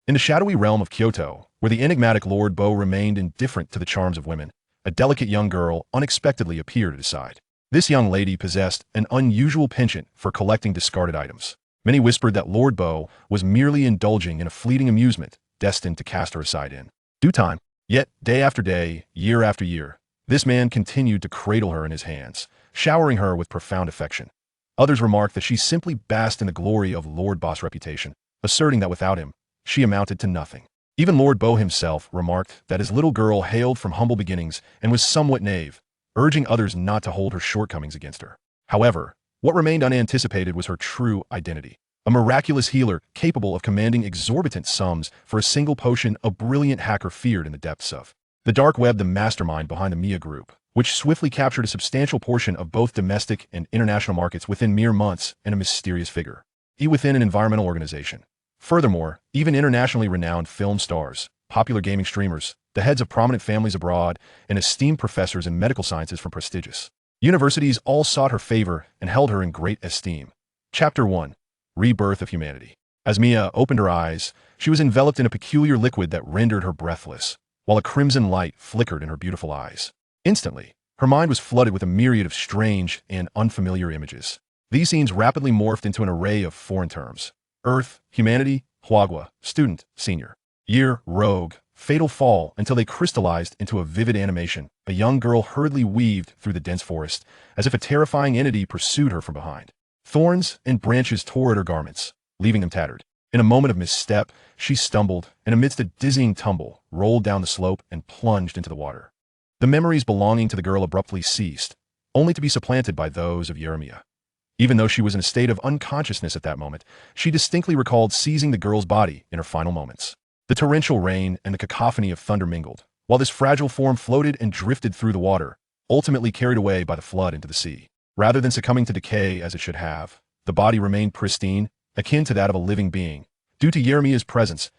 In the shadowy realm of Kyoto, where the enigmatic Lord Bo remained indifferent to the charms of women, a delicate young girl unexpectedly appeared at his side. This young lady possessed an unusual penchant for collecting discarded items. Many whispered that Lord Bo was merely indulging in a fleeting amusement destined to cast her aside in due time. Yet, day after day, year after year, this man continued to cradle her in his hands, showering her with profound affection. Others remarked that she simply basked in the glory of Lord Bo's reputation, asserting that without him, she amounted to nothing. Even Lord Bo himself remarked that his little girl hailed from humble beginnings and was somewhat naive, urging others not to hold her shortcomings against her. However, what remained unanticipated was her true identity. A miraculous healer capable of commanding exorbitant sums for a single potion a brilliant hacker feared in the depths of the dark web, the mastermind behind the Mia Group, which swiftly captured a substantial portion of both domestic and international markets within mere months, and a mysterious figure within an environmental organization. Furthermore, even internationally renowned film stars, popular gaming streamers, the heads of prominent families abroad, and esteemed professors in medical sciences from prestigious universities all sought her favor and held her in great esteem. Chapter 1. Rebirth of Humanity. As Mia opened her eyes, she was enveloped in a peculiar liquid that rendered her breathless, while a crimson light flickered in her beautiful eyes. Instantly, her mind was flooded with a myriad of strange and unfamiliar images. These scenes rapidly morphed into an array of foreign terms: Earth, humanity, Huagua, student, senior, year, rogue, fatal fall, until they crystallized into a vivid animation. A young girl hurriedly weaved through the dense forest, as if a terrifying entity pursued her from behind. Thorns and branches tore at her garments, leaving them tattered. In a moment of misstep, she stumbled, and amidst a dizzying tumble, rolled down the slope and plunged into the water. The memories belonging to the girl abruptly ceased, only to be supplanted by those of Yeremia. Even though she was in a state of unconsciousness at that moment, she distinctly recalled seizing the girl's body in her final moments. The torrential rain and the cacophony of thunder mingled, while this fragile form floated and drifted through the water, ultimately carried away by the flood into the sea. Rather than succumbing to decay as it should have, the body remained pristine, akin to that of a living being. Due to Yeremia's presence,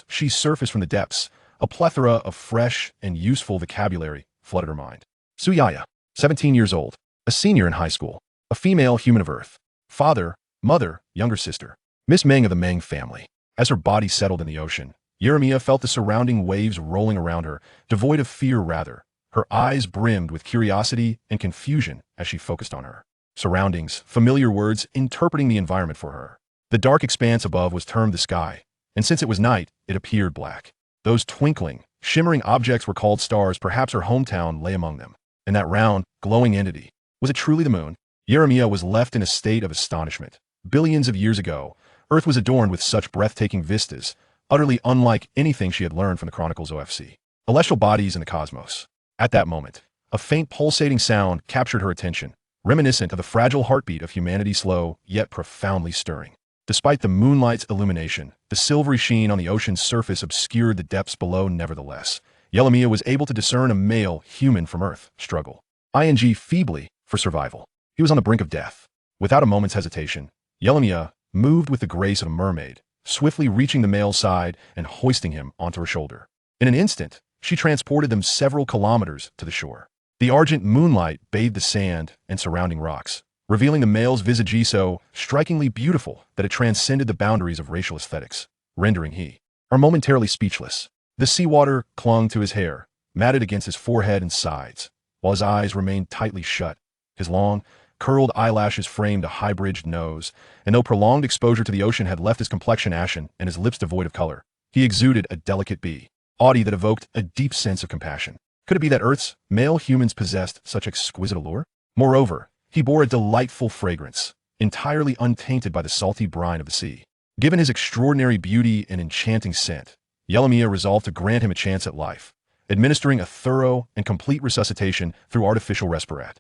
she surfaced from the depths. A plethora of fresh and useful vocabulary flooded her mind. Suyaya, 17 years old, a senior in high school, a female human of Earth. Father, mother, younger sister. Miss Meng of the Meng family. As her body settled in the ocean, Yeremia felt the surrounding waves rolling around her, devoid of fear rather. Her eyes brimmed with curiosity and confusion as she focused on her surroundings, familiar words interpreting the environment for her. The dark expanse above was termed the sky, and since it was night, it appeared black. Those twinkling, shimmering objects were called stars. Perhaps her hometown lay among them. And that round, glowing entity, was it truly the moon? Yeremia was left in a state of astonishment. Billions of years ago, Earth was adorned with such breathtaking vistas, utterly unlike anything she had learned from the Chronicles OFC. Celestial bodies in the cosmos. At that moment, a faint pulsating sound captured her attention, reminiscent of the fragile heartbeat of humanity, slow yet profoundly stirring. Despite the moonlight's illumination, the silvery sheen on the ocean's surface obscured the depths below. Nevertheless, Yeremia was able to discern a male human from Earth struggle. Feebly, for survival. He was on the brink of death. Without a moment's hesitation, Yeremia moved with the grace of a mermaid, swiftly reaching the male's side and hoisting him onto her shoulder. In an instant, she transported them several kilometers to the shore. The argent moonlight bathed the sand and surrounding rocks, revealing the male's visage so strikingly beautiful that it transcended the boundaries of racial aesthetics, rendering he are momentarily speechless. The seawater clung to his hair, matted against his forehead and sides, while his eyes remained tightly shut. His long, curled eyelashes framed a high-bridged nose, and though prolonged exposure to the ocean had left his complexion ashen and his lips devoid of color, he exuded a delicate beauty that evoked a deep sense of compassion. Could it be that Earth's male humans possessed such exquisite allure? Moreover, he bore a delightful fragrance, entirely untainted by the salty brine of the sea. Given his extraordinary beauty and enchanting scent, Yeremia resolved to grant him a chance at life, administering a thorough and complete resuscitation through artificial respirat.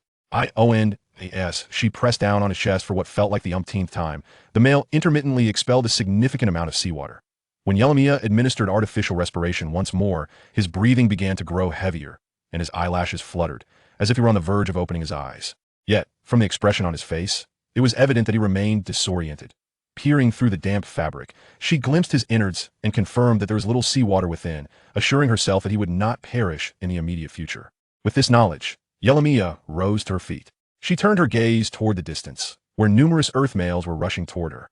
She pressed down on his chest for what felt like the umpteenth time. The male intermittently expelled a significant amount of seawater. When Yeremia administered artificial respiration once more, his breathing began to grow heavier, and his eyelashes fluttered, as if he were on the verge of opening his eyes. Yet, from the expression on his face, it was evident that he remained disoriented. Peering through the damp fabric, she glimpsed his innards and confirmed that there was little seawater within, assuring herself that he would not perish in the immediate future. With this knowledge, Yeremia rose to her feet. She turned her gaze toward the distance, where numerous Earth males were rushing toward her.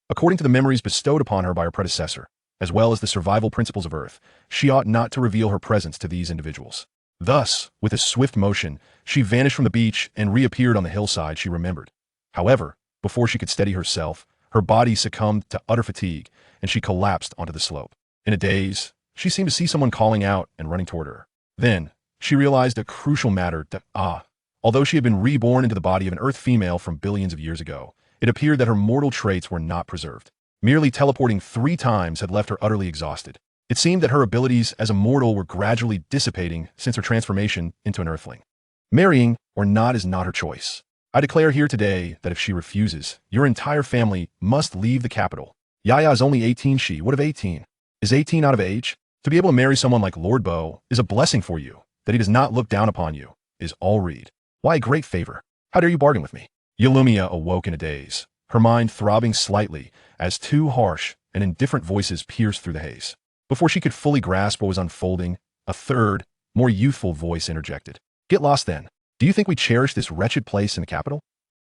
According to the memories bestowed upon her by her predecessor, as well as the survival principles of Earth, she ought not to reveal her presence to these individuals. Thus, with a swift motion, she vanished from the beach and reappeared on the hillside she remembered. However, before she could steady herself, her body succumbed to utter fatigue, and she collapsed onto the slope. In a daze, she seemed to see someone calling out and running toward her. Then, she realized a crucial matter that, although she had been reborn into the body of an Earth female from billions of years ago, it appeared that her mortal traits were not preserved. Merely teleporting 3 times had left her utterly exhausted. It seemed that her abilities as a mortal were gradually dissipating since her transformation into an Earthling. Marrying or not is not her choice. I declare here today that if she refuses, your entire family must leave the capital. Yaya is only 18. What of 18? Is 18 out of age? To be able to marry someone like Lord Bo is a blessing for you. That he does not look down upon you is all read. Why a great favor. How dare you bargain with me? Yalumia awoke in a daze, her mind throbbing slightly as 2 harsh and indifferent voices pierced through the haze. Before she could fully grasp what was unfolding, a third, more youthful voice interjected. Get lost then. Do you think we cherish this wretched place in the capital?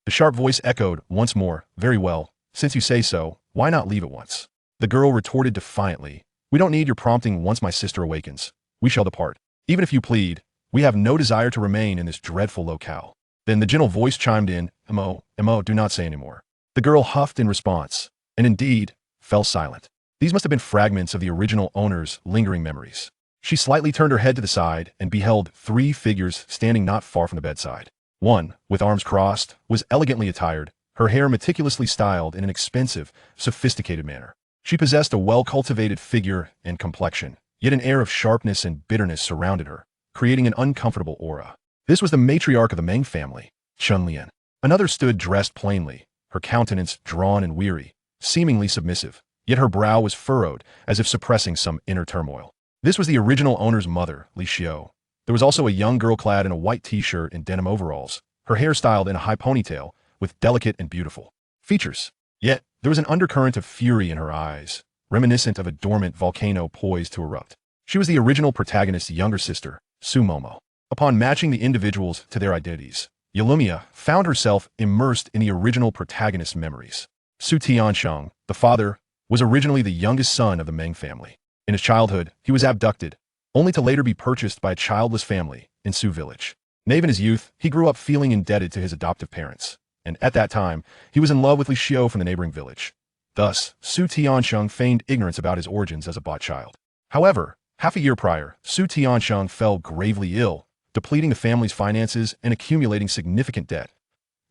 The sharp voice echoed once more. Very well. Since you say so, why not leave at once? The girl retorted defiantly. We don't need your prompting once my sister awakens. We shall depart. Even if you plead, we have no desire to remain in this dreadful locale. Then the gentle voice chimed in, Mo, do not say any more. The girl huffed in response, and indeed, fell silent. These must have been fragments of the original owner's lingering memories. She slightly turned her head to the side and beheld 3 figures standing not far from the bedside. One, with arms crossed, was elegantly attired, her hair meticulously styled in an expensive, sophisticated manner. She possessed a well-cultivated figure and complexion, yet an air of sharpness and bitterness surrounded her, creating an uncomfortable aura. This was the matriarch of the Meng family, Chun Lian. Another stood dressed plainly, her countenance drawn and weary, seemingly submissive, yet her brow was furrowed as if suppressing some inner turmoil. This was the original owner's mother, Li Xiao. There was also a young girl clad in a white t-shirt and denim overalls, her hair styled in a high ponytail, with delicate and beautiful features. Yet, there was an undercurrent of fury in her eyes, reminiscent of a dormant volcano poised to erupt. She was the original protagonist's younger sister, Su Momo. Upon matching the individuals to their identities, Yalumia found herself immersed in the original protagonist's memories. Su Tiansheng, the father, was originally the youngest son of the Meng family. In his childhood, he was abducted, only to later be purchased by a childless family in Su village. Naive in his youth, he grew up feeling indebted to his adoptive parents, and at that time, he was in love with Li Xiao from the neighboring village. Thus, Su Tiansheng feigned ignorance about his origins as a bought child. However, half a year prior, Su Tiansheng fell gravely ill, depleting the family's finances and accumulating significant debt.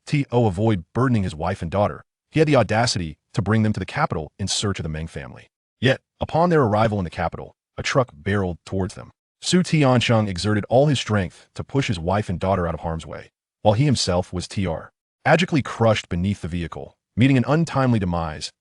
To avoid burdening his wife and daughter, he had the audacity to bring them to the capital in search of the Meng family. Yet, upon their arrival in the capital, a truck barreled towards them. Su Tiansheng exerted all his strength to push his wife and daughter out of harm's way, while he himself was tragically crushed beneath the vehicle, meeting an untimely demise.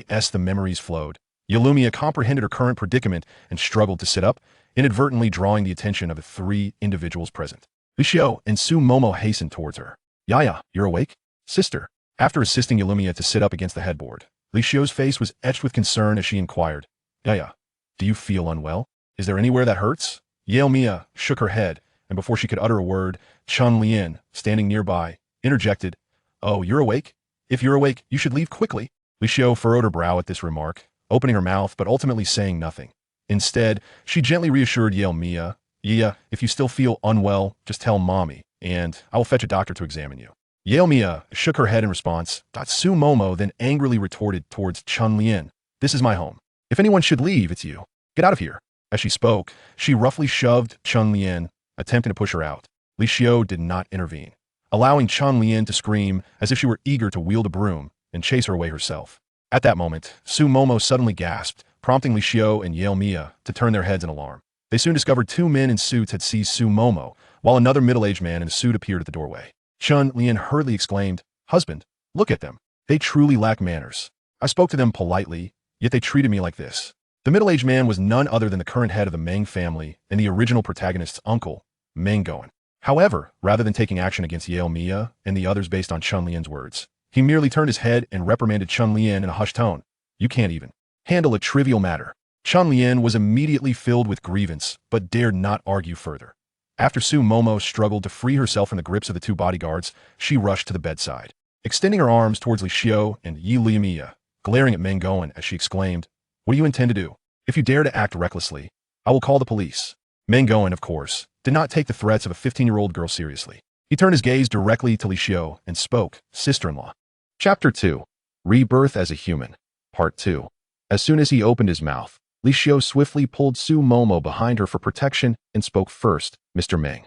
As the memories flowed, Yalumia comprehended her current predicament and struggled to sit up, inadvertently drawing the attention of the 3 individuals present. Li Xiao and Su Momo hastened towards her. Yaya, you're awake? Sister. After assisting Yalumia to sit up against the headboard, Li Xiao's face was etched with concern as she inquired, Yaya, do you feel unwell? Is there anywhere that hurts? Yalumia shook her head, and before she could utter a word, Chun Lian, standing nearby, interjected, Oh, you're awake? If you're awake, you should leave quickly. Li Xiao furrowed her brow at this remark, opening her mouth but ultimately saying nothing. Instead, she gently reassured Yalumia, if you still feel unwell, just tell mommy, and I will fetch a doctor to examine you. Yalumia shook her head in response. Su Momo then angrily retorted towards Chun Lian, This is my home. If anyone should leave, it's you. Get out of here. As she spoke, she roughly shoved Chun Lian, attempting to push her out. Li Xiao did not intervene, allowing Chun Lian to scream as if she were eager to wield a broom and chase her away herself. At that moment, Su Momo suddenly gasped, prompting Li Xiao and Yalumia to turn their heads in alarm. They soon discovered 2 men in suits had seized Su Momo, while another middle-aged man in a suit appeared at the doorway. Chun Lian hurriedly exclaimed, Husband, look at them. They truly lack manners. I spoke to them politely, yet they treated me like this. The middle-aged man was none other than the current head of the Meng family and the original protagonist's uncle, Meng Goen. However, rather than taking action against Yalumia and the others based on Chun Lian's words, he merely turned his head and reprimanded Chun Lian in a hushed tone. You can't even handle a trivial matter. Chun Lian was immediately filled with grievance, but dared not argue further. After Su Momo struggled to free herself from the grips of the 2 bodyguards, she rushed to the bedside, extending her arms towards Li Xiao and Yalumia, glaring at Meng Goen as she exclaimed, What do you intend to do? If you dare to act recklessly, I will call the police. Meng Goen, of course, did not take the threats of a 15-year-old girl seriously. He turned his gaze directly to Li Xiu and spoke, sister-in-law. Chapter 2. Rebirth as a Human. Part 2. As soon as he opened his mouth, Li Xiu swiftly pulled Su Momo behind her for protection and spoke first, Mr. Meng.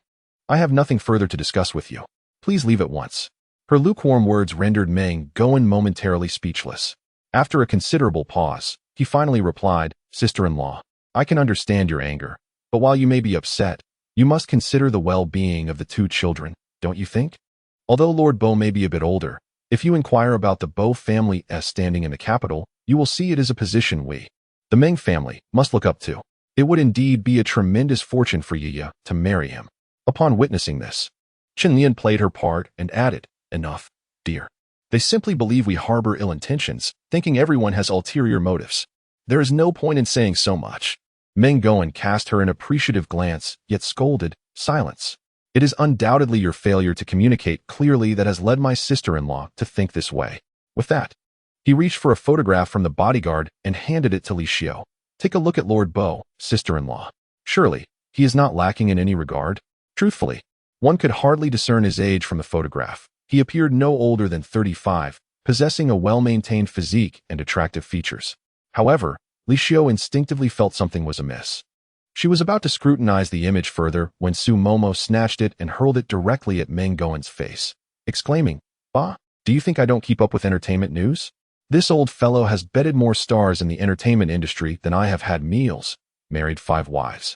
I have nothing further to discuss with you. Please leave at once. Her lukewarm words rendered Meng Goen momentarily speechless. After a considerable pause, he finally replied, Sister-in-law, I can understand your anger, but while you may be upset, you must consider the well-being of the two children, don't you think? Although Lord Bo may be a bit older, if you inquire about the Bo family's standing in the capital, you will see it is a position we, the Meng family, must look up to. It would indeed be a tremendous fortune for Yiya to marry him. Upon witnessing this, Chen Lian played her part and added, Enough, dear. They simply believe we harbor ill intentions, thinking everyone has ulterior motives. There is no point in saying so much. Meng Goen cast her an appreciative glance, yet scolded, Silence. It is undoubtedly your failure to communicate clearly that has led my sister-in-law to think this way. With that, he reached for a photograph from the bodyguard and handed it to Li Xiu. Take a look at Lord Bo, sister-in-law. Surely, he is not lacking in any regard. Truthfully, one could hardly discern his age from the photograph. He appeared no older than 35, possessing a well-maintained physique and attractive features. However, Li Xiu instinctively felt something was amiss. She was about to scrutinize the image further when Su Momo snatched it and hurled it directly at Meng Goen's face, exclaiming, Bah, do you think I don't keep up with entertainment news? This old fellow has bedded more stars in the entertainment industry than I have had meals, married 5 wives,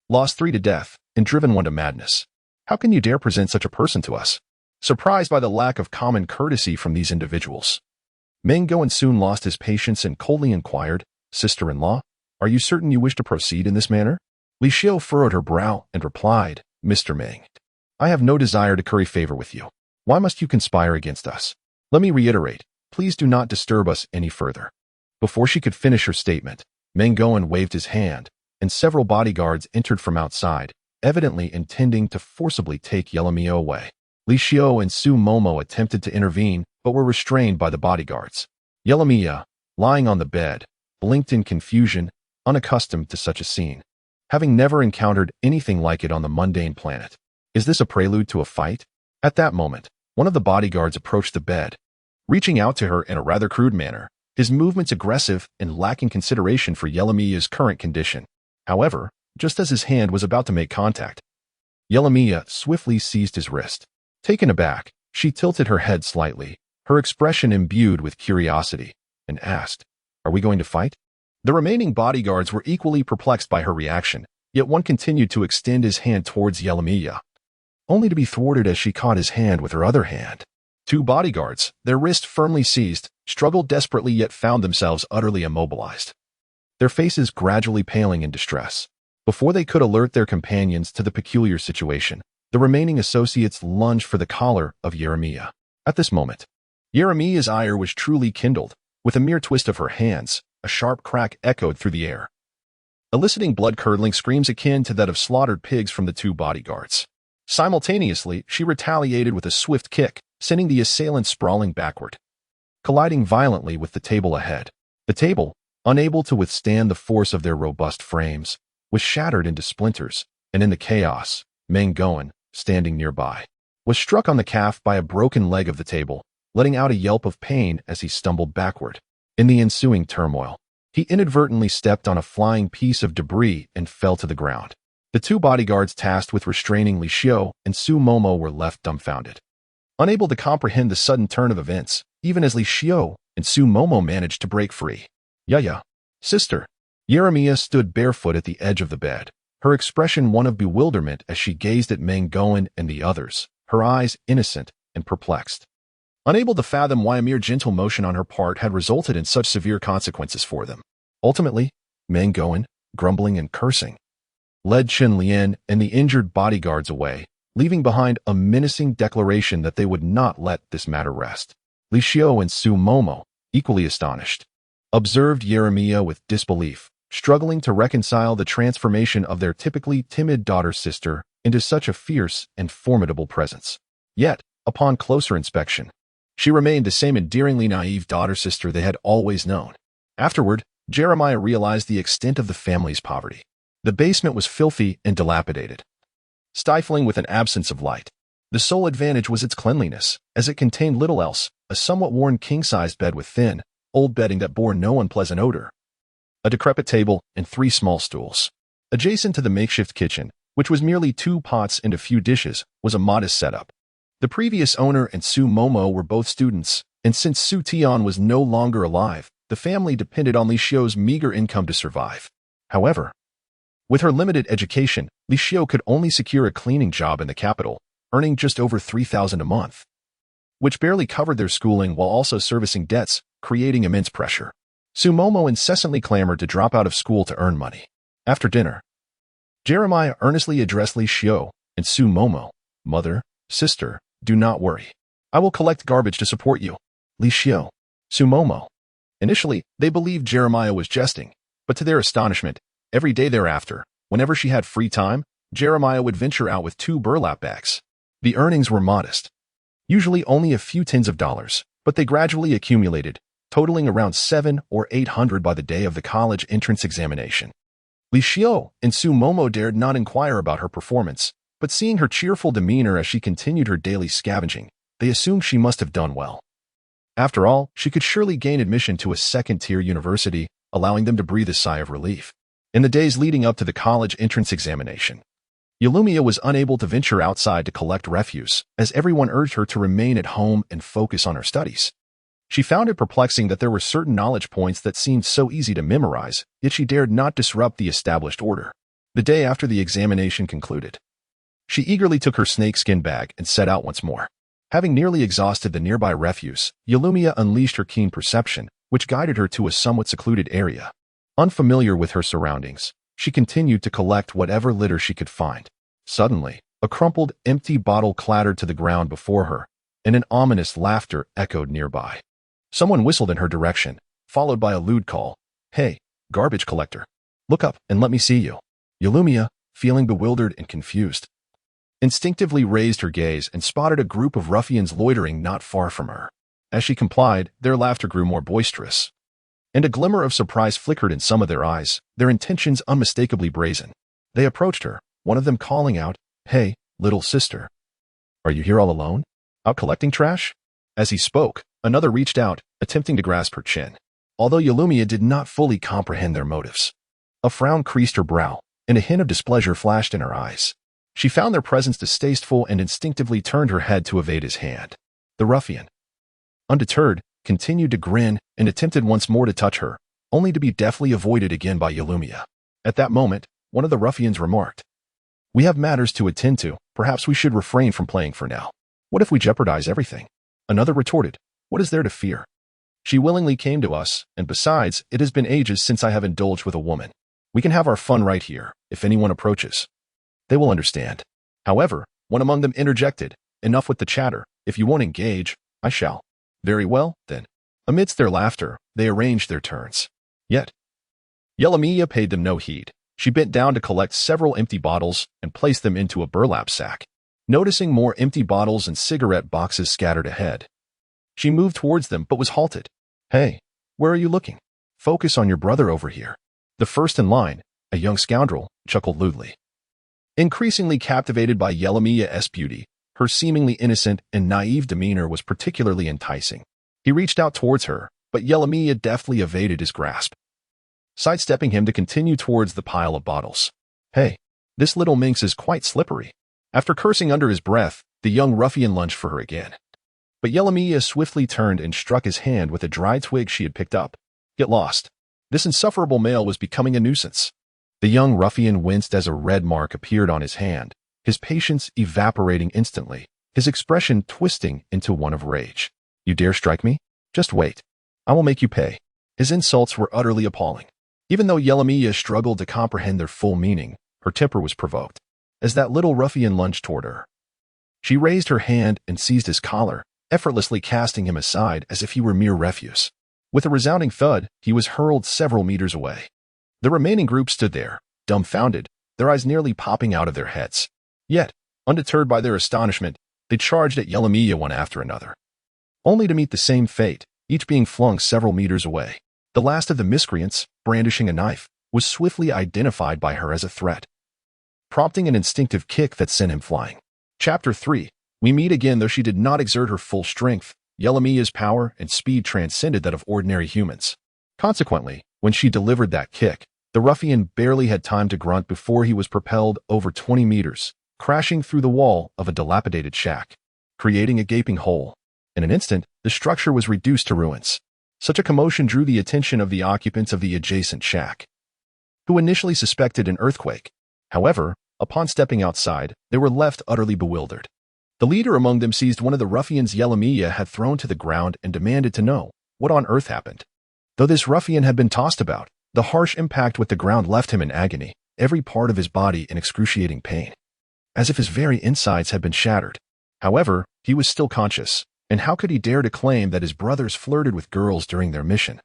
lost 3 to death, and driven 1 to madness. How can you dare present such a person to us? Surprised by the lack of common courtesy from these individuals, Meng Goen soon lost his patience and coldly inquired, Sister-in-law, are you certain you wish to proceed in this manner? Li Xiu furrowed her brow and replied, Mr. Meng, I have no desire to curry favor with you. Why must you conspire against us? Let me reiterate, please do not disturb us any further. Before she could finish her statement, Meng Goen waved his hand, and several bodyguards entered from outside, evidently intending to forcibly take Yelamiya away. Li Xiu and Su Momo attempted to intervene, but were restrained by the bodyguards. Yelamiya, lying on the bed, blinked in confusion, unaccustomed to such a scene, having never encountered anything like it on the mundane planet. Is this a prelude to a fight? At that moment, one of the bodyguards approached the bed, reaching out to her in a rather crude manner, his movements aggressive and lacking consideration for Yelamiya's current condition. However, just as his hand was about to make contact, Yelamiya swiftly seized his wrist. Taken aback, she tilted her head slightly, her expression imbued with curiosity, and asked, Are we going to fight? The remaining bodyguards were equally perplexed by her reaction, yet one continued to extend his hand towards Yelamiya, only to be thwarted as she caught his hand with her other hand. 2 bodyguards, their wrists firmly seized, struggled desperately yet found themselves utterly immobilized, their faces gradually paling in distress. Before they could alert their companions to the peculiar situation, the remaining associates lunged for the collar of Yeremiya. At this moment, Yeremiya's ire was truly kindled. With a mere twist of her hands, a sharp crack echoed through the air, eliciting blood-curdling screams akin to that of slaughtered pigs from the 2 bodyguards. Simultaneously, she retaliated with a swift kick, sending the assailant sprawling backward, colliding violently with the table ahead. The table, unable to withstand the force of their robust frames, was shattered into splinters, and in the chaos, Meng Goen, standing nearby, was struck on the calf by a broken leg of the table, letting out a yelp of pain as he stumbled backward. In the ensuing turmoil, he inadvertently stepped on a flying piece of debris and fell to the ground. The 2 bodyguards tasked with restraining Li Xiu and Su Momo were left dumbfounded, unable to comprehend the sudden turn of events, even as Li Xiu and Su Momo managed to break free. Yaya, sister. Yeremiya stood barefoot at the edge of the bed, her expression one of bewilderment as she gazed at Meng Goen and the others, her eyes innocent and perplexed, unable to fathom why a mere gentle motion on her part had resulted in such severe consequences for them. Ultimately, Meng Goen, grumbling and cursing, led Chen Lian and the injured bodyguards away, leaving behind a menacing declaration that they would not let this matter rest. Li Xiu and Su Momo, equally astonished, observed Yeremiya with disbelief, struggling to reconcile the transformation of their typically timid daughter-sister into such a fierce and formidable presence. Yet, upon closer inspection, she remained the same endearingly naive daughter-sister they had always known. Afterward, Jeremiah realized the extent of the family's poverty. The basement was filthy and dilapidated, stifling with an absence of light. The sole advantage was its cleanliness, as it contained little else, a somewhat worn king-sized bed with thin, old bedding that bore no unpleasant odor, a decrepit table, and 3 small stools. Adjacent to the makeshift kitchen, which was merely 2 pots and a few dishes, was a modest setup. The previous owner and Su Momo were both students, and since Su Tian was no longer alive, the family depended on Li Xiu's meager income to survive. However, with her limited education, Li Xiu could only secure a cleaning job in the capital, earning just over 3,000 a month, which barely covered their schooling while also servicing debts, creating immense pressure. Su Momo incessantly clamored to drop out of school to earn money. After dinner, Jeremiah earnestly addressed Li Xiu and Su Momo. "Mother, sister, do not worry. I will collect garbage to support you." Li Xiu, Su Momo. Initially, they believed Jeremiah was jesting, but to their astonishment, every day thereafter, whenever she had free time, Jeremiah would venture out with 2 burlap bags. The earnings were modest, usually only a few tens of dollars, but they gradually accumulated, totaling around 700 or 800 by the day of the college entrance examination. Li Xiu and Su Momo dared not inquire about her performance, but seeing her cheerful demeanor as she continued her daily scavenging, they assumed she must have done well. After all, she could surely gain admission to a second-tier university, allowing them to breathe a sigh of relief. In the days leading up to the college entrance examination, Yalumia was unable to venture outside to collect refuse, as everyone urged her to remain at home and focus on her studies. She found it perplexing that there were certain knowledge points that seemed so easy to memorize, yet she dared not disrupt the established order. The day after the examination concluded, she eagerly took her snakeskin bag and set out once more. Having nearly exhausted the nearby refuse, Yalumia unleashed her keen perception, which guided her to a somewhat secluded area. Unfamiliar with her surroundings, she continued to collect whatever litter she could find. Suddenly, a crumpled, empty bottle clattered to the ground before her, and an ominous laughter echoed nearby. Someone whistled in her direction, followed by a lewd call. "Hey, garbage collector. Look up and let me see you." Yalumia, feeling bewildered and confused, instinctively raised her gaze and spotted a group of ruffians loitering not far from her. As she complied, their laughter grew more boisterous, and a glimmer of surprise flickered in some of their eyes, their intentions unmistakably brazen. They approached her, one of them calling out, "Hey, little sister. Are you here all alone? Out collecting trash?" As he spoke, another reached out, attempting to grasp her chin. Although Yalumia did not fully comprehend their motives, a frown creased her brow, and a hint of displeasure flashed in her eyes. She found their presence distasteful and instinctively turned her head to evade his hand. The ruffian, undeterred, continued to grin and attempted once more to touch her, only to be deftly avoided again by Yalumia. At that moment, one of the ruffians remarked, "We have matters to attend to. Perhaps we should refrain from playing for now. What if we jeopardize everything?" Another retorted, "What is there to fear? She willingly came to us, and besides, it has been ages since I have indulged with a woman. We can have our fun right here, if anyone approaches. They will understand." However, one among them interjected, "Enough with the chatter. If you won't engage, I shall." "Very well, then." Amidst their laughter, they arranged their turns. Yet, Yalumia paid them no heed. She bent down to collect several empty bottles and placed them into a burlap sack. Noticing more empty bottles and cigarette boxes scattered ahead, she moved towards them but was halted. "Hey, where are you looking? Focus on your brother over here." The first in line, a young scoundrel, chuckled lewdly. Increasingly captivated by Yalumia's beauty, her seemingly innocent and naive demeanor was particularly enticing. He reached out towards her, but Yalumia deftly evaded his grasp, sidestepping him to continue towards the pile of bottles. "Hey, this little minx is quite slippery." After cursing under his breath, the young ruffian lunged for her again. But Yalumia swiftly turned and struck his hand with a dry twig she had picked up. "Get lost." This insufferable male was becoming a nuisance. The young ruffian winced as a red mark appeared on his hand, his patience evaporating instantly, his expression twisting into one of rage. "You dare strike me? Just wait. I will make you pay." His insults were utterly appalling. Even though Yalumia struggled to comprehend their full meaning, her temper was provoked. As that little ruffian lunged toward her, she raised her hand and seized his collar, effortlessly casting him aside as if he were mere refuse. With a resounding thud, he was hurled several meters away. The remaining group stood there, dumbfounded, their eyes nearly popping out of their heads. Yet, undeterred by their astonishment, they charged at Yalumia one after another, only to meet the same fate, each being flung several meters away. The last of the miscreants, brandishing a knife, was swiftly identified by her as a threat, prompting an instinctive kick that sent him flying. Chapter 3. We meet again. Though she did not exert her full strength, Yelamiya's power and speed transcended that of ordinary humans. Consequently, when she delivered that kick, the ruffian barely had time to grunt before he was propelled over 20 meters, crashing through the wall of a dilapidated shack, creating a gaping hole. In an instant, the structure was reduced to ruins. Such a commotion drew the attention of the occupants of the adjacent shack, who initially suspected an earthquake. However, upon stepping outside, they were left utterly bewildered. The leader among them seized one of the ruffians Yelamiya had thrown to the ground and demanded to know what on earth happened. Though this ruffian had been tossed about, the harsh impact with the ground left him in agony, every part of his body in excruciating pain, as if his very insides had been shattered. However, he was still conscious, and how could he dare to claim that his brothers flirted with girls during their mission,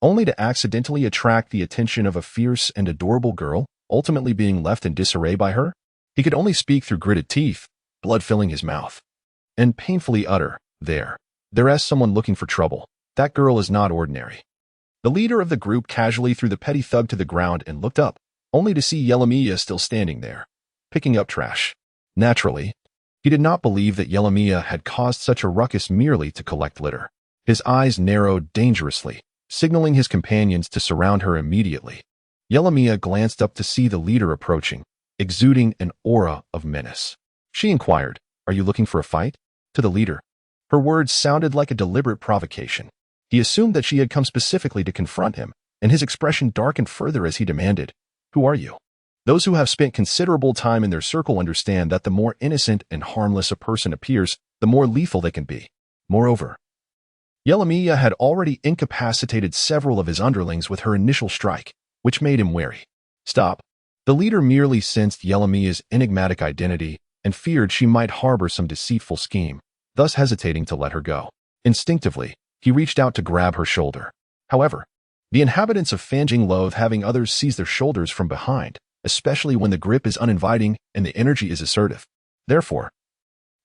only to accidentally attract the attention of a fierce and adorable girl, ultimately being left in disarray by her? He could only speak through gritted teeth, blood filling his mouth, and painfully utter, There's someone looking for trouble. That girl is not ordinary. The leader of the group casually threw the petty thug to the ground and looked up, only to see Yelamiya still standing there, picking up trash. Naturally, he did not believe that Yelamiya had caused such a ruckus merely to collect litter. His eyes narrowed dangerously, signaling his companions to surround her immediately. Yelamiya glanced up to see the leader approaching, exuding an aura of menace. She inquired, "Are you looking for a fight?" to the leader. Her words sounded like a deliberate provocation. He assumed that she had come specifically to confront him, and his expression darkened further as he demanded, "Who are you?" Those who have spent considerable time in their circle understand that the more innocent and harmless a person appears, the more lethal they can be. Moreover, Yelamiya had already incapacitated several of his underlings with her initial strike, which made him wary. Stop. The leader merely sensed Yelamiya's enigmatic identity and feared she might harbor some deceitful scheme, thus hesitating to let her go. Instinctively, he reached out to grab her shoulder. However, the inhabitants of Fanjing loathe having others seize their shoulders from behind, especially when the grip is uninviting and the energy is assertive. Therefore,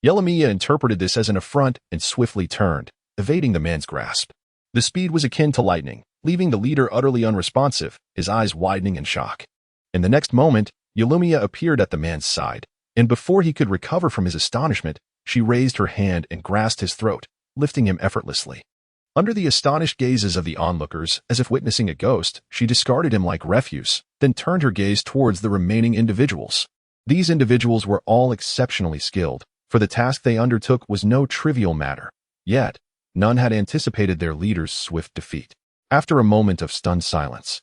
Yelamiya interpreted this as an affront and swiftly turned, evading the man's grasp. The speed was akin to lightning, leaving the leader utterly unresponsive, his eyes widening in shock. In the next moment, Yelamiya appeared at the man's side, and before he could recover from his astonishment, she raised her hand and grasped his throat, lifting him effortlessly. Under the astonished gazes of the onlookers, as if witnessing a ghost, she discarded him like refuse, then turned her gaze towards the remaining individuals. These individuals were all exceptionally skilled, for the task they undertook was no trivial matter. Yet, none had anticipated their leader's swift defeat. After a moment of stunned silence,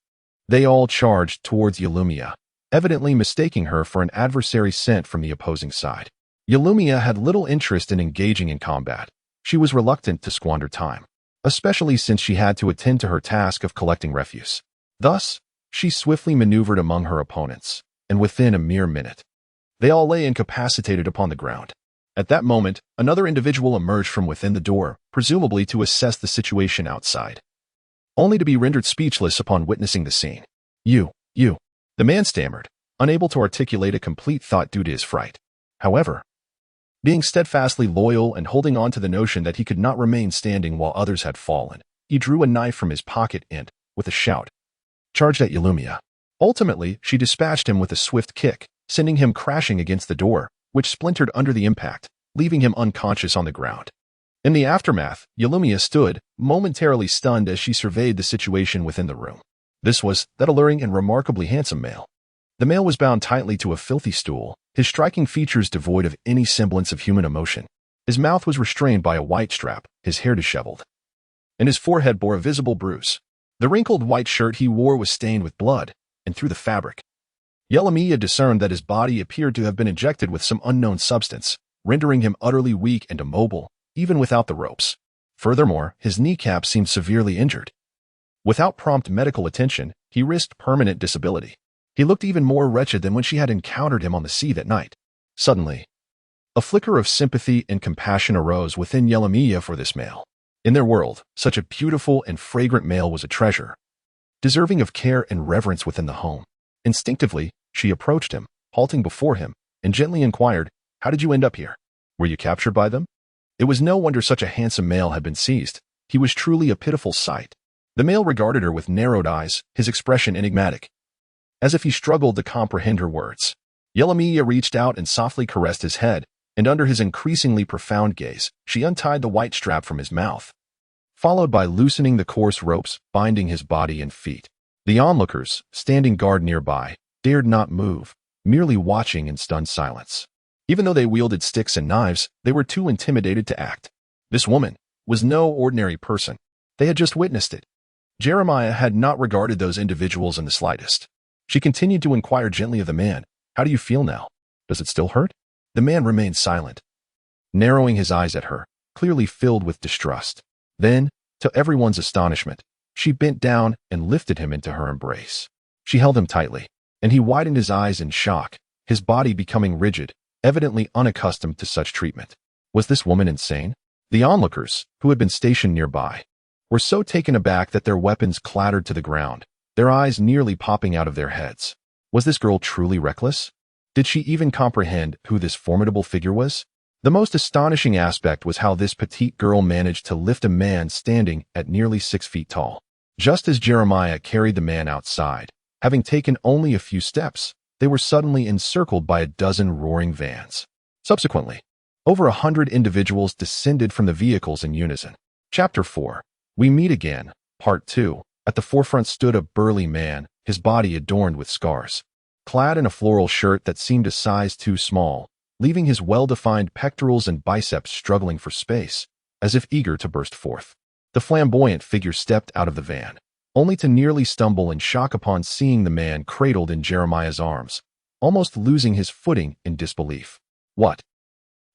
they all charged towards Yelamiya, evidently mistaking her for an adversary sent from the opposing side. Yelamiya had little interest in engaging in combat. She was reluctant to squander time, especially since she had to attend to her task of collecting refuse. Thus, she swiftly maneuvered among her opponents, and within a mere minute, they all lay incapacitated upon the ground. At that moment, another individual emerged from within the door, presumably to assess the situation outside, only to be rendered speechless upon witnessing the scene. You. The man stammered, unable to articulate a complete thought due to his fright. However, being steadfastly loyal and holding on to the notion that he could not remain standing while others had fallen, he drew a knife from his pocket and, with a shout, charged at Yelamiya. Ultimately, she dispatched him with a swift kick, sending him crashing against the door, which splintered under the impact, leaving him unconscious on the ground. In the aftermath, Yelamiya stood, momentarily stunned as she surveyed the situation within the room. This was that alluring and remarkably handsome male. The male was bound tightly to a filthy stool, his striking features devoid of any semblance of human emotion. His mouth was restrained by a white strap, his hair disheveled, and his forehead bore a visible bruise. The wrinkled white shirt he wore was stained with blood, and through the fabric, Yelamiya discerned that his body appeared to have been injected with some unknown substance, rendering him utterly weak and immobile, even without the ropes. Furthermore, his kneecap seemed severely injured. Without prompt medical attention, he risked permanent disability. He looked even more wretched than when she had encountered him on the sea that night. Suddenly, a flicker of sympathy and compassion arose within Yelamiya for this male. In their world, such a beautiful and fragrant male was a treasure, deserving of care and reverence within the home. Instinctively, she approached him, halting before him, and gently inquired, "How did you end up here? Were you captured by them?" It was no wonder such a handsome male had been seized. He was truly a pitiful sight. The male regarded her with narrowed eyes, his expression enigmatic, as if he struggled to comprehend her words. Yelamiya reached out and softly caressed his head, and under his increasingly profound gaze, she untied the white strap from his mouth, followed by loosening the coarse ropes binding his body and feet. The onlookers, standing guard nearby, dared not move, merely watching in stunned silence. Even though they wielded sticks and knives, they were too intimidated to act. This woman was no ordinary person. They had just witnessed it. Jeremiah had not regarded those individuals in the slightest. She continued to inquire gently of the man, "How do you feel now? Does it still hurt?" The man remained silent, narrowing his eyes at her, clearly filled with distrust. Then, to everyone's astonishment, she bent down and lifted him into her embrace. She held him tightly, and he widened his eyes in shock, his body becoming rigid, evidently unaccustomed to such treatment. Was this woman insane? The onlookers, who had been stationed nearby, were so taken aback that their weapons clattered to the ground, their eyes nearly popping out of their heads. Was this girl truly reckless? Did she even comprehend who this formidable figure was? The most astonishing aspect was how this petite girl managed to lift a man standing at nearly 6 feet tall. Just as Jeremiah carried the man outside, having taken only a few steps, they were suddenly encircled by a dozen roaring vans. Subsequently, over 100 individuals descended from the vehicles in unison. Chapter 4. We Meet Again, Part 2. At the forefront stood a burly man, his body adorned with scars. Clad in a floral shirt that seemed a size too small, leaving his well-defined pectorals and biceps struggling for space, as if eager to burst forth. The flamboyant figure stepped out of the van, only to nearly stumble in shock upon seeing the man cradled in Jeremiah's arms, almost losing his footing in disbelief. What?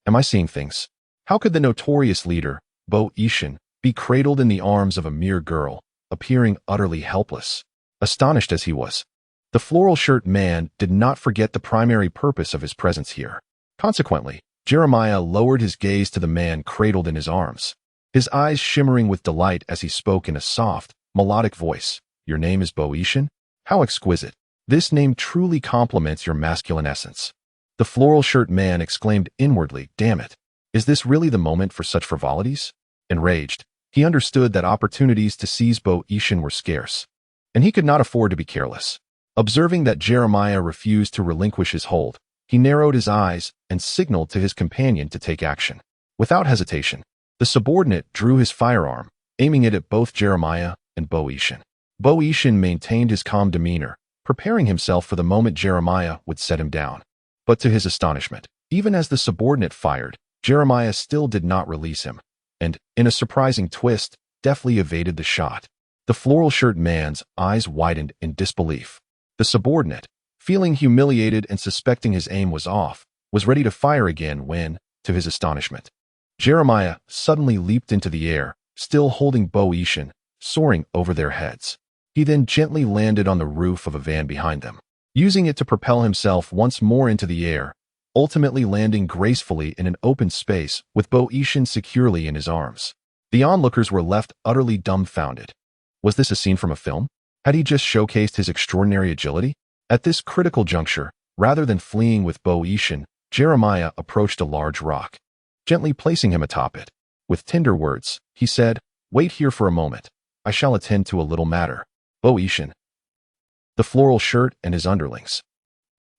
Am I seeing things? How could the notorious leader, Bo Ishin, be cradled in the arms of a mere girl, appearing utterly helpless? Astonished as he was, the floral shirt man did not forget the primary purpose of his presence here. Consequently, Jeremiah lowered his gaze to the man cradled in his arms, his eyes shimmering with delight as he spoke in a soft, melodic voice. "Your name is Bo Ishin? How exquisite. This name truly complements your masculine essence." The floral shirt man exclaimed inwardly, "Damn it. Is this really the moment for such frivolities?" Enraged, he understood that opportunities to seize Bo Ishin were scarce, and he could not afford to be careless. Observing that Jeremiah refused to relinquish his hold, he narrowed his eyes and signaled to his companion to take action. Without hesitation, the subordinate drew his firearm, aiming it at both Jeremiah and Bo Ishin. Bo Ishin maintained his calm demeanor, preparing himself for the moment Jeremiah would set him down. But to his astonishment, even as the subordinate fired, Jeremiah still did not release him, and, in a surprising twist, deftly evaded the shot. The floral shirt man's eyes widened in disbelief. The subordinate, feeling humiliated and suspecting his aim was off, was ready to fire again when, to his astonishment, Jeremiah suddenly leaped into the air, still holding Bo Ishin, soaring over their heads. He then gently landed on the roof of a van behind them, using it to propel himself once more into the air, ultimately landing gracefully in an open space with Bo Ishin securely in his arms. The onlookers were left utterly dumbfounded. Was this a scene from a film? Had he just showcased his extraordinary agility? At this critical juncture, rather than fleeing with Bo Ishin, Jeremiah approached a large rock, gently placing him atop it. With tender words, he said, "Wait here for a moment. I shall attend to a little matter." Bo Ishin, the floral shirt, and his underlings.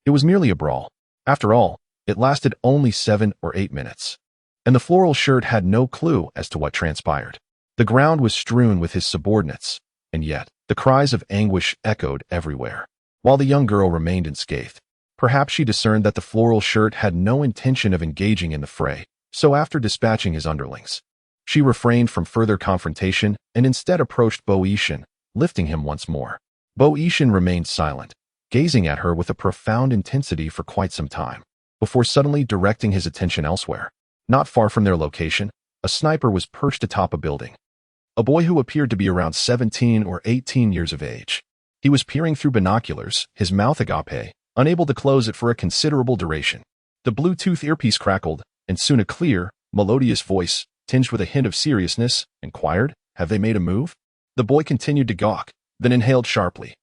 It was merely a brawl. After all, it lasted only 7 or 8 minutes, and the floral shirt had no clue as to what transpired. The ground was strewn with his subordinates, and yet the cries of anguish echoed everywhere. While the young girl remained unscathed, perhaps she discerned that the floral shirt had no intention of engaging in the fray, so after dispatching his underlings, she refrained from further confrontation and instead approached Bo Ishin, lifting him once more. Bo Ishin remained silent, gazing at her with a profound intensity for quite some time, before suddenly directing his attention elsewhere. Not far from their location, a sniper was perched atop a building. A boy who appeared to be around 17 or 18 years of age. He was peering through binoculars, his mouth agape, unable to close it for a considerable duration. The Bluetooth earpiece crackled, and soon a clear, melodious voice, tinged with a hint of seriousness, inquired, "Have they made a move?" The boy continued to gawk, then inhaled sharply,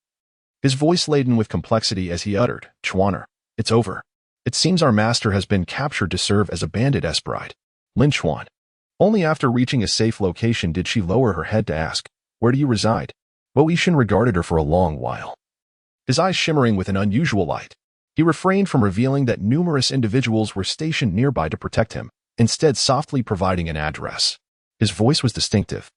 his voice laden with complexity as he uttered, "Chuaner, it's over. It seems our master has been captured to serve as a bandit esbride." Lin Chuan. Only after reaching a safe location did she lower her head to ask, Where do you reside? Boeotian regarded her for a long while, his eyes shimmering with an unusual light. He refrained from revealing that numerous individuals were stationed nearby to protect him, instead softly providing an address. His voice was distinctive,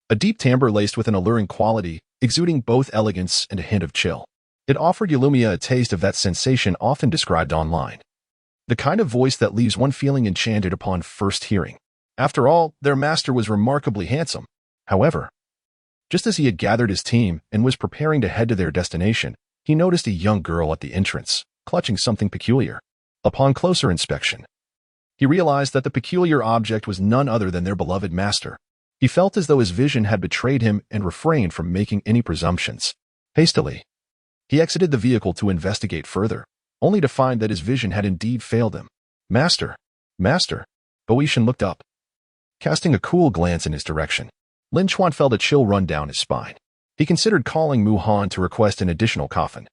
a deep timbre laced with an alluring quality, exuding both elegance and a hint of chill. It offered Yulumia a taste of that sensation often described online, the kind of voice that leaves one feeling enchanted upon first hearing. After all, their master was remarkably handsome. However, just as he had gathered his team and was preparing to head to their destination, he noticed a young girl at the entrance, clutching something peculiar. Upon closer inspection, he realized that the peculiar object was none other than their beloved master. He felt as though his vision had betrayed him and refrained from making any presumptions. Hastily, he exited the vehicle to investigate further, only to find that his vision had indeed failed him. Master! Master! Boeotian looked up, casting a cool glance in his direction. Lin Chuan felt a chill run down his spine. He considered calling Mu Han to request an additional coffin.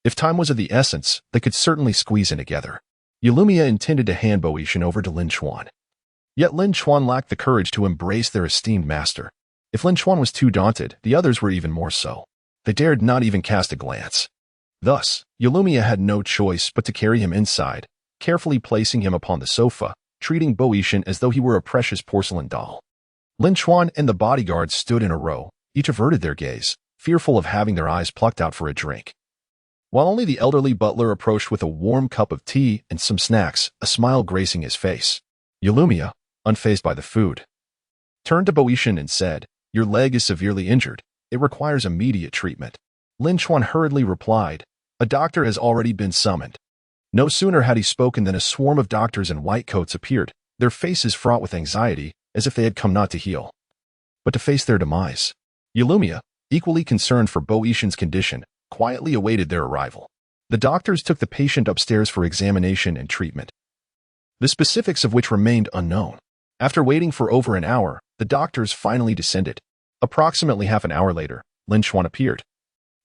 If time was of the essence, they could certainly squeeze in together. Yulumia intended to hand Boeotian over to Lin Chuan. Yet Lin Chuan lacked the courage to embrace their esteemed master. If Lin Chuan was too daunted, the others were even more so. They dared not even cast a glance. Thus, Yulumia had no choice but to carry him inside, carefully placing him upon the sofa, treating Boeotian as though he were a precious porcelain doll. Lin Chuan and the bodyguards stood in a row, each averted their gaze, fearful of having their eyes plucked out for a drink. While only the elderly butler approached with a warm cup of tea and some snacks, a smile gracing his face. Yulumia, unfazed by the food, turned to Boeotian and said, "Your leg is severely injured. It requires immediate treatment." Lin Chuan hurriedly replied, "A doctor has already been summoned." No sooner had he spoken than a swarm of doctors in white coats appeared, their faces fraught with anxiety, as if they had come not to heal, but to face their demise. Yulumia, equally concerned for Boeotian's condition, quietly awaited their arrival. The doctors took the patient upstairs for examination and treatment, the specifics of which remained unknown. After waiting for over an hour, the doctors finally descended. Approximately half an hour later, Lin Chuan appeared,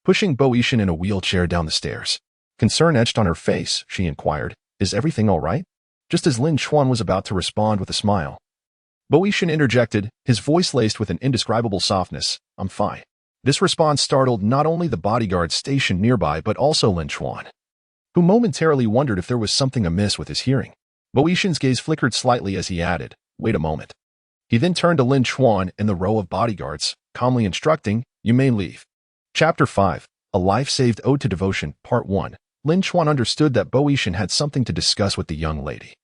pushing Boeotian in a wheelchair down the stairs. Concern etched on her face, she inquired, "Is everything all right?" Just as Lin Chuan was about to respond with a smile, Boeotian interjected, his voice laced with an indescribable softness, "I'm fine." This response startled not only the bodyguards stationed nearby but also Lin Chuan, who momentarily wondered if there was something amiss with his hearing. Boeotian's gaze flickered slightly as he added, "Wait a moment." He then turned to Lin Chuan and the row of bodyguards, calmly instructing, "You may leave." Chapter 5, A Life Saved Ode to Devotion, Part 1. Lin Chuan understood that Boeotian had something to discuss with the young lady.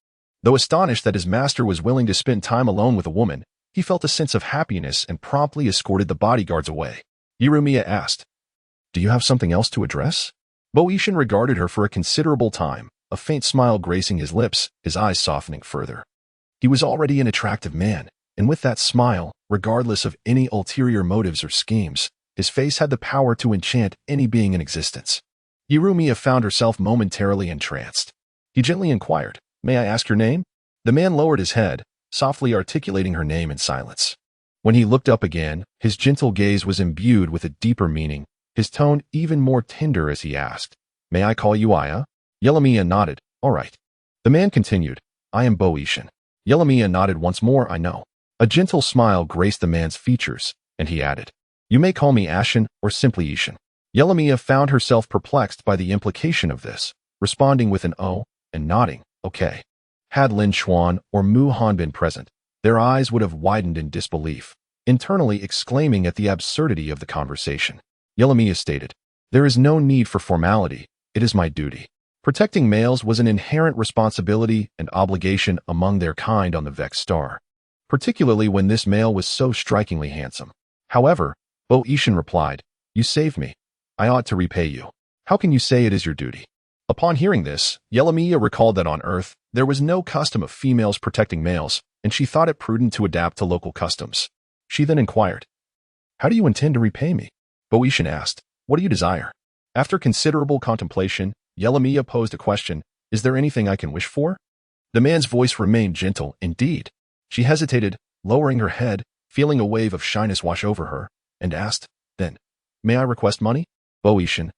Though astonished that his master was willing to spend time alone with a woman, he felt a sense of happiness and promptly escorted the bodyguards away. Yulumia asked, "Do you have something else to address?" Boeotian regarded her for a considerable time, a faint smile gracing his lips, his eyes softening further. He was already an attractive man, and with that smile, regardless of any ulterior motives or schemes, his face had the power to enchant any being in existence. Yulumia found herself momentarily entranced. He gently inquired, "May I ask your name?" The man lowered his head, softly articulating her name in silence. When he looked up again, his gentle gaze was imbued with a deeper meaning, his tone even more tender as he asked, "May I call you Aya?" Yulumia nodded, "All right." The man continued, "I am Boeotian." Yulumia nodded once more, "I know." A gentle smile graced the man's features, and he added, "You may call me Ashen or simply Ishan." Yulumia found herself perplexed by the implication of this, responding with an "oh" and nodding, "Okay." Had Lin Chuan or Mu Han been present, their eyes would have widened in disbelief, internally exclaiming at the absurdity of the conversation. Yulumia stated, "There is no need for formality, it is my duty." Protecting males was an inherent responsibility and obligation among their kind on the Vex star, particularly when this male was so strikingly handsome. However, Boeotian replied, "You saved me. I ought to repay you. How can you say it is your duty?" Upon hearing this, Yulumia recalled that on Earth, there was no custom of females protecting males, and she thought it prudent to adapt to local customs. She then inquired, "How do you intend to repay me?" Boeotian asked, "What do you desire?" After considerable contemplation, Yulumia posed a question, "Is there anything I can wish for?" The man's voice remained gentle, indeed. She hesitated, lowering her head, feeling a wave of shyness wash over her, and asked, "Then, may I request money?" Boeotian.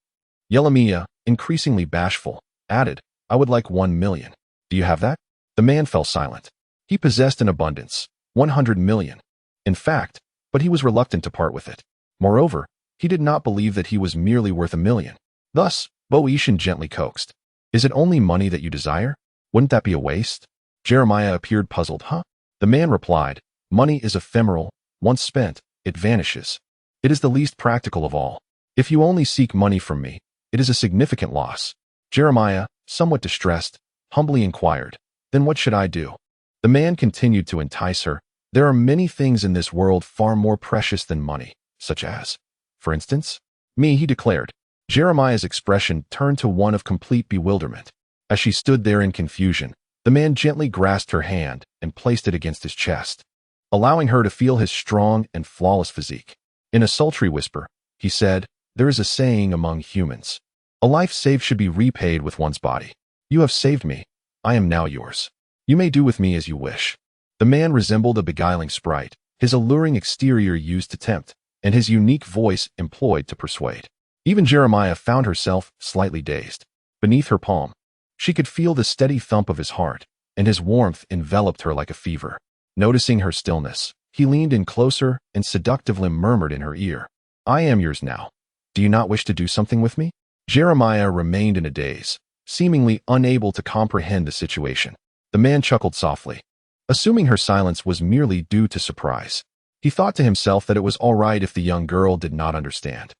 Yulumia, increasingly bashful, added, "I would like 1 million. Do you have that?" The man fell silent. He possessed an abundance, 100 million. In fact, but he was reluctant to part with it. Moreover, he did not believe that he was merely worth $1,000,000. Thus, Bo Yishan gently coaxed. Is it only money that you desire? Wouldn't that be a waste? Jeremiah appeared puzzled. Huh? The man replied, money is ephemeral. Once spent, it vanishes. It is the least practical of all. If you only seek money from me, it is a significant loss. Jeremiah, somewhat distressed, humbly inquired, then what should I do? The man continued to entice her. There are many things in this world far more precious than money, such as, for instance, me, he declared. Jeremiah's expression turned to one of complete bewilderment. As she stood there in confusion, the man gently grasped her hand and placed it against his chest, allowing her to feel his strong and flawless physique. In a sultry whisper, he said, there is a saying among humans. A life saved should be repaid with one's body. You have saved me. I am now yours. You may do with me as you wish. The man resembled a beguiling sprite, his alluring exterior used to tempt, and his unique voice employed to persuade. Even Jeremiah found herself slightly dazed. Beneath her palm, she could feel the steady thump of his heart, and his warmth enveloped her like a fever. Noticing her stillness, he leaned in closer and seductively murmured in her ear, I am yours now. Do you not wish to do something with me? Jeremiah remained in a daze, seemingly unable to comprehend the situation. The man chuckled softly, assuming her silence was merely due to surprise. He thought to himself that it was all right if the young girl did not understand.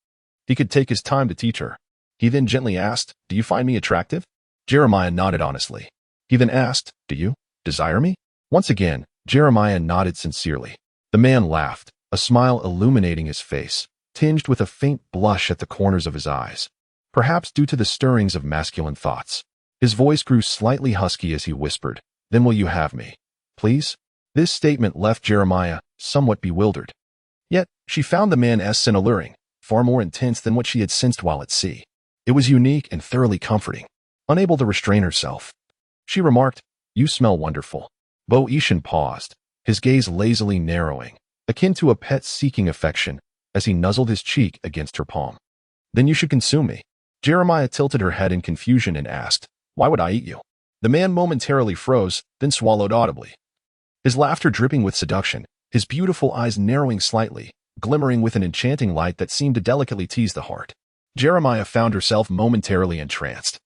He could take his time to teach her. He then gently asked, do you find me attractive? Jeremiah nodded honestly. He then asked, do you desire me? Once again, Jeremiah nodded sincerely. The man laughed, a smile illuminating his face, tinged with a faint blush at the corners of his eyes, perhaps due to the stirrings of masculine thoughts. His voice grew slightly husky as he whispered, then will you have me, please? This statement left Jeremiah somewhat bewildered. Yet, she found the man's sin alluring, far more intense than what she had sensed while at sea. It was unique and thoroughly comforting. Unable to restrain herself, she remarked, you smell wonderful. Bo Yishan paused, his gaze lazily narrowing, akin to a pet seeking affection, as he nuzzled his cheek against her palm. Then you should consume me. Jeremiah tilted her head in confusion and asked, why would I eat you? The man momentarily froze, then swallowed audibly. His laughter dripping with seduction, his beautiful eyes narrowing slightly, glimmering with an enchanting light that seemed to delicately tease the heart. Jeremiah found herself momentarily entranced,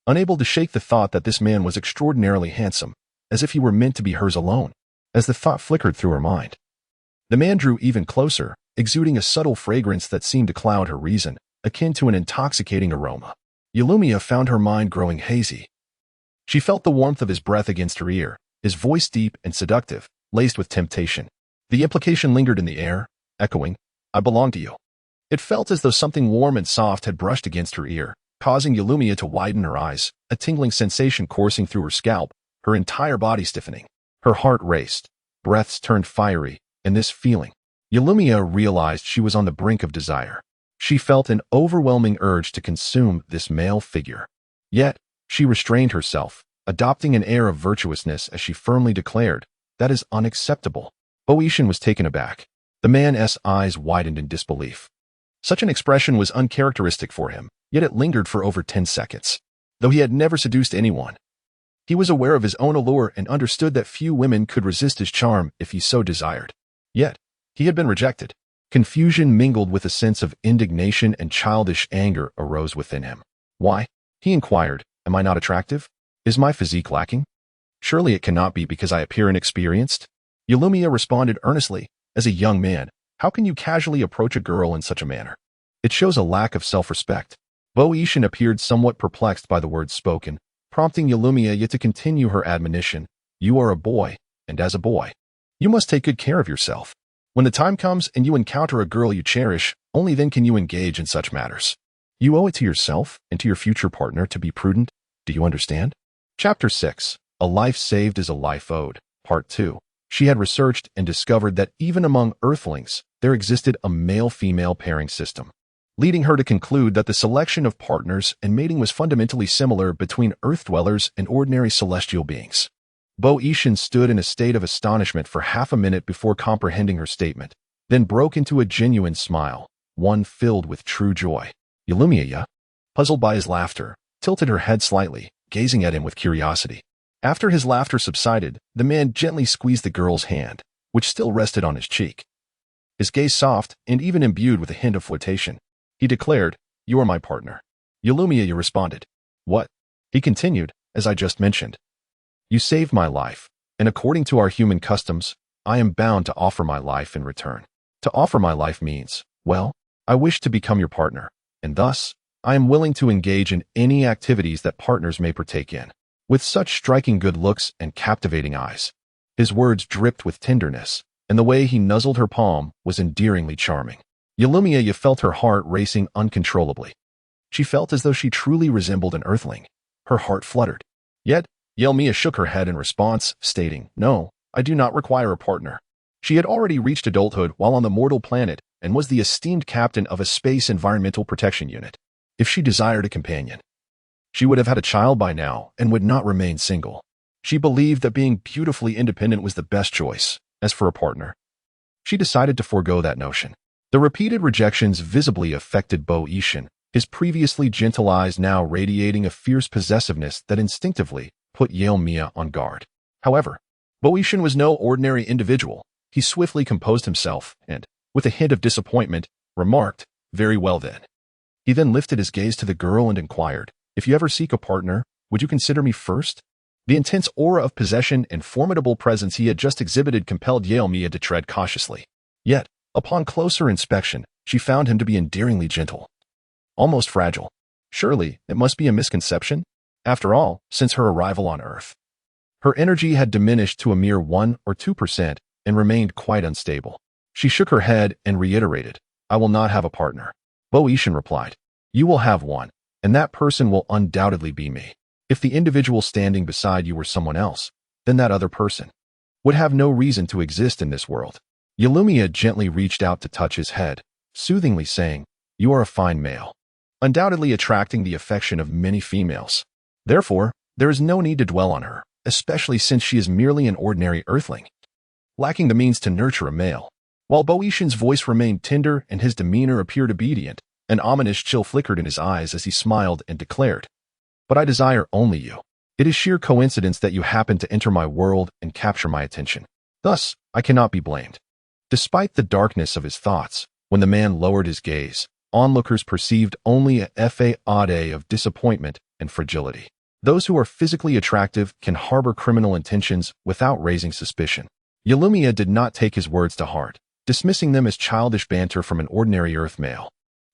unable to shake the thought that this man was extraordinarily handsome, as if he were meant to be hers alone. As the thought flickered through her mind, the man drew even closer, exuding a subtle fragrance that seemed to cloud her reason, akin to an intoxicating aroma. Yulumia found her mind growing hazy. She felt the warmth of his breath against her ear, his voice deep and seductive, laced with temptation. The implication lingered in the air, echoing, I belong to you. It felt as though something warm and soft had brushed against her ear, causing Yulumia to widen her eyes, a tingling sensation coursing through her scalp, her entire body stiffening. Her heart raced, breaths turned fiery, and this feeling. Yulumia realized she was on the brink of desire. She felt an overwhelming urge to consume this male figure. Yet, she restrained herself, adopting an air of virtuousness as she firmly declared, that is unacceptable. Bo Yishan was taken aback. The man's eyes widened in disbelief. Such an expression was uncharacteristic for him, yet it lingered for over 10 seconds. Though he had never seduced anyone, he was aware of his own allure and understood that few women could resist his charm if he so desired. Yet, he had been rejected. Confusion mingled with a sense of indignation and childish anger arose within him. Why? He inquired, am I not attractive? Is my physique lacking? Surely it cannot be because I appear inexperienced? Yulumia responded earnestly, as a young man, how can you casually approach a girl in such a manner? It shows a lack of self-respect. Bo Yishan appeared somewhat perplexed by the words spoken, prompting Yulumia yet to continue her admonition, you are a boy, and as a boy, you must take good care of yourself. When the time comes and you encounter a girl you cherish, only then can you engage in such matters. You owe it to yourself and to your future partner to be prudent. Do you understand? Chapter 6. A Life Saved is a Life Owed. Part 2. She had researched and discovered that even among Earthlings, there existed a male-female pairing system, leading her to conclude that the selection of partners and mating was fundamentally similar between Earth dwellers and ordinary celestial beings. Bo Yishan stood in a state of astonishment for half a minute before comprehending her statement, then broke into a genuine smile, one filled with true joy. Yulumia, puzzled by his laughter, tilted her head slightly, gazing at him with curiosity. After his laughter subsided, the man gently squeezed the girl's hand, which still rested on his cheek. his gaze soft and even imbued with a hint of flirtation. He declared, "You are my partner." Yalumia responded, "What?" He continued, "As I just mentioned. You saved my life, and according to our human customs, I am bound to offer my life in return. To offer my life means, well, I wish to become your partner, and thus, I am willing to engage in any activities that partners may partake in." With such striking good looks and captivating eyes, his words dripped with tenderness, and the way he nuzzled her palm was endearingly charming. Yalumia felt her heart racing uncontrollably. She felt as though she truly resembled an earthling. Her heart fluttered. Yet, Yalumia shook her head in response, stating, "No, I do not require a partner." She had already reached adulthood while on the mortal planet and was the esteemed captain of a space environmental protection unit. If she desired a companion, she would have had a child by now and would not remain single. She believed that being beautifully independent was the best choice. As for a partner, she decided to forego that notion. The repeated rejections visibly affected Bo Yishan, his previously gentle eyes now radiating a fierce possessiveness that instinctively put Yalumia on guard. However, Bo Yishan was no ordinary individual. He swiftly composed himself and, with a hint of disappointment, remarked, "Very well then." He then lifted his gaze to the girl and inquired, "If you ever seek a partner, would you consider me first?" The intense aura of possession and formidable presence he had just exhibited compelled Yalumia to tread cautiously. Yet, upon closer inspection, she found him to be endearingly gentle, almost fragile. Surely, it must be a misconception? After all, since her arrival on Earth, her energy had diminished to a mere 1 or 2% and remained quite unstable. She shook her head and reiterated, "I will not have a partner." Bo Yishan replied, "You will have one, and that person will undoubtedly be me. If the individual standing beside you were someone else, then that other person would have no reason to exist in this world." Yalumia gently reached out to touch his head, soothingly saying, "You are a fine male, undoubtedly attracting the affection of many females. Therefore, there is no need to dwell on her, especially since she is merely an ordinary earthling, lacking the means to nurture a male." While Bo Yishan's voice remained tender and his demeanor appeared obedient, an ominous chill flickered in his eyes as he smiled and declared, "But I desire only you. It is sheer coincidence that you happen to enter my world and capture my attention. Thus, I cannot be blamed." Despite the darkness of his thoughts, when the man lowered his gaze, onlookers perceived only a facade of disappointment and fragility. Those who are physically attractive can harbor criminal intentions without raising suspicion. Yalumia did not take his words to heart, dismissing them as childish banter from an ordinary Earth male.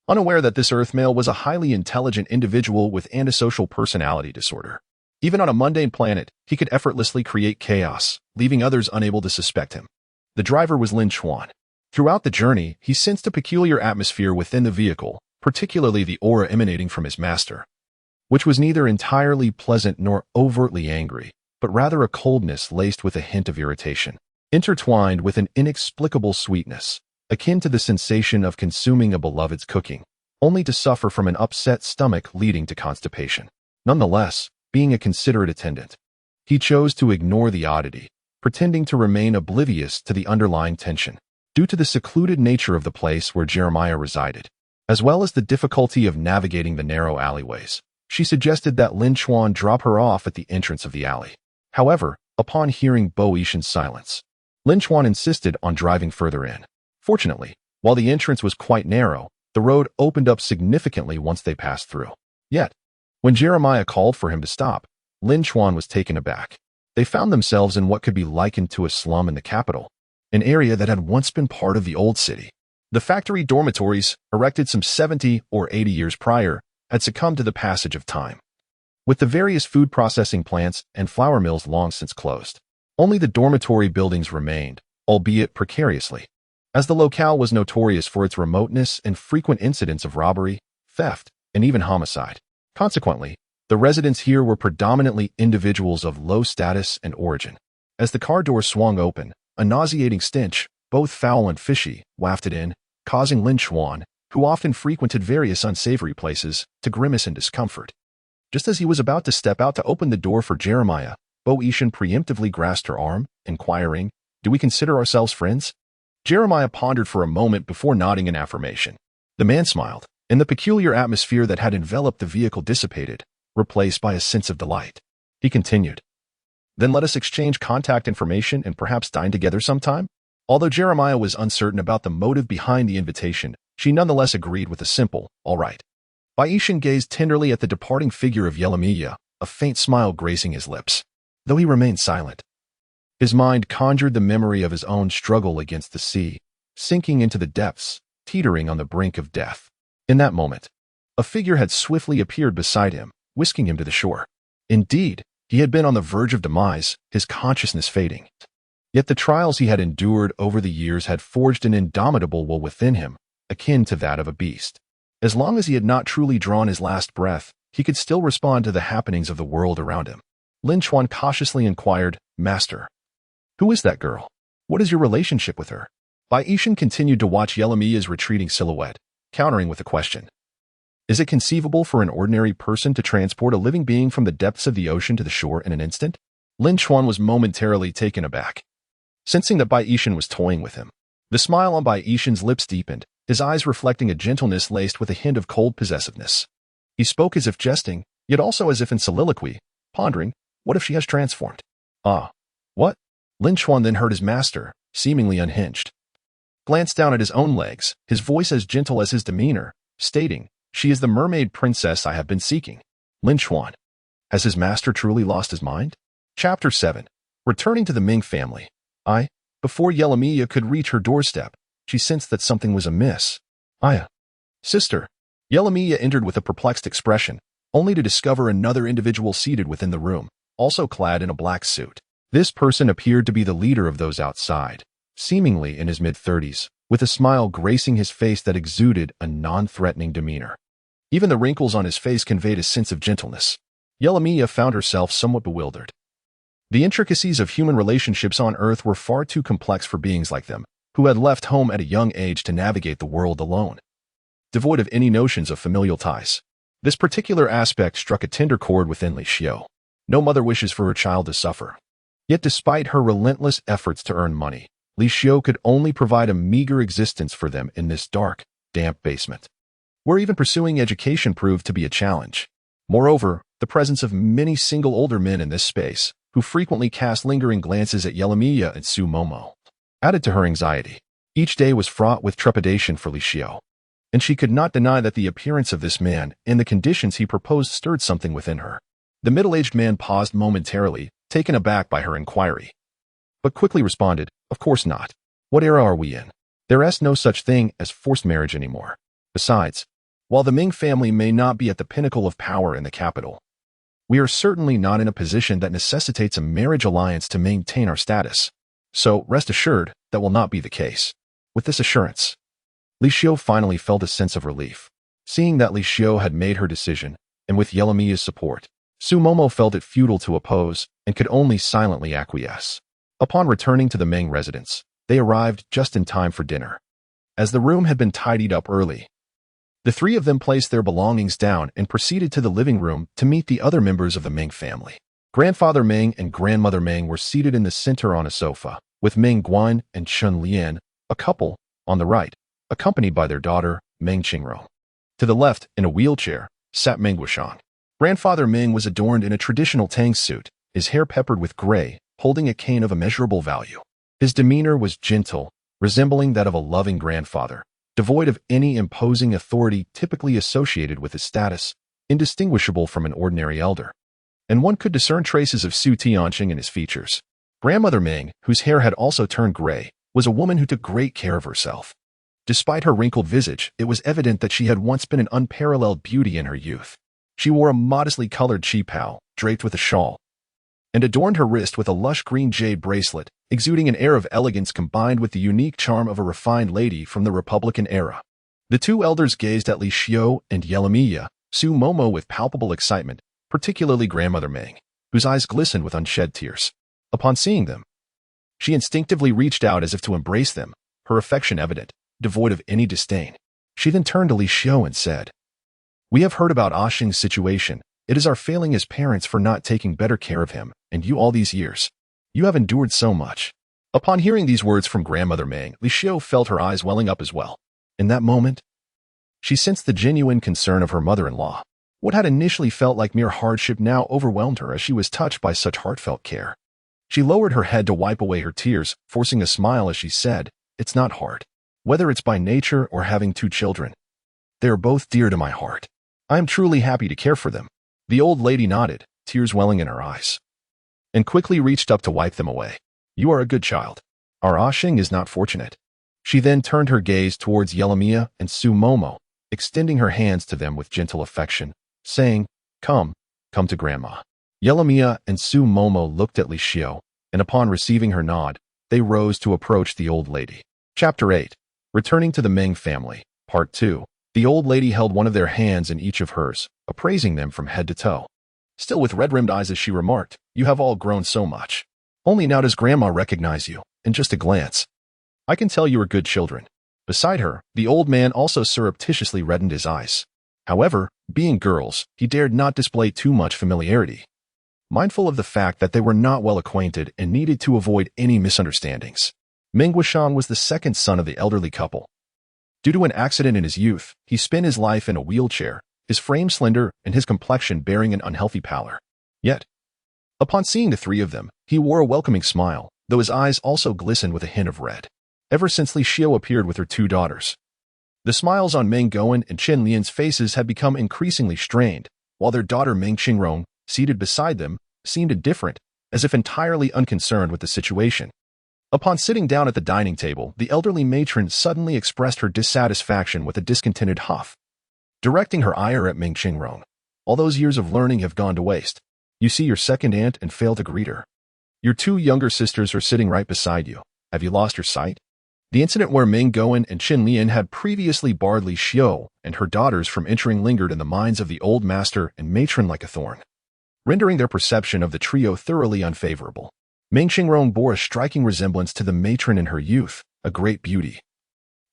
Unaware that this Earth male was a highly intelligent individual with antisocial personality disorder. Even on a mundane planet, he could effortlessly create chaos, leaving others unable to suspect him. The driver was Lin Chuan. Throughout the journey, he sensed a peculiar atmosphere within the vehicle, particularly the aura emanating from his master, which was neither entirely pleasant nor overtly angry, but rather a coldness laced with a hint of irritation, intertwined with an inexplicable sweetness, akin to the sensation of consuming a beloved's cooking, only to suffer from an upset stomach leading to constipation. Nonetheless, being a considerate attendant, he chose to ignore the oddity, pretending to remain oblivious to the underlying tension. Due to the secluded nature of the place where Jeremiah resided, as well as the difficulty of navigating the narrow alleyways, she suggested that Lin Chuan drop her off at the entrance of the alley. However, upon hearing Bo Yishan's silence, Lin Chuan insisted on driving further in. Fortunately, while the entrance was quite narrow, the road opened up significantly once they passed through. Yet, when Jeremiah called for him to stop, Lin Chuan was taken aback. They found themselves in what could be likened to a slum in the capital, an area that had once been part of the old city. The factory dormitories, erected some 70 or 80 years prior, had succumbed to the passage of time, with the various food processing plants and flour mills long since closed. Only the dormitory buildings remained, albeit precariously, as the locale was notorious for its remoteness and frequent incidents of robbery, theft, and even homicide. Consequently, the residents here were predominantly individuals of low status and origin. As the car door swung open, a nauseating stench, both foul and fishy, wafted in, causing Lin Chuan, who often frequented various unsavory places, to grimace in discomfort. Just as he was about to step out to open the door for Jeremiah, Bo Yishan preemptively grasped her arm, inquiring, "Do we consider ourselves friends?" Jeremiah pondered for a moment before nodding in affirmation. The man smiled, and the peculiar atmosphere that had enveloped the vehicle dissipated, replaced by a sense of delight. He continued, "Then let us exchange contact information and perhaps dine together sometime?" Although Jeremiah was uncertain about the motive behind the invitation, she nonetheless agreed with a simple, "all right." Baishan gazed tenderly at the departing figure of Yelamiya, a faint smile gracing his lips. Though he remained silent, his mind conjured the memory of his own struggle against the sea, sinking into the depths, teetering on the brink of death. In that moment, a figure had swiftly appeared beside him, whisking him to the shore. Indeed, he had been on the verge of demise, his consciousness fading. Yet the trials he had endured over the years had forged an indomitable will within him, akin to that of a beast. As long as he had not truly drawn his last breath, he could still respond to the happenings of the world around him. Lin Chuan cautiously inquired, "Master, who is that girl? What is your relationship with her?" Baishan continued to watch Yelamiya's retreating silhouette, countering with a question. "Is it conceivable for an ordinary person to transport a living being from the depths of the ocean to the shore in an instant?" Lin Chuan was momentarily taken aback, sensing that Baishan was toying with him. The smile on Baishan's lips deepened, his eyes reflecting a gentleness laced with a hint of cold possessiveness. He spoke as if jesting, yet also as if in soliloquy, pondering, what if she has transformed? Ah, what? Lin Chuan then heard his master, seemingly unhinged, glance down at his own legs, his voice as gentle as his demeanor, stating, "She is the mermaid princess I have been seeking." Lin Chuan. Has his master truly lost his mind? Chapter 7. Returning to the Ming family. Before Yelamiya could reach her doorstep, she sensed that something was amiss. Sister. Yelamiya entered with a perplexed expression, only to discover another individual seated within the room, also clad in a black suit. This person appeared to be the leader of those outside, seemingly in his mid-30s, with a smile gracing his face that exuded a non-threatening demeanor. Even the wrinkles on his face conveyed a sense of gentleness. Yelamiya found herself somewhat bewildered. The intricacies of human relationships on Earth were far too complex for beings like them, who had left home at a young age to navigate the world alone, devoid of any notions of familial ties. This particular aspect struck a tender chord within Li Xiu. No mother wishes for her child to suffer. Yet despite her relentless efforts to earn money, Li Xiu could only provide a meager existence for them in this dark, damp basement, where even pursuing education proved to be a challenge. Moreover, the presence of many single older men in this space, who frequently cast lingering glances at Yelamiya and Su Momo, added to her anxiety. Each day was fraught with trepidation for Li Xiu, and she could not deny that the appearance of this man and the conditions he proposed stirred something within her. The middle-aged man paused momentarily, taken aback by her inquiry, but quickly responded, "Of course not. What era are we in? There is no such thing as forced marriage anymore. Besides, while the Ming family may not be at the pinnacle of power in the capital, we are certainly not in a position that necessitates a marriage alliance to maintain our status. So rest assured that will not be the case." With this assurance, Li Xiu finally felt a sense of relief. Seeing that Li Xiu had made her decision, and with Yelamiya's support, Su Momo felt it futile to oppose and could only silently acquiesce. Upon returning to the Ming residence, they arrived just in time for dinner. As the room had been tidied up early, the three of them placed their belongings down and proceeded to the living room to meet the other members of the Ming family. Grandfather Ming and Grandmother Ming were seated in the center on a sofa, with Ming Guan and Chun Lian, a couple, on the right, accompanied by their daughter, Meng Qingro. To the left, in a wheelchair, sat Meng Wushang. Grandfather Ming was adorned in a traditional Tang suit, his hair peppered with gray, holding a cane of immeasurable value. His demeanor was gentle, resembling that of a loving grandfather, devoid of any imposing authority typically associated with his status, indistinguishable from an ordinary elder. And one could discern traces of Su Tianqing in his features. Grandmother Ming, whose hair had also turned gray, was a woman who took great care of herself. Despite her wrinkled visage, it was evident that she had once been an unparalleled beauty in her youth. She wore a modestly colored qipao, draped with a shawl, and adorned her wrist with a lush green jade bracelet, exuding an air of elegance combined with the unique charm of a refined lady from the Republican era. The two elders gazed at Li Xiu and Yelamiya, Su Momo with palpable excitement, particularly Grandmother Ming, whose eyes glistened with unshed tears. Upon seeing them, she instinctively reached out as if to embrace them, her affection evident, devoid of any disdain. She then turned to Li Xiu and said, "We have heard about Xing's situation. It is our failing as parents for not taking better care of him, and you all these years. You have endured so much." Upon hearing these words from Grandmother Ming, Li Xiu felt her eyes welling up as well. In that moment, she sensed the genuine concern of her mother-in-law. What had initially felt like mere hardship now overwhelmed her as she was touched by such heartfelt care. She lowered her head to wipe away her tears, forcing a smile as she said, "It's not hard. Whether it's by nature or having 2 children. They are both dear to my heart. I am truly happy to care for them." The old lady nodded, tears welling in her eyes, and quickly reached up to wipe them away. "You are a good child. Our Ashing is not fortunate." She then turned her gaze towards Yelamia and Su Momo, extending her hands to them with gentle affection, saying, come to Grandma." Yelamia and Su Momo looked at Li Xiao, and upon receiving her nod, they rose to approach the old lady. Chapter 8. Returning to the Meng family, Part 2. The old lady held one of their hands in each of hers, appraising them from head to toe. Still with red-rimmed eyes as she remarked, "You have all grown so much. Only now does Grandma recognize you, in just a glance. I can tell you are good children." Beside her, the old man also surreptitiously reddened his eyes. However, being girls, he dared not display too much familiarity, mindful of the fact that they were not well acquainted and needed to avoid any misunderstandings. Meng Guoshang was the second son of the elderly couple. Due to an accident in his youth, he spent his life in a wheelchair, his frame slender and his complexion bearing an unhealthy pallor. Yet, upon seeing the 3 of them, he wore a welcoming smile, though his eyes also glistened with a hint of red. Ever since Li Xiao appeared with her 2 daughters, the smiles on Meng Gowen and Chen Lian's faces had become increasingly strained, while their daughter Meng Qingrong, seated beside them, seemed indifferent, as if entirely unconcerned with the situation. Upon sitting down at the dining table, the elderly matron suddenly expressed her dissatisfaction with a discontented huff, directing her ire at Meng Qingrong. "All those years of learning have gone to waste. You see your second aunt and fail to greet her. Your 2 younger sisters are sitting right beside you. Have you lost your sight?" The incident where Meng Gowen and Chen Lian had previously barred Li Xiao and her daughters from entering lingered in the minds of the old master and matron like a thorn, rendering their perception of the trio thoroughly unfavorable. Meng Qingrong bore a striking resemblance to the matron in her youth, a great beauty.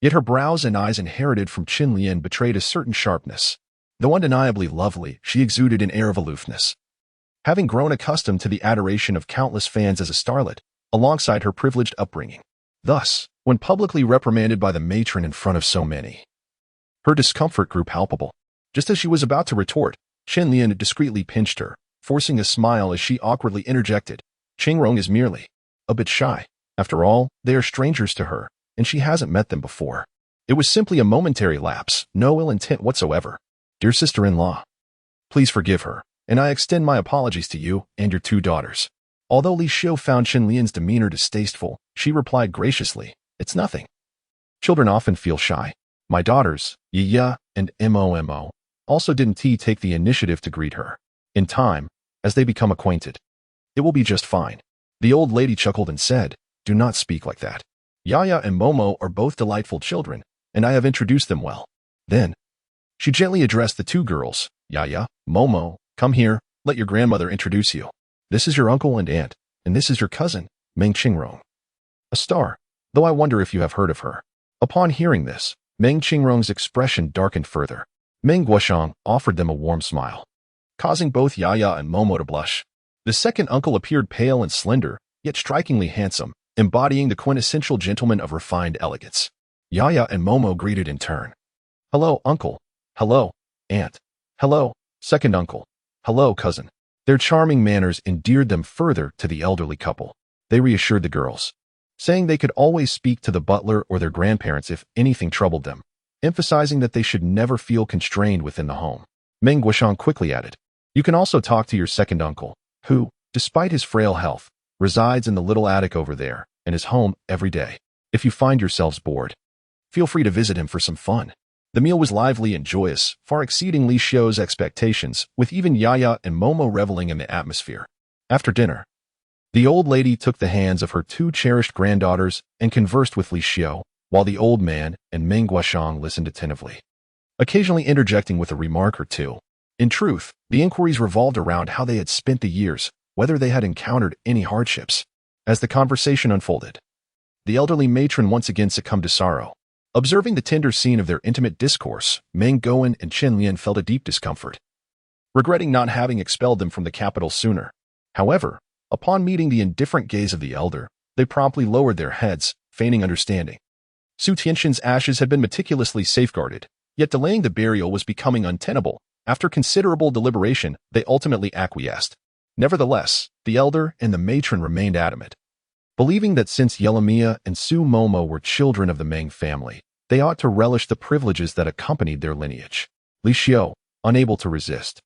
Yet her brows and eyes inherited from Chen Lian betrayed a certain sharpness. Though undeniably lovely, she exuded an air of aloofness, having grown accustomed to the adoration of countless fans as a starlet, alongside her privileged upbringing. Thus, when publicly reprimanded by the matron in front of so many, her discomfort grew palpable. Just as she was about to retort, Chen Lian discreetly pinched her, forcing a smile as she awkwardly interjected, "Qingrong is merely a bit shy. After all, they are strangers to her, and she hasn't met them before. It was simply a momentary lapse, no ill intent whatsoever. Dear sister-in-law, please forgive her, and I extend my apologies to you and your 2 daughters." Although Li Xiao found Chen Lian's demeanor distasteful, she replied graciously, "It's nothing. Children often feel shy. My daughters, Yiya and Momo, also didn't take the initiative to greet her. In time, as they become acquainted, it will be just fine." The old lady chuckled and said, "Do not speak like that. Yaya and Momo are both delightful children, and I have introduced them well." Then, she gently addressed the 2 girls, "Yaya, Momo, come here, let your grandmother introduce you. This is your uncle and aunt, and this is your cousin, Meng Qingrong. A star, though I wonder if you have heard of her." Upon hearing this, Meng Qingrong's expression darkened further. Meng Guoshang offered them a warm smile, causing both Yaya and Momo to blush. The second uncle appeared pale and slender, yet strikingly handsome, embodying the quintessential gentleman of refined elegance. Yaya and Momo greeted in turn. "Hello, uncle. Hello, aunt. Hello, second uncle. Hello, cousin." Their charming manners endeared them further to the elderly couple. They reassured the girls, saying they could always speak to the butler or their grandparents if anything troubled them, emphasizing that they should never feel constrained within the home. Meng Guoshang quickly added, "You can also talk to your second uncle, who, despite his frail health, resides in the little attic over there and is home every day. If you find yourselves bored, feel free to visit him for some fun." The meal was lively and joyous, far exceeding Li Xiao's expectations, with even Yaya and Momo reveling in the atmosphere. After dinner, the old lady took the hands of her 2 cherished granddaughters and conversed with Li Xiao, while the old man and Meng Guoshang listened attentively, occasionally interjecting with a remark or 2. In truth, the inquiries revolved around how they had spent the years, whether they had encountered any hardships. As the conversation unfolded, the elderly matron once again succumbed to sorrow. Observing the tender scene of their intimate discourse, Meng Gowen and Chen Lian felt a deep discomfort, regretting not having expelled them from the capital sooner. However, upon meeting the indifferent gaze of the elder, they promptly lowered their heads, feigning understanding. Su Tianxin's ashes had been meticulously safeguarded, yet delaying the burial was becoming untenable. After considerable deliberation, they ultimately acquiesced. Nevertheless, the elder and the matron remained adamant, believing that since Yelamia and Su Momo were children of the Meng family, they ought to relish the privileges that accompanied their lineage. Li Xiu, unable to resist,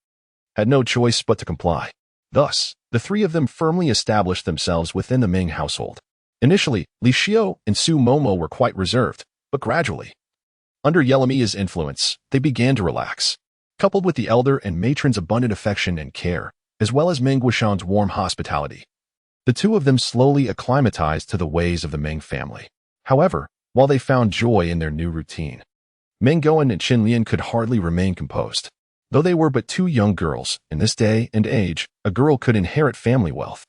had no choice but to comply. Thus, the three of them firmly established themselves within the Ming household. Initially, Li Xiu and Su Momo were quite reserved, but gradually, under Yelamia's influence, they began to relax. Coupled with the elder and matron's abundant affection and care, as well as Meng Guishan's warm hospitality, the two of them slowly acclimatized to the ways of the Meng family. However, while they found joy in their new routine, Meng Guan and Qin Lian could hardly remain composed. Though they were but two young girls, in this day and age, a girl could inherit family wealth.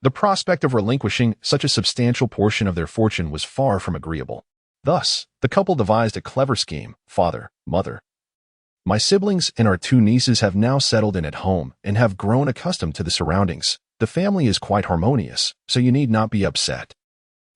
The prospect of relinquishing such a substantial portion of their fortune was far from agreeable. Thus, the couple devised a clever scheme. Father, mother, my siblings and our two nieces have now settled in at home and have grown accustomed to the surroundings. The family is quite harmonious, so you need not be upset.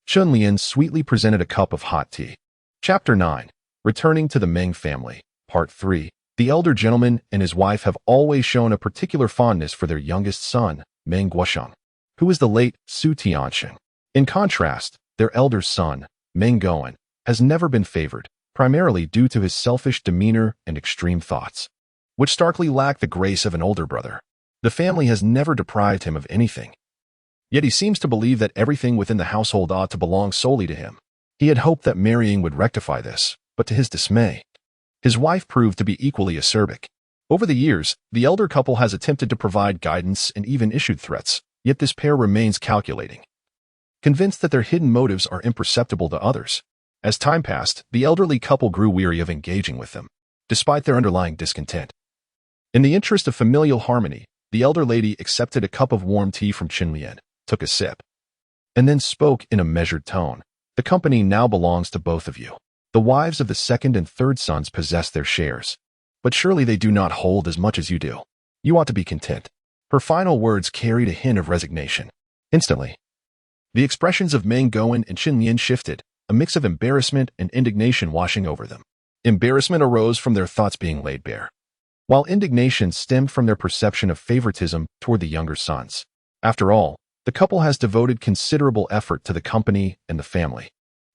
Chun Lian sweetly presented a cup of hot tea. Chapter 9. Returning to the Meng family. Part 3. The elder gentleman and his wife have always shown a particular fondness for their youngest son, Meng Guoshan, who is the late Su Tianxin. In contrast, their elder son, Meng Guan, has never been favored, primarily due to his selfish demeanor and extreme thoughts, which starkly lack the grace of an older brother. The family has never deprived him of anything. Yet he seems to believe that everything within the household ought to belong solely to him. He had hoped that marrying would rectify this, but to his dismay, his wife proved to be equally acerbic. Over the years, the elder couple has attempted to provide guidance and even issued threats, yet this pair remains calculating, convinced that their hidden motives are imperceptible to others. As time passed, the elderly couple grew weary of engaging with them, despite their underlying discontent. In the interest of familial harmony, the elder lady accepted a cup of warm tea from Qin Lian, took a sip, and then spoke in a measured tone. The company now belongs to both of you. The wives of the second and third sons possess their shares, but surely they do not hold as much as you do. You ought to be content. Her final words carried a hint of resignation. Instantly, the expressions of Meng Guan and Qin Lian shifted, a mix of embarrassment and indignation washing over them. Embarrassment arose from their thoughts being laid bare, while indignation stemmed from their perception of favoritism toward the younger sons. After all, the couple has devoted considerable effort to the company and the family,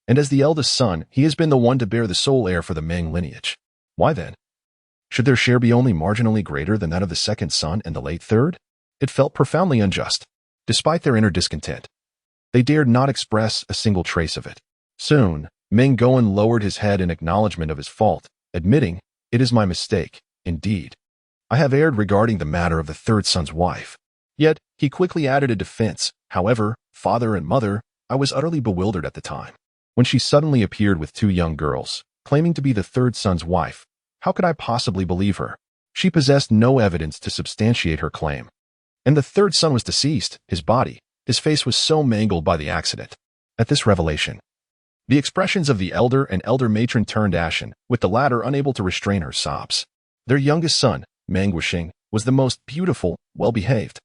and as the eldest son, he has been the one to bear the sole heir for the Meng lineage. Why then should their share be only marginally greater than that of the second son and the late third? It felt profoundly unjust. Despite their inner discontent, they dared not express a single trace of it. Soon, Meng Guan lowered his head in acknowledgement of his fault, admitting, "It is my mistake, indeed. I have erred regarding the matter of the third son's wife." Yet, he quickly added a defense. "However, father and mother, I was utterly bewildered at the time, when she suddenly appeared with two young girls, claiming to be the third son's wife. How could I possibly believe her? She possessed no evidence to substantiate her claim. And the third son was deceased, his face was so mangled by the accident." At this revelation, the expressions of the elder and elder matron turned ashen, with the latter unable to restrain her sobs. Their youngest son, Meng Guisheng, was the most beautiful, well-behaved,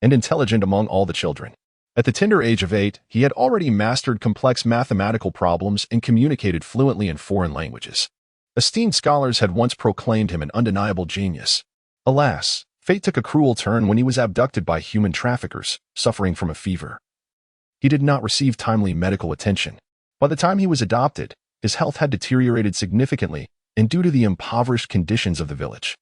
and intelligent among all the children. At the tender age of 8, he had already mastered complex mathematical problems and communicated fluently in foreign languages. Esteemed scholars had once proclaimed him an undeniable genius. Alas, fate took a cruel turn when he was abducted by human traffickers, suffering from a fever. He did not receive timely medical attention. By the time he was adopted, his health had deteriorated significantly, and due to the impoverished conditions of the village,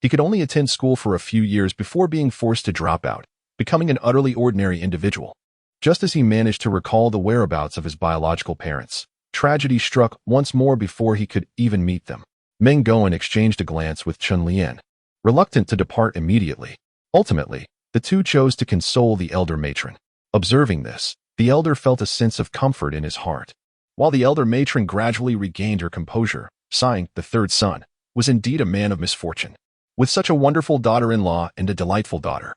he could only attend school for a few years before being forced to drop out, becoming an utterly ordinary individual. Just as he managed to recall the whereabouts of his biological parents, tragedy struck once more before he could even meet them. Meng Guan exchanged a glance with Chun Lian, reluctant to depart immediately. Ultimately, the two chose to console the elder matron. Observing this, the elder felt a sense of comfort in his heart, while the elder matron gradually regained her composure, sighing, "The third son was indeed a man of misfortune, with such a wonderful daughter-in-law and a delightful daughter.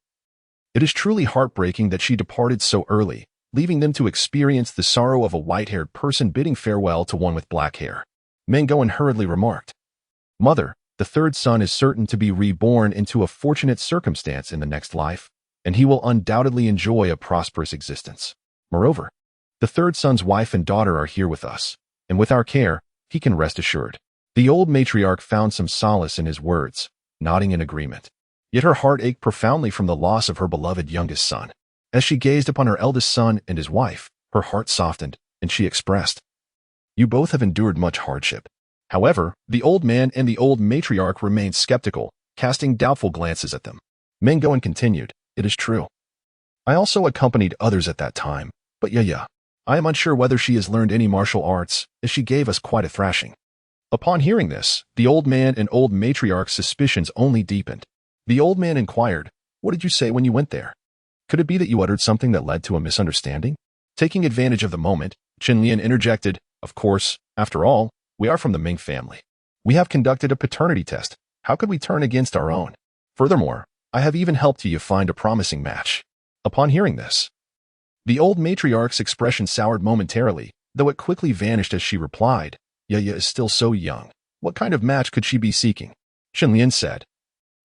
It is truly heartbreaking that she departed so early, leaving them to experience the sorrow of a white-haired person bidding farewell to one with black hair." Meng Guan hurriedly remarked, "Mother, the third son is certain to be reborn into a fortunate circumstance in the next life, and he will undoubtedly enjoy a prosperous existence. Moreover, the third son's wife and daughter are here with us, and with our care, he can rest assured." The old matriarch found some solace in his words, nodding in agreement. Yet her heart ached profoundly from the loss of her beloved youngest son. As she gazed upon her eldest son and his wife, her heart softened, and she expressed, "You both have endured much hardship." However, the old man and the old matriarch remained skeptical, casting doubtful glances at them. Mengoan continued, "It is true. I also accompanied others at that time, but I am unsure whether she has learned any martial arts, as she gave us quite a thrashing." Upon hearing this, the old man and old matriarch's suspicions only deepened. The old man inquired, "What did you say when you went there? Could it be that you uttered something that led to a misunderstanding?" Taking advantage of the moment, Xie Li interjected, "Of course, after all, we are from the Ming family. We have conducted a paternity test. How could we turn against our own? Furthermore, I have even helped you find a promising match." Upon hearing this, the old matriarch's expression soured momentarily, though it quickly vanished as she replied, "Yaya is still so young. What kind of match could she be seeking?" Xie Li said,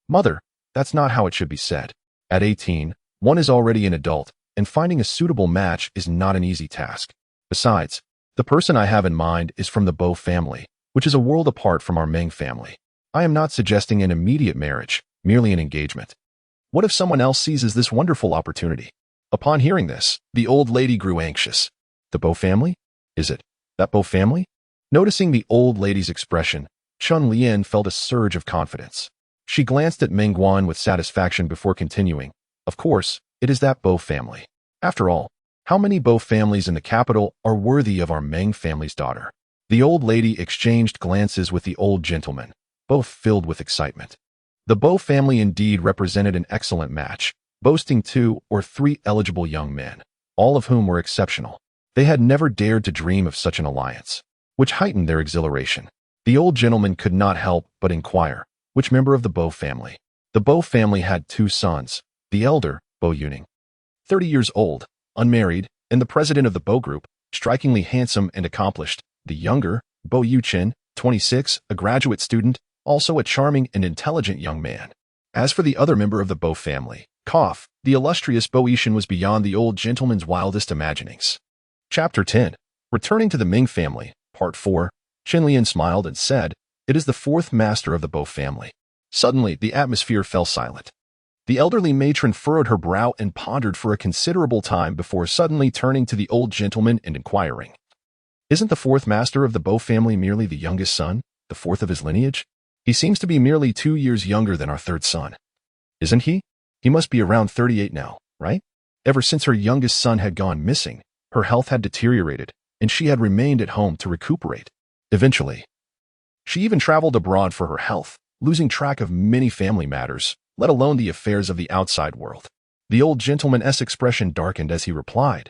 "Mother, that's not how it should be said. At 18, one is already an adult, and finding a suitable match is not an easy task. Besides, the person I have in mind is from the Bo family, which is a world apart from our Meng family. I am not suggesting an immediate marriage, merely an engagement. What if someone else seizes this wonderful opportunity?" Upon hearing this, the old lady grew anxious. "The Bo family? Is it that Bo family?" Noticing the old lady's expression, Chun Lian felt a surge of confidence. She glanced at Mengguan with satisfaction before continuing, "Of course, it is that Bo family. After all, how many Bo families in the capital are worthy of our Meng family's daughter?" The old lady exchanged glances with the old gentleman, both filled with excitement. The Bo family indeed represented an excellent match, boasting 2 or 3 eligible young men, all of whom were exceptional. They had never dared to dream of such an alliance, which heightened their exhilaration. The old gentleman could not help but inquire, which member of the Bo family? The Bo family had 2 sons, the elder, Bo Yuning, 30 years old, unmarried, and the president of the Bo group, strikingly handsome and accomplished. The younger, Bo Yuchen, 26, a graduate student, also a charming and intelligent young man. As for the other member of the Bo family, Koff, the illustrious Bo Yishan was beyond the old gentleman's wildest imaginings. Chapter 10. Returning to the Ming family, Part 4, Xie Li smiled and said, "It is the 4th master of the Bo family." Suddenly, the atmosphere fell silent. The elderly matron furrowed her brow and pondered for a considerable time before suddenly turning to the old gentleman and inquiring, "Isn't the 4th master of the Bo family merely the youngest son, the 4th of his lineage? He seems to be merely 2 years younger than our 3rd son. Isn't he? He must be around 38 now, right?" Ever since her youngest son had gone missing, her health had deteriorated, and she had remained at home to recuperate. Eventually, she even traveled abroad for her health, losing track of many family matters, let alone the affairs of the outside world. The old gentleman's expression darkened as he replied,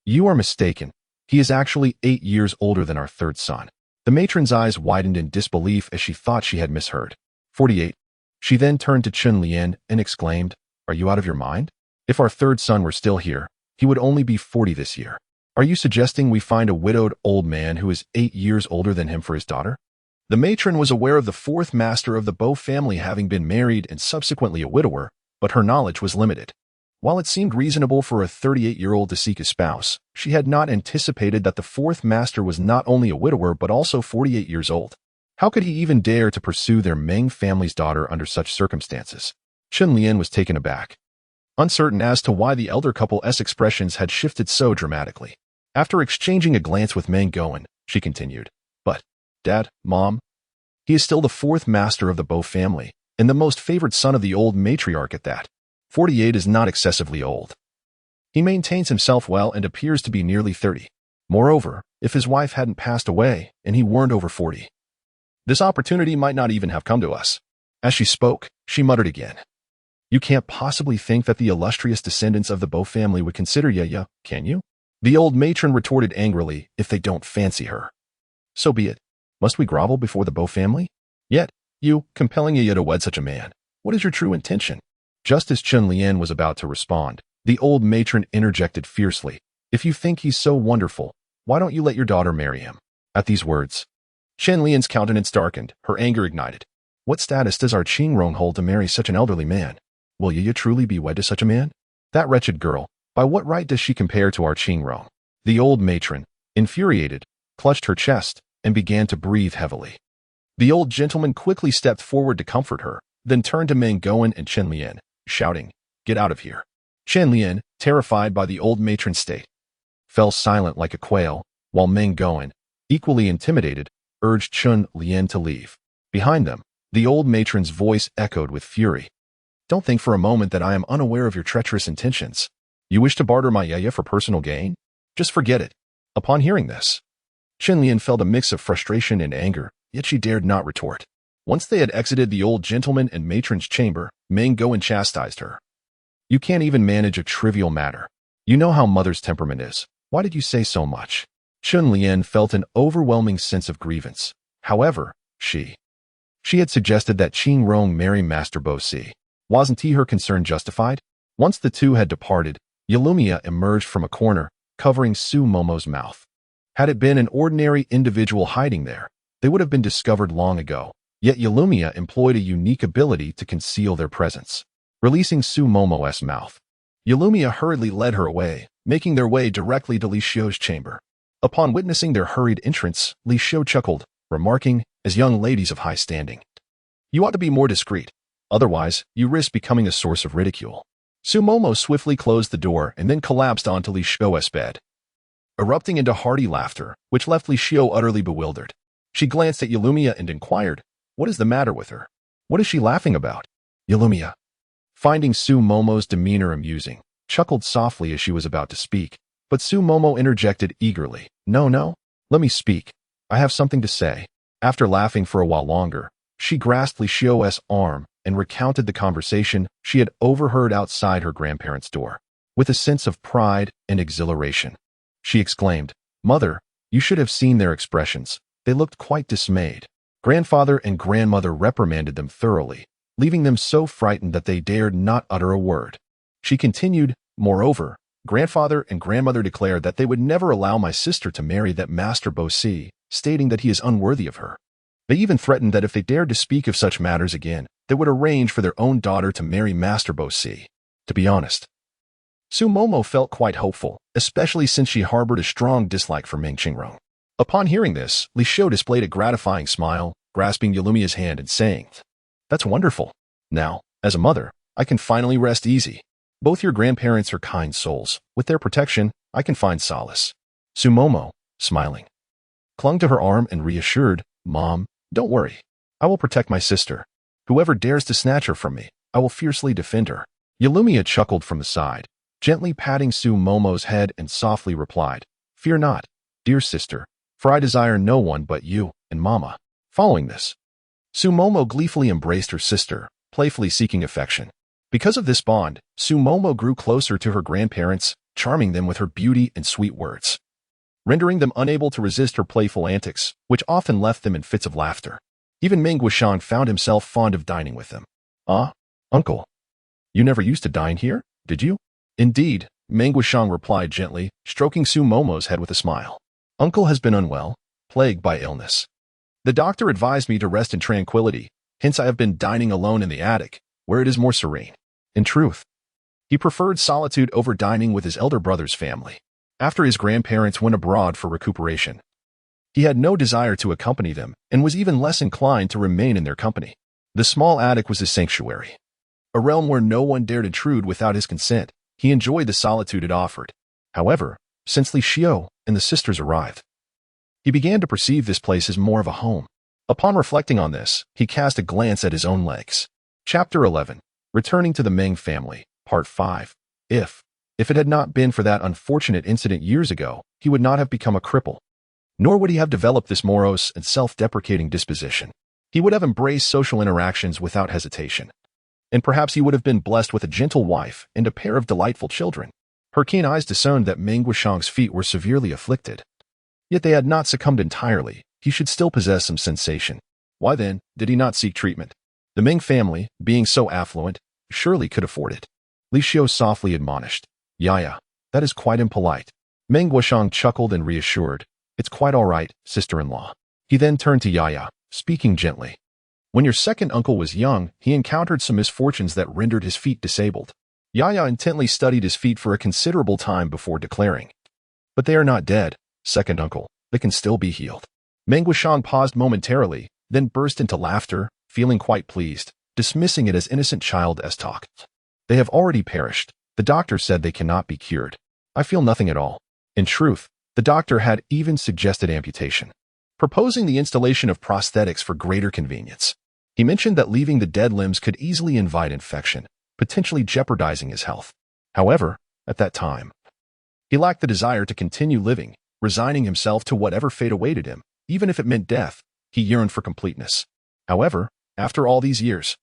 "You are mistaken. He is actually 8 years older than our 3rd son." The matron's eyes widened in disbelief as she thought she had misheard. 48. She then turned to Chun Lian and exclaimed, "Are you out of your mind? If our 3rd son were still here, he would only be 40 this year. Are you suggesting we find a widowed old man who is 8 years older than him for his daughter?" The matron was aware of the 4th master of the Bo family having been married and subsequently a widower, but her knowledge was limited. While it seemed reasonable for a 38-year-old to seek a spouse, she had not anticipated that the 4th master was not only a widower but also 48 years old. How could he even dare to pursue their Meng family's daughter under such circumstances? Chun Lian was taken aback, uncertain as to why the elder couple's expressions had shifted so dramatically. After exchanging a glance with Mengoan, she continued, "But, Dad, Mom, he is still the 4th master of the Bo family, and the most favored son of the old matriarch at that. 48 is not excessively old. He maintains himself well and appears to be nearly 30. Moreover, if his wife hadn't passed away and he weren't over 40, this opportunity might not even have come to us." As she spoke, she muttered again, "You can't possibly think that the illustrious descendants of the Bo family would consider Yaya, can you?" The old matron retorted angrily, "If they don't fancy her, so be it. Must we grovel before the Bo family? Yet, you, compelling Yaya to wed such a man, what is your true intention?" Just as Chun Lian was about to respond, the old matron interjected fiercely, "If you think he's so wonderful, why don't you let your daughter marry him?" At these words, Chun Lian's countenance darkened, her anger ignited. "What status does our Qingrong hold to marry such an elderly man? Will Yaya truly be wed to such a man? That wretched girl, by what right does she compare to our Qingrong?" The old matron, infuriated, clutched her chest and began to breathe heavily. The old gentleman quickly stepped forward to comfort her, then turned to Meng Gowen and Chen Lian, shouting, "Get out of here." Chen Lian, terrified by the old matron's state, fell silent like a quail, while Meng Gowen, equally intimidated, urged Chen Lian to leave. Behind them, the old matron's voice echoed with fury. "Don't think for a moment that I am unaware of your treacherous intentions. You wish to barter my yaya for personal gain? Just forget it." Upon hearing this, Chen Lian felt a mix of frustration and anger, yet she dared not retort. Once they had exited the old gentleman and matron's chamber, Meng Gowen chastised her. "You can't even manage a trivial matter. You know how mother's temperament is. Why did you say so much?" Chen Lian felt an overwhelming sense of grievance. However, she had suggested that Qing Rong marry Master Bo Si. Wasn't her concern justified? Once the two had departed, Yalumia emerged from a corner, covering Su Momo's mouth. Had it been an ordinary individual hiding there, they would have been discovered long ago. Yet Yalumia employed a unique ability to conceal their presence. Releasing Su Momo's mouth, Yalumia hurriedly led her away, making their way directly to Li Xiu's chamber. Upon witnessing their hurried entrance, Li Xiu chuckled, remarking, as young ladies of high standing, "You ought to be more discreet. Otherwise, you risk becoming a source of ridicule." Su Momo swiftly closed the door and then collapsed onto Li Xiu's bed, erupting into hearty laughter, which left Li Xiu utterly bewildered. She glanced at Yalumia and inquired, "What is the matter with her? What is she laughing about?" Yalumia, finding Su Momo's demeanor amusing, chuckled softly as she was about to speak, but Su Momo interjected eagerly, No, let me speak. I have something to say." After laughing for a while longer, she grasped Li Xiu's arm and recounted the conversation she had overheard outside her grandparents' door. With a sense of pride and exhilaration, she exclaimed, "Mother, you should have seen their expressions. They looked quite dismayed. Grandfather and grandmother reprimanded them thoroughly, leaving them so frightened that they dared not utter a word." She continued, "Moreover, grandfather and grandmother declared that they would never allow my sister to marry that Master Bo Si, stating that he is unworthy of her. They even threatened that if they dared to speak of such matters again, they would arrange for their own daughter to marry Master Bo Si." To be honest, Su Momo felt quite hopeful, especially since she harbored a strong dislike for Meng Qingrong. Upon hearing this, Li Xiu displayed a gratifying smile, grasping Yalumia's hand and saying, "That's wonderful. Now, as a mother, I can finally rest easy. Both your grandparents are kind souls. With their protection, I can find solace." Su Momo, smiling, clung to her arm and reassured, "Mom, don't worry. I will protect my sister. Whoever dares to snatch her from me, I will fiercely defend her." Yalumia chuckled from the side, gently patting Su Momo's head and softly replied, "Fear not, dear sister, for I desire no one but you and Mama." Following this, Su Momo gleefully embraced her sister, playfully seeking affection. Because of this bond, Su Momo grew closer to her grandparents, charming them with her beauty and sweet words, rendering them unable to resist her playful antics, which often left them in fits of laughter. Even Meng Guishang found himself fond of dining with them. "Ah, uncle, you never used to dine here, did you?" "Indeed," Meng Guishang replied gently, stroking Su Momo's head with a smile. "Uncle has been unwell, plagued by illness. The doctor advised me to rest in tranquility, hence I have been dining alone in the attic, where it is more serene." In truth, he preferred solitude over dining with his elder brother's family. After his grandparents went abroad for recuperation, he had no desire to accompany them and was even less inclined to remain in their company. The small attic was his sanctuary, a realm where no one dared intrude without his consent. He enjoyed the solitude it offered. However, since Li Xiu and the sisters arrived, he began to perceive this place as more of a home. Upon reflecting on this, he cast a glance at his own legs. Chapter 11. Returning to the Meng family, Part 5. If it had not been for that unfortunate incident years ago, he would not have become a cripple. Nor would he have developed this morose and self-deprecating disposition. He would have embraced social interactions without hesitation. And perhaps he would have been blessed with a gentle wife and a pair of delightful children. Her keen eyes discerned that Meng Guishang's feet were severely afflicted. Yet they had not succumbed entirely. He should still possess some sensation. Why then did he not seek treatment? The Meng family, being so affluent, surely could afford it. Li Xiu softly admonished, "Yaya, that is quite impolite." Meng Guishang chuckled and reassured, "It's quite all right, sister-in-law." He then turned to Yaya, speaking gently. "When your second uncle was young, he encountered some misfortunes that rendered his feet disabled." Yaya intently studied his feet for a considerable time before declaring, "But they are not dead, second uncle. They can still be healed." Meng Guishang paused momentarily, then burst into laughter, feeling quite pleased. dismissing it as innocent child-esque talk. They have already perished. The doctor said they cannot be cured. I feel nothing at all. In truth, the doctor had even suggested amputation, proposing the installation of prosthetics for greater convenience. He mentioned that leaving the dead limbs could easily invite infection, potentially jeopardizing his health. However, at that time, he lacked the desire to continue living, resigning himself to whatever fate awaited him, even if it meant death. He yearned for completeness. However, after all these years,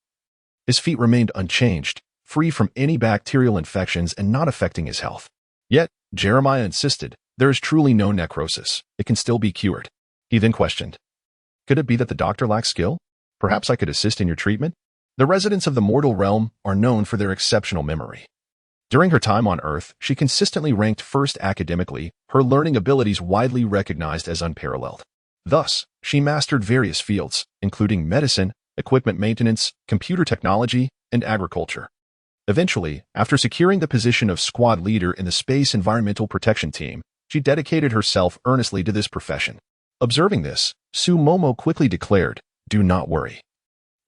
his feet remained unchanged, free from any bacterial infections and not affecting his health. Yet, Jeremiah insisted, there is truly no necrosis. It can still be cured. He then questioned, could it be that the doctor lacks skill? Perhaps I could assist in your treatment? The residents of the mortal realm are known for their exceptional memory. During her time on Earth, she consistently ranked first academically, her learning abilities widely recognized as unparalleled. Thus, she mastered various fields, including medicine, equipment maintenance, computer technology, and agriculture. Eventually, after securing the position of squad leader in the Space Environmental Protection Team, she dedicated herself earnestly to this profession. Observing this, Su Momo quickly declared, do not worry.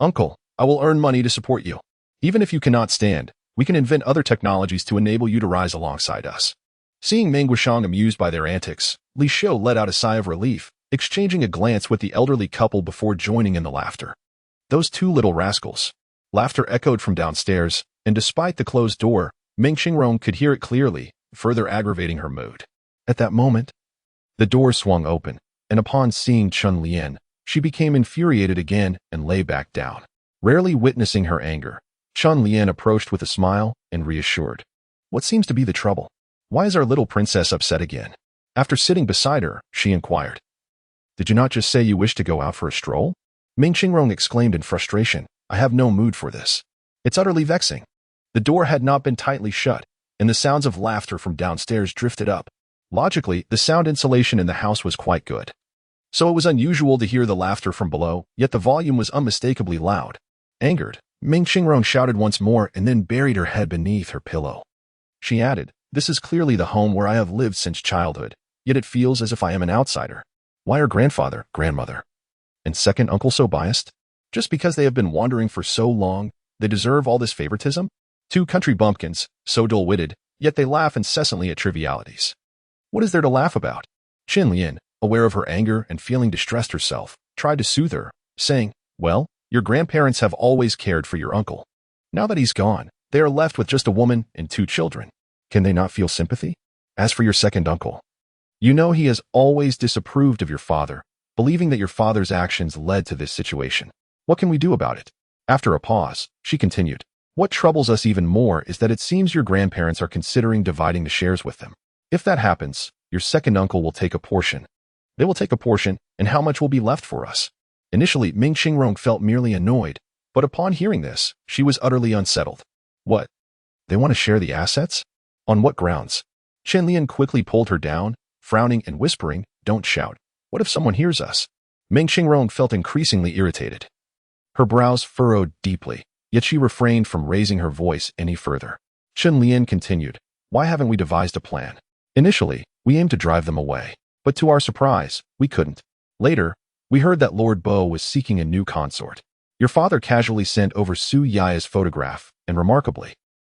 Uncle, I will earn money to support you. Even if you cannot stand, we can invent other technologies to enable you to rise alongside us. Seeing Meng Guishang amused by their antics, Li Xiu let out a sigh of relief, exchanging a glance with the elderly couple before joining in the laughter. Those two little rascals. Laughter echoed from downstairs, and despite the closed door, Meng Qingrong could hear it clearly, further aggravating her mood. At that moment, the door swung open, and upon seeing Chun Lian, she became infuriated again and lay back down. Rarely witnessing her anger, Chun Lian approached with a smile and reassured. What seems to be the trouble? Why is our little princess upset again? After sitting beside her, she inquired. Did you not just say you wish to go out for a stroll? Meng Qingrong exclaimed in frustration. I have no mood for this. It's utterly vexing. The door had not been tightly shut, and the sounds of laughter from downstairs drifted up. Logically, the sound insulation in the house was quite good. So it was unusual to hear the laughter from below, yet the volume was unmistakably loud. Angered, Meng Qingrong shouted once more and then buried her head beneath her pillow. She added, this is clearly the home where I have lived since childhood, yet it feels as if I am an outsider. Why are grandfather, grandmother, and second uncle so biased? Just because they have been wandering for so long, they deserve all this favoritism? Two country bumpkins, so dull-witted, yet they laugh incessantly at trivialities. What is there to laugh about? Qin Lian, aware of her anger and feeling distressed herself, tried to soothe her, saying, well, your grandparents have always cared for your uncle. Now that he's gone, they are left with just a woman and two children. Can they not feel sympathy? As for your second uncle, you know he has always disapproved of your father, believing that your father's actions led to this situation. What can we do about it? After a pause, she continued, what troubles us even more is that it seems your grandparents are considering dividing the shares with them. If that happens, your second uncle will take a portion. They will take a portion, and how much will be left for us? Initially, Meng Qingrong felt merely annoyed, but upon hearing this, she was utterly unsettled. What? They want to share the assets? On what grounds? Qin Lian quickly pulled her down, frowning and whispering, don't shout. What if someone hears us? Meng Qingrong felt increasingly irritated. Her brows furrowed deeply, yet she refrained from raising her voice any further. Qin Lian continued, why haven't we devised a plan? Initially, we aimed to drive them away, but to our surprise, we couldn't. Later, we heard that Lord Bo was seeking a new consort. Your father casually sent over Su Yaya's photograph, and remarkably,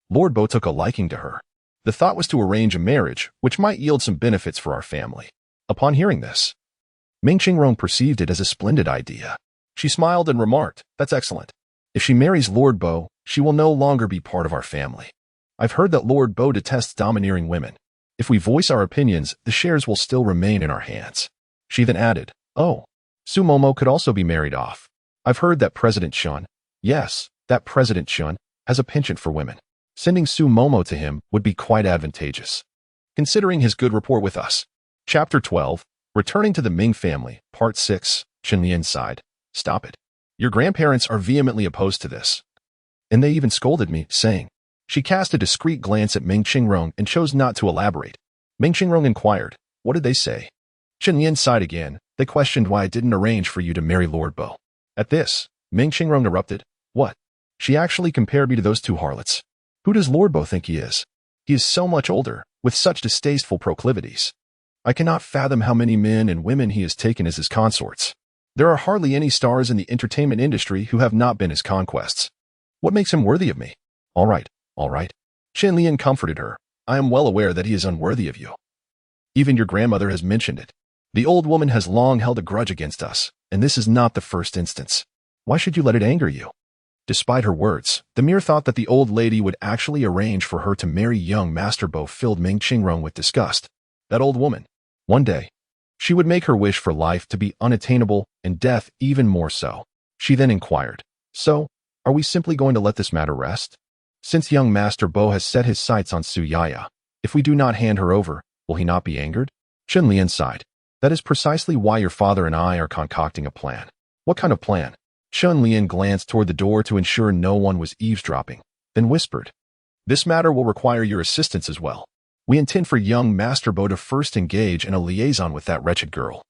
Lord Bo took a liking to her. The thought was to arrange a marriage, which might yield some benefits for our family. Upon hearing this, Meng Qingrong perceived it as a splendid idea. She smiled and remarked, that's excellent. If she marries Lord Bo, she will no longer be part of our family. I've heard that Lord Bo detests domineering women. If we voice our opinions, the shares will still remain in our hands. She then added, oh, Su Momo could also be married off. I've heard that President Chun, yes, that President Chun, has a penchant for women. Sending Su Momo to him would be quite advantageous, considering his good rapport with us. Chapter 12, Returning to the Ming Family, Part 6, Qin Lian sighed. Stop it. Your grandparents are vehemently opposed to this. And they even scolded me, saying. She cast a discreet glance at Meng Qingrong and chose not to elaborate. Meng Qingrong inquired, what did they say? Qin Lian sighed again. They questioned why I didn't arrange for you to marry Lord Bo. At this, Meng Qingrong erupted. What? She actually compared me to those two harlots. Who does Lord Bo think he is? He is so much older, with such distasteful proclivities. I cannot fathom how many men and women he has taken as his consorts. There are hardly any stars in the entertainment industry who have not been his conquests. What makes him worthy of me? All right, all right. Xie Li comforted her. I am well aware that he is unworthy of you. Even your grandmother has mentioned it. The old woman has long held a grudge against us, and this is not the first instance. Why should you let it anger you? Despite her words, the mere thought that the old lady would actually arrange for her to marry young Master Bo filled Ming Qingrong with disgust. That old woman. One day, she would make her wish for life to be unattainable and death even more so. She then inquired, so, are we simply going to let this matter rest? Since young Master Bo has set his sights on Su Yaya, if we do not hand her over, will he not be angered? Xie Li sighed. That is precisely why your father and I are concocting a plan. What kind of plan? Xie Li glanced toward the door to ensure no one was eavesdropping, then whispered, this matter will require your assistance as well. We intend for young Master Bo to first engage in a liaison with that wretched girl,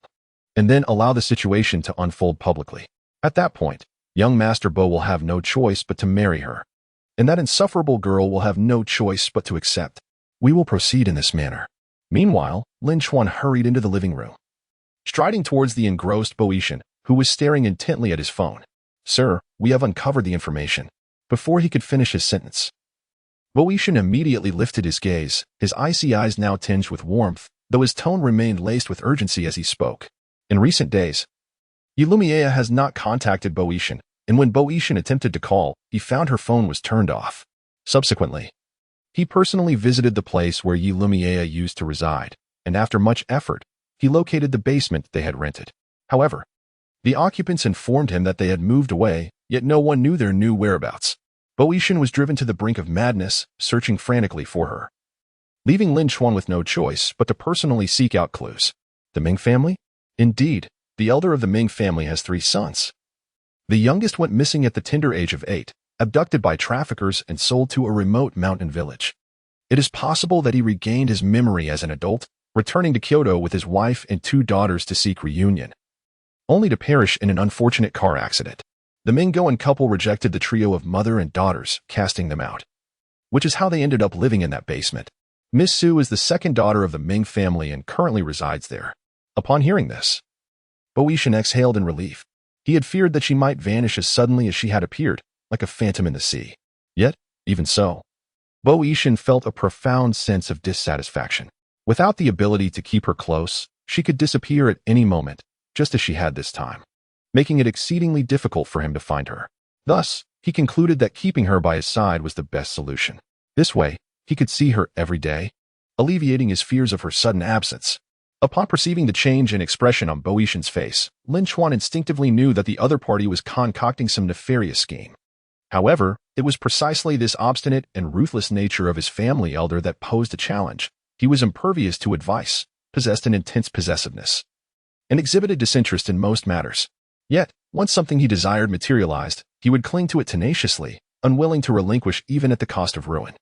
and then allow the situation to unfold publicly. At that point, young Master Bo will have no choice but to marry her, and that insufferable girl will have no choice but to accept. We will proceed in this manner. Meanwhile, Lin Chuan hurried into the living room, striding towards the engrossed Boetian, who was staring intently at his phone. Sir, we have uncovered the information. Before he could finish his sentence, Boetian immediately lifted his gaze, his icy eyes now tinged with warmth, though his tone remained laced with urgency as he spoke. In recent days, Yulumia has not contacted Boetian, and when Boetian attempted to call, he found her phone was turned off. Subsequently, he personally visited the place where Yulumia used to reside, and after much effort, he located the basement they had rented. However, the occupants informed him that they had moved away, yet no one knew their new whereabouts. Boetian was driven to the brink of madness, searching frantically for her, leaving Lin Chuan with no choice but to personally seek out clues. The Ming family? Indeed, the elder of the Ming family has 3 sons. The youngest went missing at the tender age of 8, abducted by traffickers and sold to a remote mountain village. It is possible that he regained his memory as an adult, returning to Kyoto with his wife and 2 daughters to seek reunion, only to perish in an unfortunate car accident. The Ming-Goan couple rejected the trio of mother and daughters, casting them out, which is how they ended up living in that basement. Miss Su is the second daughter of the Ming family and currently resides there. Upon hearing this, Boetian exhaled in relief. He had feared that she might vanish as suddenly as she had appeared, like a phantom in the sea. Yet, even so, Boetian felt a profound sense of dissatisfaction. Without the ability to keep her close, she could disappear at any moment, just as she had this time, making it exceedingly difficult for him to find her. Thus, he concluded that keeping her by his side was the best solution. This way, he could see her every day, alleviating his fears of her sudden absence. Upon perceiving the change in expression on Boetian's face, Lin Chuan instinctively knew that the other party was concocting some nefarious scheme. However, it was precisely this obstinate and ruthless nature of his family elder that posed a challenge. He was impervious to advice, possessed an intense possessiveness, and exhibited disinterest in most matters. Yet, once something he desired materialized, he would cling to it tenaciously, unwilling to relinquish even at the cost of ruin.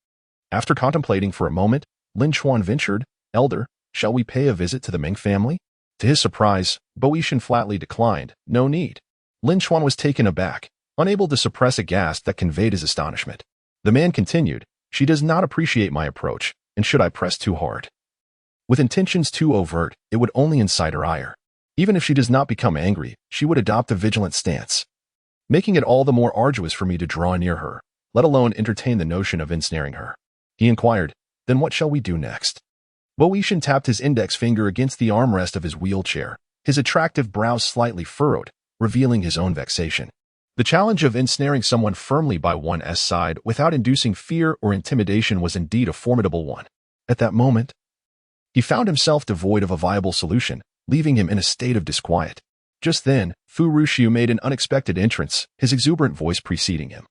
After contemplating for a moment, Lin Chuan ventured, Elder, shall we pay a visit to the Ming family? To his surprise, Boetian flatly declined, no need. Lin Chuan was taken aback, unable to suppress a gasp that conveyed his astonishment. The man continued, she does not appreciate my approach, and should I press too hard, with intentions too overt, it would only incite her ire. Even if she does not become angry, she would adopt a vigilant stance, making it all the more arduous for me to draw near her, let alone entertain the notion of ensnaring her. He inquired, then what shall we do next? Boetian tapped his index finger against the armrest of his wheelchair, his attractive brows slightly furrowed, revealing his own vexation. The challenge of ensnaring someone firmly by one's side without inducing fear or intimidation was indeed a formidable one. At that moment, he found himself devoid of a viable solution, leaving him in a state of disquiet. Just then, Fu Rushiu made an unexpected entrance, his exuberant voice preceding him.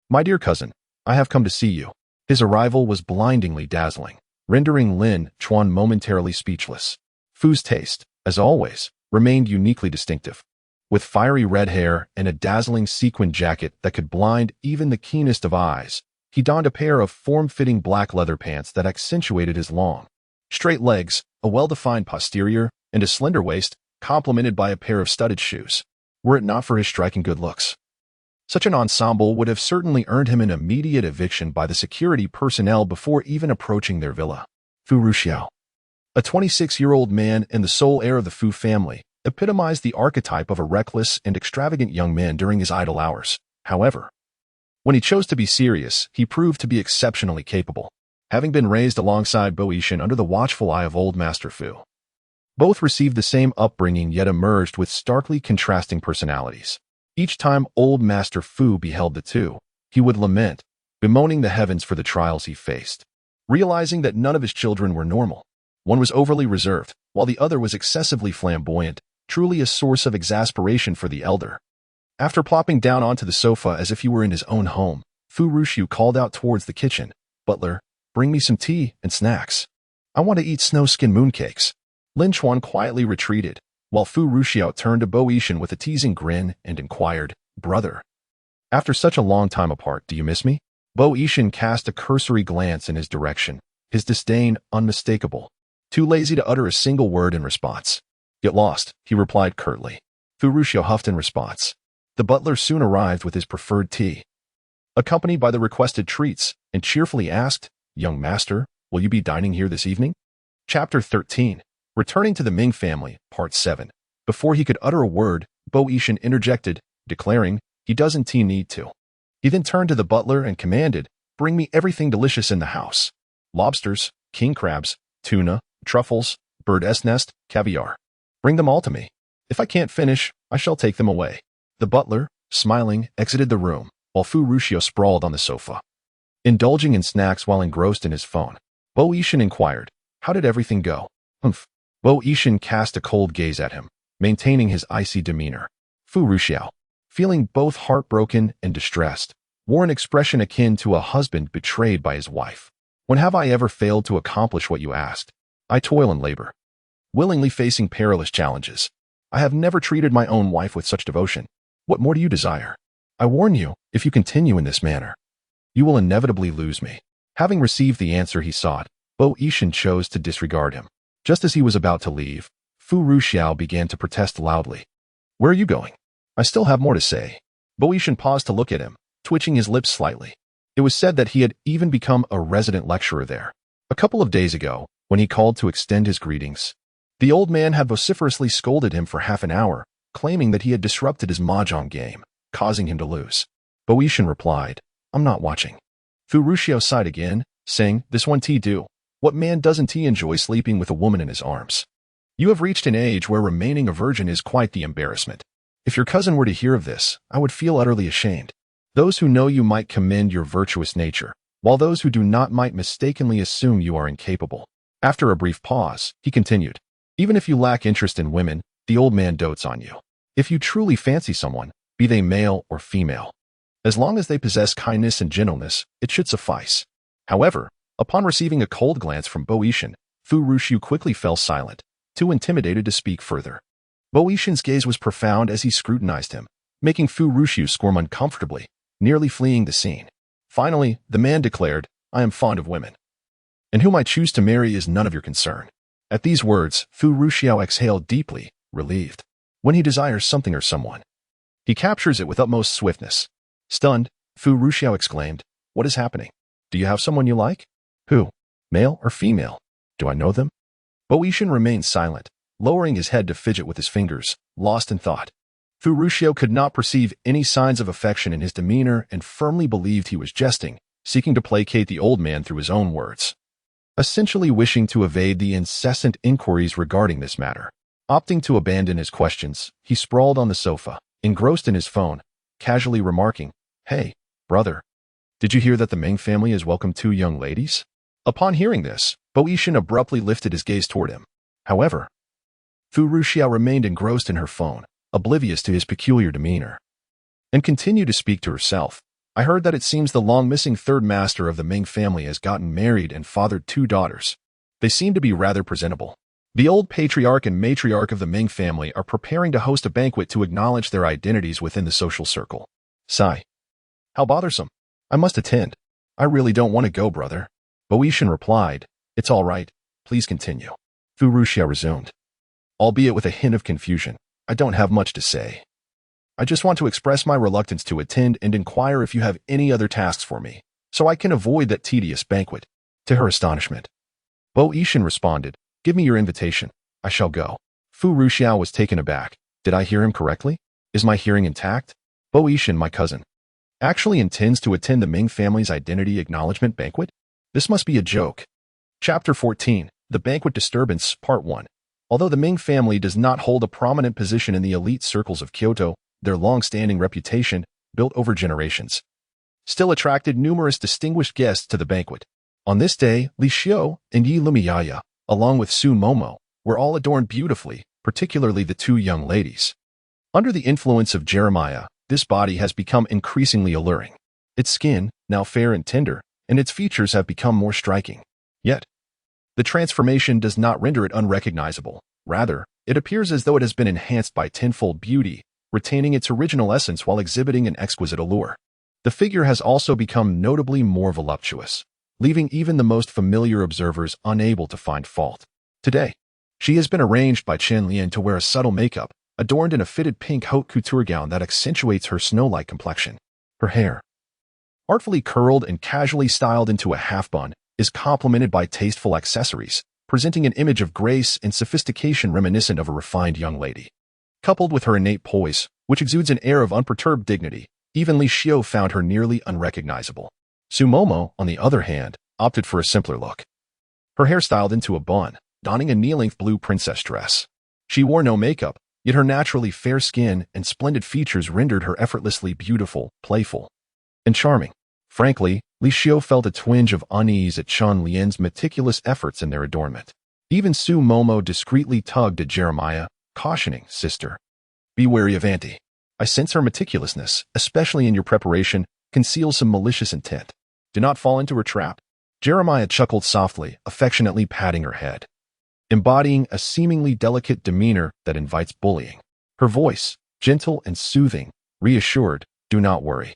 My dear cousin, I have come to see you. His arrival was blindingly dazzling, rendering Lin Chuan momentarily speechless. Fu's taste, as always, remained uniquely distinctive. With fiery red hair and a dazzling sequin jacket that could blind even the keenest of eyes, he donned a pair of form-fitting black leather pants that accentuated his long, straight legs, a well-defined posterior, and a slender waist, complemented by a pair of studded shoes. Were it not for his striking good looks, such an ensemble would have certainly earned him an immediate eviction by the security personnel before even approaching their villa. Fu Rushiao, a 26-year-old man and the sole heir of the Fu family, epitomized the archetype of a reckless and extravagant young man during his idle hours. However, When he chose to be serious, he proved to be exceptionally capable, having been raised alongside Bo Yishan under the watchful eye of old Master Fu. Both received the same upbringing yet emerged with starkly contrasting personalities. Each time old Master Fu beheld the two, he would lament, bemoaning the heavens for the trials he faced. Realizing that none of his children were normal, one was overly reserved, while the other was excessively flamboyant, truly a source of exasperation for the elder. After plopping down onto the sofa as if he were in his own home, Fu Ruxiu called out towards the kitchen, "Butler, bring me some tea and snacks. I want to eat snow-skin mooncakes." Lin Chuan quietly retreated, while Fu Ruxiu turned to Bo Yishan with a teasing grin and inquired, "Brother, after such a long time apart, do you miss me?" Bo Yishan cast a cursory glance in his direction, his disdain unmistakable. Too lazy to utter a single word in response. "Get lost," he replied curtly. Fu Ruxiu huffed in response. The butler soon arrived with his preferred tea, accompanied by the requested treats, and cheerfully asked, "Young master, will you be dining here this evening?" Chapter 13. Returning to the Ming family, Part 7. Before he could utter a word, Bo Yishan interjected, declaring, "He doesn't need to." He then turned to the butler and commanded, "Bring me everything delicious in the house. Lobsters, king crabs, tuna, truffles, bird's nest, caviar. Bring them all to me. If I can't finish, I shall take them away." The butler, smiling, exited the room, while Fu Ruxiu sprawled on the sofa, indulging in snacks while engrossed in his phone. Bo Yishan inquired, "How did everything go?" "Humph." Bo Yishan cast a cold gaze at him, maintaining his icy demeanor. Fu Ruxiu, feeling both heartbroken and distressed, wore an expression akin to a husband betrayed by his wife. "When have I ever failed to accomplish what you asked? I toil and labor, willingly facing perilous challenges. I have never treated my own wife with such devotion. What more do you desire? I warn you, if you continue in this manner, you will inevitably lose me." Having received the answer he sought, Bo Yishan chose to disregard him. Just as he was about to leave, Fu Ruxiu began to protest loudly. "Where are you going? I still have more to say." Bo Yishan paused to look at him, twitching his lips slightly. It was said that he had even become a resident lecturer there. A couple of days ago, when he called to extend his greetings, the old man had vociferously scolded him for half an hour, claiming that he had disrupted his mahjong game, causing him to lose. Bo Yishan replied, "I'm not watching." Fu Ruxiu sighed again, saying, "This one do. What man doesn't enjoy sleeping with a woman in his arms? You have reached an age where remaining a virgin is quite the embarrassment. If your cousin were to hear of this, I would feel utterly ashamed. Those who know you might commend your virtuous nature, while those who do not might mistakenly assume you are incapable." After a brief pause, he continued, "Even if you lack interest in women, the old man dotes on you. If you truly fancy someone, be they male or female, as long as they possess kindness and gentleness, it should suffice." However, upon receiving a cold glance from Bo Yishan, Fu Ruxiu quickly fell silent, too intimidated to speak further. Bo Yishan's gaze was profound as he scrutinized him, making Fu Ruxiu squirm uncomfortably, nearly fleeing the scene. Finally, the man declared, "I am fond of women, and whom I choose to marry is none of your concern." At these words, Fu Ruxiu exhaled deeply, relieved. When he desires something or someone, he captures it with utmost swiftness. Stunned, Fu Ruxiu exclaimed, "What is happening? Do you have someone you like? Who? Male or female? Do I know them?" Bo Yishan remained silent, lowering his head to fidget with his fingers, lost in thought. Fu Ruxiu could not perceive any signs of affection in his demeanor and firmly believed he was jesting, seeking to placate the old man through his own words, essentially wishing to evade the incessant inquiries regarding this matter. Opting to abandon his questions, he sprawled on the sofa, engrossed in his phone, casually remarking, "Hey, brother, did you hear that the Ming family has welcomed 2 young ladies?" Upon hearing this, Bo Yishan abruptly lifted his gaze toward him. However, Fu Ruxiu remained engrossed in her phone, oblivious to his peculiar demeanor, and continued to speak to herself. "I heard that it seems the long-missing third master of the Ming family has gotten married and fathered 2 daughters. They seem to be rather presentable. The old patriarch and matriarch of the Ming family are preparing to host a banquet to acknowledge their identities within the social circle." Sigh. "How bothersome. I must attend." "I really don't want to go, brother." Bo Yishan replied, "It's all right. Please continue." Fu Ruxiu resumed, albeit with a hint of confusion, "I don't have much to say. I just want to express my reluctance to attend and inquire if you have any other tasks for me, so I can avoid that tedious banquet." To her astonishment, Bo Yishan responded, "Give me your invitation. I shall go." Fu Ruxiu was taken aback. Did I hear him correctly? Is my hearing intact? Bo Yishan, my cousin, actually intends to attend the Ming family's identity acknowledgement banquet? This must be a joke. Chapter 14, The Banquet Disturbance, Part 1. Although the Ming family does not hold a prominent position in the elite circles of Kyoto, their long-standing reputation, built over generations, still attracted numerous distinguished guests to the banquet. On this day, Li Xiu and Yi Lumiyaya, along with Su Momo, were all adorned beautifully, particularly the two young ladies. Under the influence of Jeremiah, this body has become increasingly alluring. Its skin, now fair and tender, and its features have become more striking. Yet, the transformation does not render it unrecognizable. Rather, it appears as though it has been enhanced by tenfold beauty, retaining its original essence while exhibiting an exquisite allure. The figure has also become notably more voluptuous, leaving even the most familiar observers unable to find fault. Today, she has been arranged by Chen Lian to wear a subtle makeup, adorned in a fitted pink haute couture gown that accentuates her snow-like complexion. Her hair, artfully curled and casually styled into a half-bun, is complemented by tasteful accessories, presenting an image of grace and sophistication reminiscent of a refined young lady. Coupled with her innate poise, which exudes an air of unperturbed dignity, even Li Xiu found her nearly unrecognizable. Su Momo, on the other hand, opted for a simpler look. Her hair styled into a bun, donning a knee-length blue princess dress. She wore no makeup, yet her naturally fair skin and splendid features rendered her effortlessly beautiful, playful, and charming. Frankly, Li Xiu felt a twinge of unease at Chen Lian's meticulous efforts in their adornment. Even Su Momo discreetly tugged at Jeremiah, cautioning, "Sister, be wary of Auntie. I sense her meticulousness, especially in your preparation, conceals some malicious intent. Do not fall into her trap." Jeremiah chuckled softly, affectionately patting her head, embodying a seemingly delicate demeanor that invites bullying. Her voice, gentle and soothing, reassured, "Do not worry.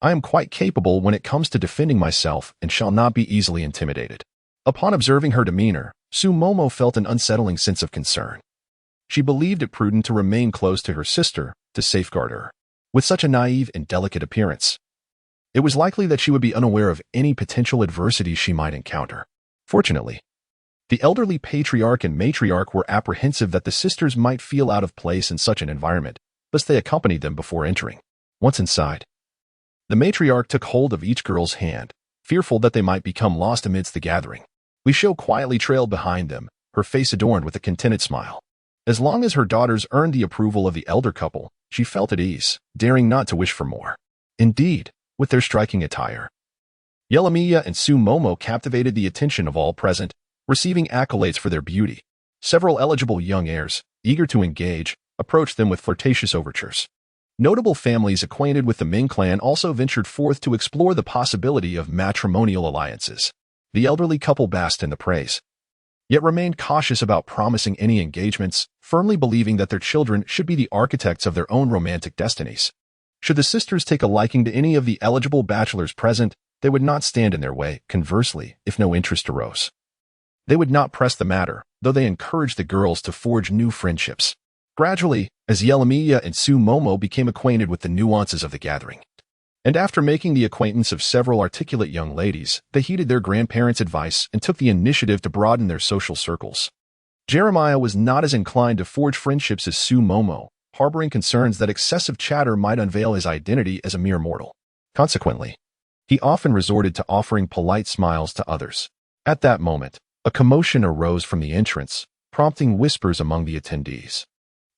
I am quite capable when it comes to defending myself and shall not be easily intimidated." Upon observing her demeanor, Su Momo felt an unsettling sense of concern. She believed it prudent to remain close to her sister to safeguard her. With such a naive and delicate appearance, it was likely that she would be unaware of any potential adversity she might encounter. Fortunately, the elderly patriarch and matriarch were apprehensive that the sisters might feel out of place in such an environment, thus they accompanied them before entering. Once inside, the matriarch took hold of each girl's hand, fearful that they might become lost amidst the gathering. Li Xiu quietly trailed behind them, her face adorned with a contented smile. As long as her daughters earned the approval of the elder couple, she felt at ease, daring not to wish for more. Indeed, with their striking attire, Yelamiya and Su Momo captivated the attention of all present, receiving accolades for their beauty. Several eligible young heirs, eager to engage, approached them with flirtatious overtures. Notable families acquainted with the Ming clan also ventured forth to explore the possibility of matrimonial alliances. The elderly couple basked in the praise, yet remained cautious about promising any engagements, firmly believing that their children should be the architects of their own romantic destinies. Should the sisters take a liking to any of the eligible bachelors present, they would not stand in their way. Conversely, if no interest arose, they would not press the matter, though they encouraged the girls to forge new friendships. Gradually, as Yelamiya and Su Momo became acquainted with the nuances of the gathering, and after making the acquaintance of several articulate young ladies, they heeded their grandparents' advice and took the initiative to broaden their social circles. Jeremiah was not as inclined to forge friendships as Su Momo, harboring concerns that excessive chatter might unveil his identity as a mere mortal. Consequently, he often resorted to offering polite smiles to others. At that moment, a commotion arose from the entrance, prompting whispers among the attendees.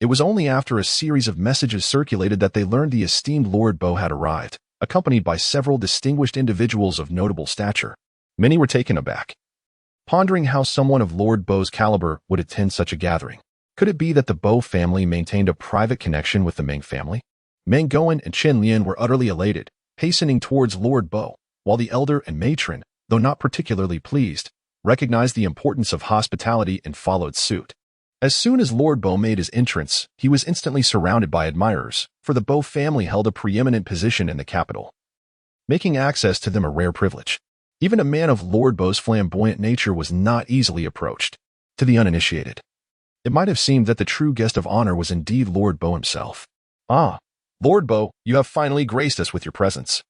It was only after a series of messages circulated that they learned the esteemed Lord Bo had arrived, accompanied by several distinguished individuals of notable stature. Many were taken aback, pondering how someone of Lord Bo's caliber would attend such a gathering. Could it be that the Bo family maintained a private connection with the Ming family? Meng Goen and Chen Lian were utterly elated, hastening towards Lord Bo, while the elder and matron, though not particularly pleased, recognized the importance of hospitality and followed suit. As soon as Lord Bo made his entrance, he was instantly surrounded by admirers, for the Bo family held a preeminent position in the capital, making access to them a rare privilege. Even a man of Lord Bo's flamboyant nature was not easily approached. To the uninitiated, it might have seemed that the true guest of honor was indeed Lord Bo himself. "Ah, Lord Bo, you have finally graced us with your presence.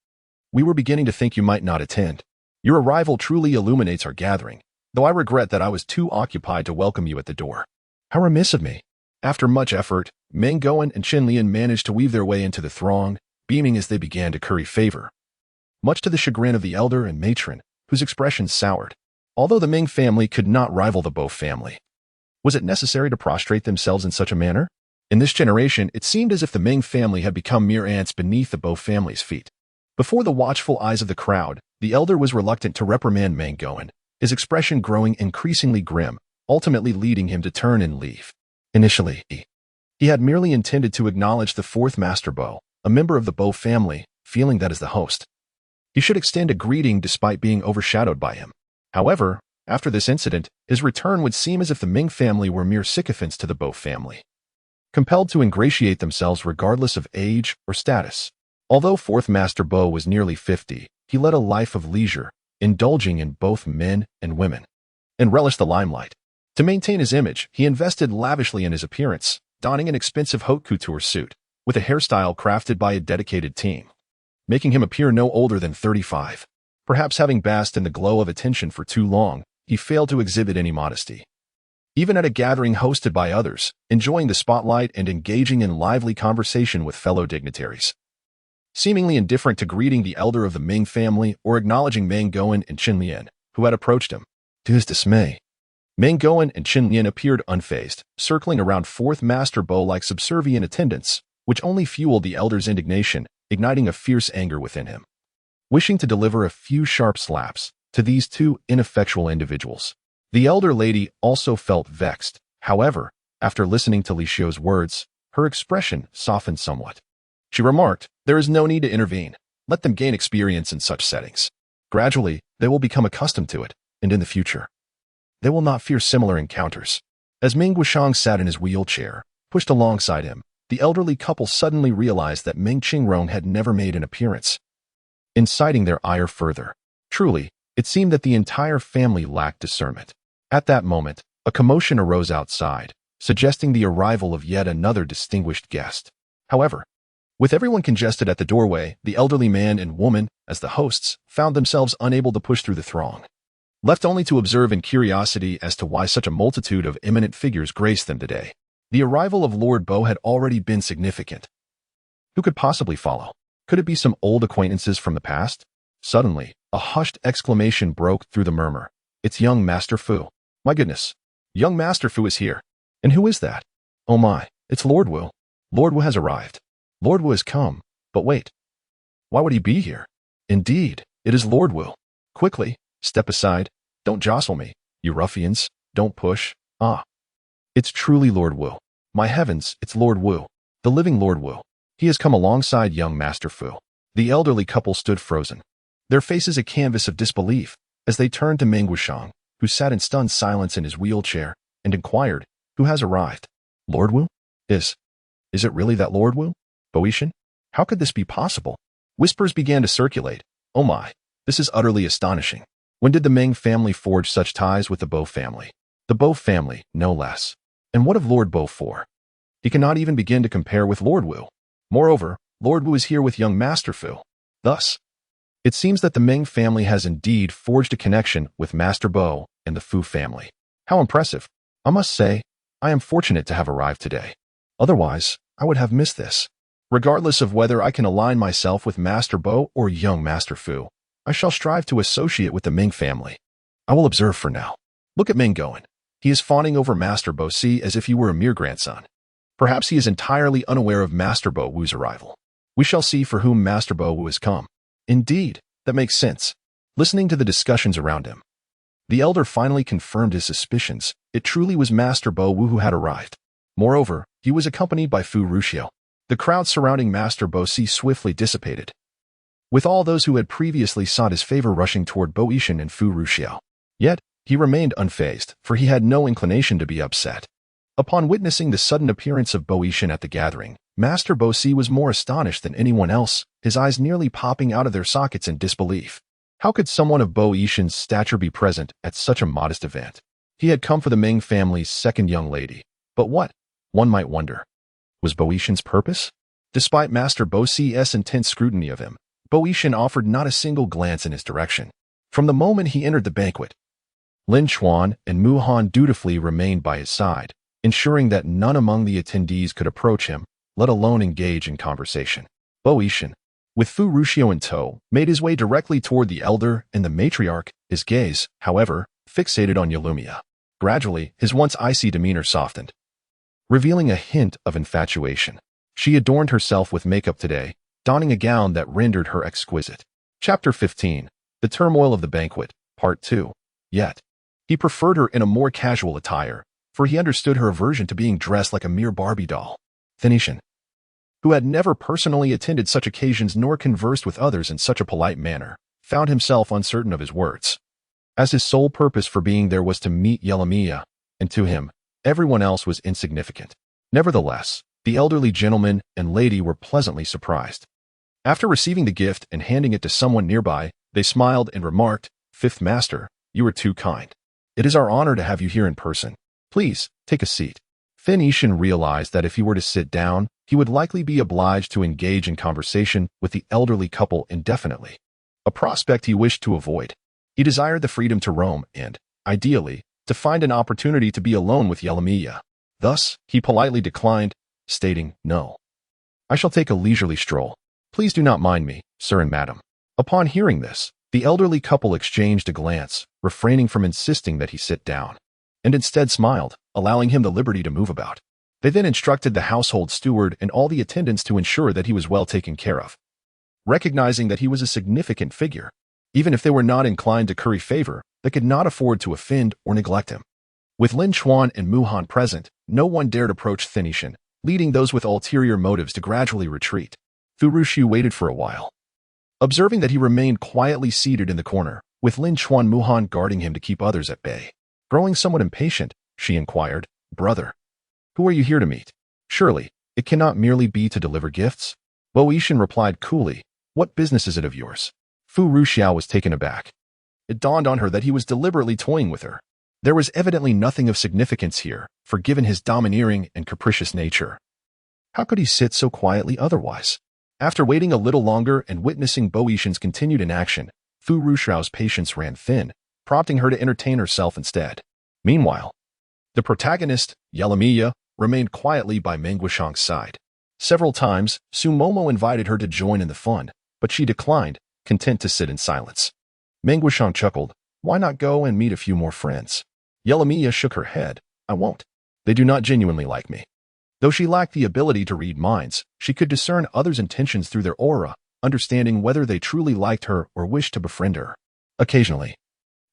We were beginning to think you might not attend. Your arrival truly illuminates our gathering, though I regret that I was too occupied to welcome you at the door." "How remiss of me." After much effort, Meng Goen and Chen Lian managed to weave their way into the throng, beaming as they began to curry favor, much to the chagrin of the elder and matron, whose expressions soured. Although the Ming family could not rival the Bo family, was it necessary to prostrate themselves in such a manner? In this generation, it seemed as if the Ming family had become mere ants beneath the Bo family's feet. Before the watchful eyes of the crowd, the elder was reluctant to reprimand Mangoen, his expression growing increasingly grim, ultimately leading him to turn and leave. Initially, he had merely intended to acknowledge the fourth Master Bo, a member of the Bo family, feeling that as the host, he should extend a greeting despite being overshadowed by him. However, after this incident, his return would seem as if the Ming family were mere sycophants to the Bo family, compelled to ingratiate themselves regardless of age or status. Although fourth Master Bo was nearly 50, he led a life of leisure, indulging in both men and women, and relished the limelight. To maintain his image, he invested lavishly in his appearance, donning an expensive haute couture suit, with a hairstyle crafted by a dedicated team, making him appear no older than 35. Perhaps having basked in the glow of attention for too long, he failed to exhibit any modesty. Even at a gathering hosted by others, enjoying the spotlight and engaging in lively conversation with fellow dignitaries, seemingly indifferent to greeting the elder of the Ming family or acknowledging Mangoen and Qinlian, who had approached him. To his dismay, Mangoen and Qinlian appeared unfazed, circling around fourth Master Bo like subservient attendants, which only fueled the elder's indignation, igniting a fierce anger within him. Wishing to deliver a few sharp slaps to these two ineffectual individuals, the elder lady also felt vexed. However, after listening to Li Xiu's words, her expression softened somewhat. She remarked, "There is no need to intervene. Let them gain experience in such settings. Gradually, they will become accustomed to it, and in the future, they will not fear similar encounters." As Ming Guishang sat in his wheelchair, pushed alongside him, the elderly couple suddenly realized that Ming Qingrong had never made an appearance, inciting their ire further. Truly, it seemed that the entire family lacked discernment. At that moment, a commotion arose outside, suggesting the arrival of yet another distinguished guest. However, with everyone congested at the doorway, the elderly man and woman, as the hosts, found themselves unable to push through the throng, left only to observe in curiosity as to why such a multitude of eminent figures graced them today. The arrival of Lord Bo had already been significant. Who could possibly follow? Could it be some old acquaintances from the past? Suddenly, a hushed exclamation broke through the murmur. "It's young Master Fu. My goodness, young Master Fu is here. And who is that? Oh my, it's Lord Wu. Lord Wu has arrived. Lord Wu has come. But wait, why would he be here? Indeed, it is Lord Wu. Quickly, step aside. Don't jostle me, you ruffians. Don't push. Ah, it's truly Lord Wu. My heavens, it's Lord Wu, the living Lord Wu. He has come alongside young Master Fu." The elderly couple stood frozen, their faces a canvas of disbelief, as they turned to Ming Guishang, who sat in stunned silence in his wheelchair, and inquired, "Who has arrived? Lord Wu? Is it really that Lord Wu? Boetian? How could this be possible?" Whispers began to circulate. "Oh my, this is utterly astonishing. When did the Ming family forge such ties with the Bo family? The Bo family, no less. And what of Lord Bo for? He cannot even begin to compare with Lord Wu. Moreover, Lord Wu is here with young Master Fu. Thus, it seems that the Ming family has indeed forged a connection with Master Bo and the Fu family. How impressive. I must say, I am fortunate to have arrived today. Otherwise, I would have missed this. Regardless of whether I can align myself with Master Bo or young Master Fu, I shall strive to associate with the Ming family. I will observe for now. Look at Mangoen. He is fawning over Master Bo Si as if he were a mere grandson. Perhaps he is entirely unaware of Master Bo Wu's arrival. We shall see for whom Master Bo Wu has come. Indeed, that makes sense." Listening to the discussions around him, the elder finally confirmed his suspicions. It truly was Master Bo Wu who had arrived. Moreover, he was accompanied by Fu Ruxiu. The crowd surrounding Master Bo Si swiftly dissipated, with all those who had previously sought his favor rushing toward Boetian and Fu Ruxiu. Yet, he remained unfazed, for he had no inclination to be upset. Upon witnessing the sudden appearance of Boetian at the gathering, Master Bo Si was more astonished than anyone else, his eyes nearly popping out of their sockets in disbelief. How could someone of Boetian's stature be present at such a modest event? He had come for the Ming family's second young lady. But what, one might wonder, was Boetian's purpose? Despite Master Bo Si's intense scrutiny of him, Boetian offered not a single glance in his direction. From the moment he entered the banquet, Lin Chuan and Mu Han dutifully remained by his side, ensuring that none among the attendees could approach him, let alone engage in conversation. Boetian, With Fu Ruxiu in tow, made his way directly toward the elder and the matriarch, his gaze, however, fixated on Yalumia. Gradually, his once icy demeanor softened, revealing a hint of infatuation. She adorned herself with makeup today, donning a gown that rendered her exquisite. Chapter 15. The Turmoil of the Banquet, Part 2. Yet, he preferred her in a more casual attire, for he understood her aversion to being dressed like a mere Barbie doll. Phoenician, who had never personally attended such occasions nor conversed with others in such a polite manner, found himself uncertain of his words, as his sole purpose for being there was to meet Yalumia, and to him, everyone else was insignificant. Nevertheless, the elderly gentleman and lady were pleasantly surprised. After receiving the gift and handing it to someone nearby, they smiled and remarked, "Fifth Master, you are too kind. It is our honor to have you here in person. Please, take a seat." Phoenician realized that if he were to sit down, he would likely be obliged to engage in conversation with the elderly couple indefinitely, a prospect he wished to avoid. He desired the freedom to roam and, ideally, to find an opportunity to be alone with Yalumia. Thus, he politely declined, stating, "No. I shall take a leisurely stroll. Please do not mind me, sir and madam." Upon hearing this, the elderly couple exchanged a glance, refraining from insisting that he sit down, and instead smiled, allowing him the liberty to move about. They then instructed the household steward and all the attendants to ensure that he was well taken care of. Recognizing that he was a significant figure, even if they were not inclined to curry favor, they could not afford to offend or neglect him. With Lin Chuan and Mu Han present, no one dared approach Phoenician, leading those with ulterior motives to gradually retreat. Fu Ruxiu waited for a while, observing that he remained quietly seated in the corner, with Lin Chuan Mu Han guarding him to keep others at bay. Growing somewhat impatient, she inquired, "Brother, who are you here to meet? Surely, it cannot merely be to deliver gifts?" Bo Yishan replied coolly, "What business is it of yours?" Fu Ruxiu was taken aback. It dawned on her that he was deliberately toying with her. There was evidently nothing of significance here, for given his domineering and capricious nature, how could he sit so quietly otherwise? After waiting a little longer and witnessing Bo Yishan's continued inaction, Fu Ruxiu's patience ran thin, prompting her to entertain herself instead. Meanwhile, the protagonist, Yalumia, remained quietly by Meng Guishang's side. Several times, Su Momo invited her to join in the fun, but she declined, content to sit in silence. Meng Guishang chuckled, "Why not go and meet a few more friends?" Yalumia shook her head, "I won't. They do not genuinely like me." Though she lacked the ability to read minds, she could discern others' intentions through their aura, understanding whether they truly liked her or wished to befriend her. Occasionally,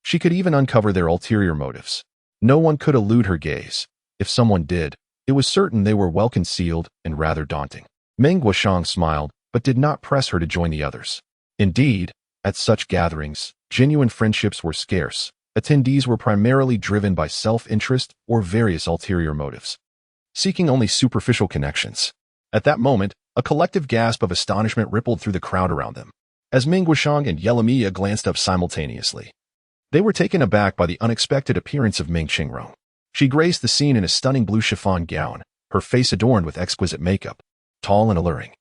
she could even uncover their ulterior motives. No one could elude her gaze. If someone did, it was certain they were well concealed and rather daunting. Meng Guishang smiled, but did not press her to join the others. Indeed, at such gatherings, genuine friendships were scarce. Attendees were primarily driven by self-interest or various ulterior motives, seeking only superficial connections. At that moment, a collective gasp of astonishment rippled through the crowd around them, as Meng Guishang and Yalumia glanced up simultaneously. They were taken aback by the unexpected appearance of Meng Qingrong. She graced the scene in a stunning blue chiffon gown, her face adorned with exquisite makeup, tall and alluring.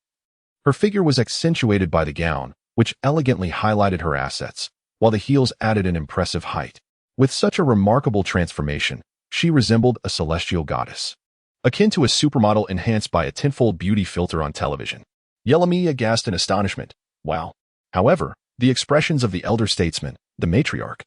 Her figure was accentuated by the gown, which elegantly highlighted her assets, while the heels added an impressive height. With such a remarkable transformation, she resembled a celestial goddess, akin to a supermodel enhanced by a tenfold beauty filter on television. Yalumia gasped in astonishment. Wow. However, the expressions of the elder statesman, the matriarch,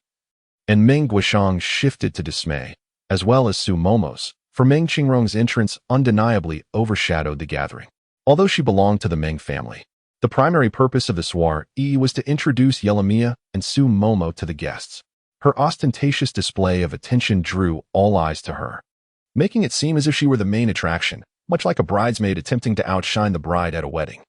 and Meng Guishang shifted to dismay, as well as Su Momo's, for Meng Qingrong's entrance undeniably overshadowed the gathering. Although she belonged to the Meng family, the primary purpose of the soiree was to introduce Yalumia and Su Momo to the guests. Her ostentatious display of attention drew all eyes to her, making it seem as if she were the main attraction, much like a bridesmaid attempting to outshine the bride at a wedding.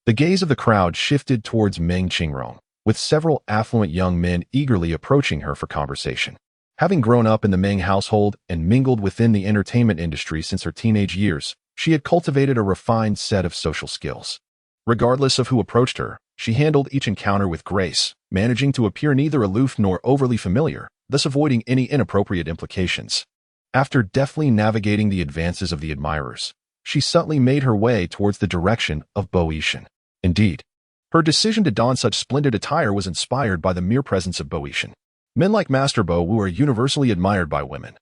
The gaze of the crowd shifted towards Meng Qingrong, with several affluent young men eagerly approaching her for conversation. Having grown up in the Meng household and mingled within the entertainment industry since her teenage years, she had cultivated a refined set of social skills. Regardless of who approached her, she handled each encounter with grace, managing to appear neither aloof nor overly familiar, thus avoiding any inappropriate implications. After deftly navigating the advances of the admirers, she subtly made her way towards the direction of Bo Yishan. Indeed, her decision to don such splendid attire was inspired by the mere presence of Bo Yishan. Men like Master Bo Wu are universally admired by women,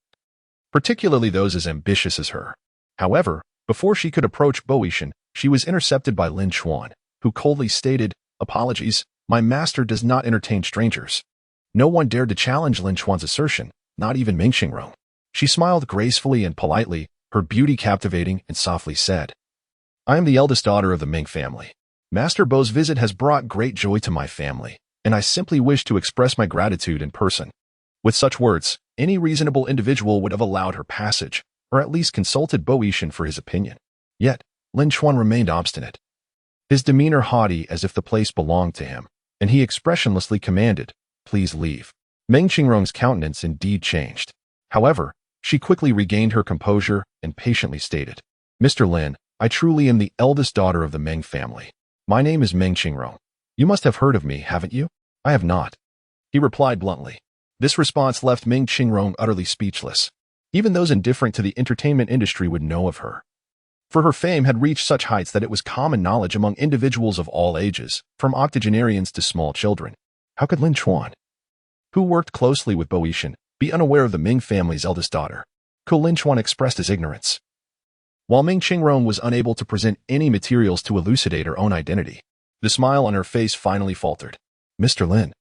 particularly those as ambitious as her. However, before she could approach Bo Yishan, she was intercepted by Lin Chuan, who coldly stated, "Apologies, my master does not entertain strangers." No one dared to challenge Lin Chuan's assertion, not even Meng Qingrong. She smiled gracefully and politely, her beauty captivating, and softly said, "I am the eldest daughter of the Meng family. Master Bo's visit has brought great joy to my family, and I simply wish to express my gratitude in person." With such words, any reasonable individual would have allowed her passage, or at least consulted Bo Yishan for his opinion. Yet, Lin Chuan remained obstinate. His demeanor haughty as if the place belonged to him, and he expressionlessly commanded, "Please leave." Meng Qingrong's countenance indeed changed. However, she quickly regained her composure and patiently stated, "Mr. Lin, I truly am the eldest daughter of the Meng family. My name is Meng Qingrong. You must have heard of me, haven't you?" "I have not," he replied bluntly. This response left Meng Qingrong utterly speechless. Even those indifferent to the entertainment industry would know of her, for her fame had reached such heights that it was common knowledge among individuals of all ages, from octogenarians to small children. How could Lin Chuan, who worked closely with Bo Yishan, be unaware of the Ming family's eldest daughter? Lin Chuan expressed his ignorance. While Meng Qingrong was unable to present any materials to elucidate her own identity, the smile on her face finally faltered. "Mr. Lin,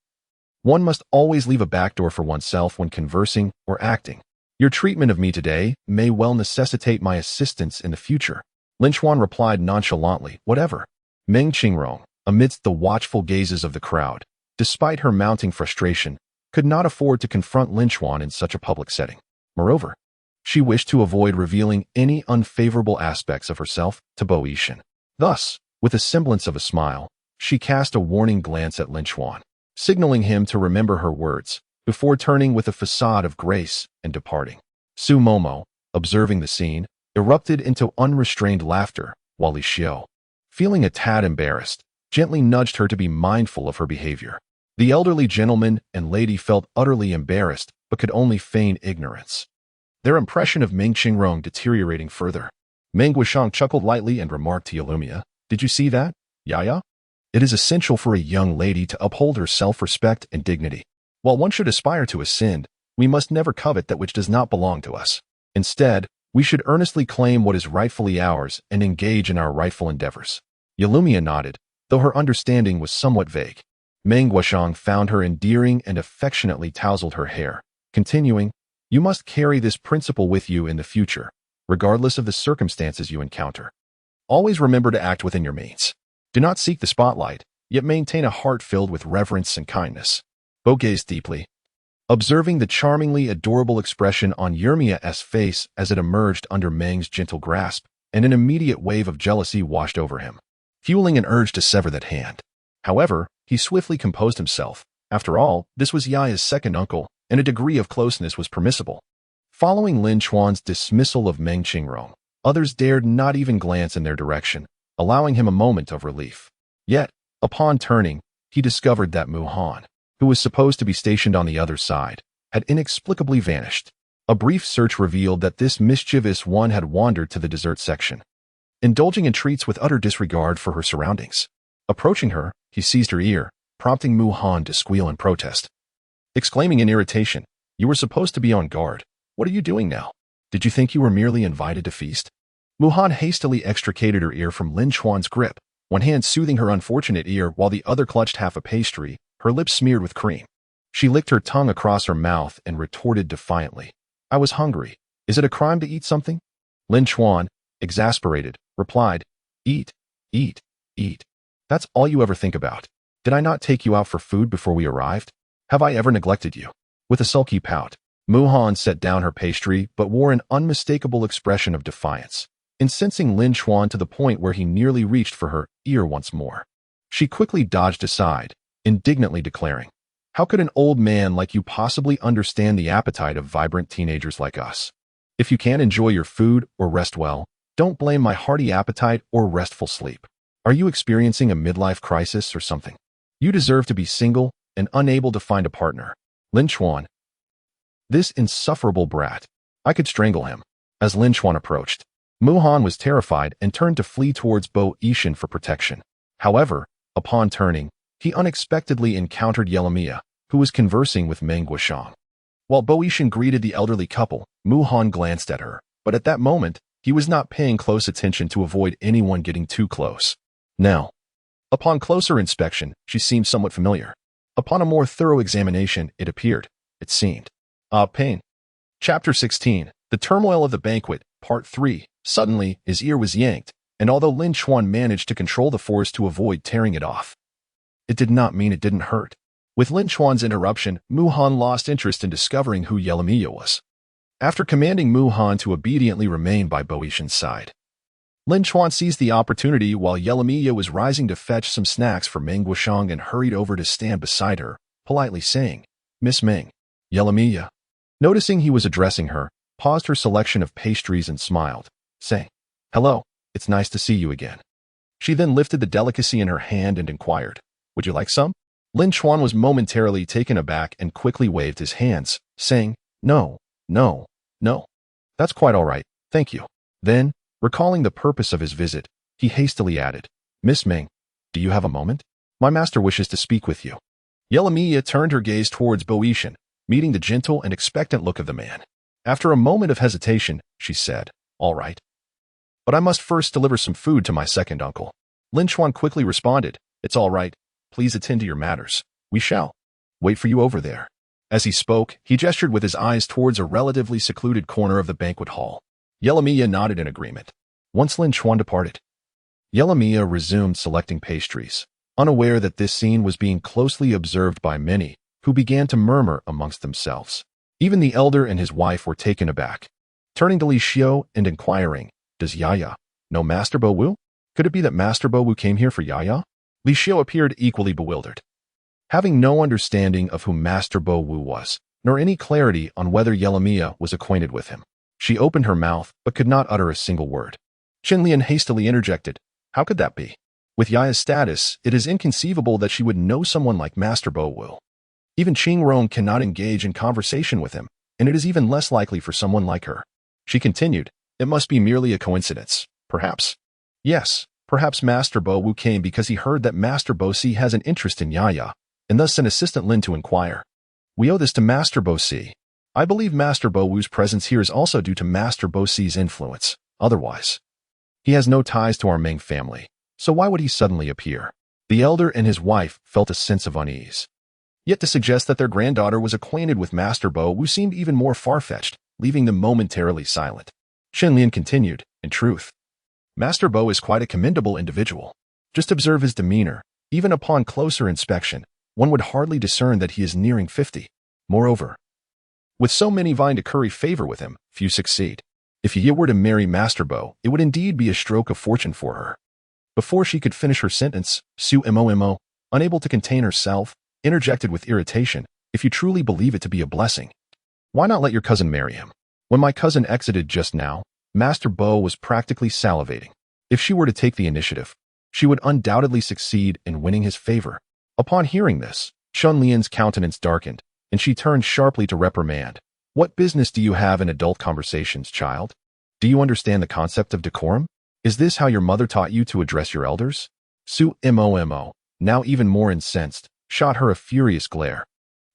one must always leave a backdoor for oneself when conversing or acting. Your treatment of me today may well necessitate my assistance in the future." Lin Chuan replied nonchalantly, "Whatever." Meng Qingrong, amidst the watchful gazes of the crowd, despite her mounting frustration, could not afford to confront Lin Chuan in such a public setting. Moreover, she wished to avoid revealing any unfavorable aspects of herself to Bo Yishan. Thus, with a semblance of a smile, she cast a warning glance at Lin Chuan, signaling him to remember her words, before turning with a facade of grace and departing. Su Momo, observing the scene, erupted into unrestrained laughter, while Li Xiao, feeling a tad embarrassed, gently nudged her to be mindful of her behavior. The elderly gentleman and lady felt utterly embarrassed, but could only feign ignorance, their impression of Meng Qingrong deteriorating further. Meng Guishang chuckled lightly and remarked to Yalumia, "Did you see that, Yaya? It is essential for a young lady to uphold her self-respect and dignity. While one should aspire to ascend, we must never covet that which does not belong to us. Instead, we should earnestly claim what is rightfully ours and engage in our rightful endeavors." Yalumia nodded, though her understanding was somewhat vague. Meng Guishang found her endearing and affectionately tousled her hair, continuing, "You must carry this principle with you in the future, regardless of the circumstances you encounter. Always remember to act within your means. Do not seek the spotlight, yet maintain a heart filled with reverence and kindness." Bo gazed deeply, observing the charmingly adorable expression on Yurmia's face as it emerged under Meng's gentle grasp, and an immediate wave of jealousy washed over him, fueling an urge to sever that hand. However, he swiftly composed himself. After all, this was Yaya's second uncle, and a degree of closeness was permissible. Following Lin Chuan's dismissal of Meng Qingrong, others dared not even glance in their direction, allowing him a moment of relief. Yet, upon turning, he discovered that Mu Han, who was supposed to be stationed on the other side, had inexplicably vanished. A brief search revealed that this mischievous one had wandered to the dessert section, indulging in treats with utter disregard for her surroundings. Approaching her, he seized her ear, prompting Mu Han to squeal in protest. Exclaiming in irritation, "You were supposed to be on guard. What are you doing now? Did you think you were merely invited to feast?" Mu Han hastily extricated her ear from Lin Chuan's grip, one hand soothing her unfortunate ear while the other clutched half a pastry, her lips smeared with cream. She licked her tongue across her mouth and retorted defiantly, "I was hungry. Is it a crime to eat something?" Lin Chuan, exasperated, replied, "Eat, eat, eat. That's all you ever think about. Did I not take you out for food before we arrived? Have I ever neglected you?" With a sulky pout, Mu Han set down her pastry but wore an unmistakable expression of defiance, incensing Lin Chuan to the point where he nearly reached for her ear once more. She quickly dodged aside, indignantly declaring, "How could an old man like you possibly understand the appetite of vibrant teenagers like us? If you can't enjoy your food or rest well, don't blame my hearty appetite or restful sleep. Are you experiencing a midlife crisis or something? You deserve to be single and unable to find a partner." Lin Chuan, this insufferable brat. I could strangle him. As Lin Chuan approached, Mu Han was terrified and turned to flee towards Bo Yishan for protection. However, upon turning, he unexpectedly encountered Yelamia, who was conversing with Meng Guishang. While Bo Yishan greeted the elderly couple, Mu Han glanced at her, but at that moment, he was not paying close attention to avoid anyone getting too close. Now, Upon closer inspection, she seemed somewhat familiar. Upon a more thorough examination, it seemed. Pain. Chapter 16, The Turmoil of the Banquet, Part 3. Suddenly, his ear was yanked, and although Lin Chuan managed to control the force to avoid tearing it off, it did not mean it didn't hurt. With Lin Chuan's interruption, Mu Han lost interest in discovering who Yelamiya was. After commanding Mu Han to obediently remain by Boishan's side, Lin Chuan seized the opportunity while Yelamiya was rising to fetch some snacks for Meng Guoshang and hurried over to stand beside her, politely saying, "Miss Meng." Yelamiya, noticing he was addressing her, paused her selection of pastries and smiled, saying, "Hello, it's nice to see you again." She then lifted the delicacy in her hand and inquired, "Would you like some?" Lin Chuan was momentarily taken aback and quickly waved his hands, saying, No. That's quite all right, thank you." Then, recalling the purpose of his visit, he hastily added, "Miss Meng, do you have a moment? My master wishes to speak with you." Yelamiya turned her gaze towards Boishan, meeting the gentle and expectant look of the man. After a moment of hesitation, she said, "All right. But I must first deliver some food to my second uncle." Lin Chuan quickly responded, "It's all right. Please attend to your matters. We shall wait for you over there." As he spoke, he gestured with his eyes towards a relatively secluded corner of the banquet hall. Yelamiya nodded in agreement. Once Lin Chuan departed, Yelamiya resumed selecting pastries, unaware that this scene was being closely observed by many, who began to murmur amongst themselves. Even the elder and his wife were taken aback, turning to Li Xiu and inquiring, "Does Yaya know Master Bo Wu? Could it be that Master Bo Wu came here for Yaya?" Li Xiu appeared equally bewildered. Having no understanding of who Master Bo Wu was, nor any clarity on whether Yelamiya was acquainted with him, she opened her mouth but could not utter a single word. Xie Li hastily interjected, "How could that be? With Yaya's status, it is inconceivable that she would know someone like Master Bo Wu. Even Qing Rong cannot engage in conversation with him, and it is even less likely for someone like her." She continued, "It must be merely a coincidence, perhaps. Yes, perhaps Master Bo Wu came because he heard that Master Bo Si has an interest in Yaya, and thus sent Assistant Lin to inquire. We owe this to Master Bo Si. I believe Master Bo Wu's presence here is also due to Master Bo Si's influence. Otherwise, he has no ties to our Meng family, so why would he suddenly appear?" The elder and his wife felt a sense of unease. Yet to suggest that their granddaughter was acquainted with Master Bo Wu seemed even more far-fetched, leaving them momentarily silent. Xie Li continued, "In truth, Master Bo is quite a commendable individual. Just observe his demeanor. Even upon closer inspection, one would hardly discern that he is nearing 50. Moreover, with so many vying to curry favor with him, few succeed. If Yi were to marry Master Bo, it would indeed be a stroke of fortune for her." Before she could finish her sentence, Su Mo, unable to contain herself, interjected with irritation, "If you truly believe it to be a blessing, why not let your cousin marry him?" When my cousin exited just now, Master Bo was practically salivating. If she were to take the initiative, she would undoubtedly succeed in winning his favor. Upon hearing this, Xun Lian's countenance darkened, and she turned sharply to reprimand. "What business do you have in adult conversations, child? Do you understand the concept of decorum? Is this how your mother taught you to address your elders?" Su Mo, now even more incensed, shot her a furious glare,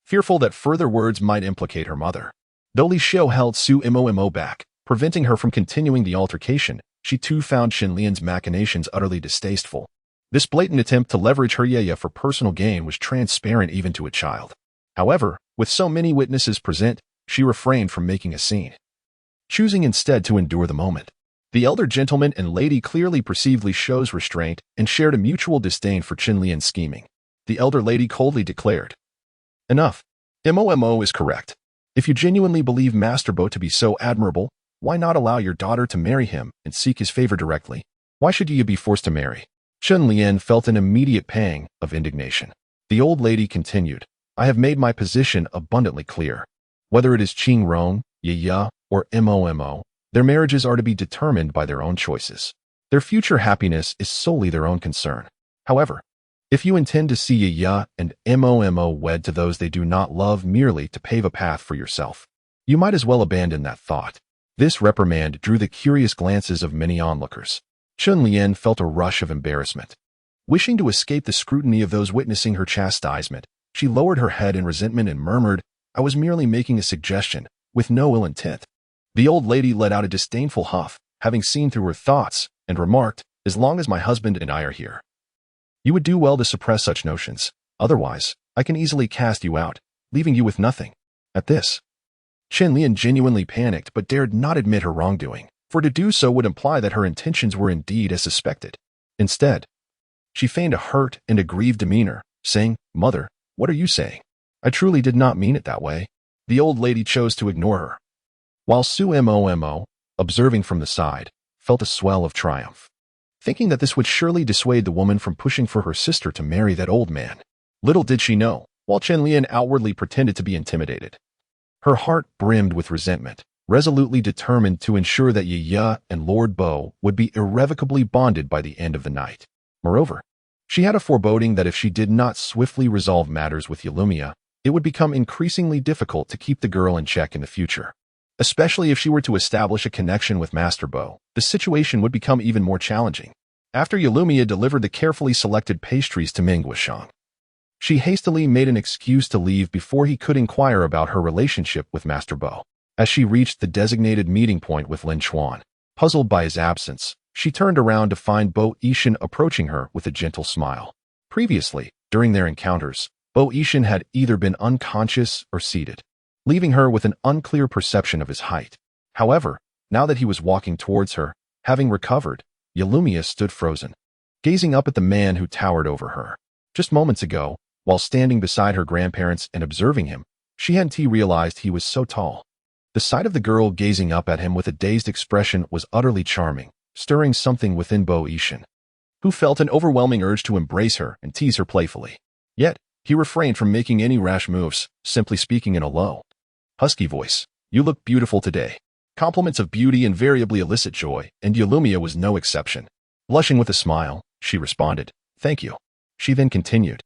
fearful that further words might implicate her mother. Though Li Xiu held Su Mo back, preventing her from continuing the altercation, she too found Xun Lian's machinations utterly distasteful. This blatant attempt to leverage her yaya for personal gain was transparent even to a child. However, with so many witnesses present, she refrained from making a scene, choosing instead to endure the moment. The elder gentleman and lady clearly perceived Li Xiu's restraint and shared a mutual disdain for Xun Lian's scheming. The elder lady coldly declared, "Enough. Mo is correct. If you genuinely believe Master Bo to be so admirable, why not allow your daughter to marry him and seek his favor directly? Why should you be forced to marry?" Xun Lian felt an immediate pang of indignation. The old lady continued, "I have made my position abundantly clear. Whether it is Qing Rong, Yaya, or Mo, their marriages are to be determined by their own choices. Their future happiness is solely their own concern. However, if you intend to see Yaya and Mo wed to those they do not love merely to pave a path for yourself, you might as well abandon that thought." This reprimand drew the curious glances of many onlookers. Xun Lian felt a rush of embarrassment. Wishing to escape the scrutiny of those witnessing her chastisement, she lowered her head in resentment and murmured, "I was merely making a suggestion, with no ill intent." The old lady let out a disdainful huff, having seen through her thoughts, and remarked, "As long as my husband and I are here, You would do well to suppress such notions. Otherwise, I can easily cast you out, leaving you with nothing. At this, Xie Li genuinely panicked but dared not admit her wrongdoing, for to do so would imply that her intentions were indeed as suspected. Instead, she feigned a hurt and aggrieved demeanor, saying, "Mother, what are you saying? I truly did not mean it that way." The old lady chose to ignore her, while Su Mo, observing from the side, felt a swell of triumph, thinking that this would surely dissuade the woman from pushing for her sister to marry that old man. Little did she know, while Xie Li outwardly pretended to be intimidated, her heart brimmed with resentment, resolutely determined to ensure that Yi and Lord Bo would be irrevocably bonded by the end of the night. Moreover, she had a foreboding that if she did not swiftly resolve matters with Yalumia, it would become increasingly difficult to keep the girl in check in the future. Especially if she were to establish a connection with Master Bo, the situation would become even more challenging. After Yalumia delivered the carefully selected pastries to Mingguishang, she hastily made an excuse to leave before he could inquire about her relationship with Master Bo. As she reached the designated meeting point with Lin Chuan, puzzled by his absence, she turned around to find Bo Yishan approaching her with a gentle smile. Previously, during their encounters, Bo Yishan had either been unconscious or seated, leaving her with an unclear perception of his height. However, now that he was walking towards her, having recovered, Yalumia stood frozen, gazing up at the man who towered over her. Just moments ago, while standing beside her grandparents and observing him, she hadn't realized he was so tall. The sight of the girl gazing up at him with a dazed expression was utterly charming, stirring something within Bo Yishan, who felt an overwhelming urge to embrace her and tease her playfully. Yet, he refrained from making any rash moves, simply speaking in a low, husky voice. "You look beautiful today." Compliments of beauty invariably elicit joy, and Yalumia was no exception. Blushing with a smile, she responded, "Thank you." She then continued,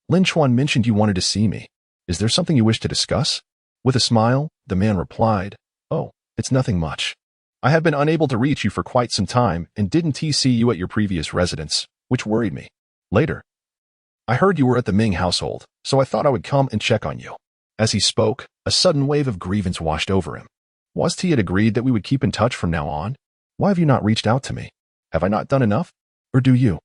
"Lin Chuan mentioned you wanted to see me. Is there something you wish to discuss?" With a smile, the man replied, "Oh, it's nothing much. I have been unable to reach you for quite some time and didn't see you at your previous residence, which worried me. Later, I heard you were at the Ming household, so I thought I would come and check on you." As he spoke, a sudden wave of grievance washed over him. Was he had agreed that we would keep in touch from now on? Why have you not reached out to me? Have I not done enough? Or do you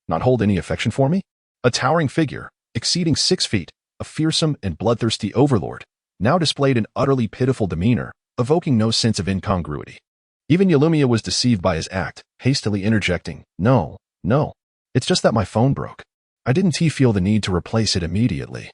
not hold any affection for me? A towering figure, exceeding 6 feet, a fearsome and bloodthirsty overlord, now displayed an utterly pitiful demeanor, evoking no sense of incongruity. Even Yalumia was deceived by his act, hastily interjecting, No, it's just that my phone broke. I didn't feel the need to replace it immediately.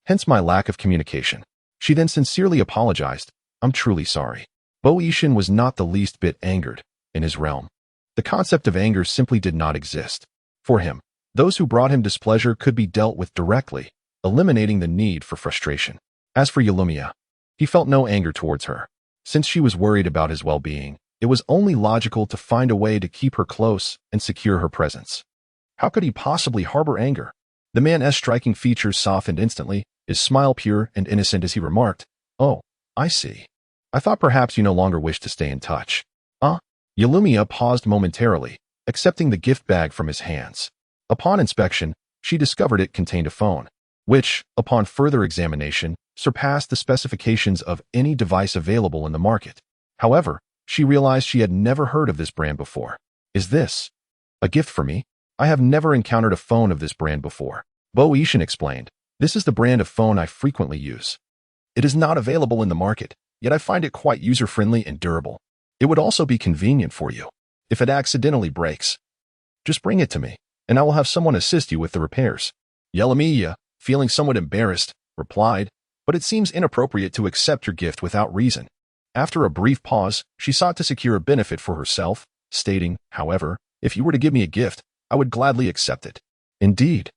Hence my lack of communication." She then sincerely apologized. "I'm truly sorry." Bo Yishan was not the least bit angered. In his realm, the concept of anger simply did not exist. For him, those who brought him displeasure could be dealt with directly, eliminating the need for frustration. As for Yalumia, he felt no anger towards her. Since she was worried about his well-being, it was only logical to find a way to keep her close and secure her presence. How could he possibly harbor anger? The man's striking features softened instantly, his smile pure and innocent as he remarked, "Oh, I see. I thought perhaps you no longer wished to stay in touch." Yalumia paused momentarily, accepting the gift bag from his hands. Upon inspection, she discovered it contained a phone, which, upon further examination, surpassed the specifications of any device available in the market. However, she realized she had never heard of this brand before. "Is this a gift for me? I have never encountered a phone of this brand before." Bo Yishan explained, "This is the brand of phone I frequently use. It is not available in the market, yet I find it quite user-friendly and durable. It would also be convenient for you. If it accidentally breaks, just bring it to me, and I will have someone assist you with the repairs." Yalumia, feeling somewhat embarrassed, replied, "But it seems inappropriate to accept your gift without reason." After a brief pause, she sought to secure a benefit for herself, stating, "However, if you were to give me a gift, I would gladly accept it." "Indeed."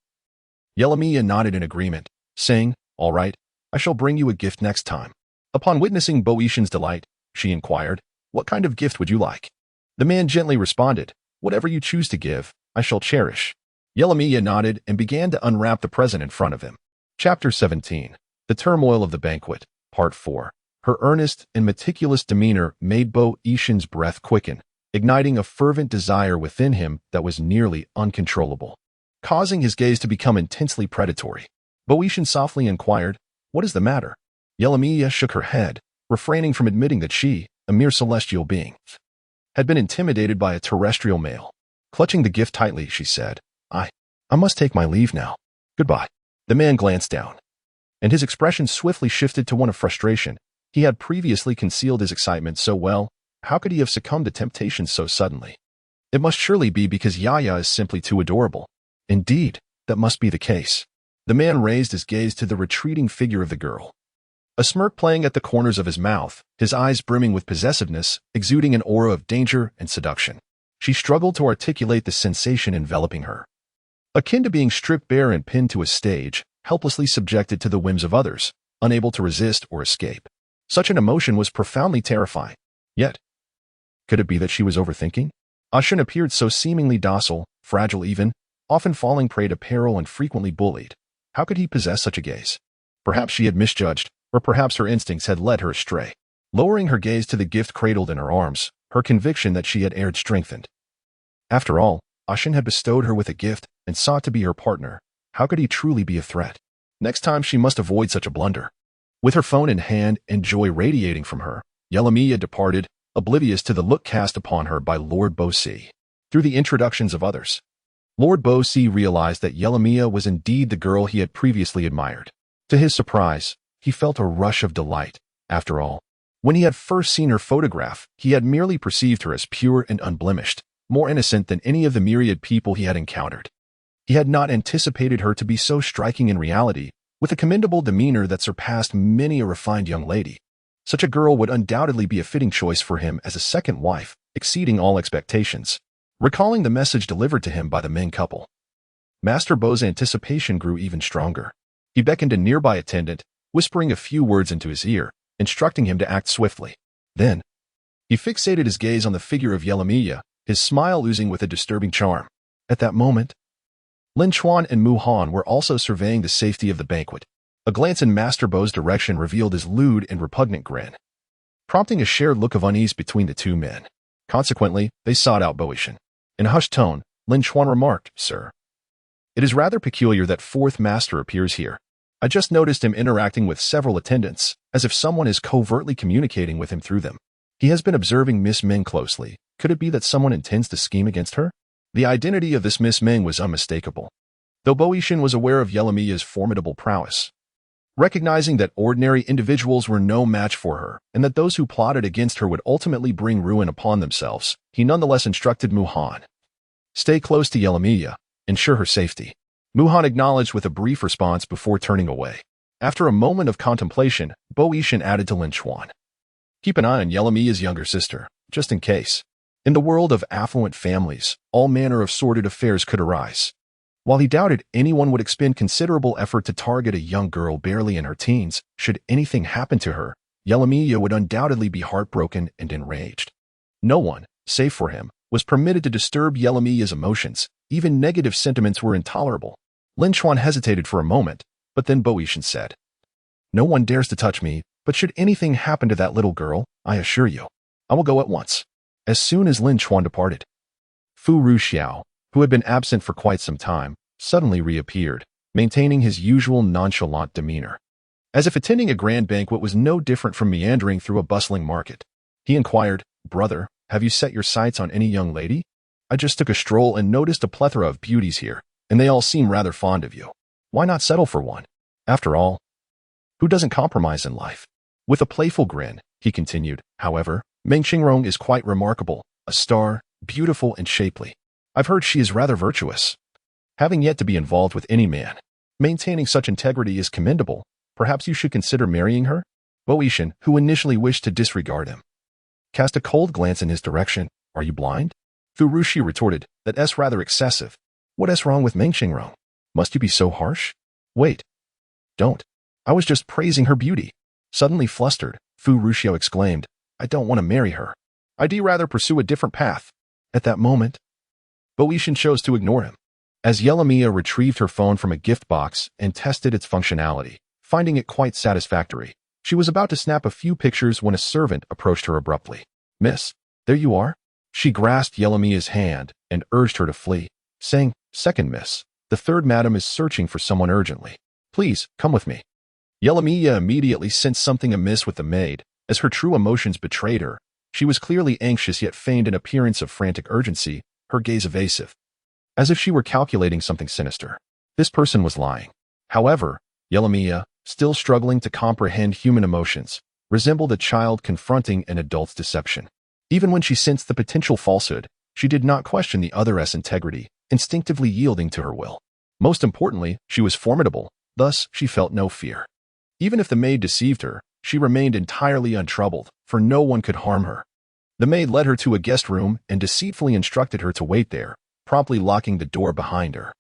Yalumia nodded in agreement, saying, "All right, I shall bring you a gift next time." Upon witnessing Bo Yishan's delight, she inquired, "What kind of gift would you like?" The man gently responded, "Whatever you choose to give, I shall cherish." Yalumia nodded and began to unwrap the present in front of him. Chapter 17. The Turmoil of the Banquet, Part 4. Her earnest and meticulous demeanor made Bo Yishan's breath quicken, igniting a fervent desire within him that was nearly uncontrollable, causing his gaze to become intensely predatory. Bo Yishan softly inquired, "What is the matter?" Yalumia shook her head, refraining from admitting that she, a mere celestial being, had been intimidated by a terrestrial male. Clutching the gift tightly, she said, I must take my leave now. Goodbye. The man glanced down, and his expression swiftly shifted to one of frustration. He had previously concealed his excitement so well. How could he have succumbed to temptation so suddenly? It must surely be because Yaya is simply too adorable. Indeed, that must be the case. The man raised his gaze to the retreating figure of the girl. A smirk playing at the corners of his mouth, his eyes brimming with possessiveness, exuding an aura of danger and seduction. She struggled to articulate the sensation enveloping her. Akin to being stripped bare and pinned to a stage, helplessly subjected to the whims of others, unable to resist or escape. Such an emotion was profoundly terrifying. Yet, could it be that she was overthinking? Ashin appeared so seemingly docile, fragile even, often falling prey to peril and frequently bullied. How could he possess such a gaze? Perhaps she had misjudged, or perhaps her instincts had led her astray. Lowering her gaze to the gift cradled in her arms, her conviction that she had erred strengthened. After all, Ashin had bestowed her with a gift and sought to be her partner. How could he truly be a threat? Next time she must avoid such a blunder. With her phone in hand and joy radiating from her, Yelamiya departed, oblivious to the look cast upon her by Lord Bo-Si. Through the introductions of others, Lord Bo-Si realized that Yelamiya was indeed the girl he had previously admired. To his surprise, he felt a rush of delight. After all, when he had first seen her photograph, he had merely perceived her as pure and unblemished, more innocent than any of the myriad people he had encountered. He had not anticipated her to be so striking in reality, with a commendable demeanor that surpassed many a refined young lady. Such a girl would undoubtedly be a fitting choice for him as a second wife, exceeding all expectations. Recalling the message delivered to him by the Ming couple, Master Bo's anticipation grew even stronger. He beckoned a nearby attendant, whispering a few words into his ear, instructing him to act swiftly. Then, he fixated his gaze on the figure of Yelamiya, his smile oozing with a disturbing charm. At that moment, Lin Chuan and Mu Han were also surveying the safety of the banquet. A glance in Master Bo's direction revealed his lewd and repugnant grin, prompting a shared look of unease between the two men. Consequently, they sought out Boishan. In a hushed tone, Lin Chuan remarked, "Sir, it is rather peculiar that fourth master appears here. I just noticed him interacting with several attendants, as if someone is covertly communicating with him through them. He has been observing Miss Ming closely. Could it be that someone intends to scheme against her?" The identity of this Miss Ming was unmistakable, though Boishan was aware of Yelamiya's formidable prowess. Recognizing that ordinary individuals were no match for her, and that those who plotted against her would ultimately bring ruin upon themselves, he nonetheless instructed Mu Han. "Stay close to Yelamiya. Ensure her safety." Mu Han acknowledged with a brief response before turning away. After a moment of contemplation, Boishan added to Lin Chuan, "Keep an eye on Yelamiya's younger sister, just in case. In the world of affluent families, all manner of sordid affairs could arise." While he doubted anyone would expend considerable effort to target a young girl barely in her teens, should anything happen to her, Yelamiya would undoubtedly be heartbroken and enraged. No one, save for him, was permitted to disturb Yelamiya's emotions. Even negative sentiments were intolerable. Lin Chuan hesitated for a moment, but then Boishan said, "No one dares to touch me, but should anything happen to that little girl, I assure you, I will go at once." As soon as Lin Chuan departed, Fu Ruxiao, who had been absent for quite some time, suddenly reappeared, maintaining his usual nonchalant demeanor. As if attending a grand banquet was no different from meandering through a bustling market, he inquired, "Brother, have you set your sights on any young lady? I just took a stroll and noticed a plethora of beauties here, and they all seem rather fond of you. Why not settle for one? After all, who doesn't compromise in life?" With a playful grin, he continued, "However, Meng Qingrong is quite remarkable, a star, beautiful and shapely. I've heard she is rather virtuous. Having yet to be involved with any man, maintaining such integrity is commendable. Perhaps you should consider marrying her?" Boishan, who initially wished to disregard him, cast a cold glance in his direction. "Are you blind?" Fu Rushi retorted, "That's rather excessive. What is wrong with Meng Qingrong? Must you be so harsh?" "Wait. Don't. I was just praising her beauty." Suddenly flustered, Fu Ruxiao exclaimed, "I don't want to marry her. I'd rather pursue a different path." At that moment, Boishan chose to ignore him. As Yelamiya retrieved her phone from a gift box and tested its functionality, finding it quite satisfactory, she was about to snap a few pictures when a servant approached her abruptly. "Miss, there you are." She grasped Yelamiya's hand and urged her to flee, saying, "Second miss, the third madam is searching for someone urgently. Please, come with me." Yelamiya immediately sensed something amiss with the maid, as her true emotions betrayed her. She was clearly anxious yet feigned an appearance of frantic urgency, her gaze evasive. as if she were calculating something sinister. This person was lying. However, Yelamiya, still struggling to comprehend human emotions, resembled a child confronting an adult's deception. Even when she sensed the potential falsehood, she did not question the other's integrity, instinctively yielding to her will. Most importantly, she was formidable, thus she felt no fear. Even if the maid deceived her, she remained entirely untroubled, for no one could harm her. The maid led her to a guest room and deceitfully instructed her to wait there, promptly locking the door behind her.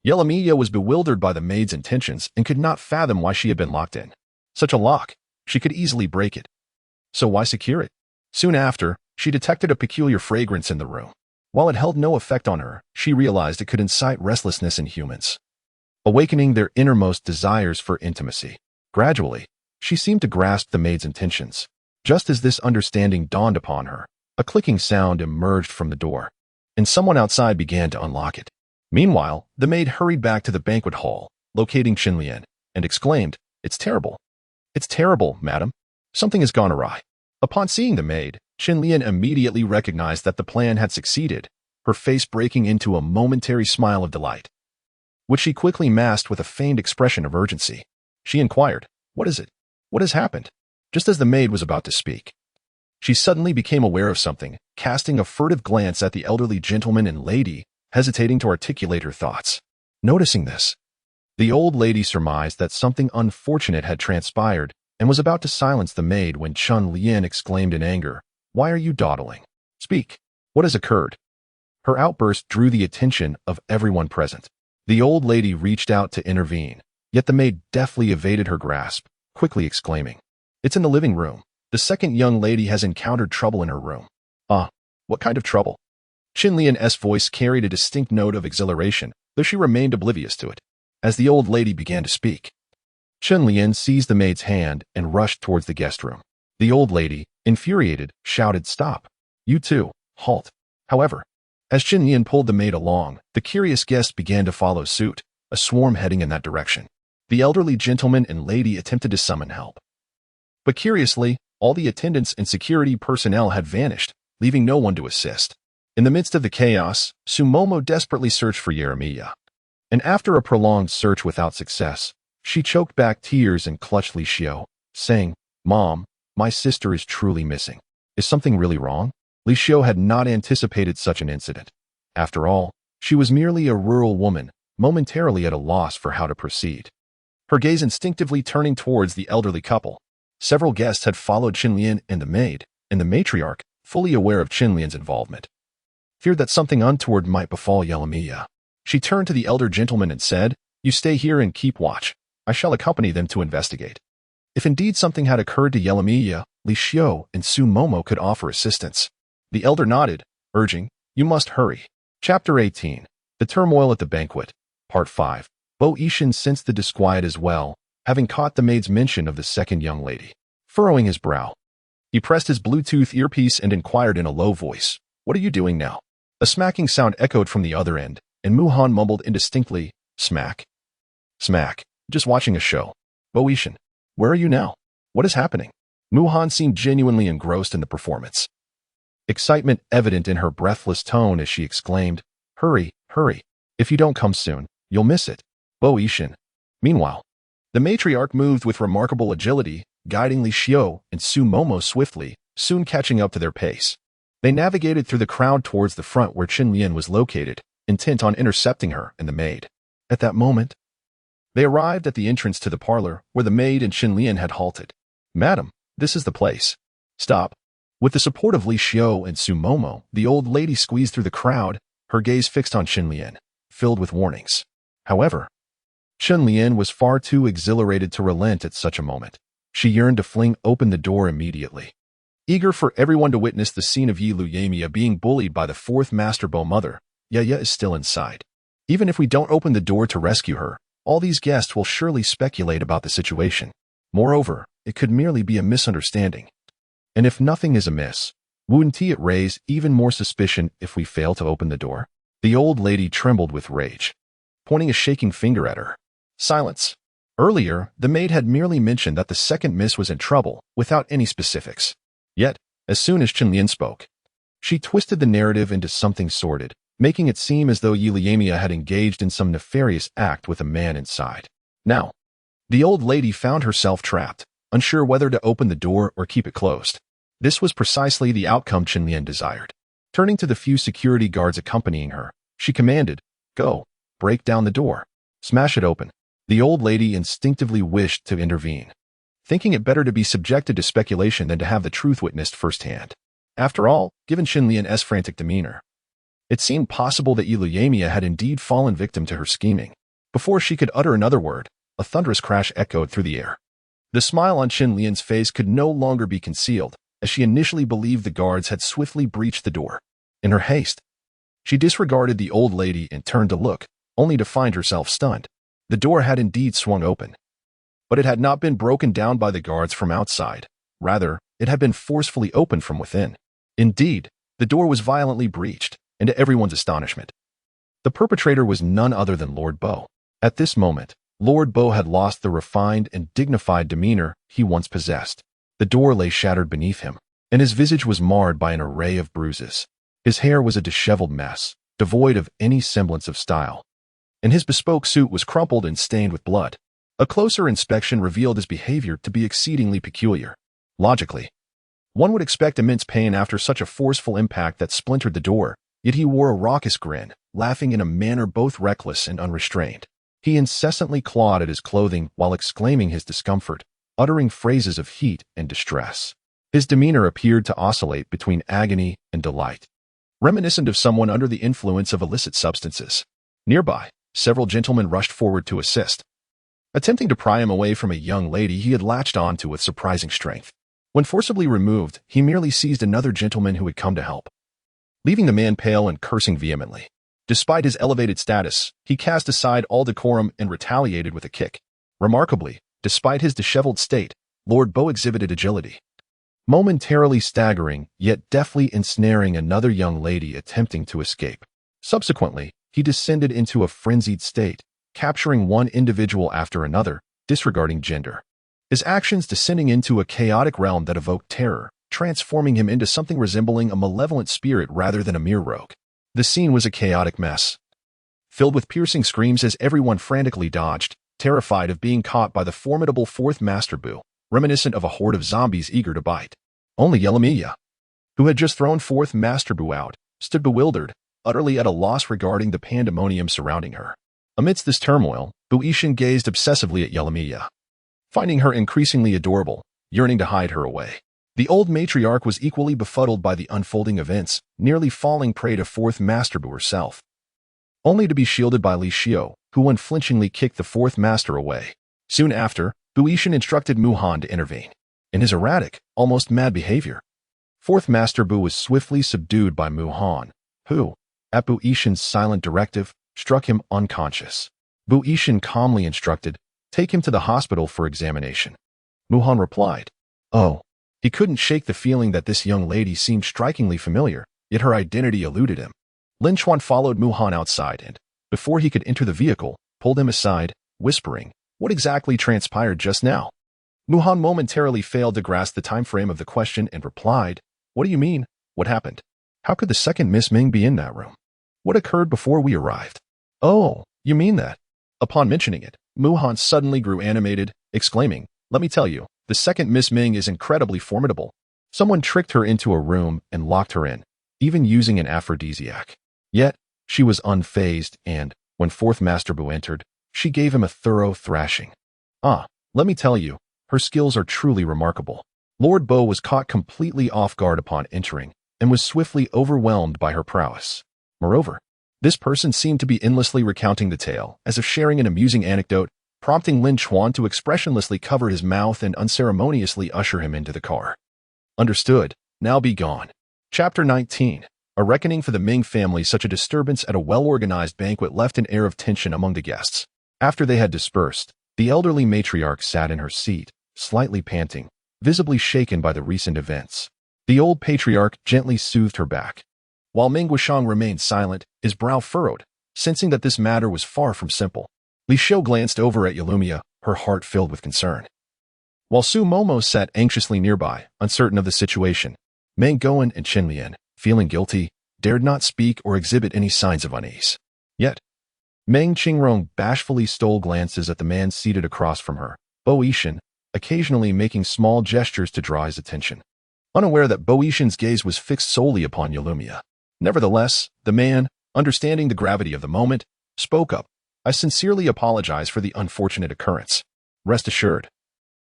Yelamiya was bewildered by the maid's intentions and could not fathom why she had been locked in. Such a lock, she could easily break it. So why secure it? Soon after, she detected a peculiar fragrance in the room. While it held no effect on her, she realized it could incite restlessness in humans, awakening their innermost desires for intimacy. Gradually, she seemed to grasp the maid's intentions. Just as this understanding dawned upon her, a clicking sound emerged from the door, and someone outside began to unlock it. Meanwhile, the maid hurried back to the banquet hall, locating Xie Li, and exclaimed, "It's terrible. It's terrible, madam. Something has gone awry." Upon seeing the maid, Xie Li immediately recognized that the plan had succeeded, her face breaking into a momentary smile of delight, which she quickly masked with a feigned expression of urgency. She inquired, "What is it? What has happened?" Just as the maid was about to speak, she suddenly became aware of something, casting a furtive glance at the elderly gentleman and lady, hesitating to articulate her thoughts. Noticing this, the old lady surmised that something unfortunate had transpired and was about to silence the maid when Xie Li exclaimed in anger, "Why are you dawdling? Speak. What has occurred?" Her outburst drew the attention of everyone present. The old lady reached out to intervene, yet the maid deftly evaded her grasp, quickly exclaiming, "It's in the living room. The second young lady has encountered trouble in her room." "Ah, what kind of trouble?" Xie Li's voice carried a distinct note of exhilaration, though she remained oblivious to it. As the old lady began to speak, Xie Li seized the maid's hand and rushed towards the guest room. The old lady, infuriated, shouted, "Stop! You too, halt!" However, as Xie Li pulled the maid along, the curious guests began to follow suit, a swarm heading in that direction. The elderly gentleman and lady attempted to summon help, but curiously, all the attendants and security personnel had vanished, leaving no one to assist. In the midst of the chaos, Sumomo desperately searched for Yelamiya, and after a prolonged search without success, she choked back tears and clutched Li Xiu, saying, "Mom, my sister is truly missing. Is something really wrong?" Li Xiu had not anticipated such an incident. After all, she was merely a rural woman, momentarily at a loss for how to proceed. Her gaze instinctively turning towards the elderly couple. Several guests had followed Xie Li and the maid, and the matriarch, fully aware of Xie Li's involvement, feared that something untoward might befall Yelamiya. She turned to the elder gentleman and said, "You stay here and keep watch. I shall accompany them to investigate." If indeed something had occurred to Yelamiya, Li Xiu and Sumomo could offer assistance. The elder nodded, urging, "You must hurry." Chapter 18. The Turmoil at the Banquet. Part 5. Bo Yishan sensed the disquiet as well, having caught the maid's mention of the second young lady. Furrowing his brow, he pressed his Bluetooth earpiece and inquired in a low voice, "What are you doing now?" A smacking sound echoed from the other end, and Muhan mumbled indistinctly, "Smack? Smack. Just watching a show." "Bo Yishan, where are you now? What is happening?" Muhan seemed genuinely engrossed in the performance, excitement evident in her breathless tone as she exclaimed, "Hurry, hurry. If you don't come soon, you'll miss it." Bo Yishan. Meanwhile, the matriarch moved with remarkable agility, guiding Li Xiu and Sumomo swiftly, soon catching up to their pace. They navigated through the crowd towards the front where Xie Li was located, intent on intercepting her and the maid. At that moment, they arrived at the entrance to the parlor where the maid and Xie Li had halted. "Madam, this is the place. Stop." With the support of Li Xiu and Sumomo, the old lady squeezed through the crowd, her gaze fixed on Xie Li, filled with warnings. However, Xie Li was far too exhilarated to relent at such a moment. She yearned to fling open the door immediately, eager for everyone to witness the scene of Yelamiya being bullied by the fourth Master Bo mother. "Yaya is still inside. Even if we don't open the door to rescue her, all these guests will surely speculate about the situation. Moreover, it could merely be a misunderstanding. And if nothing is amiss, wouldn't it raise even more suspicion if we fail to open the door?" The old lady trembled with rage, pointing a shaking finger at her. Silence. Earlier, the maid had merely mentioned that the second miss was in trouble, without any specifics. Yet, as soon as Xie Li spoke, she twisted the narrative into something sordid, making it seem as though Yili had engaged in some nefarious act with a man inside. Now, the old lady found herself trapped, unsure whether to open the door or keep it closed. This was precisely the outcome Xie Li desired. Turning to the few security guards accompanying her, she commanded, "Go, break down the door. Smash it open." The old lady instinctively wished to intervene, thinking it better to be subjected to speculation than to have the truth witnessed firsthand. After all, given Xie Li's frantic demeanor, it seemed possible that Yili had indeed fallen victim to her scheming. Before she could utter another word, a thunderous crash echoed through the air. The smile on Xie Li's face could no longer be concealed, as she initially believed the guards had swiftly breached the door. In her haste, she disregarded the old lady and turned to look, only to find herself stunned. The door had indeed swung open, but it had not been broken down by the guards from outside. Rather, it had been forcefully opened from within. Indeed, the door was violently breached, and to everyone's astonishment, the perpetrator was none other than Lord Bo. At this moment, Lord Bo had lost the refined and dignified demeanor he once possessed. The door lay shattered beneath him, and his visage was marred by an array of bruises. His hair was a disheveled mess, devoid of any semblance of style, and his bespoke suit was crumpled and stained with blood. A closer inspection revealed his behavior to be exceedingly peculiar. Logically, one would expect immense pain after such a forceful impact that splintered the door, yet he wore a raucous grin, laughing in a manner both reckless and unrestrained. He incessantly clawed at his clothing while exclaiming his discomfort, uttering phrases of heat and distress. His demeanor appeared to oscillate between agony and delight, reminiscent of someone under the influence of illicit substances. Nearby, several gentlemen rushed forward to assist, attempting to pry him away from a young lady he had latched onto with surprising strength. When forcibly removed, he merely seized another gentleman who had come to help, leaving the man pale and cursing vehemently. Despite his elevated status, he cast aside all decorum and retaliated with a kick. Remarkably, despite his disheveled state, Lord Bo exhibited agility, momentarily staggering, yet deftly ensnaring another young lady attempting to escape. Subsequently, he descended into a frenzied state, capturing one individual after another, disregarding gender. His actions descending into a chaotic realm that evoked terror, transforming him into something resembling a malevolent spirit rather than a mere rogue. The scene was a chaotic mess, filled with piercing screams as everyone frantically dodged, terrified of being caught by the formidable fourth Master Bu, reminiscent of a horde of zombies eager to bite. Only Yili, who had just thrown fourth Master Bu out, stood bewildered, utterly at a loss regarding the pandemonium surrounding her. Amidst this turmoil, Bu Yixin gazed obsessively at Yili, finding her increasingly adorable, yearning to hide her away. The old matriarch was equally befuddled by the unfolding events, nearly falling prey to fourth Master Bu herself, only to be shielded by Li Xiu, who unflinchingly kicked the fourth master away. Soon after, Bu Yixin instructed Mu Han to intervene. In his erratic, almost mad behavior, fourth Master Bu was swiftly subdued by Mu Han, who, at Bu Yixin's silent directive, struck him unconscious. Bu Yixin calmly instructed, "Take him to the hospital for examination." Mu Han replied, "Oh." He couldn't shake the feeling that this young lady seemed strikingly familiar, yet her identity eluded him. Lin Chuan followed Mu Han outside and, before he could enter the vehicle, pulled him aside, whispering, "What exactly transpired just now?" Mu Han momentarily failed to grasp the time frame of the question and replied, "What do you mean? What happened? How could the second Miss Ming be in that room? What occurred before we arrived?" "Oh, you mean that?" Upon mentioning it, Mu Han suddenly grew animated, exclaiming, "Let me tell you, the second Miss Ming is incredibly formidable. Someone tricked her into a room and locked her in, even using an aphrodisiac. Yet, she was unfazed and, when fourth Master Bu entered, she gave him a thorough thrashing. Let me tell you, her skills are truly remarkable." Lord Bo was caught completely off guard upon entering, and was swiftly overwhelmed by her prowess. Moreover, this person seemed to be endlessly recounting the tale, as if sharing an amusing anecdote, prompting Lin Chuan to expressionlessly cover his mouth and unceremoniously usher him into the car. "Understood. Now be gone." Chapter 19. A reckoning for the Ming family. Such a disturbance at a well-organized banquet left an air of tension among the guests. After they had dispersed, the elderly matriarch sat in her seat, slightly panting, visibly shaken by the recent events. The old patriarch gently soothed her back, while Ming Guishang remained silent, his brow furrowed, sensing that this matter was far from simple. Li Xiu glanced over at Yili, her heart filled with concern, while Su Momo sat anxiously nearby, uncertain of the situation. Meng Goen and Xie Li, feeling guilty, dared not speak or exhibit any signs of unease. Yet, Meng Qingrong bashfully stole glances at the man seated across from her, Bo Yishan, occasionally making small gestures to draw his attention, unaware that Bo Yishan's gaze was fixed solely upon Yalumia. Nevertheless, the man, understanding the gravity of the moment, spoke up. I sincerely apologize for the unfortunate occurrence. Rest assured,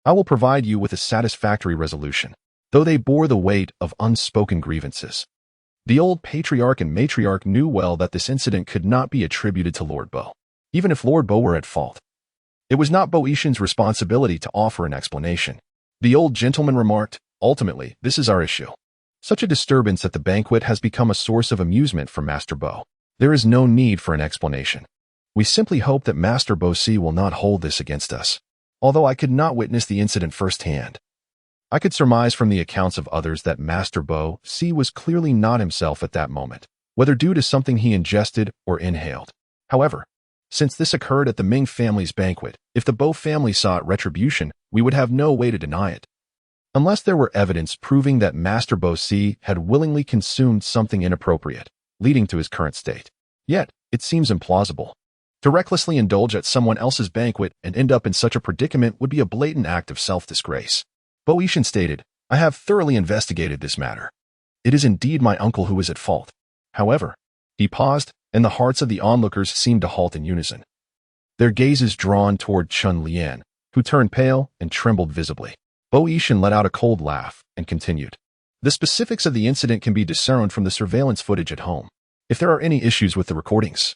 I will provide you with a satisfactory resolution, though they bore the weight of unspoken grievances. The old patriarch and matriarch knew well that this incident could not be attributed to Lord Bo, even if Lord Bo were at fault. It was not Bo Yishan's responsibility to offer an explanation. The old gentleman remarked, ultimately, this is our issue. Such a disturbance at the banquet has become a source of amusement for Master Bo. There is no need for an explanation. We simply hope that Master Bo Si will not hold this against us. Although I could not witness the incident firsthand, I could surmise from the accounts of others that Master Bo Si was clearly not himself at that moment, whether due to something he ingested or inhaled. However, since this occurred at the Ming family's banquet, if the Bo family sought retribution, we would have no way to deny it. Unless there were evidence proving that Master Bo Si had willingly consumed something inappropriate, leading to his current state. Yet, it seems implausible. To recklessly indulge at someone else's banquet and end up in such a predicament would be a blatant act of self-disgrace. Bo Yishan stated, I have thoroughly investigated this matter. It is indeed my uncle who is at fault. However, he paused, and the hearts of the onlookers seemed to halt in unison. Their gazes drawn toward Chun Lian, who turned pale and trembled visibly. Bo Yishan let out a cold laugh and continued. The specifics of the incident can be discerned from the surveillance footage at home. If there are any issues with the recordings,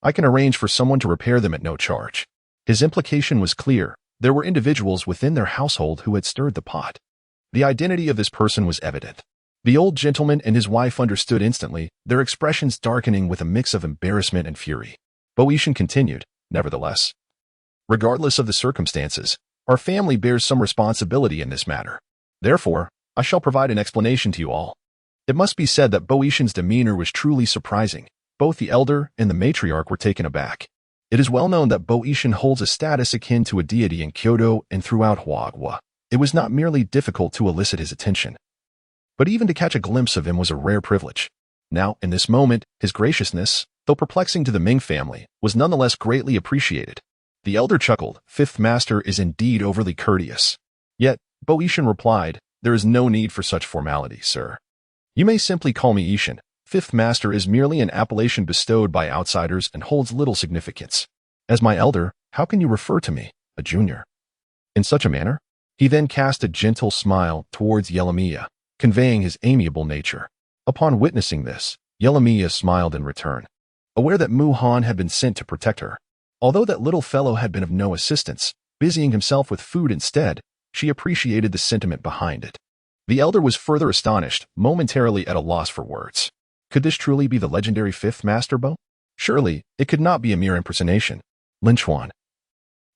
I can arrange for someone to repair them at no charge. His implication was clear. There were individuals within their household who had stirred the pot. The identity of this person was evident. The old gentleman and his wife understood instantly, their expressions darkening with a mix of embarrassment and fury. Bo Yishan continued, nevertheless, regardless of the circumstances, our family bears some responsibility in this matter. Therefore, I shall provide an explanation to you all. It must be said that Bo Yishan's demeanor was truly surprising. Both the elder and the matriarch were taken aback. It is well known that Bo Yishan holds a status akin to a deity in Kyoto and throughout Huagua. It was not merely difficult to elicit his attention, but even to catch a glimpse of him was a rare privilege. Now, in this moment, his graciousness, though perplexing to the Ming family, was nonetheless greatly appreciated. The elder chuckled, Fifth Master is indeed overly courteous. Yet, Bo Yishan replied, there is no need for such formality, sir. You may simply call me Yishan. Fifth Master is merely an appellation bestowed by outsiders and holds little significance. As my elder, how can you refer to me, a junior, in such a manner? He then cast a gentle smile towards Yelamiya, conveying his amiable nature. Upon witnessing this, Yelamiya smiled in return, aware that Mu Han had been sent to protect her. Although that little fellow had been of no assistance, busying himself with food instead, she appreciated the sentiment behind it. The elder was further astonished, momentarily at a loss for words. Could this truly be the legendary Fifth Master Bo? Surely, it could not be a mere impersonation. Lin Chuan,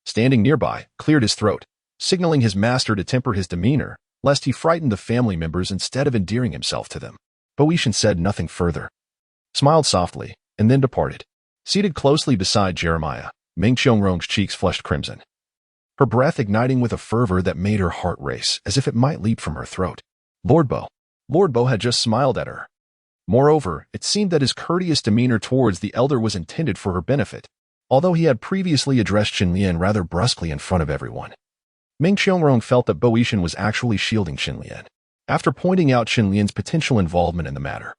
standing nearby, cleared his throat, signaling his master to temper his demeanor, lest he frighten the family members instead of endearing himself to them. Bo Yishan said nothing further, smiled softly, and then departed. Seated closely beside Jeremiah, Meng Qiangrong's cheeks flushed crimson, her breath igniting with a fervor that made her heart race as if it might leap from her throat. Lord Bo had just smiled at her. Moreover, it seemed that his courteous demeanor towards the elder was intended for her benefit, although he had previously addressed Qin Lian rather brusquely in front of everyone. Meng Qiangrong felt that Bo Yishan was actually shielding Qin Lian. After pointing out Qin Lian's potential involvement in the matter,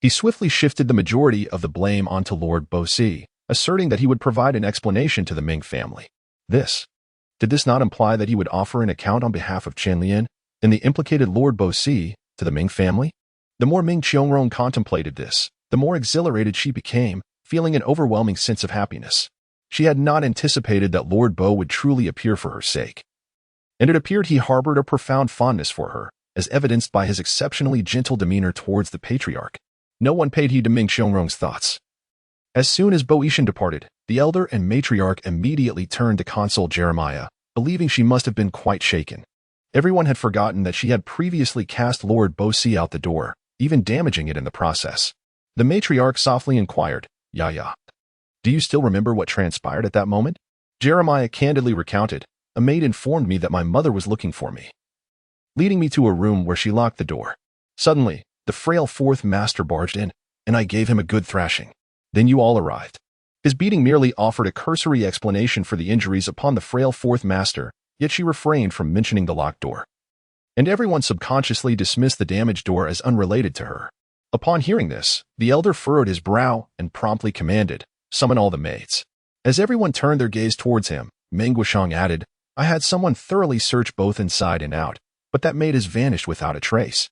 he swiftly shifted the majority of the blame onto Lord Bo Si, asserting that he would provide an explanation to the Ming family. Did this not imply that he would offer an account on behalf of Qin Lian and the implicated Lord Bo Si to the Ming family? The more Meng Qiangrong contemplated this, the more exhilarated she became, feeling an overwhelming sense of happiness. She had not anticipated that Lord Bo would truly appear for her sake, and it appeared he harbored a profound fondness for her, as evidenced by his exceptionally gentle demeanor towards the patriarch. No one paid heed to Meng Qiangrong's thoughts. As soon as Bo Yishan departed, the elder and matriarch immediately turned to console Jeremiah, believing she must have been quite shaken. Everyone had forgotten that she had previously cast Lord Bo Si out the door, even damaging it in the process. The matriarch softly inquired, Yaya, do you still remember what transpired at that moment? Jeremiah candidly recounted, a maid informed me that my mother was looking for me, leading me to a room where she locked the door. Suddenly, the frail fourth master barged in. and I gave him a good thrashing. Then you all arrived. His beating merely offered a cursory explanation for the injuries upon the frail fourth master, yet she refrained from mentioning the locked door. And everyone subconsciously dismissed the damaged door as unrelated to her. Upon hearing this, the elder furrowed his brow and promptly commanded, "Summon all the maids." As everyone turned their gaze towards him, Meng Guoshang added, "I had someone thoroughly search both inside and out, but that maid has vanished without a trace.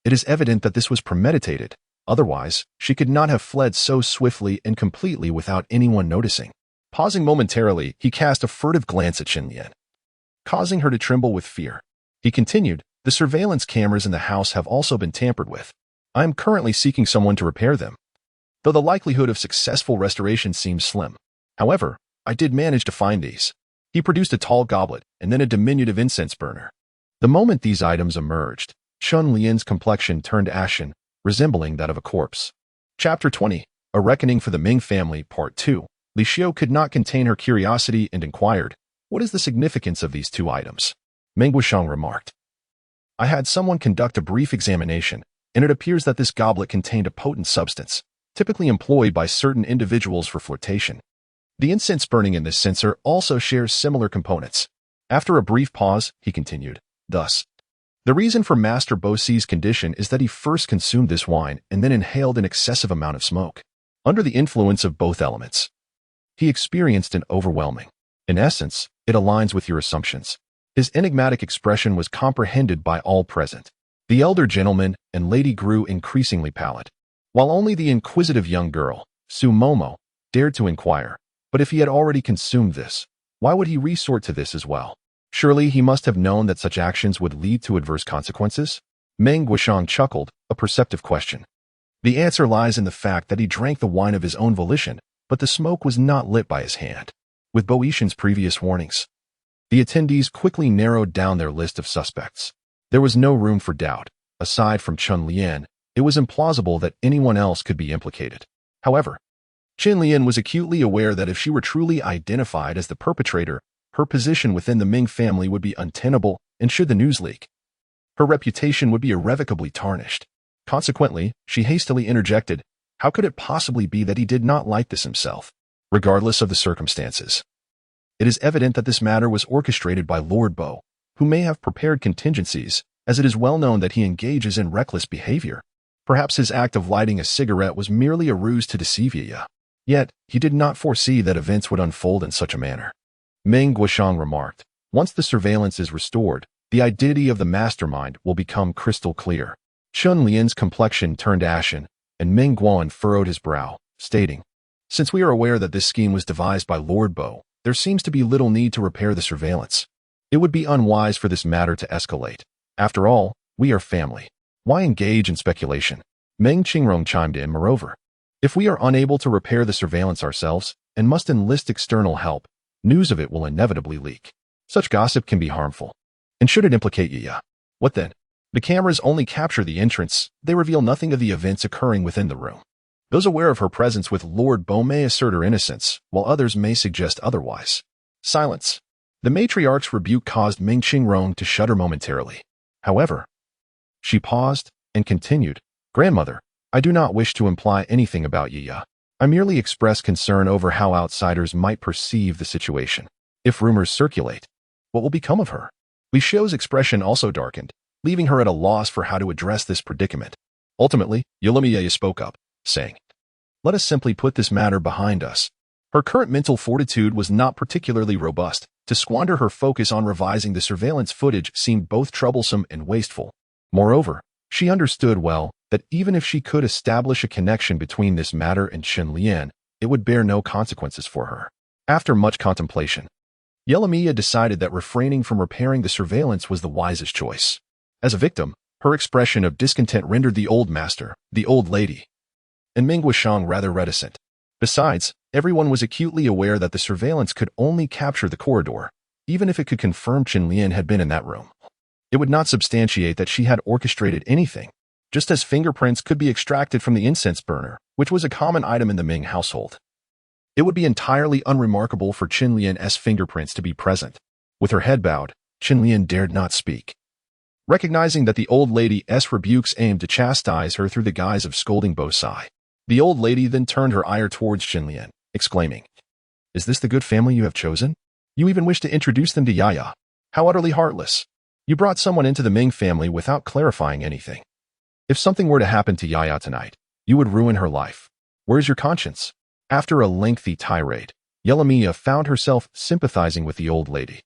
It is evident that this was premeditated. Otherwise, she could not have fled so swiftly and completely without anyone noticing." Pausing momentarily, he cast a furtive glance at Xin Lian, causing her to tremble with fear. He continued, "The surveillance cameras in the house have also been tampered with. I am currently seeking someone to repair them, though the likelihood of successful restoration seems slim. However, I did manage to find these." He produced a tall goblet and then a diminutive incense burner. The moment these items emerged, Chun Lian's complexion turned ashen, resembling that of a corpse. Chapter 20, A Reckoning for the Ming Family, Part 2. Li Xiu could not contain her curiosity and inquired, "What is the significance of these two items?" Meng Guoshang remarked, "I had someone conduct a brief examination, and it appears that this goblet contained a potent substance, typically employed by certain individuals for flirtation. The incense burning in this censer also shares similar components." After a brief pause, he continued, "Thus, the reason for Master Bo Si's condition is that he first consumed this wine and then inhaled an excessive amount of smoke. Under the influence of both elements, he experienced an overwhelming. In essence, it aligns with your assumptions." His enigmatic expression was comprehended by all present. The elder gentleman and lady grew increasingly pallid, while only the inquisitive young girl, Su Momo, dared to inquire, "But if he had already consumed this, why would he resort to this as well? Surely he must have known that such actions would lead to adverse consequences?" Meng Guoshang chuckled, a perceptive question. "The answer lies in the fact that he drank the wine of his own volition, but the smoke was not lit by his hand." With Bo Yishan's previous warnings, the attendees quickly narrowed down their list of suspects. There was no room for doubt. Aside from Chun Lian, it was implausible that anyone else could be implicated. However, Qin Lian was acutely aware that if she were truly identified as the perpetrator, her position within the Ming family would be untenable, and should the news leak, her reputation would be irrevocably tarnished. Consequently, she hastily interjected, "How could it possibly be that he did not light this himself, regardless of the circumstances? It is evident that this matter was orchestrated by Lord Bo, who may have prepared contingencies, as it is well known that he engages in reckless behavior. Perhaps his act of lighting a cigarette was merely a ruse to deceive Yi. Yet, he did not foresee that events would unfold in such a manner." Meng Guoshang remarked, "Once the surveillance is restored, the identity of the mastermind will become crystal clear." Chun Lian's complexion turned ashen, and Meng Guan furrowed his brow, stating, "Since we are aware that this scheme was devised by Lord Bo, there seems to be little need to repair the surveillance. It would be unwise for this matter to escalate. After all, we are family. Why engage in speculation?" Meng Qingrong chimed in, "Moreover, if we are unable to repair the surveillance ourselves and must enlist external help, news of it will inevitably leak. Such gossip can be harmful. And should it implicate Yi, what then? The cameras only capture the entrance, they reveal nothing of the events occurring within the room. Those aware of her presence with Lord Bo may assert her innocence, while others may suggest otherwise." Silence. The matriarch's rebuke caused Meng Qingrong to shudder momentarily. However, she paused and continued, "Grandmother, I do not wish to imply anything about Yi. I merely express concern over how outsiders might perceive the situation. If rumors circulate, what will become of her?" Li Xiu's expression also darkened, leaving her at a loss for how to address this predicament. Ultimately, Yolomiye spoke up, saying, "Let us simply put this matter behind us." Her current mental fortitude was not particularly robust. To squander her focus on revising the surveillance footage seemed both troublesome and wasteful. Moreover, she understood well that even if she could establish a connection between this matter and Qin Lian, it would bear no consequences for her. After much contemplation, Yelamiya decided that refraining from repairing the surveillance was the wisest choice. As a victim, her expression of discontent rendered the old master, the old lady, and Meng Guoshang rather reticent. Besides, everyone was acutely aware that the surveillance could only capture the corridor, even if it could confirm Qin Lian had been in that room. It would not substantiate that she had orchestrated anything, just as fingerprints could be extracted from the incense burner, which was a common item in the Ming household. It would be entirely unremarkable for Qin Lian's fingerprints to be present. With her head bowed, Qin Lian dared not speak. Recognizing that the old lady's rebukes aimed to chastise her through the guise of scolding Bo Sai, The old lady then turned her ire towards Xie Li, exclaiming, "Is this the good family you have chosen? You even wish to introduce them to Yaya. How utterly heartless. You brought someone into the Ming family without clarifying anything. If something were to happen to Yaya tonight, you would ruin her life. Where's your conscience?" After a lengthy tirade, Yelamia found herself sympathizing with the old lady,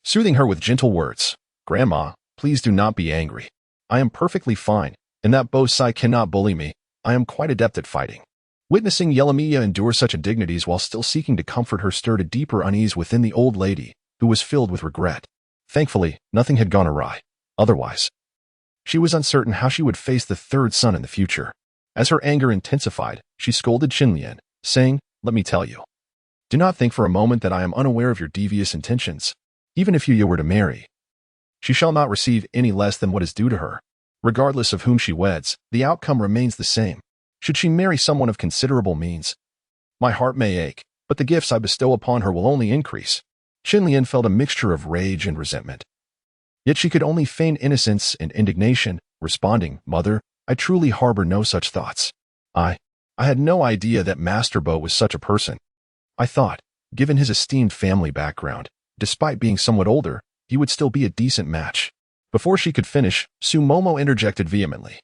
soothing her with gentle words. "Grandma, please do not be angry. I am perfectly fine, and that Bosai cannot bully me. I am quite adept at fighting." Witnessing Yelamia endure such indignities while still seeking to comfort her stirred a deeper unease within the old lady, who was filled with regret. Thankfully, nothing had gone awry. Otherwise, she was uncertain how she would face the third son in the future. As her anger intensified, she scolded Xie Li, saying, "Let me tell you. Do not think for a moment that I am unaware of your devious intentions. Even if you were to marry, she shall not receive any less than what is due to her. Regardless of whom she weds, the outcome remains the same. Should she marry someone of considerable means, my heart may ache, but the gifts I bestow upon her will only increase." Xie Li felt a mixture of rage and resentment. Yet she could only feign innocence and indignation, responding, "Mother, I truly harbor no such thoughts. I had no idea that Master Bo was such a person. I thought, given his esteemed family background, despite being somewhat older, he would still be a decent match." Before she could finish, Sumomo interjected vehemently,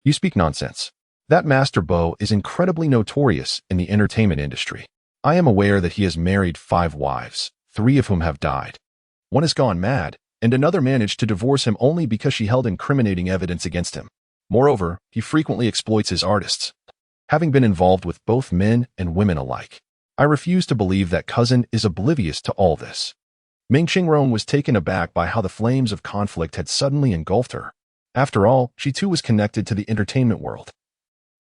"You speak nonsense. That Master Bo is incredibly notorious in the entertainment industry. I am aware that he has married 5 wives, 3 of whom have died. One has gone mad, and another managed to divorce him only because she held incriminating evidence against him. Moreover, he frequently exploits his artists. Having been involved with both men and women alike, I refuse to believe that cousin is oblivious to all this." Ming Qingrong was taken aback by how the flames of conflict had suddenly engulfed her. After all, she too was connected to the entertainment world.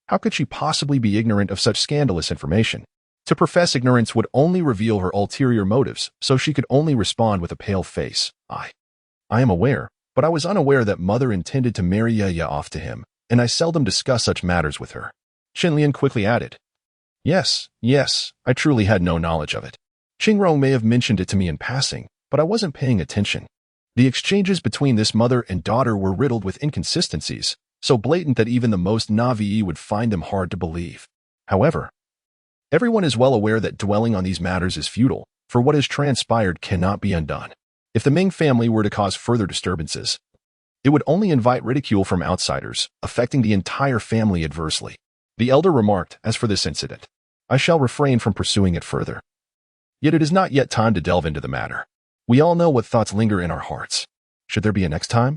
How could she possibly be ignorant of such scandalous information? To profess ignorance would only reveal her ulterior motives, so she could only respond with a pale face. I am aware, but I was unaware that mother intended to marry Yaya off to him, and I seldom discuss such matters with her." Xie Li quickly added, Yes, I truly had no knowledge of it. Qingrong may have mentioned it to me in passing, but I wasn't paying attention. The exchanges between this mother and daughter were riddled with inconsistencies, so blatant that even the most naive would find them hard to believe. However, everyone is well aware that dwelling on these matters is futile, for what has transpired cannot be undone. If the Ming family were to cause further disturbances, it would only invite ridicule from outsiders, affecting the entire family adversely. The elder remarked, "As for this incident, I shall refrain from pursuing it further. Yet it is not yet time to delve into the matter. We all know what thoughts linger in our hearts. Should there be a next time,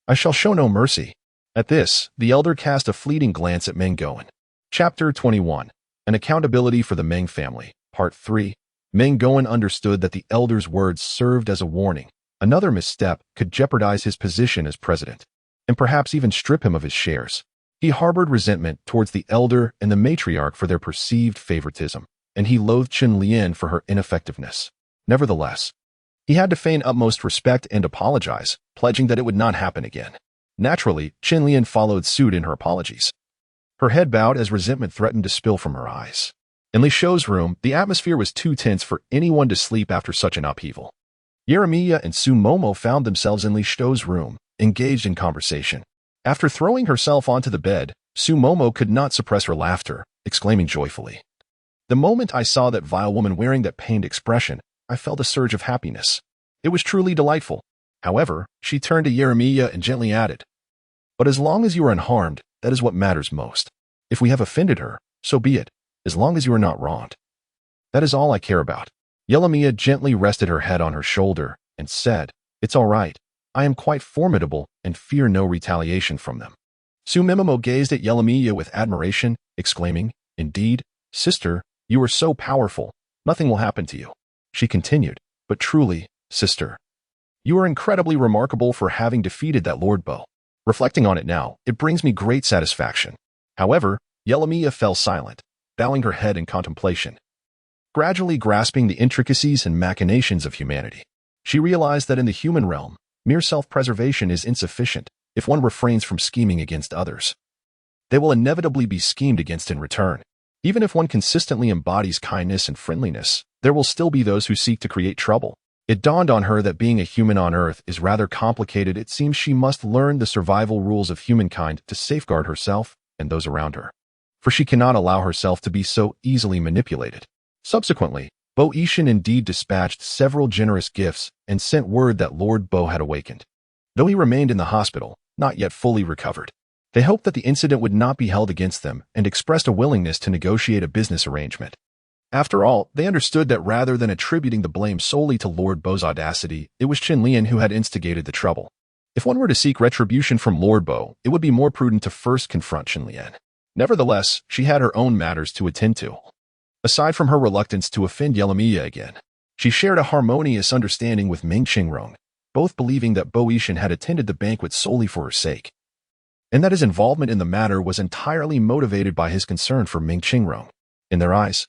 I shall show no mercy." At this, the elder cast a fleeting glance at Meng Goen. Chapter 21. An Accountability for the Meng Family, Part 3. Meng Goen understood that the elder's words served as a warning. Another misstep could jeopardize his position as president, and perhaps even strip him of his shares. He harbored resentment towards the elder and the matriarch for their perceived favoritism, and he loathed Xie Li for her ineffectiveness. Nevertheless, he had to feign utmost respect and apologize, pledging that it would not happen again. Naturally, Xie Li followed suit in her apologies. Her head bowed as resentment threatened to spill from her eyes. In Li Shou's room, the atmosphere was too tense for anyone to sleep after such an upheaval. Yeremiya and Su Momo found themselves in Li Shou's room, engaged in conversation. After throwing herself onto the bed, Su Momo could not suppress her laughter, exclaiming joyfully, "The moment I saw that vile woman wearing that pained expression, I felt a surge of happiness. It was truly delightful." However, she turned to Yeremiya and gently added, "But as long as you are unharmed, that is what matters most. If we have offended her, so be it, as long as you are not wronged. That is all I care about." Yeremiya gently rested her head on her shoulder and said, "It's all right. I am quite formidable and fear no retaliation from them." Su Mimomo gazed at Yeremiya with admiration, exclaiming, "Indeed, sister, you are so powerful. Nothing will happen to you." She continued, "But truly, sister, you are incredibly remarkable for having defeated that Lord Bo. Reflecting on it now, it brings me great satisfaction." However, Yeremiya fell silent, bowing her head in contemplation. Gradually grasping the intricacies and machinations of humanity, she realized that in the human realm, mere self-preservation is insufficient if one refrains from scheming against others. They will inevitably be schemed against in return. Even if one consistently embodies kindness and friendliness, there will still be those who seek to create trouble. It dawned on her that being a human on Earth is rather complicated. It seems she must learn the survival rules of humankind to safeguard herself and those around her. for she cannot allow herself to be so easily manipulated. Subsequently, Bo Yishan indeed dispatched several generous gifts and sent word that Lord Bo had awakened. Though he remained in the hospital, not yet fully recovered. They hoped that the incident would not be held against them and expressed a willingness to negotiate a business arrangement. After all, they understood that rather than attributing the blame solely to Lord Bo's audacity, it was Qin Lian who had instigated the trouble. If one were to seek retribution from Lord Bo, it would be more prudent to first confront Qin Lian. Nevertheless, she had her own matters to attend to. Aside from her reluctance to offend Yelamiya again, she shared a harmonious understanding with Ming Qingrong, both believing that Bo Yishan had attended the banquet solely for her sake, and that his involvement in the matter was entirely motivated by his concern for Ming Qingrong. In their eyes,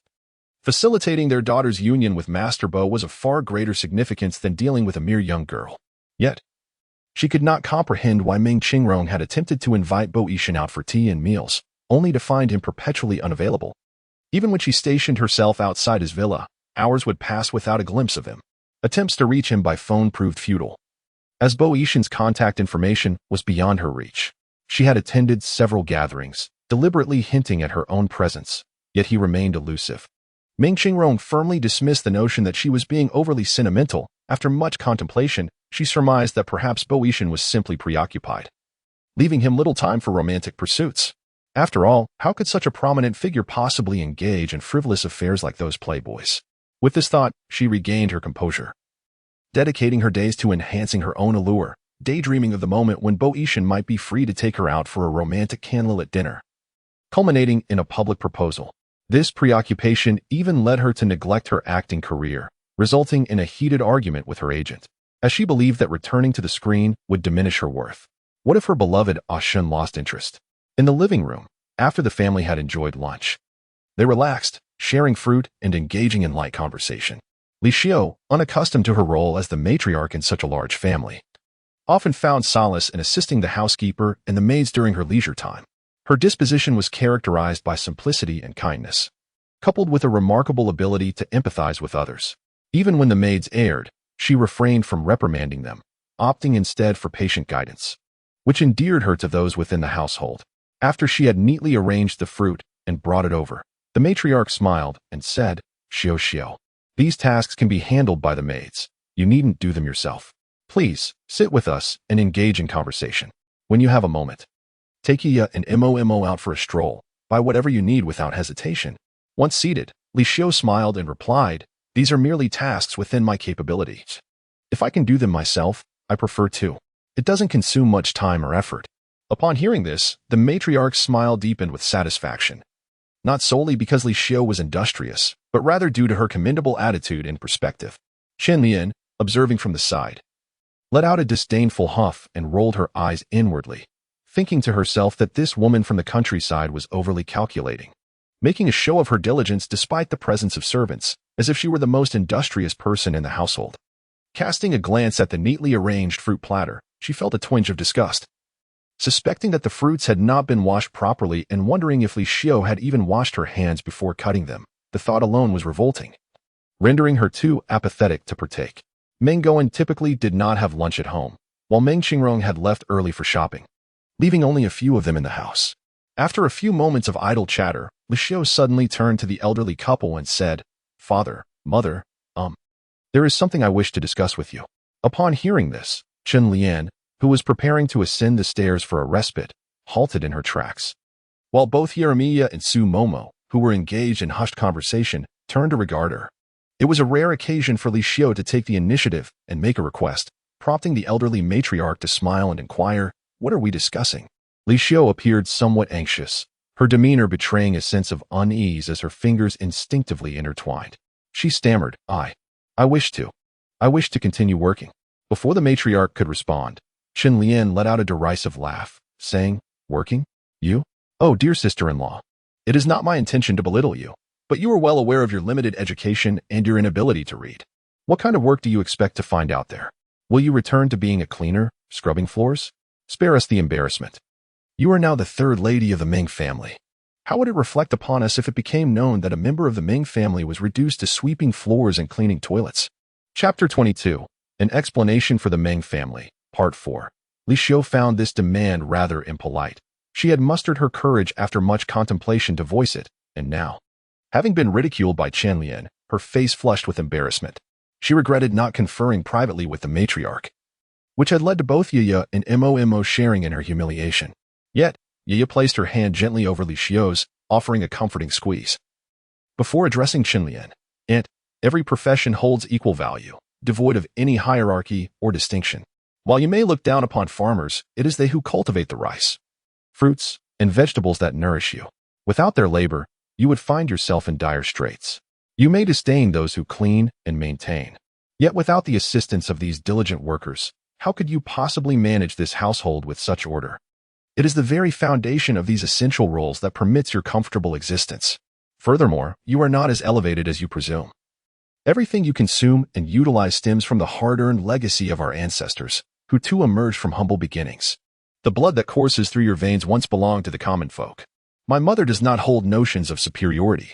facilitating their daughter's union with Master Bo was of far greater significance than dealing with a mere young girl. Yet, she could not comprehend why Ming Qingrong had attempted to invite Bo Yishan out for tea and meals, only to find him perpetually unavailable. Even when she stationed herself outside his villa, hours would pass without a glimpse of him. Attempts to reach him by phone proved futile, as Bo Yishan's contact information was beyond her reach. She had attended several gatherings, deliberately hinting at her own presence, yet he remained elusive. Ming Qingrong firmly dismissed the notion that she was being overly sentimental. After much contemplation, she surmised that perhaps Bo Yishan was simply preoccupied, leaving him little time for romantic pursuits. After all, how could such a prominent figure possibly engage in frivolous affairs like those playboys? With this thought, she regained her composure, dedicating her days to enhancing her own allure, daydreaming of the moment when Bo Yishan might be free to take her out for a romantic candlelit dinner, culminating in a public proposal. This preoccupation even led her to neglect her acting career, resulting in a heated argument with her agent, as she believed that returning to the screen would diminish her worth. What if her beloved Ashun lost interest? In the living room, after the family had enjoyed lunch, they relaxed, sharing fruit and engaging in light conversation. Li Xiao, unaccustomed to her role as the matriarch in such a large family, often found solace in assisting the housekeeper and the maids during her leisure time. Her disposition was characterized by simplicity and kindness, coupled with a remarkable ability to empathize with others. Even when the maids erred, she refrained from reprimanding them, opting instead for patient guidance, which endeared her to those within the household. After she had neatly arranged the fruit and brought it over, the matriarch smiled and said, "Xiao Xiao, these tasks can be handled by the maids. You needn't do them yourself. Please, sit with us and engage in conversation. When you have a moment, take Iya and Momo out for a stroll. Buy whatever you need without hesitation." Once seated, Li Xiao smiled and replied, "These are merely tasks within my capabilities. If I can do them myself, I prefer to. It doesn't consume much time or effort." Upon hearing this, the matriarch's smile deepened with satisfaction, not solely because Li Xiao was industrious, but rather due to her commendable attitude and perspective. Qin Lian, observing from the side, let out a disdainful huff and rolled her eyes inwardly, thinking to herself that this woman from the countryside was overly calculating, making a show of her diligence despite the presence of servants, as if she were the most industrious person in the household. Casting a glance at the neatly arranged fruit platter, she felt a twinge of disgust. Suspecting that the fruits had not been washed properly and wondering if Li Xiao had even washed her hands before cutting them, the thought alone was revolting, rendering her too apathetic to partake. Meng Goen typically did not have lunch at home, while Meng Qingrong had left early for shopping, leaving only a few of them in the house. After a few moments of idle chatter, Li Xiao suddenly turned to the elderly couple and said, "Father, Mother, there is something I wish to discuss with you." Upon hearing this, Qin Lian, who was preparing to ascend the stairs for a respite, halted in her tracks, while both Yeremiya and Su Momo, who were engaged in hushed conversation, turned to regard her. It was a rare occasion for Li Xiao to take the initiative and make a request, prompting the elderly matriarch to smile and inquire, "What are we discussing?" Li Xiao appeared somewhat anxious, her demeanor betraying a sense of unease as her fingers instinctively intertwined. She stammered, I wish to continue working." Before the matriarch could respond, Qin Lian let out a derisive laugh, saying, "Working? You? Oh, dear sister-in-law. It is not my intention to belittle you, but you are well aware of your limited education and your inability to read. What kind of work do you expect to find out there? Will you return to being a cleaner, scrubbing floors? Spare us the embarrassment. You are now the third lady of the Ming family. How would it reflect upon us if it became known that a member of the Ming family was reduced to sweeping floors and cleaning toilets?" Chapter 22. An explanation for the Ming family. Part 4. Li Xiao found this demand rather impolite. She had mustered her courage after much contemplation to voice it, and now, having been ridiculed by Chen Lian, her face flushed with embarrassment. She regretted not conferring privately with the matriarch, which had led to both Yiya and Mo sharing in her humiliation. Yet, Yiya placed her hand gently over Li Xiu's, offering a comforting squeeze. Before addressing Chen Lian, every profession holds equal value, devoid of any hierarchy or distinction. While you may look down upon farmers, it is they who cultivate the rice, fruits, and vegetables that nourish you. Without their labor, you would find yourself in dire straits. You may disdain those who clean and maintain. Yet without the assistance of these diligent workers, how could you possibly manage this household with such order? It is the very foundation of these essential roles that permits your comfortable existence. Furthermore, you are not as elevated as you presume. Everything you consume and utilize stems from the hard-earned legacy of our ancestors, who too emerged from humble beginnings. The blood that courses through your veins once belonged to the common folk. My mother does not hold notions of superiority.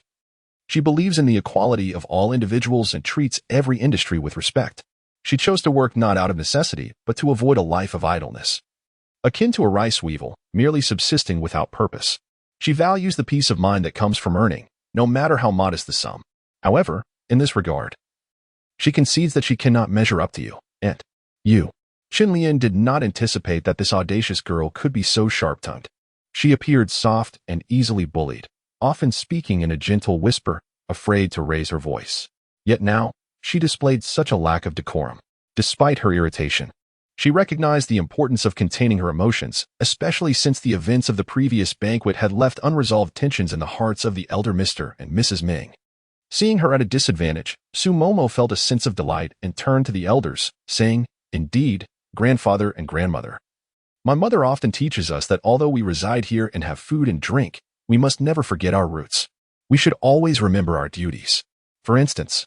She believes in the equality of all individuals and treats every industry with respect. She chose to work not out of necessity, but to avoid a life of idleness. Akin to a rice weevil, merely subsisting without purpose. She values the peace of mind that comes from earning, no matter how modest the sum. However, in this regard, she concedes that she cannot measure up to you, and you. Chen Lian did not anticipate that this audacious girl could be so sharp-tongued. She appeared soft and easily bullied, often speaking in a gentle whisper, afraid to raise her voice. Yet now, she displayed such a lack of decorum. Despite her irritation, she recognized the importance of containing her emotions, especially since the events of the previous banquet had left unresolved tensions in the hearts of the elder Mr. and Mrs. Ming. Seeing her at a disadvantage, Su Momo felt a sense of delight and turned to the elders, saying, "Indeed, grandfather and grandmother. My mother often teaches us that although we reside here and have food and drink, we must never forget our roots. We should always remember our duties. For instance,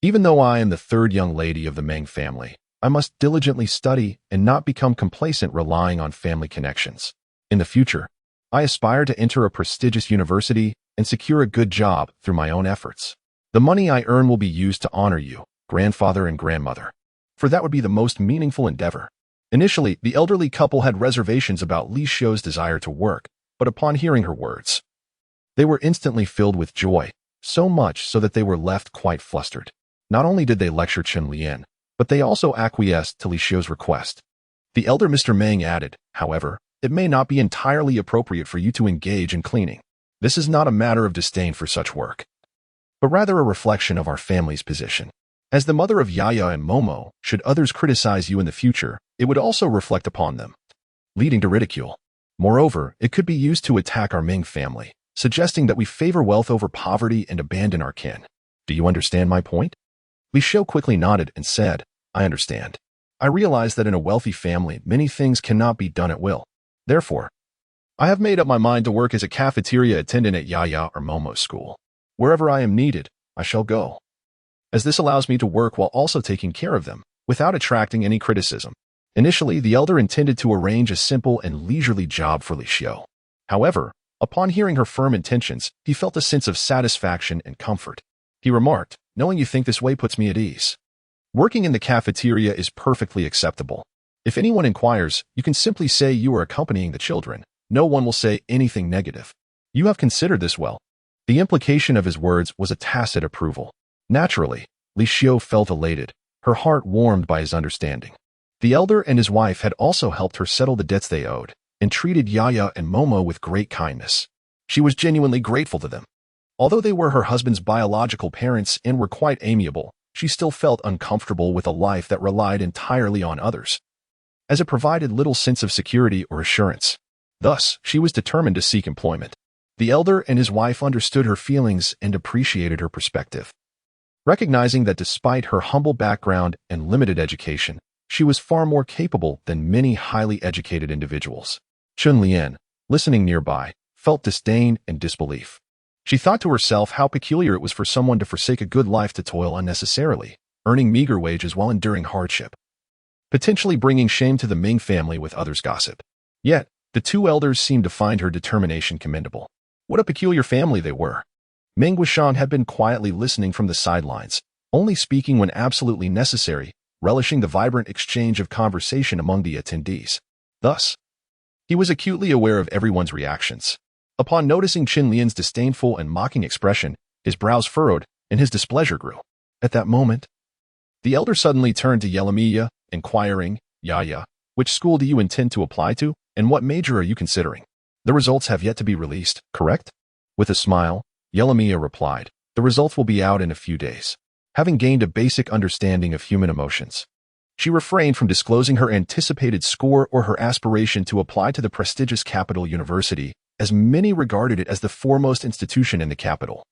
even though I am the third young lady of the Meng family, I must diligently study and not become complacent relying on family connections. In the future, I aspire to enter a prestigious university and secure a good job through my own efforts. The money I earn will be used to honor you, grandfather and grandmother, for that would be the most meaningful endeavor." Initially, the elderly couple had reservations about Li Xiu's desire to work, but upon hearing her words, they were instantly filled with joy, so much so that they were left quite flustered. Not only did they lecture Chen Lian, but they also acquiesced to Li Xiu's request. The elder Mr. Meng added, "However, it may not be entirely appropriate for you to engage in cleaning. This is not a matter of disdain for such work, but rather a reflection of our family's position. As the mother of Yaya and Momo, should others criticize you in the future, it would also reflect upon them, leading to ridicule. Moreover, it could be used to attack our Ming family, suggesting that we favor wealth over poverty and abandon our kin. Do you understand my point?" Li Xiu quickly nodded and said, "I understand. I realize that in a wealthy family, many things cannot be done at will. Therefore, I have made up my mind to work as a cafeteria attendant at Yaya or Momo's school. Wherever I am needed, I shall go, as this allows me to work while also taking care of them, without attracting any criticism." Initially, the elder intended to arrange a simple and leisurely job for Li Xiu. However, upon hearing her firm intentions, he felt a sense of satisfaction and comfort. He remarked, "Knowing you think this way puts me at ease. Working in the cafeteria is perfectly acceptable. If anyone inquires, you can simply say you are accompanying the children. No one will say anything negative. You have considered this well." The implication of his words was a tacit approval. Naturally, Li Xiu felt elated, her heart warmed by his understanding. The elder and his wife had also helped her settle the debts they owed, and treated Yaya and Momo with great kindness. She was genuinely grateful to them. Although they were her husband's biological parents and were quite amiable, she still felt uncomfortable with a life that relied entirely on others, as it provided little sense of security or assurance. Thus, she was determined to seek employment. The elder and his wife understood her feelings and appreciated her perspective. Recognizing that despite her humble background and limited education, she was far more capable than many highly educated individuals. Chen Lian, listening nearby, felt disdain and disbelief. She thought to herself how peculiar it was for someone to forsake a good life to toil unnecessarily, earning meager wages while enduring hardship, potentially bringing shame to the Ming family with others' gossip. Yet, the two elders seemed to find her determination commendable. What a peculiar family they were. Meng Wuxiang had been quietly listening from the sidelines, only speaking when absolutely necessary, relishing the vibrant exchange of conversation among the attendees. Thus, He was acutely aware of everyone's reactions. Upon noticing Qin Lian's disdainful and mocking expression, his brows furrowed and his displeasure grew. At that moment, the elder suddenly turned to Yelamiya, inquiring, Yaya, which school do you intend to apply to, and what major are you considering? The results have yet to be released, correct? With a smile, Yelamiya replied, the results will be out in a few days. Having gained a basic understanding of human emotions, she refrained from disclosing her anticipated score or her aspiration to apply to the prestigious capital university, as many regarded it as the foremost institution in the capital,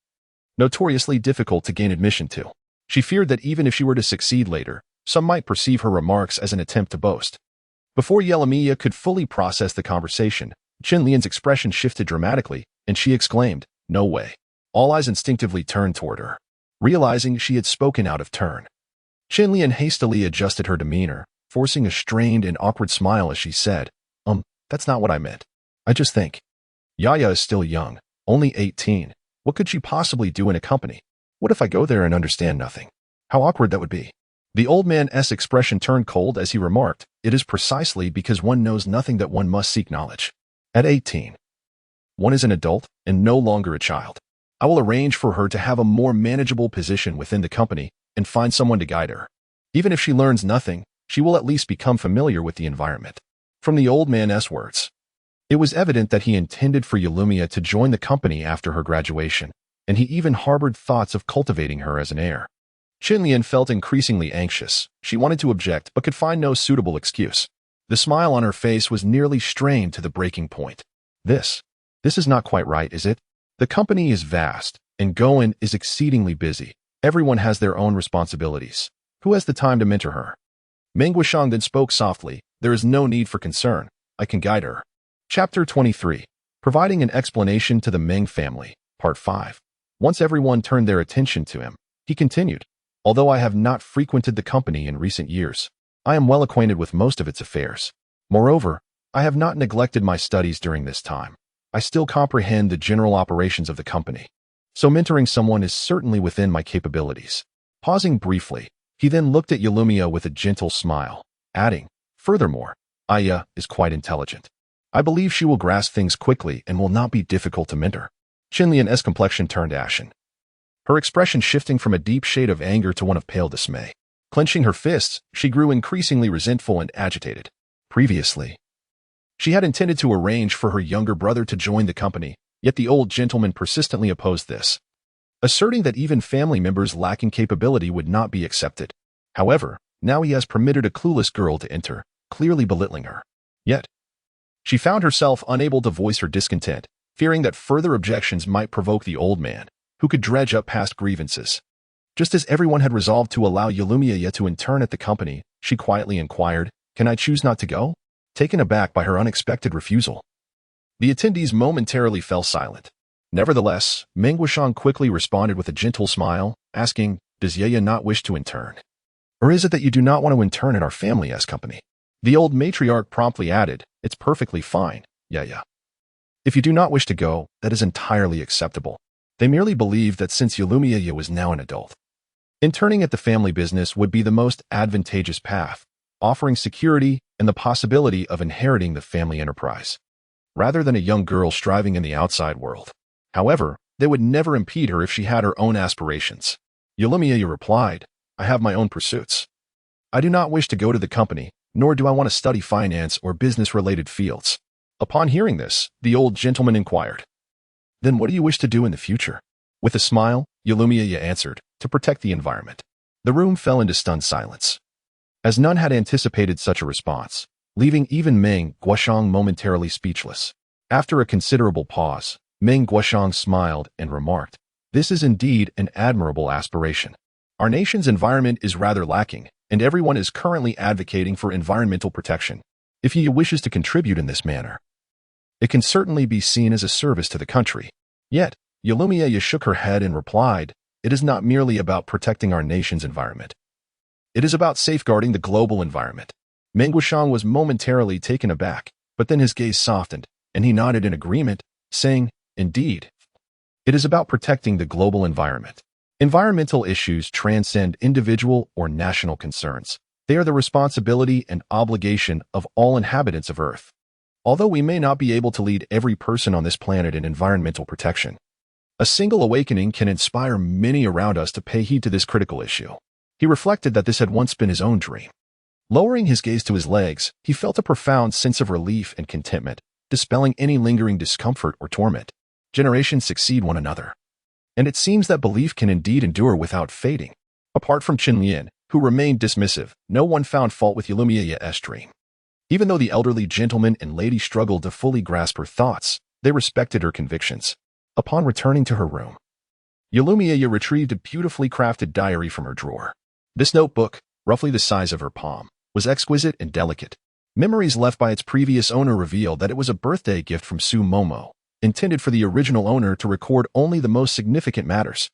notoriously difficult to gain admission to. She feared that even if she were to succeed later, some might perceive her remarks as an attempt to boast. Before Yelamiya could fully process the conversation, Qin Lian's expression shifted dramatically, and she exclaimed, no way. All eyes instinctively turned toward her, realizing she had spoken out of turn. Qin Lian hastily adjusted her demeanor, forcing a strained and awkward smile as she said, that's not what I meant. I just think. Yaya is still young, only 18. What could she possibly do in a company? What if I go there and understand nothing? How awkward that would be. The old man's expression turned cold as he remarked, it is precisely because one knows nothing that one must seek knowledge. At 18, one is an adult and no longer a child. I will arrange for her to have a more manageable position within the company and find someone to guide her. Even if she learns nothing, she will at least become familiar with the environment. From the old man's words, it was evident that he intended for Yelamiya to join the company after her graduation, and he even harbored thoughts of cultivating her as an heir. Qin Lian felt increasingly anxious. She wanted to object, but could find no suitable excuse. The smile on her face was nearly strained to the breaking point. This is not quite right, is it? The company is vast, and Goen is exceedingly busy. Everyone has their own responsibilities. Who has the time to mentor her? Meng Guoshang then spoke softly, there is no need for concern. I can guide her. Chapter 23. Providing an explanation to the Meng family, Part 5. Once everyone turned their attention to him, he continued, although I have not frequented the company in recent years, I am well acquainted with most of its affairs. Moreover, I have not neglected my studies during this time. I still comprehend the general operations of the company. So mentoring someone is certainly within my capabilities. Pausing briefly, he then looked at Yelamiya with a gentle smile, adding, furthermore, Aya is quite intelligent. I believe she will grasp things quickly and will not be difficult to mentor. Qin Lian's complexion turned ashen, her expression shifting from a deep shade of anger to one of pale dismay. Clenching her fists, she grew increasingly resentful and agitated. Previously, she had intended to arrange for her younger brother to join the company, yet the old gentleman persistently opposed this, asserting that even family members lacking capability would not be accepted. However, now he has permitted a clueless girl to enter, clearly belittling her. Yet, she found herself unable to voice her discontent, fearing that further objections might provoke the old man, who could dredge up past grievances. Just as everyone had resolved to allow Yelamiya to intern at the company, she quietly inquired, can I choose not to go? Taken aback by her unexpected refusal, the attendees momentarily fell silent. Nevertheless, Meng Guoshang quickly responded with a gentle smile, asking, does Yaya not wish to intern? Or is it that you do not want to intern at our family's company? The old matriarch promptly added, it's perfectly fine, Yaya. If you do not wish to go, that is entirely acceptable. They merely believed that since Yelamiya was now an adult, interning at the family business would be the most advantageous path, offering security and the possibility of inheriting the family enterprise, rather than a young girl striving in the outside world. However, they would never impede her if she had her own aspirations. Yelamiya replied, I have my own pursuits. I do not wish to go to the company, nor do I want to study finance or business-related fields. Upon hearing this, the old gentleman inquired, then what do you wish to do in the future? With a smile, Yelamiya answered, to protect the environment. The room fell into stunned silence, as none had anticipated such a response, leaving even Meng Guoshang momentarily speechless. After a considerable pause, Meng Guoshang smiled and remarked, this is indeed an admirable aspiration. Our nation's environment is rather lacking, and everyone is currently advocating for environmental protection. If he wishes to contribute in this manner, it can certainly be seen as a service to the country. Yet, Yelamiya shook her head and replied, it is not merely about protecting our nation's environment. It is about safeguarding the global environment. Meng Guoshang was momentarily taken aback, but then his gaze softened, and he nodded in agreement, saying, indeed, it is about protecting the global environment. Environmental issues transcend individual or national concerns. They are the responsibility and obligation of all inhabitants of Earth. Although we may not be able to lead every person on this planet in environmental protection, a single awakening can inspire many around us to pay heed to this critical issue. He reflected that this had once been his own dream. Lowering his gaze to his legs, he felt a profound sense of relief and contentment, dispelling any lingering discomfort or torment. Generations succeed one another, and it seems that belief can indeed endure without fading. Apart from Qin Lian, who remained dismissive, no one found fault with Yalumiya's dream. Even though the elderly gentleman and lady struggled to fully grasp her thoughts, they respected her convictions. Upon returning to her room, Yalumiya retrieved a beautifully crafted diary from her drawer. This notebook, roughly the size of her palm, was exquisite and delicate. Memories left by its previous owner revealed that it was a birthday gift from Su Momo, intended for the original owner to record only the most significant matters.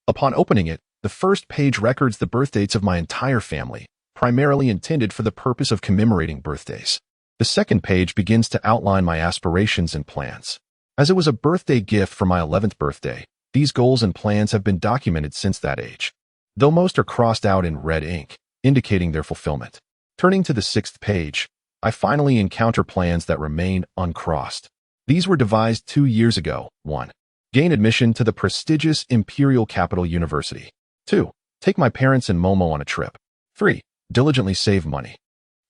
Upon opening it, the first page records the birthdates of my entire family, primarily intended for the purpose of commemorating birthdays. The second page begins to outline my aspirations and plans. As it was a birthday gift for my 11th birthday, these goals and plans have been documented since that age, though most are crossed out in red ink, indicating their fulfillment. Turning to the 6th page, I finally encounter plans that remain uncrossed. These were devised 2 years ago. 1. Gain admission to the prestigious Imperial Capital University. 2. Take my parents and Momo on a trip. 3. Diligently save money.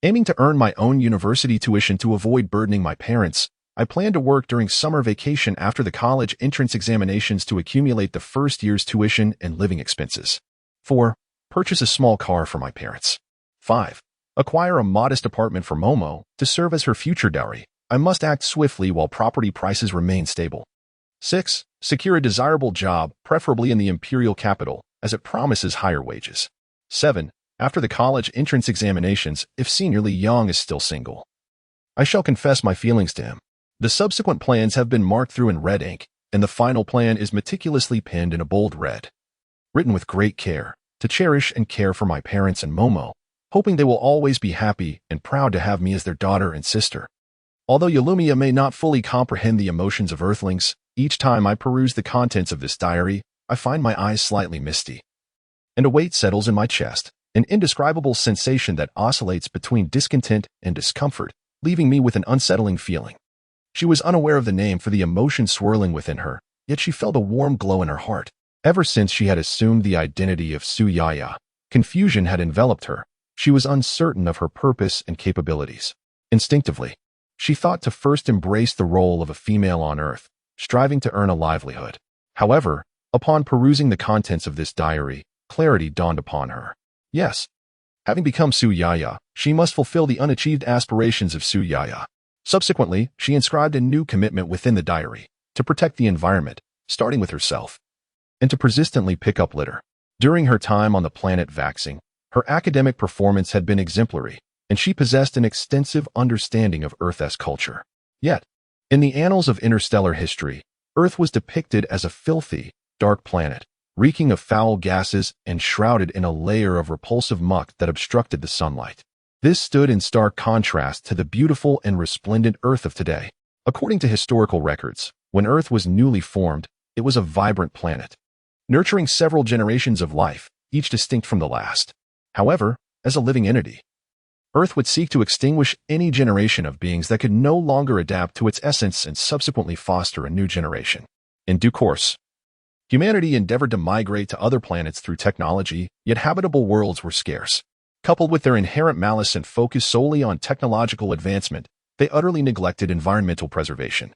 Aiming to earn my own university tuition to avoid burdening my parents, I plan to work during summer vacation after the college entrance examinations to accumulate the first year's tuition and living expenses. 4. Purchase a small car for my parents. 5. Acquire a modest apartment for Momo to serve as her future dowry. I must act swiftly while property prices remain stable. 6. Secure a desirable job, preferably in the imperial capital, as it promises higher wages. 7. After the college entrance examinations, if Senior Li Yang is still single, I shall confess my feelings to him. The subsequent plans have been marked through in red ink, and the final plan is meticulously penned in a bold red. Written with great care, to cherish and care for my parents and Momo, hoping they will always be happy and proud to have me as their daughter and sister. Although Yalumiya may not fully comprehend the emotions of Earthlings, each time I peruse the contents of this diary, I find my eyes slightly misty, and a weight settles in my chest, an indescribable sensation that oscillates between discontent and discomfort, leaving me with an unsettling feeling. She was unaware of the name for the emotion swirling within her, yet she felt a warm glow in her heart. Ever since she had assumed the identity of Su Yaya, confusion had enveloped her. She was uncertain of her purpose and capabilities. Instinctively, she thought to first embrace the role of a female on Earth, striving to earn a livelihood. However, upon perusing the contents of this diary, clarity dawned upon her. Yes, having become Su Yaya, she must fulfill the unachieved aspirations of Su Yaya. Subsequently, she inscribed a new commitment within the diary, to protect the environment, starting with herself, and to persistently pick up litter. During her time on the planet Vaxing, her academic performance had been exemplary, and she possessed an extensive understanding of Earth's culture. Yet, in the annals of interstellar history, Earth was depicted as a filthy, dark planet, reeking of foul gases and shrouded in a layer of repulsive muck that obstructed the sunlight. This stood in stark contrast to the beautiful and resplendent Earth of today. According to historical records, when Earth was newly formed, it was a vibrant planet, nurturing several generations of life, each distinct from the last. However, as a living entity, Earth would seek to extinguish any generation of beings that could no longer adapt to its essence and subsequently foster a new generation. In due course, humanity endeavored to migrate to other planets through technology, yet habitable worlds were scarce. Coupled with their inherent malice and focus solely on technological advancement, they utterly neglected environmental preservation,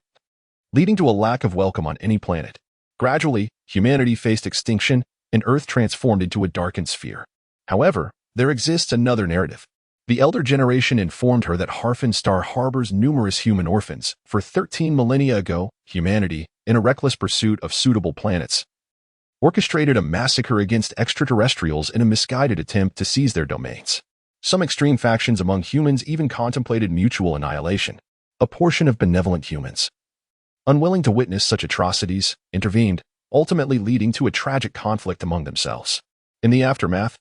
leading to a lack of welcome on any planet. Gradually, humanity faced extinction, and Earth transformed into a darkened sphere. However, there exists another narrative. The elder generation informed her that Harfin Star harbors numerous human orphans. For 13 millennia ago, humanity, in a reckless pursuit of suitable planets, orchestrated a massacre against extraterrestrials in a misguided attempt to seize their domains. Some extreme factions among humans even contemplated mutual annihilation. A portion of benevolent humans, unwilling to witness such atrocities, intervened, ultimately leading to a tragic conflict among themselves. In the aftermath,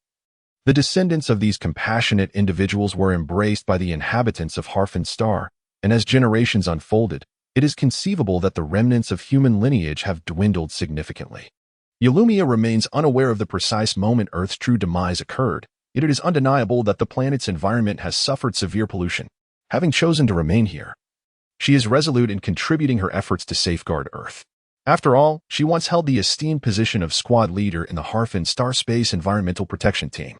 the descendants of these compassionate individuals were embraced by the inhabitants of Harfin Star, and as generations unfolded, it is conceivable that the remnants of human lineage have dwindled significantly. Yalumiya remains unaware of the precise moment Earth's true demise occurred, yet it is undeniable that the planet's environment has suffered severe pollution. Having chosen to remain here, She is resolute in contributing her efforts to safeguard Earth. After all, she once held the esteemed position of squad leader in the Harfin Star Space Environmental Protection Team.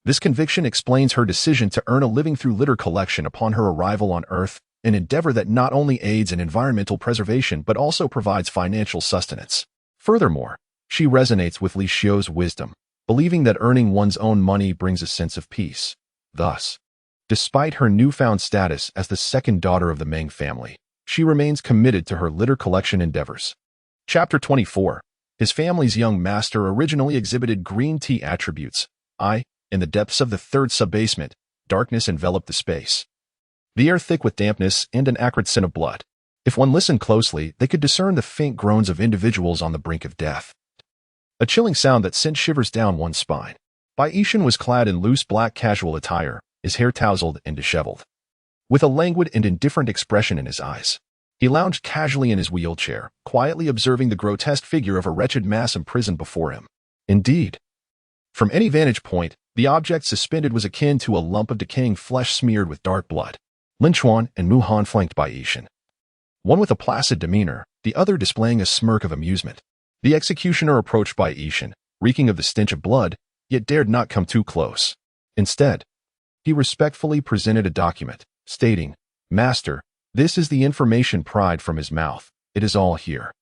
This conviction explains her decision to earn a living through litter collection upon her arrival on Earth, an endeavor that not only aids in environmental preservation but also provides financial sustenance. Furthermore, she resonates with Li Xiu's wisdom, believing that earning one's own money brings a sense of peace. Thus, despite her newfound status as the second daughter of the Meng family, she remains committed to her litter collection endeavors. Chapter 24. His family's young master originally exhibited green tea attributes. In the depths of the third subbasement, darkness enveloped the space. The air thick with dampness and an acrid scent of blood. If one listened closely, they could discern the faint groans of individuals on the brink of death. A chilling sound that sent shivers down one's spine. Bai Yishan was clad in loose black casual attire, his hair tousled and disheveled. With a languid and indifferent expression in his eyes, he lounged casually in his wheelchair, quietly observing the grotesque figure of a wretched mass imprisoned before him. Indeed, from any vantage point, the object suspended was akin to a lump of decaying flesh smeared with dark blood. Lin Chuan and Mu Han flanked Bai Yishan, one with a placid demeanor, the other displaying a smirk of amusement. The executioner approached Bai Yishan, reeking of the stench of blood, yet dared not come too close. Instead, he respectfully presented a document, stating, "Master, this is the information pried from his mouth. It is all here."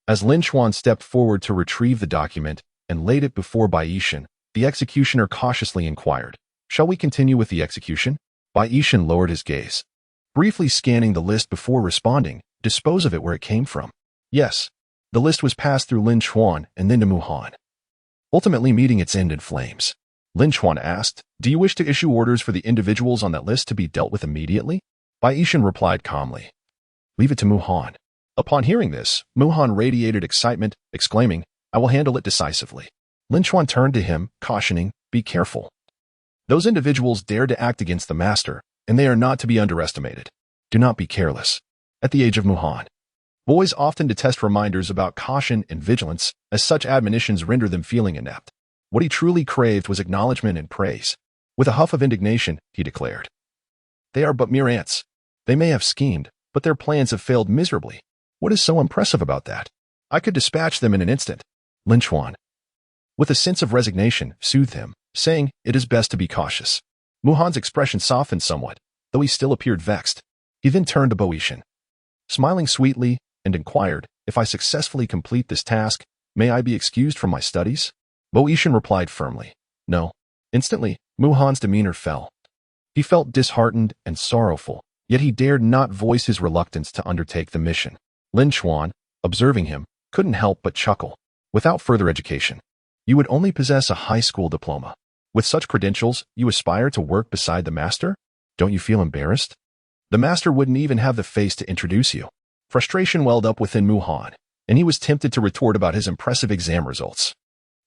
As Lin Chuan stepped forward to retrieve the document and laid it before Bai Yishan, the executioner cautiously inquired, "Shall we continue with the execution?" Bai Yishan lowered his gaze, briefly scanning the list before responding, "Dispose of it where it came from." Yes, the list was passed through Lin Chuan and then to Mu Han, ultimately meeting its end in flames. Lin Chuan asked, "Do you wish to issue orders for the individuals on that list to be dealt with immediately?" Bai Yishan replied calmly, "Leave it to Mu Han." Upon hearing this, Mu Han radiated excitement, exclaiming, "I will handle it decisively." Lin Chuan turned to him, cautioning, "Be careful. Those individuals dare to act against the master, and they are not to be underestimated. Do not be careless." At the age of Mu Han, boys often detest reminders about caution and vigilance, as such admonitions render them feeling inept. What he truly craved was acknowledgement and praise. With a huff of indignation, he declared, "They are but mere ants. They may have schemed, but their plans have failed miserably. What is so impressive about that? I could dispatch them in an instant." Lin Chuan, with a sense of resignation, soothed him, saying, "It is best to be cautious." Mu Han's expression softened somewhat, though he still appeared vexed. He then turned to Bai Yishan, smiling sweetly, and inquired, "If I successfully complete this task, may I be excused from my studies?" Bai Yishan replied firmly, "No." Instantly, Mu Han's demeanor fell. He felt disheartened and sorrowful, yet he dared not voice his reluctance to undertake the mission. Lin Chuan, observing him, couldn't help but chuckle. "Without further education, you would only possess a high school diploma. With such credentials, you aspire to work beside the master? Don't you feel embarrassed? The master wouldn't even have the face to introduce you." Frustration welled up within Mu Han, and he was tempted to retort about his impressive exam results.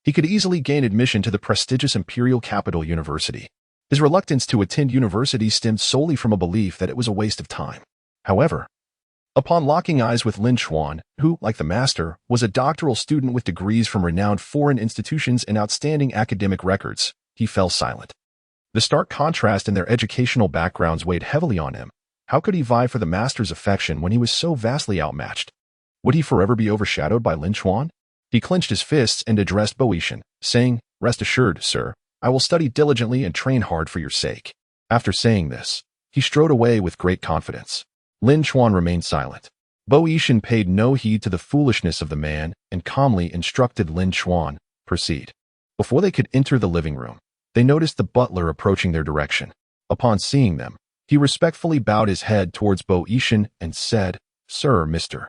He could easily gain admission to the prestigious Imperial Capital University. His reluctance to attend university stemmed solely from a belief that it was a waste of time. However, upon locking eyes with Lin Chuan, who, like the master, was a doctoral student with degrees from renowned foreign institutions and outstanding academic records, he fell silent. The stark contrast in their educational backgrounds weighed heavily on him. How could he vie for the master's affection when he was so vastly outmatched? Would he forever be overshadowed by Lin Chuan? He clenched his fists and addressed Bai Yishan, saying, "Rest assured, sir, I will study diligently and train hard for your sake." After saying this, he strode away with great confidence. Lin Chuan remained silent. Bai Yishan paid no heed to the foolishness of the man and calmly instructed Lin Chuan, "Proceed." Before they could enter the living room, they noticed the butler approaching their direction. Upon seeing them, he respectfully bowed his head towards Bai Yishan and said, "Sir, Mr.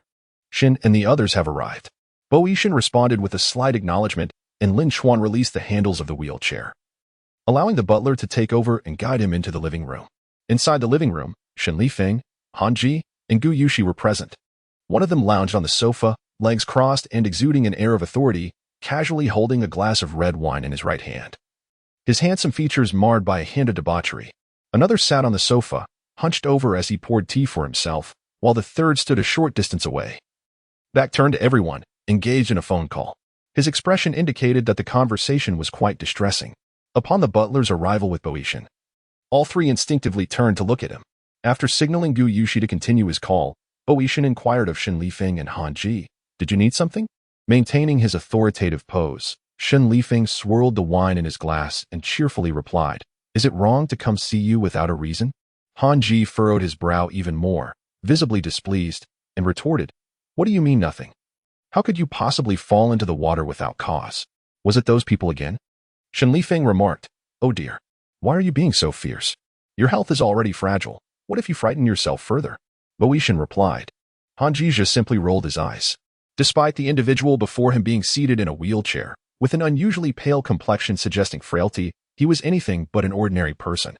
Shin and the others have arrived." Bai Yishan responded with a slight acknowledgement, and Lin Chuan released the handles of the wheelchair, allowing the butler to take over and guide him into the living room. Inside the living room, Shen Lifeng, Han Ji, and Gu Yushi were present. One of them lounged on the sofa, legs crossed and exuding an air of authority, casually holding a glass of red wine in his right hand, his handsome features marred by a hint of debauchery. Another sat on the sofa, hunched over as he poured tea for himself, while the third stood a short distance away, back turned to everyone, engaged in a phone call. His expression indicated that the conversation was quite distressing. Upon the butler's arrival with Bai Yishan, all three instinctively turned to look at him. After signaling Gu Yushi to continue his call, Bo Yishan inquired of Shen Lifeng and Han Ji. Did you need something? Maintaining his authoritative pose, Shen Lifeng swirled the wine in his glass and cheerfully replied, Is it wrong to come see you without a reason? Han Ji furrowed his brow even more, visibly displeased, and retorted, What do you mean nothing? How could you possibly fall into the water without cause? Was it those people again? Shen Lifeng remarked, Oh dear, why are you being so fierce? Your health is already fragile. What if you frighten yourself further? Bo Yishan replied. Han Ji just simply rolled his eyes. Despite the individual before him being seated in a wheelchair, with an unusually pale complexion suggesting frailty, he was anything but an ordinary person.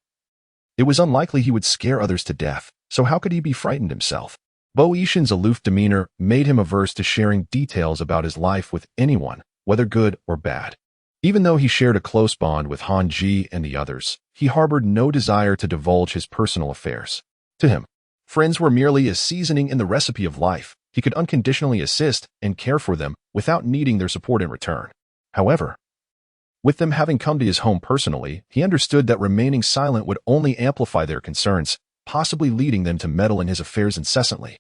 It was unlikely he would scare others to death, so how could he be frightened himself? Bo Yishan's aloof demeanor made him averse to sharing details about his life with anyone, whether good or bad. Even though he shared a close bond with Han Ji and the others, he harbored no desire to divulge his personal affairs. To him, friends were merely a seasoning in the recipe of life. He could unconditionally assist and care for them without needing their support in return. However, with them having come to his home personally, he understood that remaining silent would only amplify their concerns, possibly leading them to meddle in his affairs incessantly.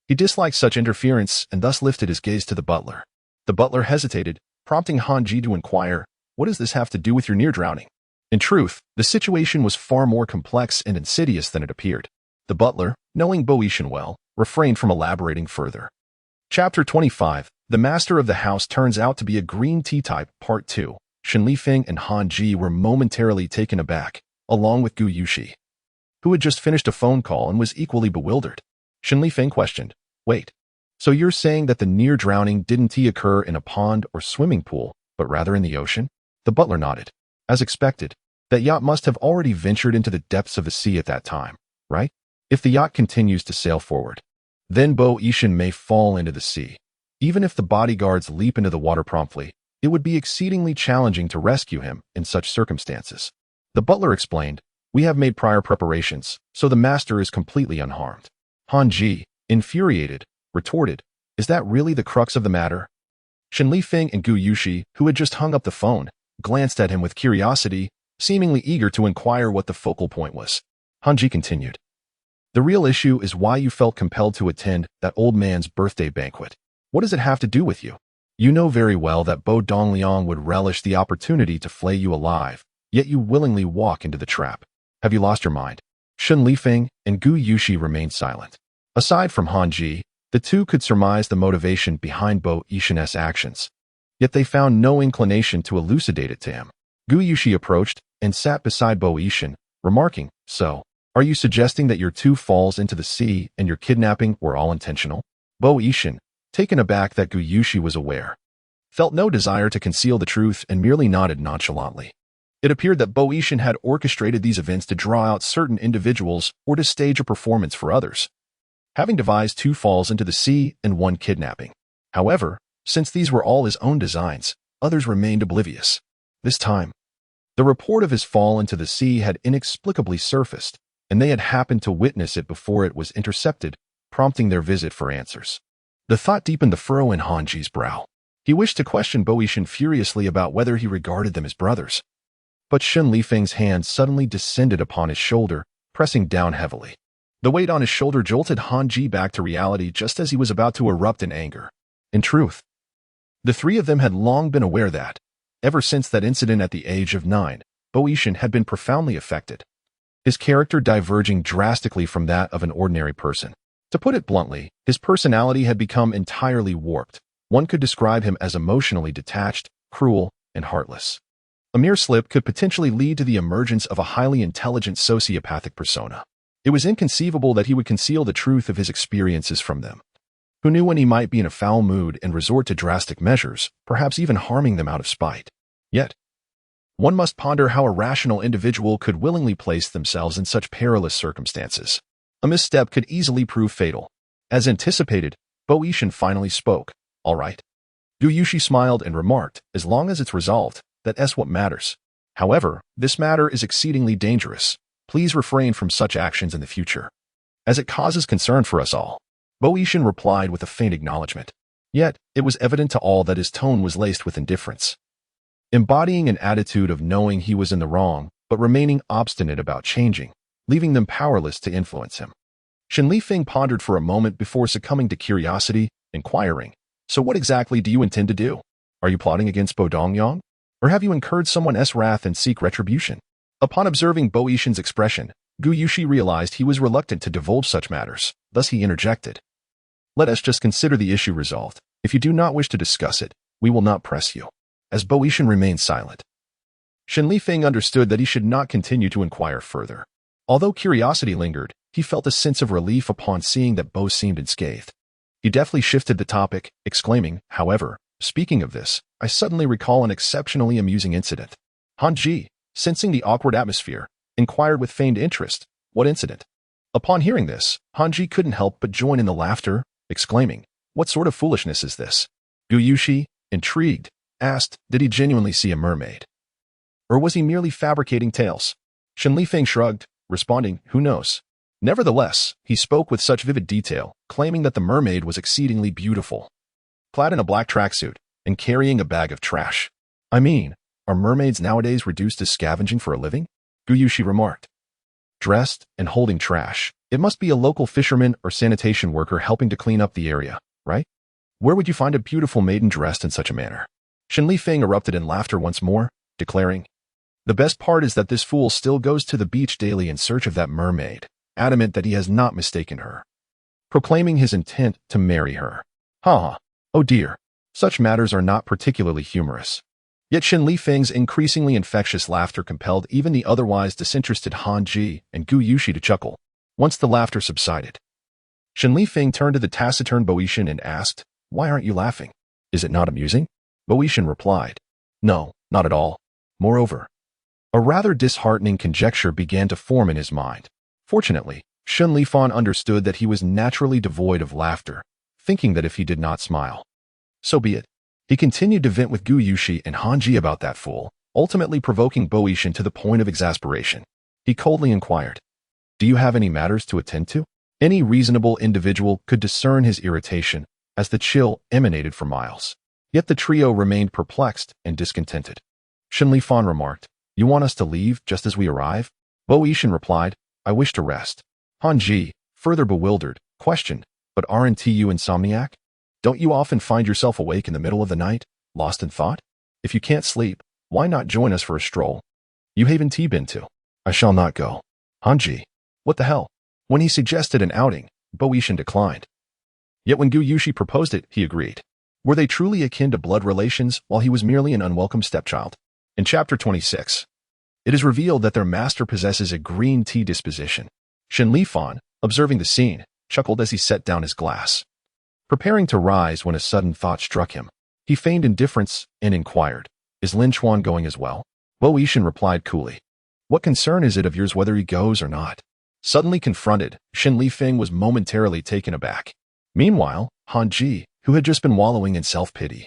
He disliked such interference and thus lifted his gaze to the butler. The butler hesitated, prompting Han Ji to inquire, What does this have to do with your near drowning? In truth, the situation was far more complex and insidious than it appeared. The butler, knowing Bo Yishan well, refrained from elaborating further. Chapter 25, The Master of the House Turns Out to be a Green Tea Type, Part 2. Shen Lifeng and Han Ji were momentarily taken aback, along with Gu Yushi, who had just finished a phone call and was equally bewildered. Shen Lifeng questioned, Wait, so you're saying that the near drowning didn't occur in a pond or swimming pool, but rather in the ocean? The butler nodded. As expected, that yacht must have already ventured into the depths of the sea at that time, right? If the yacht continues to sail forward, then Bo Yishan may fall into the sea. Even if the bodyguards leap into the water promptly, it would be exceedingly challenging to rescue him in such circumstances. The butler explained, We have made prior preparations, so the master is completely unharmed. Han Ji, infuriated, retorted, Is that really the crux of the matter? Shen Lifeng and Gu Yushi, who had just hung up the phone, glanced at him with curiosity, seemingly eager to inquire what the focal point was. Han Ji continued, The real issue is why you felt compelled to attend that old man's birthday banquet. What does it have to do with you? You know very well that Bo Dongliang would relish the opportunity to flay you alive, yet you willingly walk into the trap. Have you lost your mind? Shen Lifeng and Gu Yushi remained silent. Aside from Han Ji, the two could surmise the motivation behind Bo Yishan's actions, yet they found no inclination to elucidate it to him. Gu Yushi approached and sat beside Bo Yishan, remarking, So, are you suggesting that your two falls into the sea and your kidnapping were all intentional? Bo Yishan, taken aback that Gu Yushi was aware, felt no desire to conceal the truth and merely nodded nonchalantly. It appeared that Bo Yishan had orchestrated these events to draw out certain individuals or to stage a performance for others, having devised 2 falls into the sea and 1 kidnapping. However, since these were all his own designs, others remained oblivious. This time, the report of his fall into the sea had inexplicably surfaced, and they had happened to witness it before it was intercepted, prompting their visit for answers. The thought deepened the furrow in Han Ji's brow. He wished to question Bo Yishan furiously about whether he regarded them as brothers. But Shen Lifeng's hand suddenly descended upon his shoulder, pressing down heavily. The weight on his shoulder jolted Han Ji back to reality just as he was about to erupt in anger. In truth, the 3 of them had long been aware that, ever since that incident at the age of 9, Bo Yishan had been profoundly affected, his character diverging drastically from that of an ordinary person. To put it bluntly, his personality had become entirely warped. One could describe him as emotionally detached, cruel, and heartless. A mere slip could potentially lead to the emergence of a highly intelligent sociopathic persona. It was inconceivable that he would conceal the truth of his experiences from them. Who knew when he might be in a foul mood and resort to drastic measures, perhaps even harming them out of spite? Yet, one must ponder how a rational individual could willingly place themselves in such perilous circumstances. A misstep could easily prove fatal. As anticipated, Bo Yishan finally spoke. All right. Gu Yushi smiled and remarked, As long as it's resolved, that's what matters. However, this matter is exceedingly dangerous. Please refrain from such actions in the future, as it causes concern for us all. Bo Yishan replied with a faint acknowledgement. Yet, it was evident to all that his tone was laced with indifference, embodying an attitude of knowing he was in the wrong, but remaining obstinate about changing, leaving them powerless to influence him. Shen Lifeng pondered for a moment before succumbing to curiosity, inquiring, "So what exactly do you intend to do? Are you plotting against Bo Dongyang? Or have you incurred someone's wrath and seek retribution?" Upon observing Bo Yishan's expression, Gu Yushi realized he was reluctant to divulge such matters, thus he interjected. "Let us just consider the issue resolved. If you do not wish to discuss it, we will not press you." As Bo Yishan remained silent, Shen Lifeng understood that he should not continue to inquire further. Although curiosity lingered, he felt a sense of relief upon seeing that Bo seemed unscathed. He deftly shifted the topic, exclaiming, "However, speaking of this, I suddenly recall an exceptionally amusing incident." Han Ji, sensing the awkward atmosphere, inquired with feigned interest, "What incident?" Upon hearing this, Han Ji couldn't help but join in the laughter, exclaiming, "What sort of foolishness is this?" Gu Yushi, intrigued, asked, "Did he genuinely see a mermaid? Or was he merely fabricating tales?" Shen Lifeng shrugged, responding, "Who knows?" Nevertheless, he spoke with such vivid detail, claiming that the mermaid was exceedingly beautiful, clad in a black tracksuit and carrying a bag of trash. "I mean, are mermaids nowadays reduced to scavenging for a living?" Gu Yushi remarked. "Dressed and holding trash. It must be a local fisherman or sanitation worker helping to clean up the area, right? Where would you find a beautiful maiden dressed in such a manner?" Shen Lifeng erupted in laughter once more, declaring, "The best part is that this fool still goes to the beach daily in search of that mermaid, adamant that he has not mistaken her, proclaiming his intent to marry her. Ha ha. Oh dear. Such matters are not particularly humorous." Yet Shen Lifeng's increasingly infectious laughter compelled even the otherwise disinterested Han Ji and Gu Yushi to chuckle. Once the laughter subsided, Shen Lifeng turned to the taciturn Bo Yishan and asked, "Why aren't you laughing? Is it not amusing?" Bo Yishan replied, "No, not at all." Moreover, a rather disheartening conjecture began to form in his mind. Fortunately, Shen Lifeng understood that he was naturally devoid of laughter, thinking that if he did not smile, so be it. He continued to vent with Gu Yushi and Han Ji about that fool, ultimately provoking Bo Yishan to the point of exasperation. He coldly inquired, "Do you have any matters to attend to?" Any reasonable individual could discern his irritation, as the chill emanated for miles. Yet the trio remained perplexed and discontented. Shen Lifeng remarked, "You want us to leave just as we arrive?" Bo Yishan replied, "I wish to rest." Han Ji, further bewildered, questioned, "But aren't you insomniac? Don't you often find yourself awake in the middle of the night, lost in thought? If you can't sleep, why not join us for a stroll? You haven't been to." "I shall not go." Han Ji, what the hell? When he suggested an outing, Bo Yishan declined. Yet when Gu Yushi proposed it, he agreed. Were they truly akin to blood relations while he was merely an unwelcome stepchild? In Chapter 26, it is revealed that their master possesses a green tea disposition. Shen Lifeng, observing the scene, chuckled as he set down his glass. Preparing to rise when a sudden thought struck him, he feigned indifference and inquired, "Is Lin Chuan going as well?" Bo Yishan replied coolly, "What concern is it of yours whether he goes or not?" Suddenly confronted, Shen Lifeng was momentarily taken aback. Meanwhile, Han Ji, who had just been wallowing in self-pity,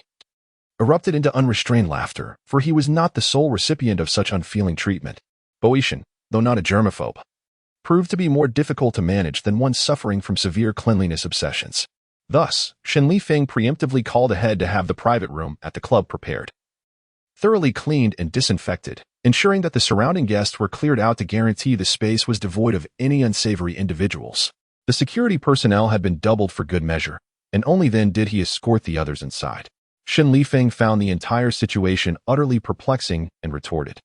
erupted into unrestrained laughter, for he was not the sole recipient of such unfeeling treatment. Bo Yishan, though not a germaphobe, proved to be more difficult to manage than one suffering from severe cleanliness obsessions. Thus, Shen Lifeng preemptively called ahead to have the private room at the club prepared, thoroughly cleaned and disinfected, ensuring that the surrounding guests were cleared out to guarantee the space was devoid of any unsavory individuals. The security personnel had been doubled for good measure, and only then did he escort the others inside. Shen Lifeng found the entire situation utterly perplexing and retorted,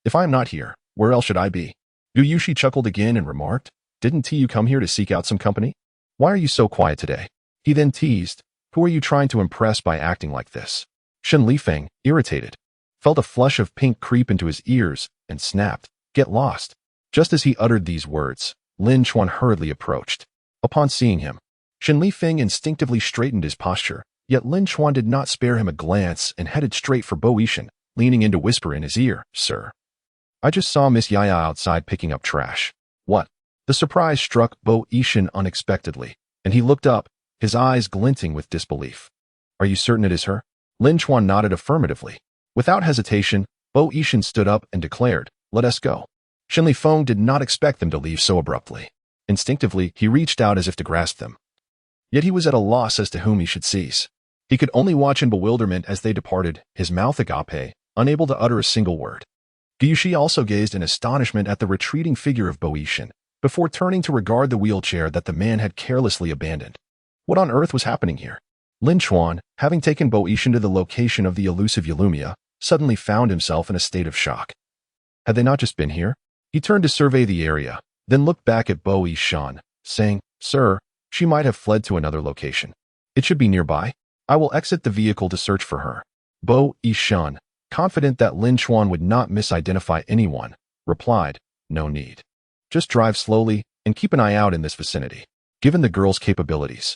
"If I am not here, where else should I be?" Gu Yushi chuckled again and remarked, "Didn't you come here to seek out some company? Why are you so quiet today?" He then teased, "Who are you trying to impress by acting like this?" Shen Lifeng, irritated, felt a flush of pink creep into his ears and snapped, "Get lost." Just as he uttered these words, Lin Chuan hurriedly approached. Upon seeing him, Shen Lifeng instinctively straightened his posture, yet Lin Chuan did not spare him a glance and headed straight for Bo Yishan, leaning in to whisper in his ear, "Sir, I just saw Miss Yaya outside picking up trash." "What?" The surprise struck Bo Yishan unexpectedly, and he looked up, his eyes glinting with disbelief. "Are you certain it is her?" Lin Chuan nodded affirmatively. Without hesitation, Bo Yishan stood up and declared, "Let us go." Shen Lifeng did not expect them to leave so abruptly. Instinctively, he reached out as if to grasp them. Yet he was at a loss as to whom he should seize. He could only watch in bewilderment as they departed, his mouth agape, unable to utter a single word. Gu Yushi also gazed in astonishment at the retreating figure of Bo Yishan, before turning to regard the wheelchair that the man had carelessly abandoned. What on earth was happening here? Lin Chuan, having taken Bo Yishan to the location of the elusive Yalumia, suddenly found himself in a state of shock. Had they not just been here? He turned to survey the area, then looked back at Bo Yishan, saying, "Sir, she might have fled to another location. It should be nearby. I will exit the vehicle to search for her." Bo Yishan, confident that Lin Chuan would not misidentify anyone, replied, "No need. Just drive slowly and keep an eye out in this vicinity." Given the girl's capabilities,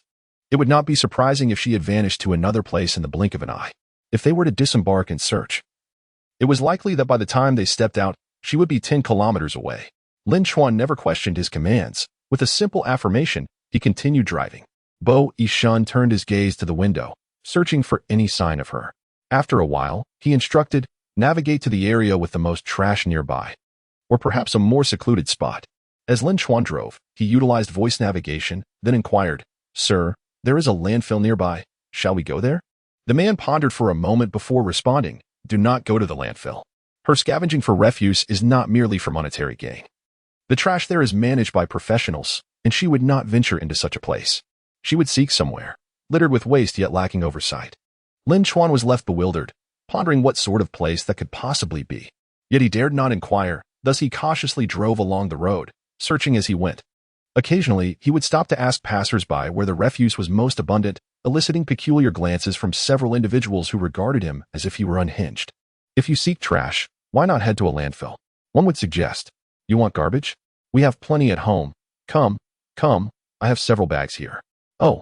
it would not be surprising if she had vanished to another place in the blink of an eye. If they were to disembark and search, it was likely that by the time they stepped out, she would be 10 kilometers away. Lin Chuan never questioned his commands. With a simple affirmation, he continued driving. Bo Yishan turned his gaze to the window, searching for any sign of her. After a while, he instructed, "Navigate to the area with the most trash nearby, or perhaps a more secluded spot." As Lin Chuan drove, he utilized voice navigation, then inquired, "Sir, there is a landfill nearby. Shall we go there?" The man pondered for a moment before responding, "Do not go to the landfill. Her scavenging for refuse is not merely for monetary gain. The trash there is managed by professionals, and she would not venture into such a place. She would seek somewhere, littered with waste yet lacking oversight." Lin Chuan was left bewildered, pondering what sort of place that could possibly be. Yet he dared not inquire, thus he cautiously drove along the road, searching as he went. Occasionally, he would stop to ask passers-by where the refuse was most abundant, eliciting peculiar glances from several individuals who regarded him as if he were unhinged. If you seek trash, why not head to a landfill? One would suggest. You want garbage? We have plenty at home. Come, I have several bags here. Oh,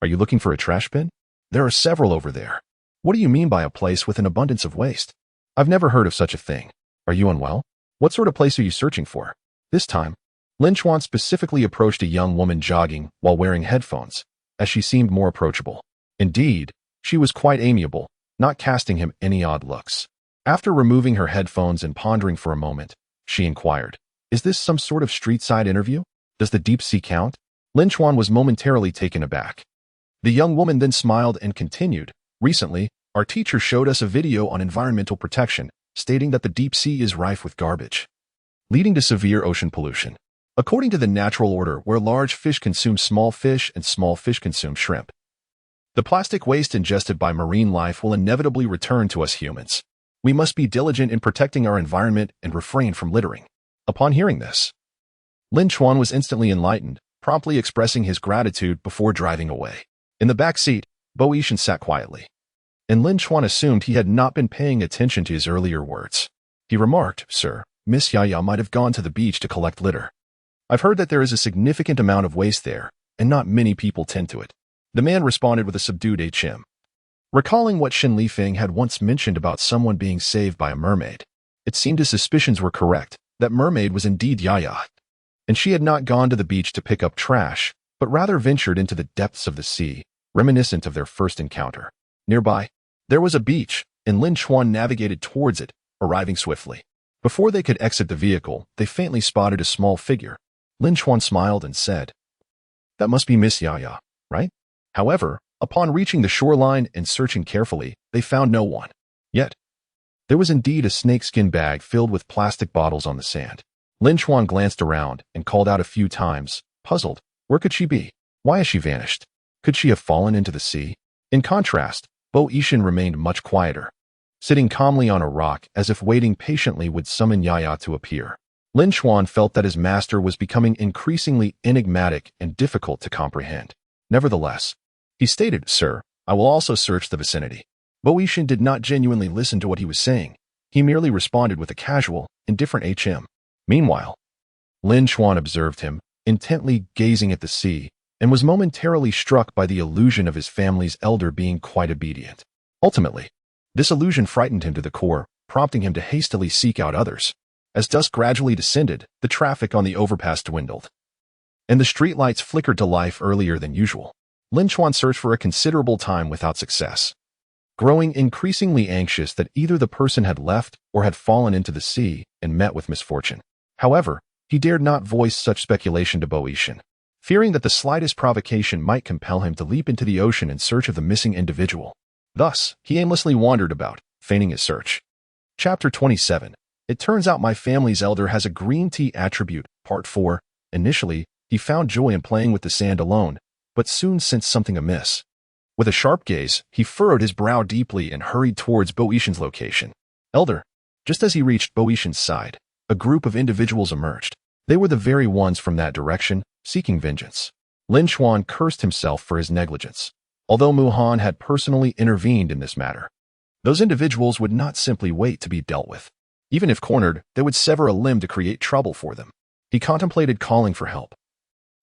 are you looking for a trash bin? There are several over there. What do you mean by a place with an abundance of waste? I've never heard of such a thing. Are you unwell? What sort of place are you searching for? This time, Lin Chuan specifically approached a young woman jogging while wearing headphones, as she seemed more approachable. Indeed, she was quite amiable, not casting him any odd looks. After removing her headphones and pondering for a moment, she inquired, "Is this some sort of street-side interview? Does the deep sea count?" Lin Chuan was momentarily taken aback. The young woman then smiled and continued, "Recently, our teacher showed us a video on environmental protection, stating that the deep sea is rife with garbage, leading to severe ocean pollution. According to the natural order where large fish consume small fish and small fish consume shrimp, the plastic waste ingested by marine life will inevitably return to us humans. We must be diligent in protecting our environment and refrain from littering." Upon hearing this, Lin Chuan was instantly enlightened, promptly expressing his gratitude before driving away. In the back seat, Bo Yishan sat quietly, and Lin Chuan assumed he had not been paying attention to his earlier words. He remarked, "Sir, Miss Yaya might have gone to the beach to collect litter. I've heard that there is a significant amount of waste there, and not many people tend to it." The man responded with a subdued HM. Recalling what Xin Li Feng had once mentioned about someone being saved by a mermaid, it seemed his suspicions were correct, that mermaid was indeed Yaya, and she had not gone to the beach to pick up trash, but rather ventured into the depths of the sea, reminiscent of their first encounter. Nearby, there was a beach, and Lin Chuan navigated towards it, arriving swiftly. Before they could exit the vehicle, they faintly spotted a small figure. Lin Chuan smiled and said, "That must be Miss Yaya, right?" However, upon reaching the shoreline and searching carefully, they found no one. Yet, there was indeed a snakeskin bag filled with plastic bottles on the sand. Lin Chuan glanced around and called out a few times, puzzled. Where could she be? Why has she vanished? Could she have fallen into the sea? In contrast, Bo Yishan remained much quieter, sitting calmly on a rock as if waiting patiently would summon Yaya to appear. Lin Chuan felt that his master was becoming increasingly enigmatic and difficult to comprehend. Nevertheless, he stated, "Sir, I will also search the vicinity." Bo Yishan did not genuinely listen to what he was saying. He merely responded with a casual, indifferent HM. Meanwhile, Lin Chuan observed him, intently gazing at the sea, and was momentarily struck by the illusion of his family's elder being quite obedient. Ultimately, this illusion frightened him to the core, prompting him to hastily seek out others. As dusk gradually descended, the traffic on the overpass dwindled, and the streetlights flickered to life earlier than usual. Lin Chuan searched for a considerable time without success, growing increasingly anxious that either the person had left or had fallen into the sea and met with misfortune. However, he dared not voice such speculation to Bo Yishan, fearing that the slightest provocation might compel him to leap into the ocean in search of the missing individual. Thus, he aimlessly wandered about, feigning his search. Chapter 27. It turns out my family's elder has a green tea attribute, Part 4, Initially, he found joy in playing with the sand alone, but soon sensed something amiss. With a sharp gaze, he furrowed his brow deeply and hurried towards Boeotian's location. Elder. Just as he reached Boeotian's side, a group of individuals emerged. They were the very ones from that direction, seeking vengeance. Lin Xuan cursed himself for his negligence. Although Mu Han had personally intervened in this matter, those individuals would not simply wait to be dealt with. Even if cornered, they would sever a limb to create trouble for them. He contemplated calling for help,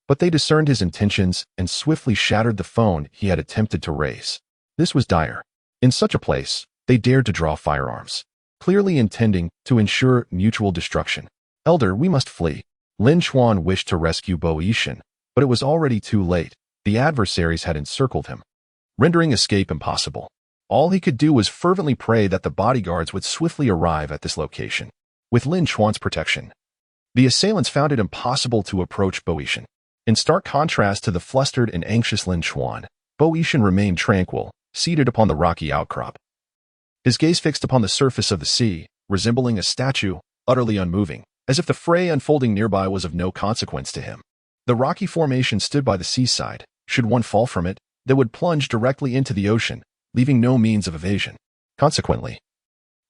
but they discerned his intentions and swiftly shattered the phone he had attempted to raise. This was dire. In such a place, they dared to draw firearms, clearly intending to ensure mutual destruction. Elder, we must flee. Lin Xuan wished to rescue Boeotian, but it was already too late. The adversaries had encircled him, rendering escape impossible. All he could do was fervently pray that the bodyguards would swiftly arrive at this location. With Lin Xuan's protection, the assailants found it impossible to approach Boeotian. In stark contrast to the flustered and anxious Lin Xuan, Boeotian remained tranquil, seated upon the rocky outcrop. His gaze fixed upon the surface of the sea, resembling a statue, utterly unmoving, as if the fray unfolding nearby was of no consequence to him. The rocky formation stood by the seaside. Should one fall from it, they would plunge directly into the ocean, leaving no means of evasion. Consequently,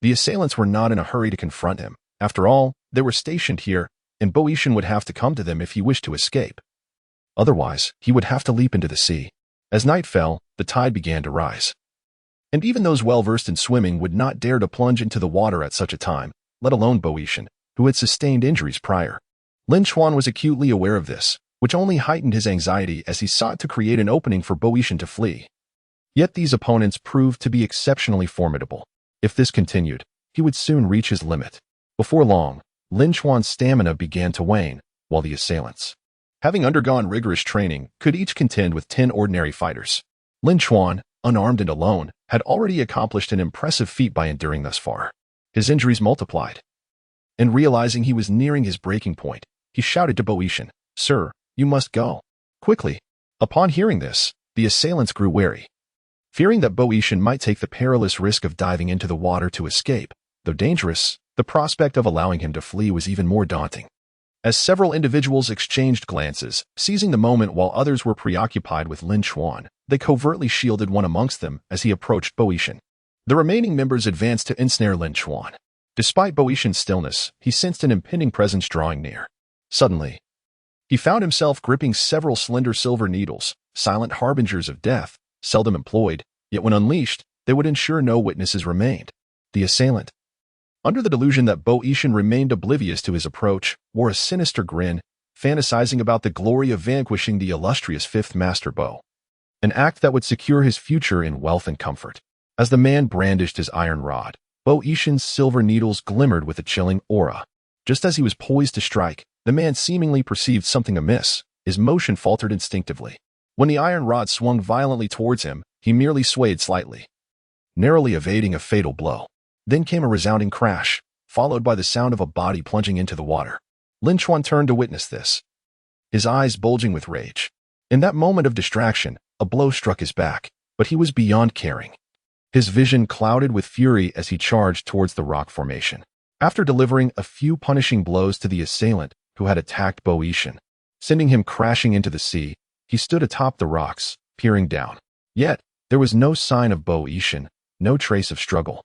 the assailants were not in a hurry to confront him. After all, they were stationed here, and Boeotian would have to come to them if he wished to escape. Otherwise, he would have to leap into the sea. As night fell, the tide began to rise. And even those well-versed in swimming would not dare to plunge into the water at such a time, let alone Boeotian, who had sustained injuries prior. Lin Xuan was acutely aware of this, which only heightened his anxiety as he sought to create an opening for Boeotian to flee. Yet these opponents proved to be exceptionally formidable. If this continued, he would soon reach his limit. Before long, Lin Xuan's stamina began to wane, while the assailants, having undergone rigorous training, could each contend with 10 ordinary fighters. Lin Xuan, unarmed and alone, had already accomplished an impressive feat by enduring thus far. His injuries multiplied. And realizing he was nearing his breaking point, he shouted to Boeotian, "Sir, you must go. Quickly." Upon hearing this, the assailants grew wary. Fearing that Boeotian might take the perilous risk of diving into the water to escape, though dangerous, the prospect of allowing him to flee was even more daunting. As several individuals exchanged glances, seizing the moment while others were preoccupied with Lin Xuan, they covertly shielded one amongst them as he approached Boeotian. The remaining members advanced to ensnare Lin Xuan. Despite Boeotian's stillness, he sensed an impending presence drawing near. Suddenly, he found himself gripping several slender silver needles, silent harbingers of death, seldom employed, yet when unleashed, they would ensure no witnesses remained. The assailant, under the delusion that Boeotian remained oblivious to his approach, wore a sinister grin, fantasizing about the glory of vanquishing the illustrious Fifth Master Bo, an act that would secure his future in wealth and comfort. As the man brandished his iron rod, Boeotian's silver needles glimmered with a chilling aura. Just as he was poised to strike, the man seemingly perceived something amiss. His motion faltered instinctively. When the iron rod swung violently towards him, he merely swayed slightly, narrowly evading a fatal blow. Then came a resounding crash, followed by the sound of a body plunging into the water. Lin Xuan turned to witness this, his eyes bulging with rage. In that moment of distraction, a blow struck his back, but he was beyond caring. His vision clouded with fury as he charged towards the rock formation. After delivering a few punishing blows to the assailant who had attacked Boeotian, sending him crashing into the sea, he stood atop the rocks, peering down. Yet, there was no sign of Boeotian, no trace of struggle.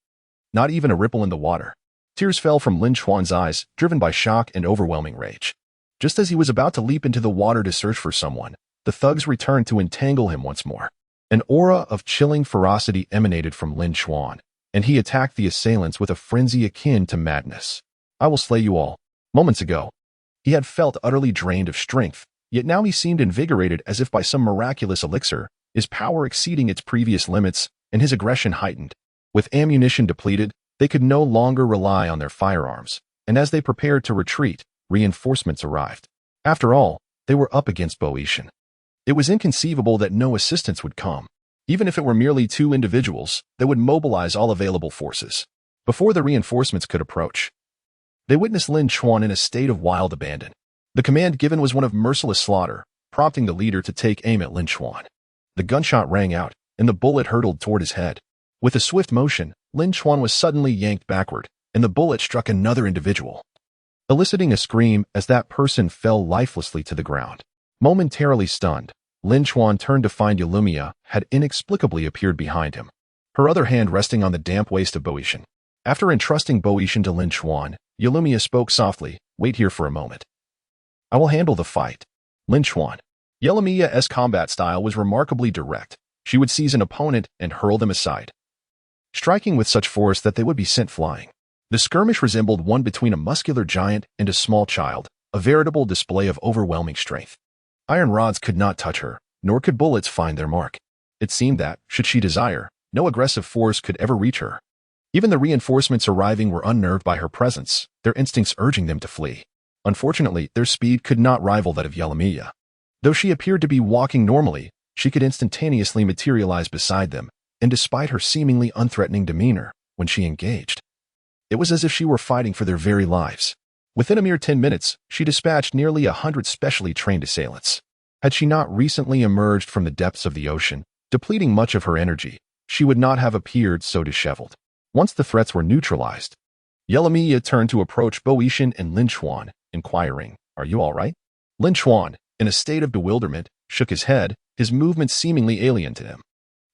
Not even a ripple in the water. Tears fell from Lin Xuan's eyes, driven by shock and overwhelming rage. Just as he was about to leap into the water to search for someone, the thugs returned to entangle him once more. An aura of chilling ferocity emanated from Lin Xuan, and he attacked the assailants with a frenzy akin to madness. "I will slay you all." Moments ago, he had felt utterly drained of strength, yet now he seemed invigorated as if by some miraculous elixir, his power exceeding its previous limits, and his aggression heightened. With ammunition depleted, they could no longer rely on their firearms, and as they prepared to retreat, reinforcements arrived. After all, they were up against Boeotian. It was inconceivable that no assistance would come. Even if it were merely 2 individuals, they would mobilize all available forces. Before the reinforcements could approach, they witnessed Lin Xuan in a state of wild abandon. The command given was one of merciless slaughter, prompting the leader to take aim at Lin Xuan. The gunshot rang out, and the bullet hurtled toward his head. With a swift motion, Lin Xuan was suddenly yanked backward, and the bullet struck another individual. eliciting a scream as that person fell lifelessly to the ground. Momentarily stunned, Lin Chuan turned to find Yulumia had inexplicably appeared behind him, her other hand resting on the damp waist of Boishan. After entrusting Boishan to Lin Chuan, Yulumia spoke softly, "Wait here for a moment. I will handle the fight." Lin Chuan. Yelumia's combat style was remarkably direct. She would seize an opponent and hurl them aside, striking with such force that they would be sent flying. The skirmish resembled one between a muscular giant and a small child, a veritable display of overwhelming strength. Iron rods could not touch her, nor could bullets find their mark. It seemed that, should she desire, no aggressive force could ever reach her. Even the reinforcements arriving were unnerved by her presence, their instincts urging them to flee. Unfortunately, their speed could not rival that of Yelumia. Though she appeared to be walking normally, she could instantaneously materialize beside them, and despite her seemingly unthreatening demeanor, when she engaged, it was as if she were fighting for their very lives. Within a mere 10 minutes, she dispatched nearly 100 specially trained assailants. Had she not recently emerged from the depths of the ocean, depleting much of her energy, she would not have appeared so disheveled. Once the threats were neutralized, Yelumia turned to approach Boishan and Lin Chuan, inquiring, "Are you all right?" Lin Chuan, in a state of bewilderment, shook his head, his movements seemingly alien to him.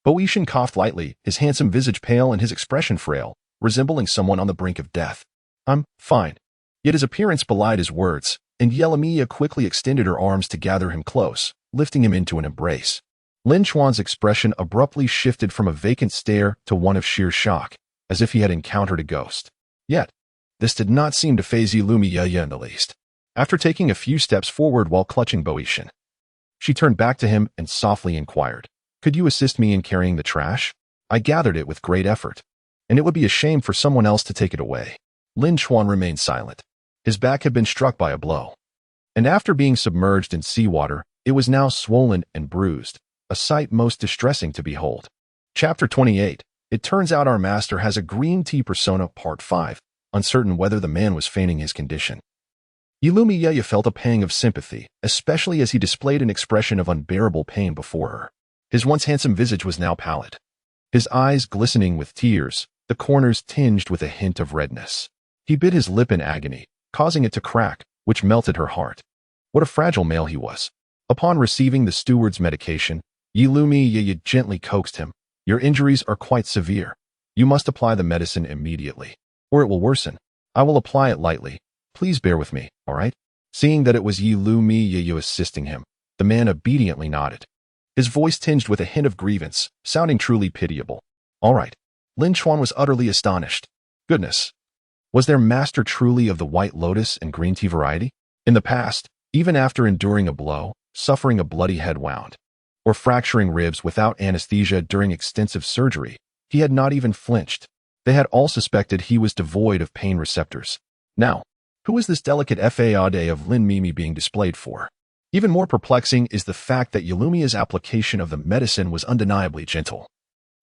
Boishan coughed lightly, his handsome visage pale and his expression frail, resembling someone on the brink of death. "I'm fine." Yet his appearance belied his words, and Yelumia quickly extended her arms to gather him close, lifting him into an embrace. Lin Chuan's expression abruptly shifted from a vacant stare to one of sheer shock, as if he had encountered a ghost. Yet, this did not seem to faze Yelumia in the least. After taking a few steps forward while clutching Boishan, she turned back to him and softly inquired, "Could you assist me in carrying the trash? I gathered it with great effort, and it would be a shame for someone else to take it away." Lin Chuan remained silent. His back had been struck by a blow, and after being submerged in seawater, it was now swollen and bruised, a sight most distressing to behold. Chapter 28. It turns out our master has a green tea persona, Part 5, uncertain whether the man was feigning his condition. Yelumia felt a pang of sympathy, especially as he displayed an expression of unbearable pain before her. His once handsome visage was now pallid, his eyes glistening with tears, the corners tinged with a hint of redness. He bit his lip in agony, causing it to crack, which melted her heart. What a fragile male he was. Upon receiving the steward's medication, Yelumia gently coaxed him, "Your injuries are quite severe. You must apply the medicine immediately, or it will worsen. I will apply it lightly. Please bear with me, all right?" Seeing that it was Yelumia assisting him, the man obediently nodded, his voice tinged with a hint of grievance, sounding truly pitiable. "All right." Lin Chuan was utterly astonished. Goodness! Was their master truly of the white lotus and green tea variety? In the past, even after enduring a blow, suffering a bloody head wound, or fracturing ribs without anesthesia during extensive surgery, he had not even flinched. They had all suspected he was devoid of pain receptors. Now, who is this delicate faade of Lin Mimi being displayed for? Even more perplexing is the fact that Yelumia's application of the medicine was undeniably gentle.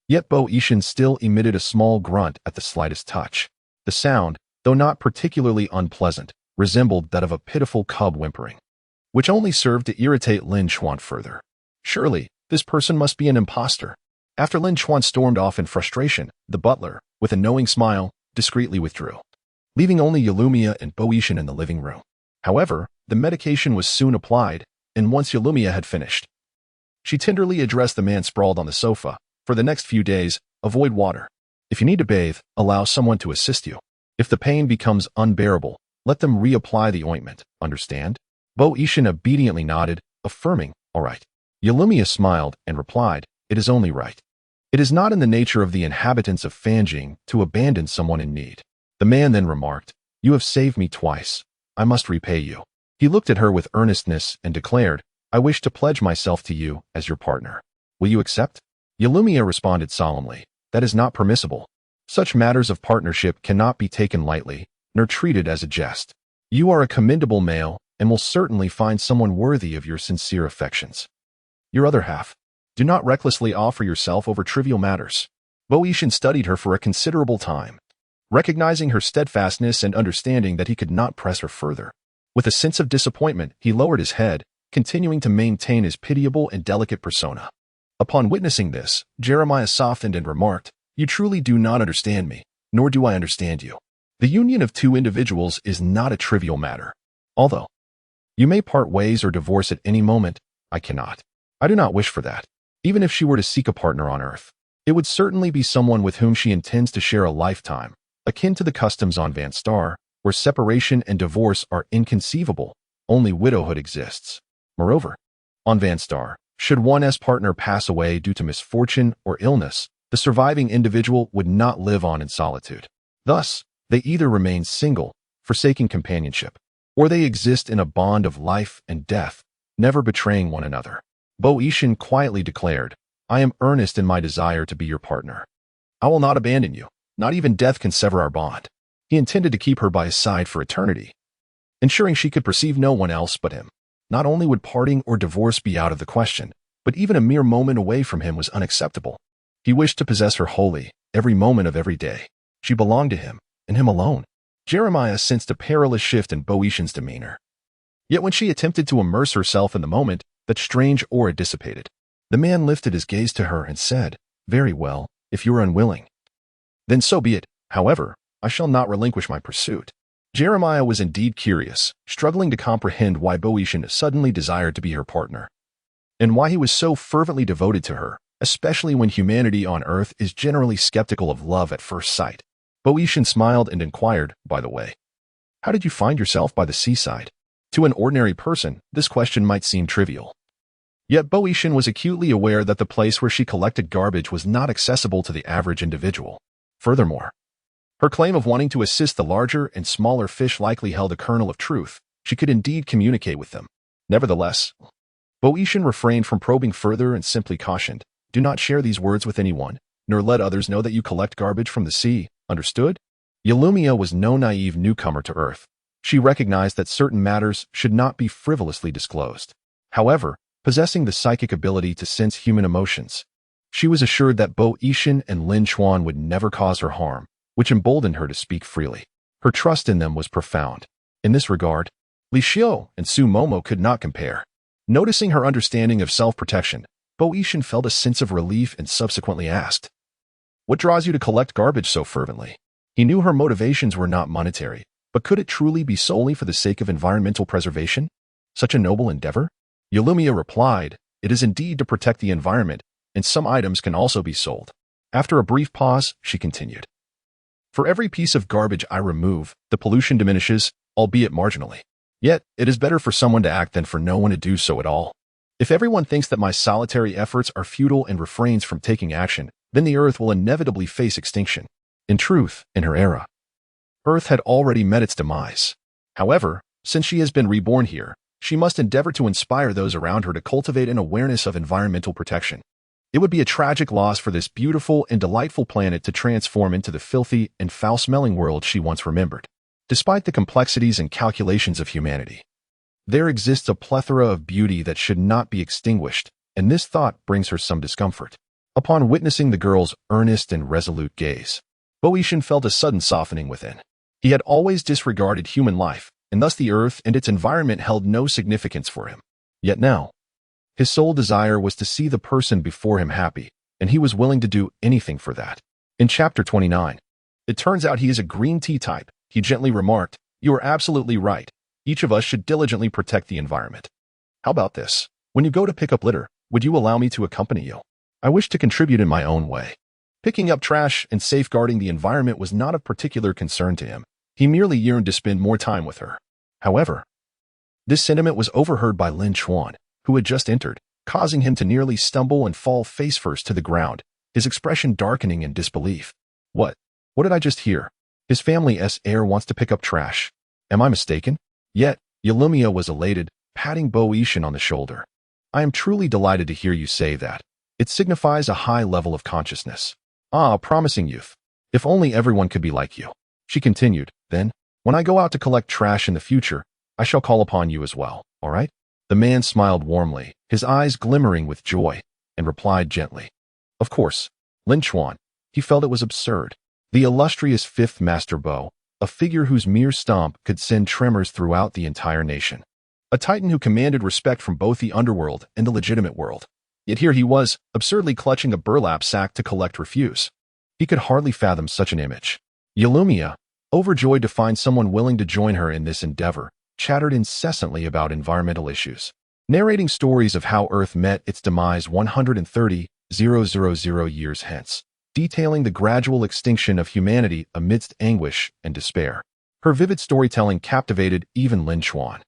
Yet Boishan still emitted a small grunt at the slightest touch. The sound, though not particularly unpleasant, resembled that of a pitiful cub whimpering, which only served to irritate Lin Chuan further. Surely, this person must be an impostor. After Lin Chuan stormed off in frustration, the butler, with a knowing smile, discreetly withdrew, leaving only Yelumia and Boishan in the living room. However, the medication was soon applied, and once Yelumia had finished, she tenderly addressed the man sprawled on the sofa. "For the next few days, avoid water. If you need to bathe, allow someone to assist you. If the pain becomes unbearable, let them reapply the ointment, understand?" Boishan obediently nodded, affirming, "All right." Yelumia smiled and replied, "It is only right. It is not in the nature of the inhabitants of Fanjing to abandon someone in need." The man then remarked, "You have saved me twice. I must repay you." He looked at her with earnestness and declared, "I wish to pledge myself to you as your partner. Will you accept?" Yelumia responded solemnly, "That is not permissible. Such matters of partnership cannot be taken lightly, nor treated as a jest. You are a commendable male, and will certainly find someone worthy of your sincere affections. Your other half. Do not recklessly offer yourself over trivial matters." Boishan studied her for a considerable time, recognizing her steadfastness and understanding that he could not press her further. With a sense of disappointment, he lowered his head, continuing to maintain his pitiable and delicate persona. Upon witnessing this, Jeremiah softened and remarked, "You truly do not understand me, nor do I understand you. The union of two individuals is not a trivial matter. Although you may part ways or divorce at any moment, I cannot. I do not wish for that. Even if she were to seek a partner on Earth, it would certainly be someone with whom she intends to share a lifetime, akin to the customs on Van Star, where separation and divorce are inconceivable. Only widowhood exists. Moreover, on Van Star, should one's partner pass away due to misfortune or illness, the surviving individual would not live on in solitude. Thus, they either remain single, forsaking companionship, or they exist in a bond of life and death, never betraying one another. Bo Yishan quietly declared, I am earnest in my desire to be your partner. I will not abandon you. Not even death can sever our bond. He intended to keep her by his side for eternity, ensuring she could perceive no one else but him. Not only would parting or divorce be out of the question, but even a mere moment away from him was unacceptable. He wished to possess her wholly, every moment of every day. She belonged to him, and him alone. Jeremiah sensed a perilous shift in Bo Yishan's demeanor. Yet when she attempted to immerse herself in the moment, that strange aura dissipated. The man lifted his gaze to her and said, Very well, if you are unwilling. Then so be it. However, I shall not relinquish my pursuit. Jeremiah was indeed curious, struggling to comprehend why Bo Yishan suddenly desired to be her partner, and why he was so fervently devoted to her, especially when humanity on Earth is generally skeptical of love at first sight. Bo Yishan smiled and inquired, by the way, how did you find yourself by the seaside? To an ordinary person, this question might seem trivial. Yet Bo Yishan was acutely aware that the place where she collected garbage was not accessible to the average individual. Furthermore, her claim of wanting to assist the larger and smaller fish likely held a kernel of truth. She could indeed communicate with them. Nevertheless, Bo Yishan refrained from probing further and simply cautioned, do not share these words with anyone, nor let others know that you collect garbage from the sea, understood? Yalumia was no naive newcomer to Earth. She recognized that certain matters should not be frivolously disclosed. However, possessing the psychic ability to sense human emotions, she was assured that Bo Yishan and Lin Chuan would never cause her harm, which emboldened her to speak freely. Her trust in them was profound. In this regard, Li Xiu and Su Momo could not compare. Noticing her understanding of self-protection, Bo Yishan felt a sense of relief and subsequently asked, what draws you to collect garbage so fervently? He knew her motivations were not monetary, but could it truly be solely for the sake of environmental preservation? Such a noble endeavor? Yalumia replied, it is indeed to protect the environment, and some items can also be sold. After a brief pause, she continued, for every piece of garbage I remove, the pollution diminishes, albeit marginally. Yet, it is better for someone to act than for no one to do so at all. If everyone thinks that my solitary efforts are futile and refrains from taking action, then the Earth will inevitably face extinction. In truth, in her era, Earth had already met its demise. However, since she has been reborn here, she must endeavor to inspire those around her to cultivate an awareness of environmental protection. It would be a tragic loss for this beautiful and delightful planet to transform into the filthy and foul-smelling world she once remembered. Despite the complexities and calculations of humanity, there exists a plethora of beauty that should not be extinguished, and this thought brings her some discomfort. Upon witnessing the girl's earnest and resolute gaze, Bo Yishan felt a sudden softening within. He had always disregarded human life, and thus the Earth and its environment held no significance for him. Yet now, his sole desire was to see the person before him happy, and he was willing to do anything for that. In Chapter 29, it turns out he is a green tea type. He gently remarked, you are absolutely right. Each of us should diligently protect the environment. How about this? When you go to pick up litter, would you allow me to accompany you? I wish to contribute in my own way. Picking up trash and safeguarding the environment was not of particular concern to him. He merely yearned to spend more time with her. However, this sentiment was overheard by Lin Chuan, who had just entered, causing him to nearly stumble and fall face first to the ground, his expression darkening in disbelief. What did I just hear? His family's heir wants to pick up trash. Am I mistaken? Yet, Yalumia was elated, patting Bo Yishan on the shoulder. I am truly delighted to hear you say that. It signifies a high level of consciousness. Ah, promising youth. If only everyone could be like you. She continued, then, when I go out to collect trash in the future, I shall call upon you as well, all right? The man smiled warmly, his eyes glimmering with joy, and replied gently, of course. Lin Chuan, he felt it was absurd. The illustrious fifth master Bo, a figure whose mere stomp could send tremors throughout the entire nation. A titan who commanded respect from both the underworld and the legitimate world. Yet here he was, absurdly clutching a burlap sack to collect refuse. He could hardly fathom such an image. Yalumia, Overjoyed to find someone willing to join her in this endeavor, chattered incessantly about environmental issues, narrating stories of how Earth met its demise 130,000 years hence, detailing the gradual extinction of humanity amidst anguish and despair. Her vivid storytelling captivated even Lin Chuan,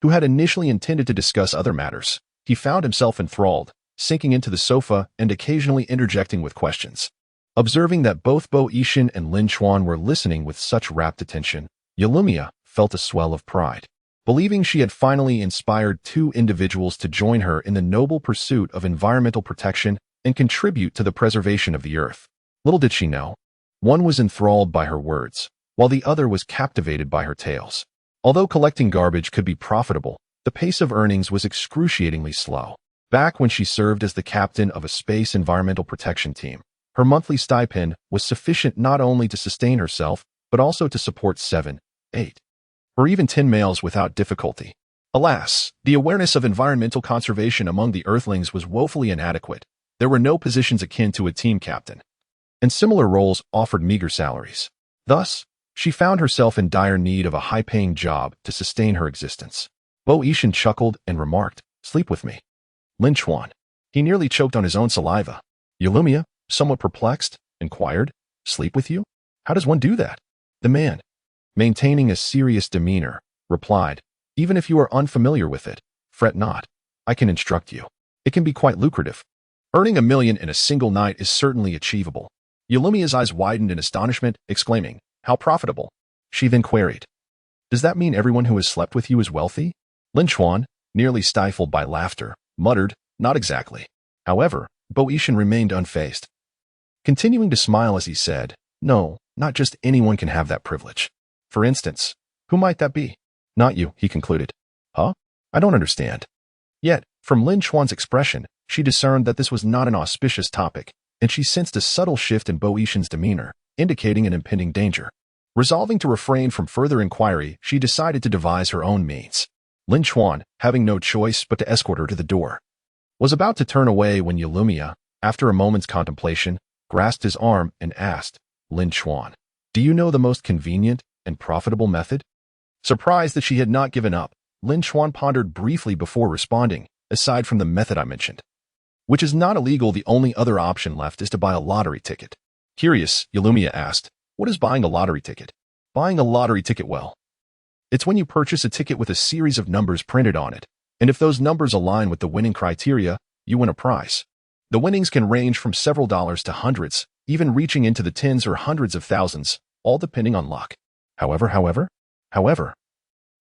who had initially intended to discuss other matters. He found himself enthralled, sinking into the sofa and occasionally interjecting with questions. Observing that both Bo Yixin and Lin Chuan were listening with such rapt attention, Yalumia felt a swell of pride, believing she had finally inspired two individuals to join her in the noble pursuit of environmental protection and contribute to the preservation of the Earth. Little did she know, one was enthralled by her words, while the other was captivated by her tales. Although collecting garbage could be profitable, the pace of earnings was excruciatingly slow. Back when she served as the captain of a space environmental protection team, her monthly stipend was sufficient not only to sustain herself, but also to support 7, 8, or even 10 males without difficulty. Alas, the awareness of environmental conservation among the Earthlings was woefully inadequate. There were no positions akin to a team captain, and similar roles offered meager salaries. Thus, she found herself in dire need of a high-paying job to sustain her existence. Bo Yixin chuckled and remarked, "Sleep with me." Lin Chuan, he nearly choked on his own saliva. Yalumia, somewhat perplexed, inquired, "Sleep with you? How does one do that?" The man, maintaining a serious demeanor, replied, "Even if you are unfamiliar with it, fret not. I can instruct you. It can be quite lucrative. Earning 1 million in a single night is certainly achievable." Yalumia's eyes widened in astonishment, exclaiming, "How profitable?" She then queried, "Does that mean everyone who has slept with you is wealthy?" Lin Chuan, nearly stifled by laughter, muttered, "Not exactly." However, Bo Yixin remained unfazed, continuing to smile as he said, "No, not just anyone can have that privilege. For instance, who might that be?" "Not you," he concluded. "Huh? I don't understand." Yet, from Lin Chuan's expression, she discerned that this was not an auspicious topic, and she sensed a subtle shift in Bo Yixin's demeanor, indicating an impending danger. Resolving to refrain from further inquiry, she decided to devise her own means. Lin Chuan, having no choice but to escort her to the door, was about to turn away when Yalumia, after a moment's contemplation, grasped his arm and asked, "Lin Chuan, do you know the most convenient and profitable method?" Surprised that she had not given up, Lin Chuan pondered briefly before responding, "Aside from the method I mentioned, which is not illegal, the only other option left is to buy a lottery ticket." Curious, Yalumia asked, "What is buying a lottery ticket?" "Buying a lottery ticket, well, it's when you purchase a ticket with a series of numbers printed on it, and if those numbers align with the winning criteria, you win a prize. The winnings can range from several dollars to hundreds, even reaching into the tens or hundreds of thousands, all depending on luck. However,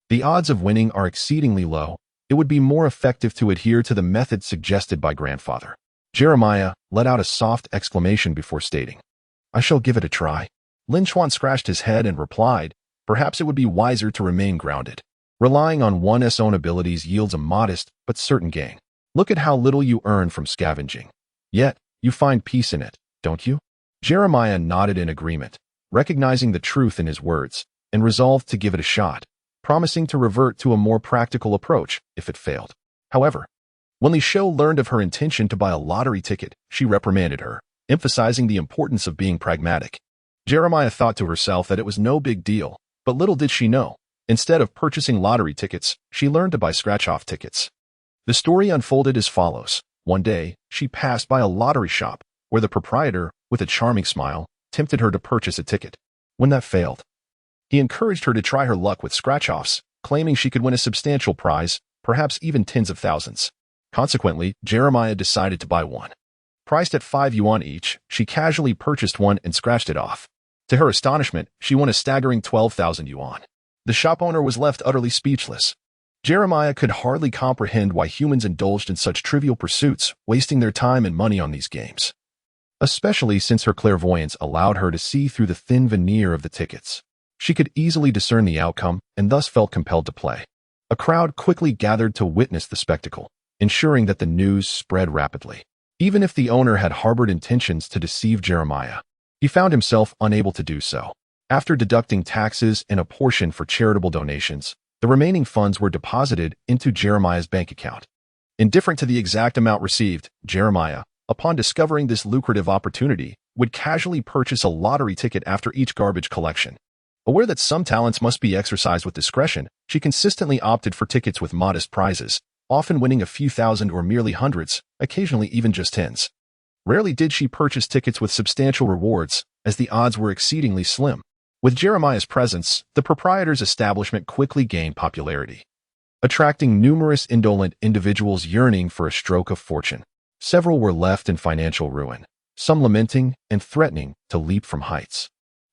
the odds of winning are exceedingly low. It would be more effective to adhere to the method suggested by grandfather." Jeremiah let out a soft exclamation before stating, "I shall give it a try." Lin Chuan scratched his head and replied, "Perhaps it would be wiser to remain grounded. Relying on one's own abilities yields a modest but certain gain. Look at how little you earn from scavenging. Yet, you find peace in it, don't you?" Jeremiah nodded in agreement, recognizing the truth in his words, and resolved to give it a shot, promising to revert to a more practical approach if it failed. However, when Li Shou learned of her intention to buy a lottery ticket, she reprimanded her, emphasizing the importance of being pragmatic. Jeremiah thought to herself that it was no big deal, but little did she know, instead of purchasing lottery tickets, she learned to buy scratch-off tickets. The story unfolded as follows. One day, she passed by a lottery shop, where the proprietor, with a charming smile, tempted her to purchase a ticket. When that failed, he encouraged her to try her luck with scratch-offs, claiming she could win a substantial prize, perhaps even tens of thousands. Consequently, Jeremiah decided to buy one. Priced at 5 yuan each, she casually purchased one and scratched it off. To her astonishment, she won a staggering 12,000 yuan. The shop owner was left utterly speechless. Jeremiah could hardly comprehend why humans indulged in such trivial pursuits, wasting their time and money on these games, especially since her clairvoyance allowed her to see through the thin veneer of the tickets. She could easily discern the outcome and thus felt compelled to play. A crowd quickly gathered to witness the spectacle, ensuring that the news spread rapidly. Even if the owner had harbored intentions to deceive Jeremiah, he found himself unable to do so. After deducting taxes and a portion for charitable donations, the remaining funds were deposited into Jeremiah's bank account. Indifferent to the exact amount received, Jeremiah, upon discovering this lucrative opportunity, would casually purchase a lottery ticket after each garbage collection. Aware that some talents must be exercised with discretion, she consistently opted for tickets with modest prizes, often winning a few thousand or merely hundreds, occasionally even just tens. Rarely did she purchase tickets with substantial rewards, as the odds were exceedingly slim. With Jeremiah's presence, the proprietor's establishment quickly gained popularity, attracting numerous indolent individuals yearning for a stroke of fortune. Several were left in financial ruin, some lamenting and threatening to leap from heights.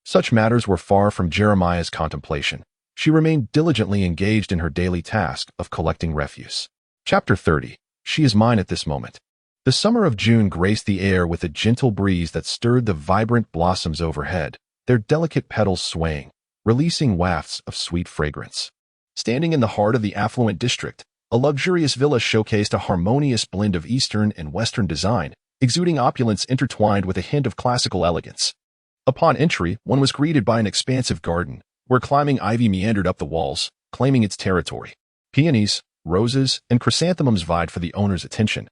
Such matters were far from Jeremiah's contemplation. She remained diligently engaged in her daily task of collecting refuse. Chapter 30. She is mine at this moment. The summer of June graced the air with a gentle breeze that stirred the vibrant blossoms overhead, their delicate petals swaying, releasing wafts of sweet fragrance. Standing in the heart of the affluent district, a luxurious villa showcased a harmonious blend of Eastern and Western design, exuding opulence intertwined with a hint of classical elegance. Upon entry, one was greeted by an expansive garden, where climbing ivy meandered up the walls, claiming its territory. Peonies, roses, and chrysanthemums vied for the owner's attention,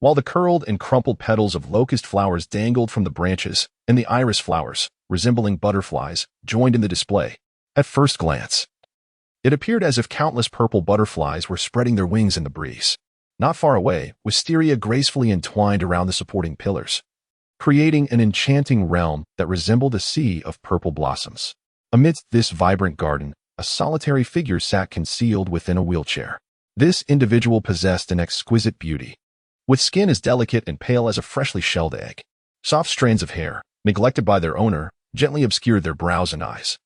while the curled and crumpled petals of locust flowers dangled from the branches, and the iris flowers, resembling butterflies, joined in the display. At first glance, it appeared as if countless purple butterflies were spreading their wings in the breeze. Not far away, wisteria gracefully entwined around the supporting pillars, creating an enchanting realm that resembled a sea of purple blossoms. Amidst this vibrant garden, a solitary figure sat concealed within a wheelchair. This individual possessed an exquisite beauty, with skin as delicate and pale as a freshly shelled egg. Soft strands of hair, neglected by their owner, gently obscured their brows and eyes,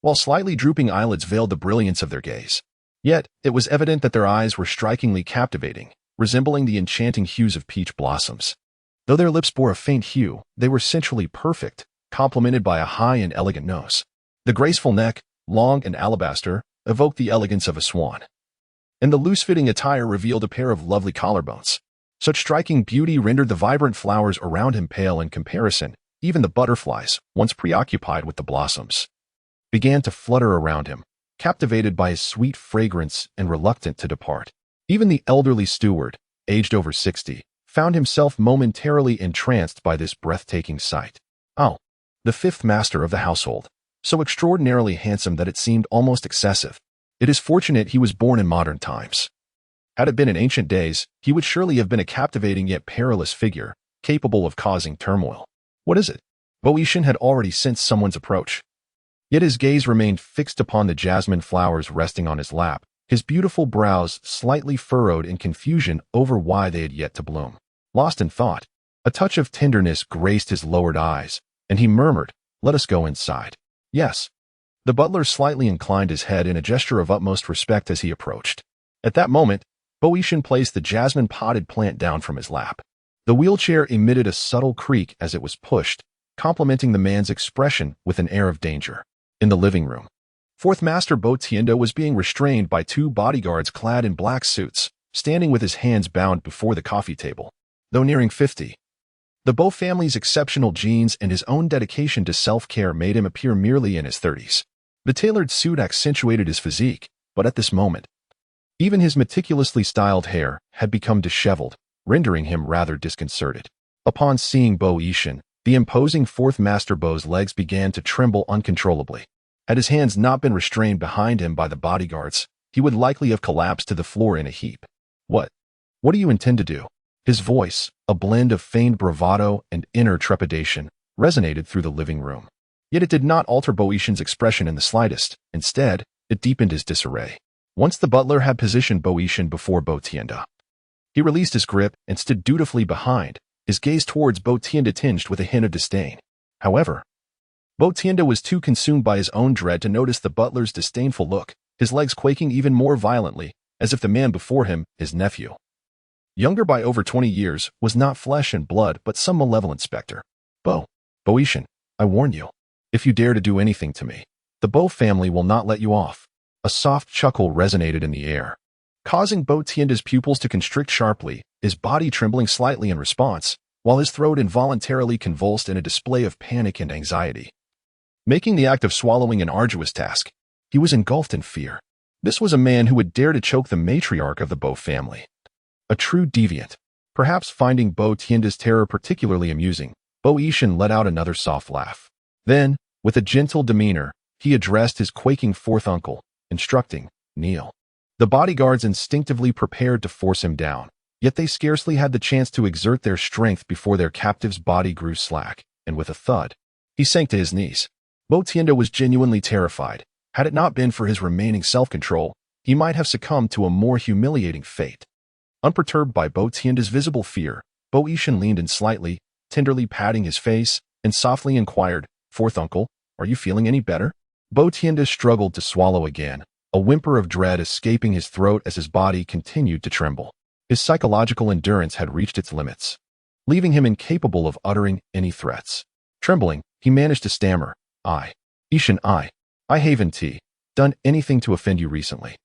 while slightly drooping eyelids veiled the brilliance of their gaze. Yet, it was evident that their eyes were strikingly captivating, resembling the enchanting hues of peach blossoms. Though their lips bore a faint hue, they were sensually perfect, complemented by a high and elegant nose. The graceful neck, long and alabaster, evoked the elegance of a swan, and the loose-fitting attire revealed a pair of lovely collarbones. Such striking beauty rendered the vibrant flowers around him pale in comparison. Even the butterflies, once preoccupied with the blossoms, began to flutter around him, captivated by his sweet fragrance and reluctant to depart. Even the elderly steward, aged over 60, found himself momentarily entranced by this breathtaking sight. Oh, the fifth master of the household, so extraordinarily handsome that it seemed almost excessive. It is fortunate he was born in modern times. Had it been in ancient days, he would surely have been a captivating yet perilous figure, capable of causing turmoil. What is it? Boeotian had already sensed someone's approach. Yet his gaze remained fixed upon the jasmine flowers resting on his lap, his beautiful brows slightly furrowed in confusion over why they had yet to bloom. Lost in thought, a touch of tenderness graced his lowered eyes, and he murmured, "Let us go inside." "Yes." The butler slightly inclined his head in a gesture of utmost respect as he approached. At that moment, Boeotian placed the jasmine-potted plant down from his lap. The wheelchair emitted a subtle creak as it was pushed, complementing the man's expression with an air of danger. In the living room, Fourth Master Bo Tiendo was being restrained by two bodyguards clad in black suits, standing with his hands bound before the coffee table. Though nearing 50, the Bo family's exceptional genes and his own dedication to self-care made him appear merely in his 30s. The tailored suit accentuated his physique, but at this moment, even his meticulously styled hair had become disheveled, rendering him rather disconcerted. Upon seeing Boeotian, the imposing Fourth Master Bo's legs began to tremble uncontrollably. Had his hands not been restrained behind him by the bodyguards, he would likely have collapsed to the floor in a heap. What do you intend to do?" His voice, a blend of feigned bravado and inner trepidation, resonated through the living room. Yet it did not alter Boeotian's expression in the slightest. Instead, it deepened his disarray. Once the butler had positioned Boeotian before Bo Tiendo, he released his grip and stood dutifully behind, his gaze towards Bo Tiendo tinged with a hint of disdain. However, Bo Tiendo was too consumed by his own dread to notice the butler's disdainful look, his legs quaking even more violently, as if the man before him, his nephew, younger by over 20 years, was not flesh and blood but some malevolent specter. Boeotian, I warn you, if you dare to do anything to me, the Bo family will not let you off." A soft chuckle resonated in the air, causing Bo Tiendo's pupils to constrict sharply, his body trembling slightly in response, while his throat involuntarily convulsed in a display of panic and anxiety. Making the act of swallowing an arduous task, he was engulfed in fear. This was a man who would dare to choke the matriarch of the Bo family. A true deviant. Perhaps finding Bo Tiendo's terror particularly amusing, Boeotian let out another soft laugh. Then, with a gentle demeanor, he addressed his quaking fourth uncle, instructing, "Kneel." The bodyguards instinctively prepared to force him down, yet they scarcely had the chance to exert their strength before their captive's body grew slack, and with a thud, he sank to his knees. Bo Tienda was genuinely terrified. Had it not been for his remaining self-control, he might have succumbed to a more humiliating fate. Unperturbed by Bo Tienda's visible fear, Bo Yishan leaned in slightly, tenderly patting his face, and softly inquired, "Fourth uncle, are you feeling any better?" Bo Tienda struggled to swallow again, a whimper of dread escaping his throat as his body continued to tremble. His psychological endurance had reached its limits, leaving him incapable of uttering any threats. Trembling, he managed to stammer, Yishan, I haven't done anything to offend you recently."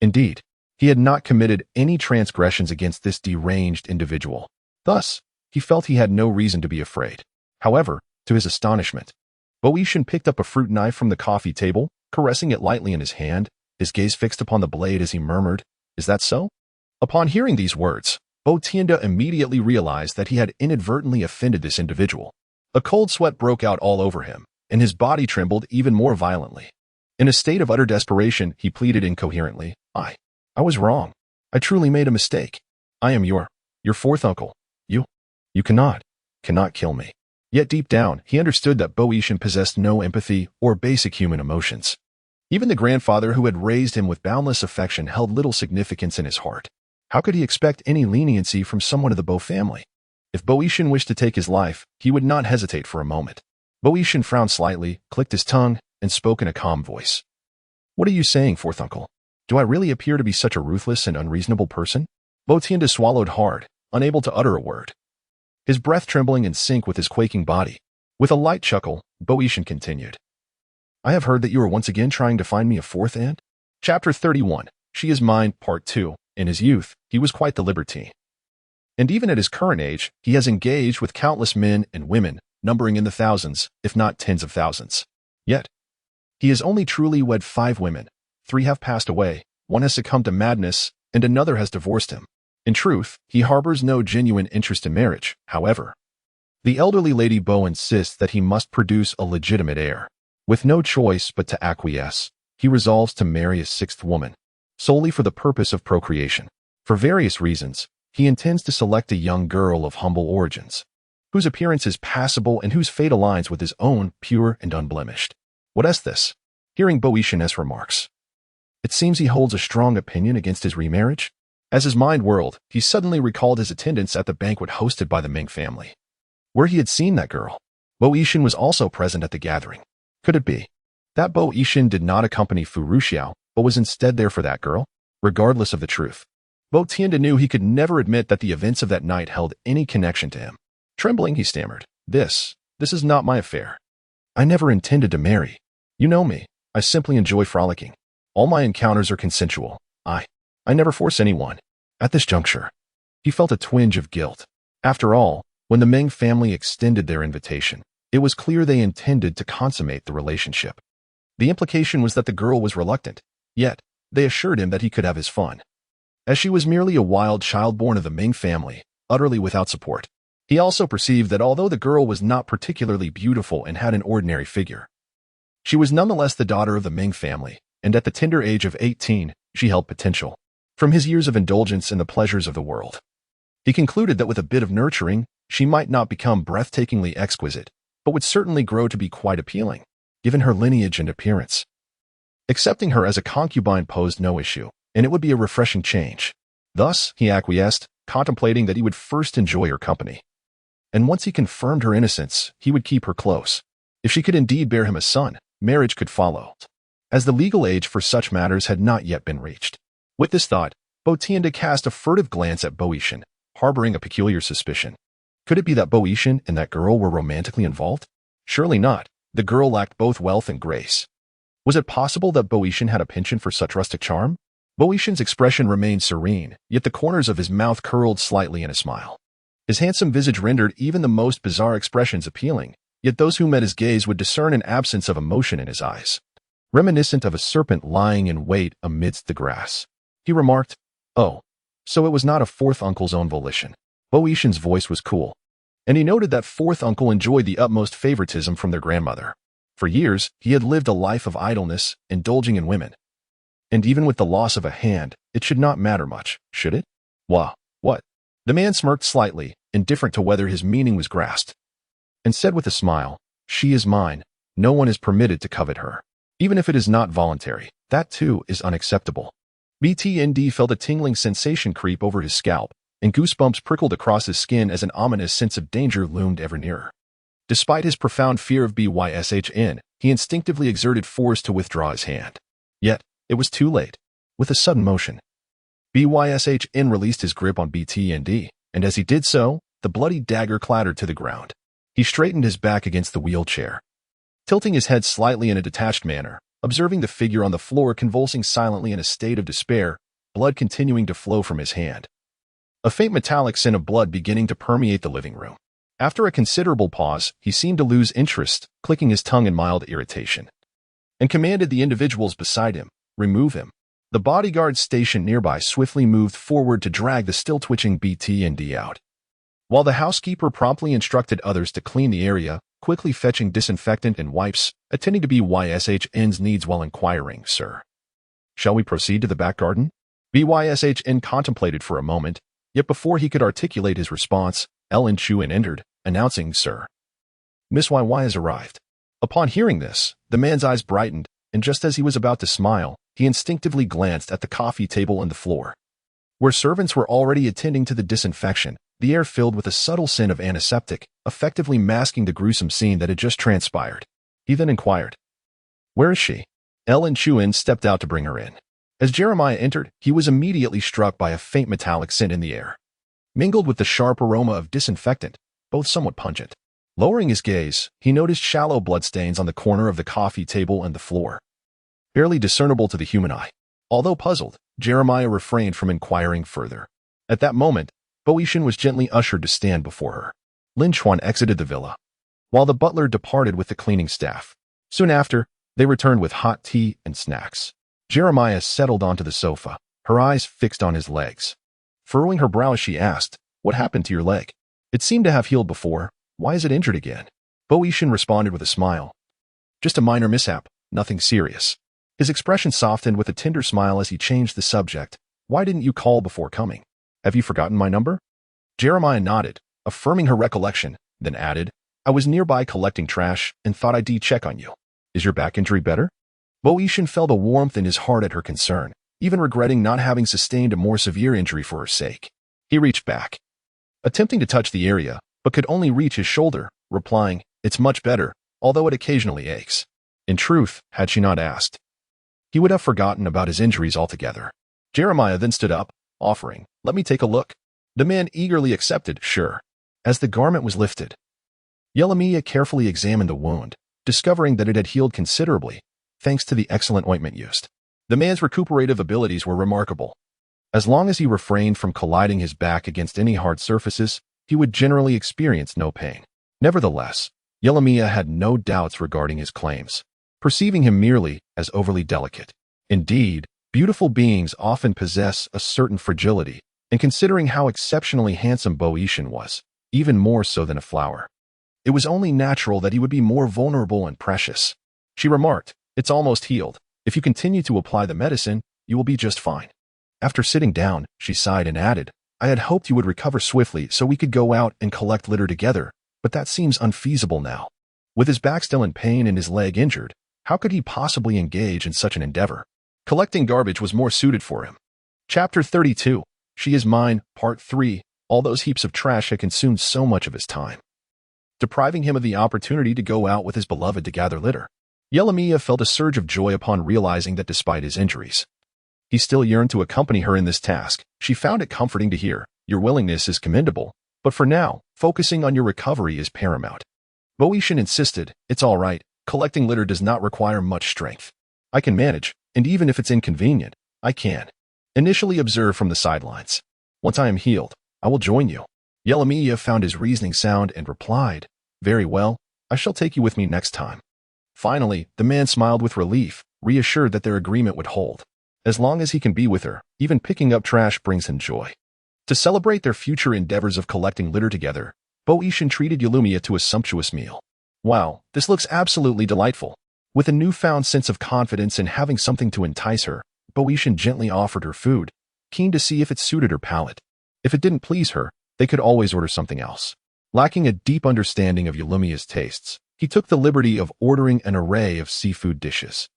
Indeed, he had not committed any transgressions against this deranged individual. Thus, he felt he had no reason to be afraid. However, to his astonishment, Bo Yishan picked up a fruit knife from the coffee table, caressing it lightly in his hand, his gaze fixed upon the blade as he murmured, "Is that so?" Upon hearing these words, Bo Tienda immediately realized that he had inadvertently offended this individual. A cold sweat broke out all over him, and his body trembled even more violently. In a state of utter desperation, he pleaded incoherently, I was wrong. I truly made a mistake. I am your fourth uncle. You cannot kill me." Yet deep down, he understood that Bo Yishan possessed no empathy or basic human emotions. Even the grandfather who had raised him with boundless affection held little significance in his heart. How could he expect any leniency from someone of the Bo family? If Bo Yishan wished to take his life, he would not hesitate for a moment. Bo Yishan frowned slightly, clicked his tongue, and spoke in a calm voice. "What are you saying, fourth uncle? Do I really appear to be such a ruthless and unreasonable person?" Bo Tienda swallowed hard, unable to utter a word, his breath trembling in sync with his quaking body. With a light chuckle, Bo Yishan continued, "I have heard that you are once again trying to find me a fourth aunt." Chapter 31, She Is Mine, Part 2. In his youth, he was quite the libertine. And even at his current age, he has engaged with countless men and women, numbering in the thousands, if not tens of thousands. Yet, he has only truly wed 5 women. 3 have passed away, 1 has succumbed to madness, and another has divorced him. In truth, he harbors no genuine interest in marriage, however. The elderly Lady Bo insists that he must produce a legitimate heir. With no choice but to acquiesce, he resolves to marry a 6th woman, solely for the purpose of procreation. For various reasons, he intends to select a young girl of humble origins, whose appearance is passable and whose fate aligns with his own, pure and unblemished. What is this? Hearing Bo Yishan's remarks, it seems he holds a strong opinion against his remarriage. As his mind whirled, he suddenly recalled his attendance at the banquet hosted by the Ming family, where he had seen that girl. Bo Yishan was also present at the gathering. Could it be that Bo Yishan did not accompany Fu Ruxiao, but was instead there for that girl? Regardless of the truth, Bo Tienda knew he could never admit that the events of that night held any connection to him. Trembling, he stammered, This is not my affair. I never intended to marry. You know me. I simply enjoy frolicking. All my encounters are consensual. I never force anyone." At this juncture, he felt a twinge of guilt. After all, when the Ming family extended their invitation, it was clear they intended to consummate the relationship. The implication was that the girl was reluctant, yet they assured him that he could have his fun. As she was merely a wild child born of the Ming family, utterly without support, he also perceived that although the girl was not particularly beautiful and had an ordinary figure, she was nonetheless the daughter of the Ming family, and at the tender age of 18, she held potential. From his years of indulgence in the pleasures of the world, he concluded that with a bit of nurturing, she might not become breathtakingly exquisite, but would certainly grow to be quite appealing, given her lineage and appearance. Accepting her as a concubine posed no issue, and it would be a refreshing change. Thus, he acquiesced, contemplating that he would first enjoy her company. And once he confirmed her innocence, he would keep her close. If she could indeed bear him a son, marriage could follow, as the legal age for such matters had not yet been reached. With this thought, Bo Tienda cast a furtive glance at Bo Yishan, harboring a peculiar suspicion. Could it be that Bo Yishan and that girl were romantically involved? Surely not. The girl lacked both wealth and grace. Was it possible that Bo Yishan had a penchant for such rustic charm? Bo Yishan's expression remained serene, yet the corners of his mouth curled slightly in a smile. His handsome visage rendered even the most bizarre expressions appealing, yet those who met his gaze would discern an absence of emotion in his eyes, reminiscent of a serpent lying in wait amidst the grass. He remarked, "Oh, so it was not a 4th uncle's own volition." Bo Yishan's voice was cool, and he noted that 4th uncle enjoyed the utmost favoritism from their grandmother. For years, he had lived a life of idleness, indulging in women. And even with the loss of a hand, it should not matter much, should it? Wah, what? The man smirked slightly, indifferent to whether his meaning was grasped, and said with a smile, "She is mine. No one is permitted to covet her. Even if it is not voluntary, that too is unacceptable." BTND felt a tingling sensation creep over his scalp, and goosebumps prickled across his skin as an ominous sense of danger loomed ever nearer. Despite his profound fear of BYSHN, he instinctively exerted force to withdraw his hand. Yet, it was too late. With a sudden motion, BYSHN released his grip on BTND, and as he did so, the bloody dagger clattered to the ground. He straightened his back against the wheelchair, tilting his head slightly in a detached manner, observing the figure on the floor convulsing silently in a state of despair, blood continuing to flow from his hand. A faint metallic scent of blood beginning to permeate the living room. After a considerable pause, he seemed to lose interest, clicking his tongue in mild irritation, and commanded the individuals beside him, "Remove him." The bodyguards stationed nearby swiftly moved forward to drag the still-twitching BTND out, while the housekeeper promptly instructed others to clean the area, quickly fetching disinfectant and wipes, attending to BYSHN's needs while inquiring, "Sir, shall we proceed to the back garden?" BYSHN contemplated for a moment, yet before he could articulate his response, Ellen Chuan entered, announcing, "Sir, Miss YY has arrived." Upon hearing this, the man's eyes brightened, and just as he was about to smile, he instinctively glanced at the coffee table and the floor, where servants were already attending to the disinfection, the air filled with a subtle scent of antiseptic, effectively masking the gruesome scene that had just transpired. He then inquired, "Where is she?" Ellen Chuan stepped out to bring her in. As Jeremiah entered, he was immediately struck by a faint metallic scent in the air, mingled with the sharp aroma of disinfectant, both somewhat pungent. Lowering his gaze, he noticed shallow bloodstains on the corner of the coffee table and the floor, barely discernible to the human eye. Although puzzled, Jeremiah refrained from inquiring further. At that moment, Boishan was gently ushered to stand before her. Lin Chuan exited the villa, while the butler departed with the cleaning staff. Soon after, they returned with hot tea and snacks. Jeremiah settled onto the sofa, her eyes fixed on his legs. Furrowing her brows, she asked, "What happened to your leg? It seemed to have healed before. Why is it injured again?" Boishan responded with a smile. "Just a minor mishap, nothing serious." His expression softened with a tender smile as he changed the subject. "Why didn't you call before coming? Have you forgotten my number?" Jeremiah nodded, affirming her recollection, then added, "I was nearby collecting trash and thought I'd check on you. Is your back injury better?" Boishan felt a warmth in his heart at her concern, even regretting not having sustained a more severe injury for her sake. He reached back, attempting to touch the area, but could only reach his shoulder, replying, "It's much better, although it occasionally aches." In truth, had she not asked, he would have forgotten about his injuries altogether. Jeremiah then stood up, offering, "Let me take a look." The man eagerly accepted, "Sure." As the garment was lifted, Yelamia carefully examined the wound, discovering that it had healed considerably, thanks to the excellent ointment used. The man's recuperative abilities were remarkable. As long as he refrained from colliding his back against any hard surfaces, he would generally experience no pain. Nevertheless, Yelamia had no doubts regarding his claims, perceiving him merely as overly delicate. Indeed, beautiful beings often possess a certain fragility, and considering how exceptionally handsome Boishan was, even more so than a flower, it was only natural that he would be more vulnerable and precious. She remarked, "It's almost healed. If you continue to apply the medicine, you will be just fine." After sitting down, she sighed and added, "I had hoped you would recover swiftly so we could go out and collect litter together, but that seems unfeasible now. With his back still in pain and his leg injured, how could he possibly engage in such an endeavor? Collecting garbage was more suited for him." Chapter 32, She Is Mine, Part 3. All those heaps of trash had consumed so much of his time, depriving him of the opportunity to go out with his beloved to gather litter. Yelamia felt a surge of joy upon realizing that despite his injuries, he still yearned to accompany her in this task. She found it comforting to hear, "Your willingness is commendable, but for now, focusing on your recovery is paramount." Boishan insisted, "It's all right. Collecting litter does not require much strength. I can manage, and even if it's inconvenient, I can initially observe from the sidelines. Once I am healed, I will join you." Yelamia found his reasoning sound and replied, "Very well, I shall take you with me next time." Finally, the man smiled with relief, reassured that their agreement would hold. As long as he can be with her, even picking up trash brings him joy. To celebrate their future endeavors of collecting litter together, Boishan treated Yelamia to a sumptuous meal. Wow, this looks absolutely delightful. With a newfound sense of confidence and having something to entice her, Boeotian gently offered her food, keen to see if it suited her palate. If it didn't please her, they could always order something else. Lacking a deep understanding of Eulymia's tastes, he took the liberty of ordering an array of seafood dishes.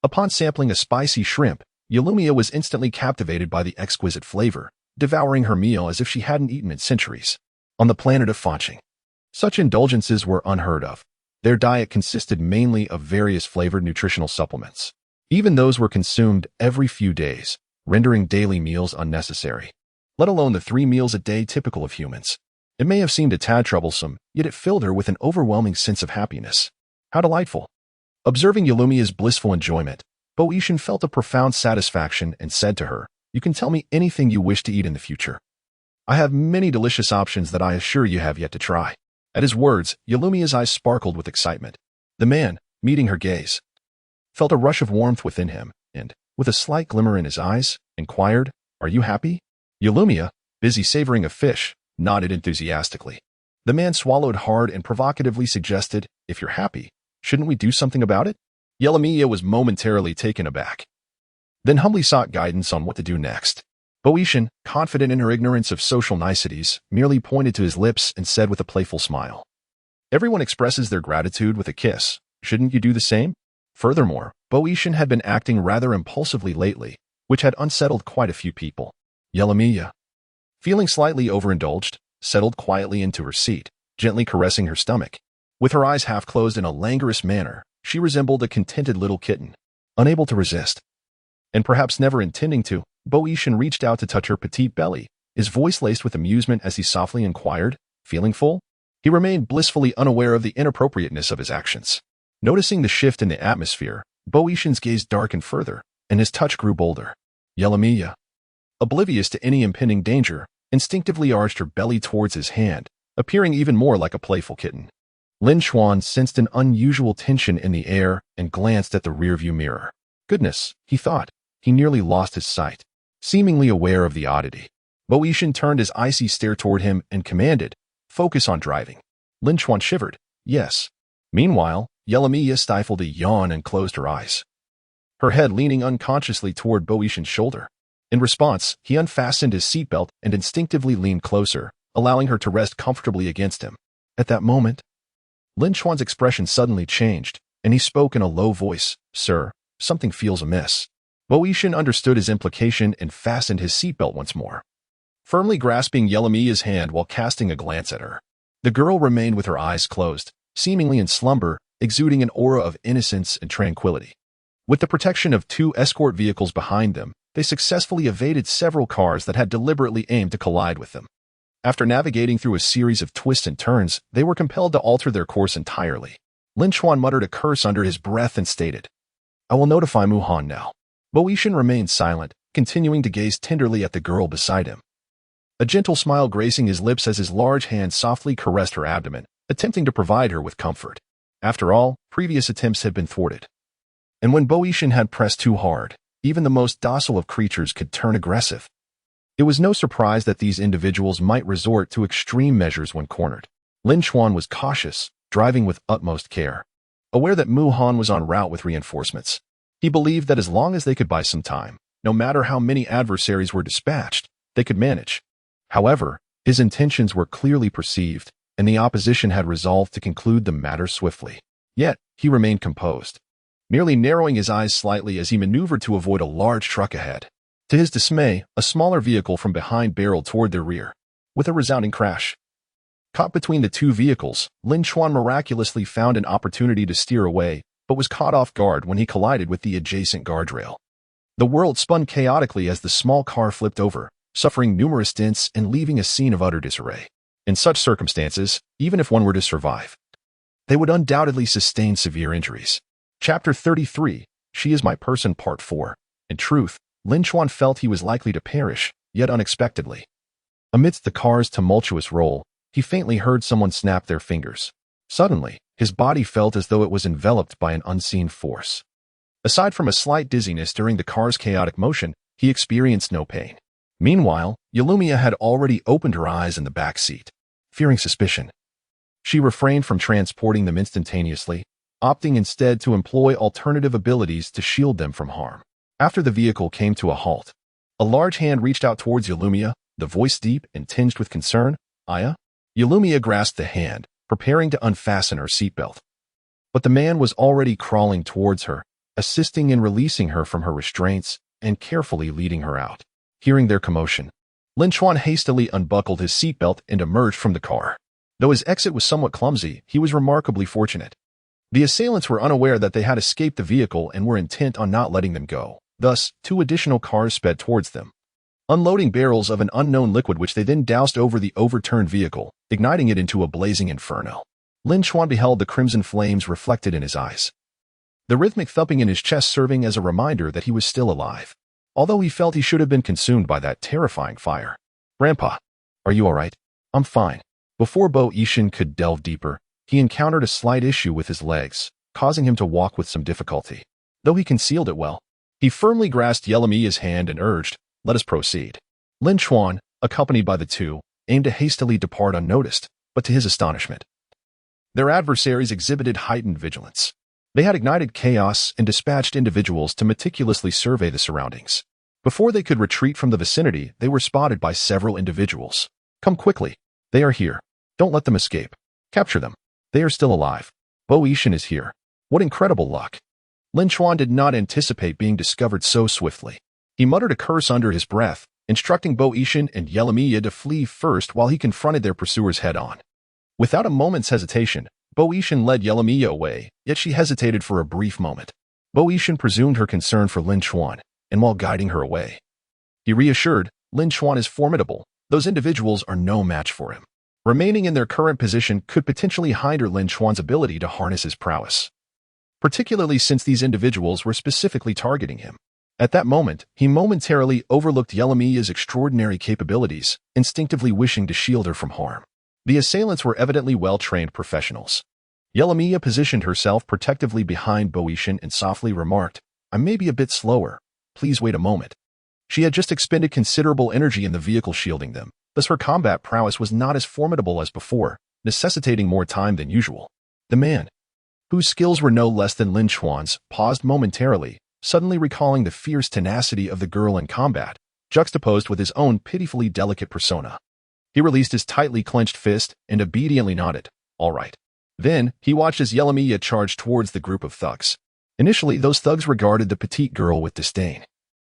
Upon sampling a spicy shrimp, Eulymia was instantly captivated by the exquisite flavor, devouring her meal as if she hadn't eaten in centuries. On the planet of Fanching, such indulgences were unheard of. Their diet consisted mainly of various flavored nutritional supplements. Even those were consumed every few days, rendering daily meals unnecessary, let alone the 3 meals a day typical of humans. It may have seemed a tad troublesome, yet it filled her with an overwhelming sense of happiness. How delightful! Observing Eulymia's blissful enjoyment, Boeotian felt a profound satisfaction and said to her, "You can tell me anything you wish to eat in the future. I have many delicious options that I assure you have yet to try." At his words, Eulymia's eyes sparkled with excitement. The man, meeting her gaze, felt a rush of warmth within him, and, with a slight glimmer in his eyes, inquired, "Are you happy?" Eulymia, busy savoring a fish, nodded enthusiastically. The man swallowed hard and provocatively suggested, "If you're happy, shouldn't we do something about it?" Eulymia was momentarily taken aback, then humbly sought guidance on what to do next. Boeotian, confident in her ignorance of social niceties, merely pointed to his lips and said with a playful smile, "Everyone expresses their gratitude with a kiss. Shouldn't you do the same?" Furthermore, Boeotian had been acting rather impulsively lately, which had unsettled quite a few people. Eulymia, feeling slightly overindulged, settled quietly into her seat, gently caressing her stomach. With her eyes half closed in a languorous manner, she resembled a contented little kitten, unable to resist. And perhaps never intending to, Boeotian reached out to touch her petite belly, his voice laced with amusement as he softly inquired, "Feeling full?" He remained blissfully unaware of the inappropriateness of his actions. Noticing the shift in the atmosphere, Boeotian's gaze darkened further, and his touch grew bolder. Eulymia, oblivious to any impending danger, instinctively arched her belly towards his hand, appearing even more like a playful kitten. Lin Xuan sensed an unusual tension in the air and glanced at the rearview mirror. Goodness, he thought. He nearly lost his sight. Seemingly aware of the oddity, Boeotian turned his icy stare toward him and commanded, "Focus on driving." Lin Xuan shivered. "Yes." Meanwhile, Eulymia stifled a yawn and closed her eyes, her head leaning unconsciously toward Boeotian's shoulder. In response, he unfastened his seatbelt and instinctively leaned closer, allowing her to rest comfortably against him. At that moment, Lin Xuan's expression suddenly changed, and he spoke in a low voice, "Sir, something feels amiss." Boeotian understood his implication and fastened his seatbelt once more, firmly grasping Eulymia's hand while casting a glance at her. The girl remained with her eyes closed, seemingly in slumber, exuding an aura of innocence and tranquility. With the protection of 2 escort vehicles behind them, they successfully evaded several cars that had deliberately aimed to collide with them. After navigating through a series of twists and turns, they were compelled to alter their course entirely. Lin Xuan muttered a curse under his breath and stated, "I will notify Muhan now." Boeotian remained silent, continuing to gaze tenderly at the girl beside him, a gentle smile gracing his lips as his large hand softly caressed her abdomen, attempting to provide her with comfort. After all, previous attempts had been thwarted. And when Boeotian had pressed too hard, even the most docile of creatures could turn aggressive. It was no surprise that these individuals might resort to extreme measures when cornered. Lin Xuan was cautious, driving with utmost care, aware that Muhan was en route with reinforcements. He believed that as long as they could buy some time, no matter how many adversaries were dispatched, they could manage. However, his intentions were clearly perceived, and the opposition had resolved to conclude the matter swiftly. Yet, he remained composed, merely narrowing his eyes slightly as he maneuvered to avoid a large truck ahead. To his dismay, a smaller vehicle from behind barreled toward their rear, with a resounding crash. Caught between the 2 vehicles, Lin Xuan miraculously found an opportunity to steer away, but was caught off guard when he collided with the adjacent guardrail. The world spun chaotically as the small car flipped over, suffering numerous dents and leaving a scene of utter disarray. In such circumstances, even if one were to survive, they would undoubtedly sustain severe injuries. Chapter 33, She is My Person Part 4. In truth, Lin Xuan felt he was likely to perish, yet unexpectedly. Amidst the car's tumultuous roll, he faintly heard someone snap their fingers. Suddenly, his body felt as though it was enveloped by an unseen force. Aside from a slight dizziness during the car's chaotic motion, he experienced no pain. Meanwhile, Eulymia had already opened her eyes in the back seat. Fearing suspicion, She refrained from transporting them instantaneously, opting instead to employ alternative abilities to shield them from harm. After the vehicle came to a halt, a large hand reached out towards Yalumia, the voice deep and tinged with concern. Aya? Yalumia grasped the hand, preparing to unfasten her seatbelt. But the man was already crawling towards her, assisting in releasing her from her restraints and carefully leading her out. Hearing their commotion, Lin Chuan hastily unbuckled his seatbelt and emerged from the car. Though his exit was somewhat clumsy, he was remarkably fortunate. The assailants were unaware that they had escaped the vehicle and were intent on not letting them go. Thus, 2 additional cars sped towards them, unloading barrels of an unknown liquid which they then doused over the overturned vehicle, igniting it into a blazing inferno. Lin Chuan beheld the crimson flames reflected in his eyes, the rhythmic thumping in his chest serving as a reminder that he was still alive, although he felt he should have been consumed by that terrifying fire. "Grandpa, are you all right?" "I'm fine." Before Bo Yishan could delve deeper, he encountered a slight issue with his legs, causing him to walk with some difficulty. Though he concealed it well, he firmly grasped Yelamiya's hand and urged, "Let us proceed." Lin Chuan, accompanied by the 2, aimed to hastily depart unnoticed, but to his astonishment, their adversaries exhibited heightened vigilance. They had ignited chaos and dispatched individuals to meticulously survey the surroundings. Before they could retreat from the vicinity, they were spotted by several individuals. "Come quickly. They are here. Don't let them escape. Capture them. They are still alive. Bo Yishan is here. What incredible luck." Lin Chuan did not anticipate being discovered so swiftly. He muttered a curse under his breath, instructing Bo Yishan and Yelamiya to flee first while he confronted their pursuers head-on. Without a moment's hesitation, Bo Yishan led Yelamiya away, yet she hesitated for a brief moment. Bo Yishan presumed her concern for Lin Chuan, and while guiding her away, he reassured, "Lin Chuan is formidable. Those individuals are no match for him. Remaining in their current position could potentially hinder Lin Chuan's ability to harness his prowess, particularly since these individuals were specifically targeting him." At that moment, he momentarily overlooked Yelamiya's extraordinary capabilities, instinctively wishing to shield her from harm. The assailants were evidently well-trained professionals. Yelamiya positioned herself protectively behind Bo Yishan and softly remarked, "I may be a bit slower. Please wait a moment." She had just expended considerable energy in the vehicle shielding them, thus her combat prowess was not as formidable as before, necessitating more time than usual. The man, whose skills were no less than Lin Chuan's, paused momentarily, suddenly recalling the fierce tenacity of the girl in combat, juxtaposed with his own pitifully delicate persona. He released his tightly clenched fist and obediently nodded, "All right." Then, he watched as Yelamiya charged towards the group of thugs. Initially, those thugs regarded the petite girl with disdain.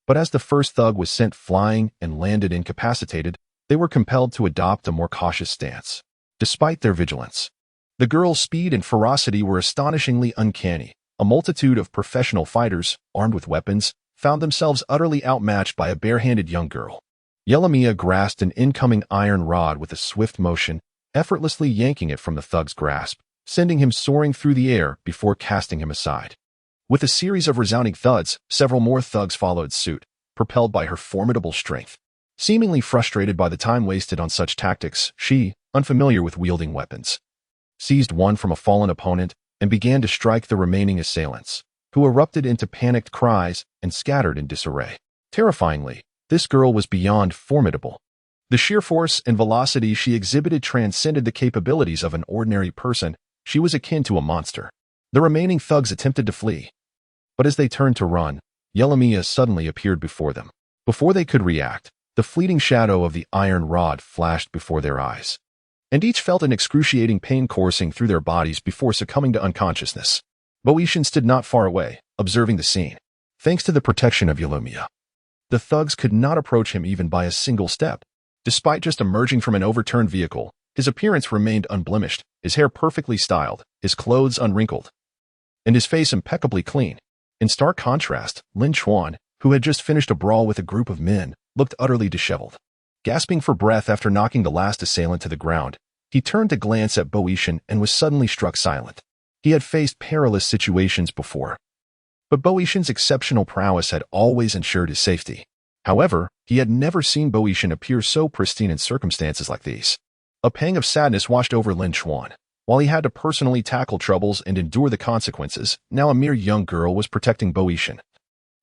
But as the first thug was sent flying and landed incapacitated, they were compelled to adopt a more cautious stance. Despite their vigilance, the girl's speed and ferocity were astonishingly uncanny. A multitude of professional fighters, armed with weapons, found themselves utterly outmatched by a barehanded young girl. Yelamiya grasped an incoming iron rod with a swift motion, effortlessly yanking it from the thug's grasp, sending him soaring through the air before casting him aside. With a series of resounding thuds, several more thugs followed suit, propelled by her formidable strength. Seemingly frustrated by the time wasted on such tactics, she, unfamiliar with wielding weapons, seized one from a fallen opponent and began to strike the remaining assailants, who erupted into panicked cries and scattered in disarray. Terrifyingly, this girl was beyond formidable. The sheer force and velocity she exhibited transcended the capabilities of an ordinary person. She was akin to a monster. The remaining thugs attempted to flee, but as they turned to run, Yelamiya suddenly appeared before them. Before they could react, the fleeting shadow of the iron rod flashed before their eyes, and each felt an excruciating pain coursing through their bodies before succumbing to unconsciousness. Bo Yishan stood not far away, observing the scene. Thanks to the protection of Yelamiya, the thugs could not approach him even by a single step. Despite just emerging from an overturned vehicle, his appearance remained unblemished, his hair perfectly styled, his clothes unwrinkled, and his face impeccably clean. In stark contrast, Lin Chuan, who had just finished a brawl with a group of men, looked utterly disheveled. Gasping for breath after knocking the last assailant to the ground, he turned to glance at Bo Yishan and was suddenly struck silent. He had faced perilous situations before, but Bo Yishan's exceptional prowess had always ensured his safety. However, he had never seen Bo Yishan appear so pristine in circumstances like these. A pang of sadness washed over Lin Chuan. While he had to personally tackle troubles and endure the consequences, now a mere young girl was protecting Bo Yishan,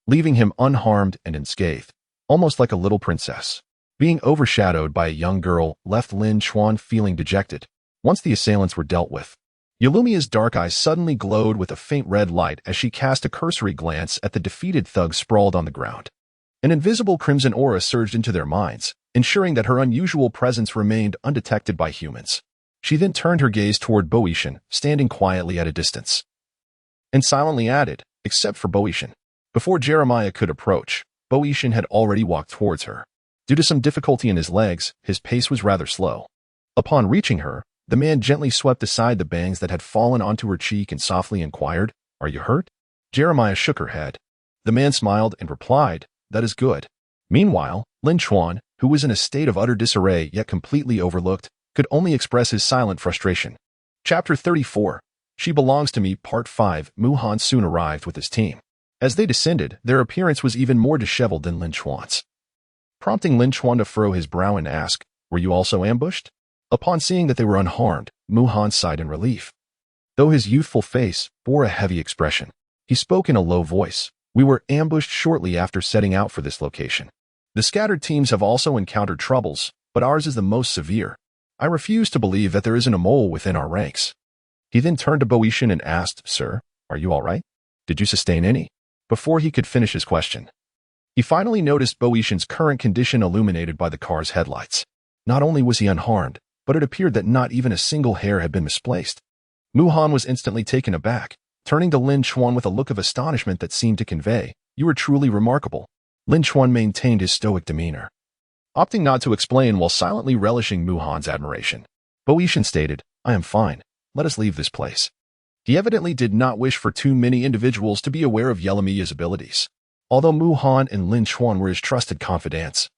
leaving him unharmed and unscathed, almost like a little princess. Being overshadowed by a young girl left Lin Chuan feeling dejected. Once the assailants were dealt with, Yelumia's dark eyes suddenly glowed with a faint red light as she cast a cursory glance at the defeated thugs sprawled on the ground. An invisible crimson aura surged into their minds, ensuring that her unusual presence remained undetected by humans. She then turned her gaze toward Boeotian, standing quietly at a distance, and silently added, except for Boeotian. Before Jeremiah could approach, Boeotian had already walked towards her. Due to some difficulty in his legs, his pace was rather slow. Upon reaching her, the man gently swept aside the bangs that had fallen onto her cheek and softly inquired, "Are you hurt?" Jeremiah shook her head. The man smiled and replied, "That is good." Meanwhile, Lin Chuan, who was in a state of utter disarray yet completely overlooked, could only express his silent frustration. Chapter 34. She Belongs to Me Part 5. Mu Han soon arrived with his team. As they descended, their appearance was even more disheveled than Lin Chuan's, prompting Lin Chuan to furrow his brow and ask, "Were you also ambushed?" Upon seeing that they were unharmed, Mu Han sighed in relief. Though his youthful face bore a heavy expression, he spoke in a low voice. "We were ambushed shortly after setting out for this location. The scattered teams have also encountered troubles, but ours is the most severe. I refuse to believe that there isn't a mole within our ranks." He then turned to Boeotian and asked, "Sir, are you all right? Did you sustain any?" Before he could finish his question, he finally noticed Boeotian's current condition illuminated by the car's headlights. Not only was he unharmed, but it appeared that not even a single hair had been misplaced. Mu Han was instantly taken aback, turning to Lin Chuan with a look of astonishment that seemed to convey, "You are truly remarkable." Lin Chuan maintained his stoic demeanor, opting not to explain while silently relishing Mu Han's admiration. Boeotian stated, "I am fine. Let us leave this place." He evidently did not wish for too many individuals to be aware of Yelumiya's abilities, although Mu Han and Lin Chuan were his trusted confidants,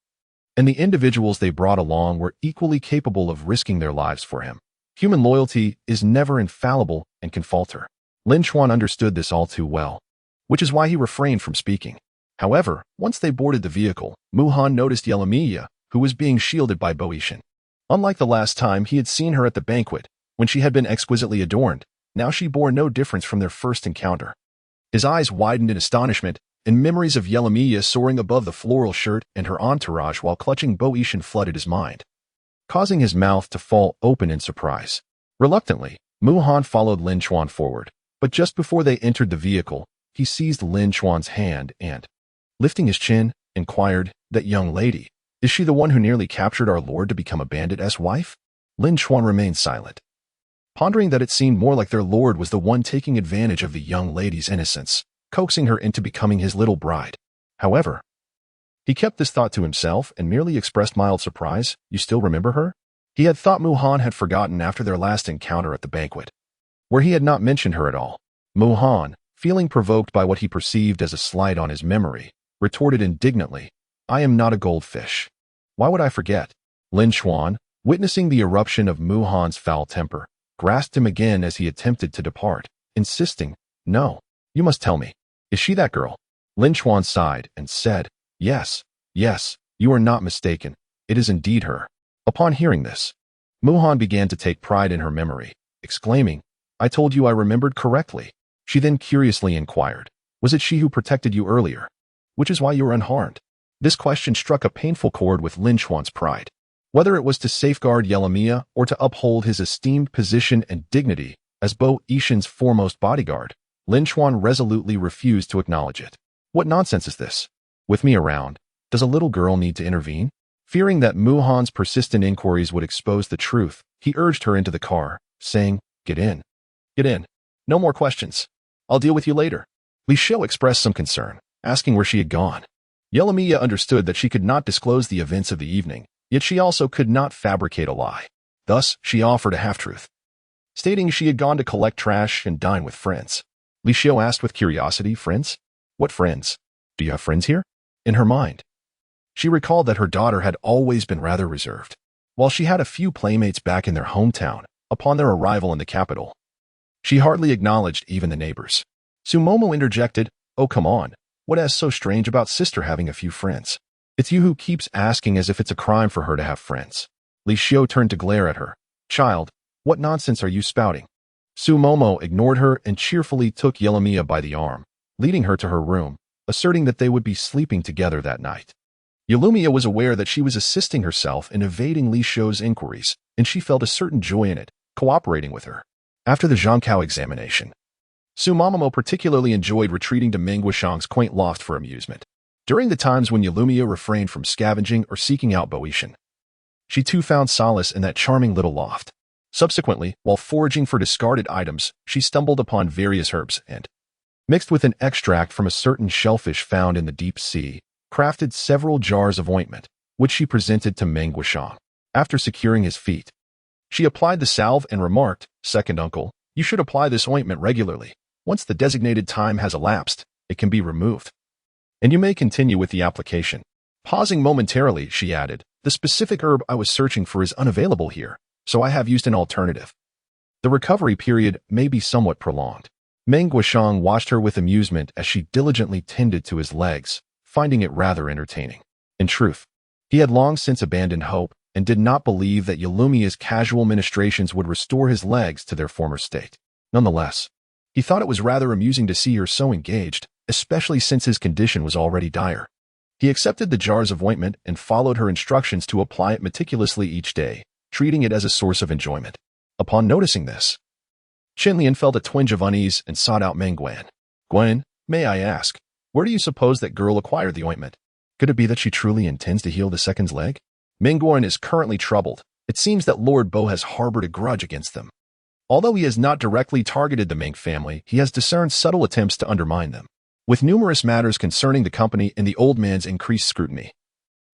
and the individuals they brought along were equally capable of risking their lives for him. Human loyalty is never infallible and can falter. Lin Chuan understood this all too well, which is why he refrained from speaking. However, once they boarded the vehicle, Mu Han noticed Yelumiya, who was being shielded by Boeotian. Unlike the last time he had seen her at the banquet, when she had been exquisitely adorned, now she bore no difference from their first encounter. His eyes widened in astonishment, and memories of Yelumiya soaring above the floral shirt and her entourage while clutching Boeotian flooded his mind, causing his mouth to fall open in surprise. Reluctantly, Mu Han followed Lin Chuan forward, but just before they entered the vehicle, he seized Lin Chuan's hand and, lifting his chin, inquired, "That young lady, is she the one who nearly captured our lord to become a bandit-esque wife?" Lin Chuan remained silent, pondering that it seemed more like their lord was the one taking advantage of the young lady's innocence, coaxing her into becoming his little bride. However, he kept this thought to himself and merely expressed mild surprise. "You still remember her?" He had thought Mu Han had forgotten after their last encounter at the banquet, where he had not mentioned her at all. Mu Han, feeling provoked by what he perceived as a slight on his memory, retorted indignantly, "I am not a goldfish. Why would I forget?" Lin Chuan, witnessing the eruption of Mu Han's foul temper, grasped him again as he attempted to depart, insisting, "No, you must tell me. Is she that girl?" Lin Chuan sighed and said, Yes, you are not mistaken. It is indeed her." Upon hearing this, Mu Han began to take pride in her memory, exclaiming, "I told you I remembered correctly." She then curiously inquired, "Was it she who protected you earlier? Which is why you were unharmed?" This question struck a painful chord with Lin Chuan's pride. Whether it was to safeguard Yelumiya or to uphold his esteemed position and dignity as Boeotian's foremost bodyguard, Lin Chuan resolutely refused to acknowledge it. "What nonsense is this? With me around, does a little girl need to intervene?" Fearing that Mu Han's persistent inquiries would expose the truth, he urged her into the car, saying, Get in. No more questions. I'll deal with you later." Li Xiu expressed some concern, asking where she had gone. Yelumiya understood that she could not disclose the events of the evening, yet she also could not fabricate a lie. Thus, she offered a half-truth, stating she had gone to collect trash and dine with friends. Li Xiu asked with curiosity, "Friends? What friends? Do you have friends here?" In her mind, she recalled that her daughter had always been rather reserved. While she had a few playmates back in their hometown, upon their arrival in the capital, she hardly acknowledged even the neighbors. Sumomo interjected, "Oh, come on. What is so strange about sister having a few friends? It's you who keeps asking as if it's a crime for her to have friends." Li Xiu turned to glare at her. "Child, what nonsense are you spouting?" Sumomo ignored her and cheerfully took Yelumiya by the arm, leading her to her room, asserting that they would be sleeping together that night. Yelumiya was aware that she was assisting herself in evading Li Xiu's inquiries, and she felt a certain joy in it, cooperating with her. After the Zhangkao examination, Su Mamamo particularly enjoyed retreating to Meng Guishang's quaint loft for amusement. During the times when Yulumia refrained from scavenging or seeking out Boetian, she too found solace in that charming little loft. Subsequently, while foraging for discarded items, she stumbled upon various herbs and, mixed with an extract from a certain shellfish found in the deep sea, crafted several jars of ointment, which she presented to Meng Guishang. After securing his feet, she applied the salve and remarked, "Second uncle, you should apply this ointment regularly. Once the designated time has elapsed, it can be removed, and you may continue with the application." Pausing momentarily, she added, "The specific herb I was searching for is unavailable here, so I have used an alternative. The recovery period may be somewhat prolonged." Meng Guishang watched her with amusement as she diligently tended to his legs, finding it rather entertaining. In truth, he had long since abandoned hope and did not believe that Yulumia's casual ministrations would restore his legs to their former state. Nonetheless, he thought it was rather amusing to see her so engaged, especially since his condition was already dire. He accepted the jars of ointment and followed her instructions to apply it meticulously each day, treating it as a source of enjoyment. Upon noticing this, Qinlian felt a twinge of unease and sought out Meng Guan. "Guan, may I ask, where do you suppose that girl acquired the ointment? Could it be that she truly intends to heal the second's leg?" Meng Guan is currently troubled. It seems that Lord Bo has harbored a grudge against them. Although he has not directly targeted the Meng family, he has discerned subtle attempts to undermine them, with numerous matters concerning the company and the old man's increased scrutiny.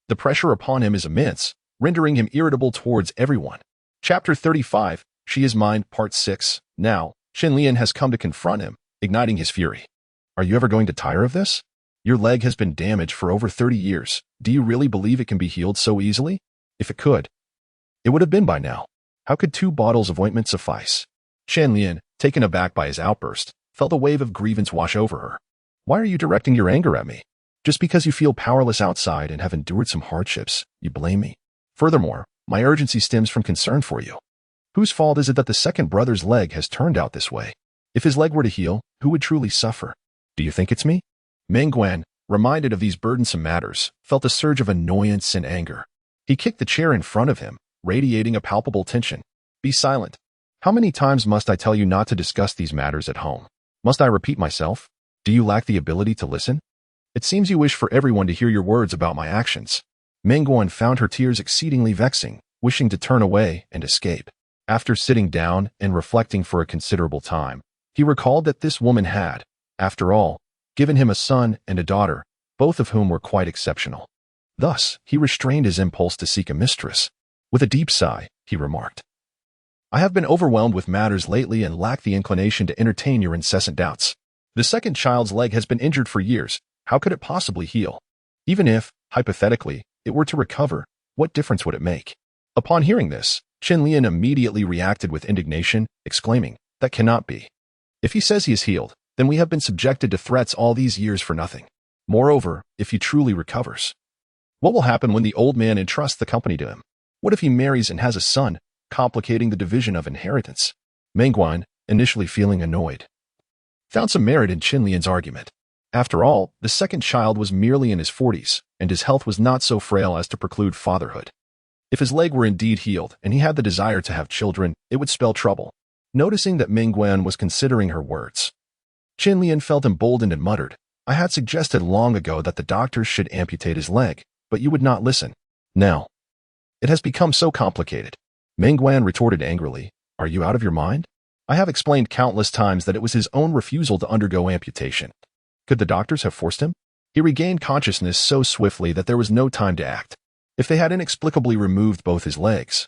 The pressure upon him is immense, rendering him irritable towards everyone. Chapter 35, She Is Mine, Part 6. Now, Qinlian has come to confront him, igniting his fury. "Are you ever going to tire of this? Your leg has been damaged for over 30 years. Do you really believe it can be healed so easily? If it could, it would have been by now. How could 2 bottles of ointment suffice?" Qinlian, taken aback by his outburst, felt a wave of grievance wash over her. "Why are you directing your anger at me? Just because you feel powerless outside and have endured some hardships, you blame me? Furthermore, my urgency stems from concern for you. Whose fault is it that the second brother's leg has turned out this way? If his leg were to heal, who would truly suffer? Do you think it's me?" Meng Guan, reminded of these burdensome matters, felt a surge of annoyance and anger. He kicked the chair in front of him, radiating a palpable tension. "Be silent. How many times must I tell you not to discuss these matters at home? Must I repeat myself? Do you lack the ability to listen? It seems you wish for everyone to hear your words about my actions." Meng Guan found her tears exceedingly vexing, wishing to turn away and escape. After sitting down and reflecting for a considerable time, he recalled that this woman had, after all, given him a son and a daughter, both of whom were quite exceptional. Thus, he restrained his impulse to seek a mistress. With a deep sigh, he remarked, "I have been overwhelmed with matters lately and lack the inclination to entertain your incessant doubts. The second child's leg has been injured for years. How could it possibly heal? Even if, hypothetically, it were to recover, what difference would it make?" Upon hearing this, Qinlian immediately reacted with indignation, exclaiming, "That cannot be. If he says he is healed, then we have been subjected to threats all these years for nothing. Moreover, if he truly recovers, what will happen when the old man entrusts the company to him? What if he marries and has a son, complicating the division of inheritance?" Meng Guan, initially feeling annoyed, found some merit in Qinlian's argument. After all, the second child was merely in his 40s, and his health was not so frail as to preclude fatherhood. If his leg were indeed healed and he had the desire to have children, it would spell trouble. Noticing that Meng Guan was considering her words, Qinlian felt emboldened and muttered, "I had suggested long ago that the doctors should amputate his leg, but you would not listen. Now, it has become so complicated." Meng Guan retorted angrily, "Are you out of your mind? I have explained countless times that it was his own refusal to undergo amputation. Could the doctors have forced him?" He regained consciousness so swiftly that there was no time to act. If they had inexplicably removed both his legs,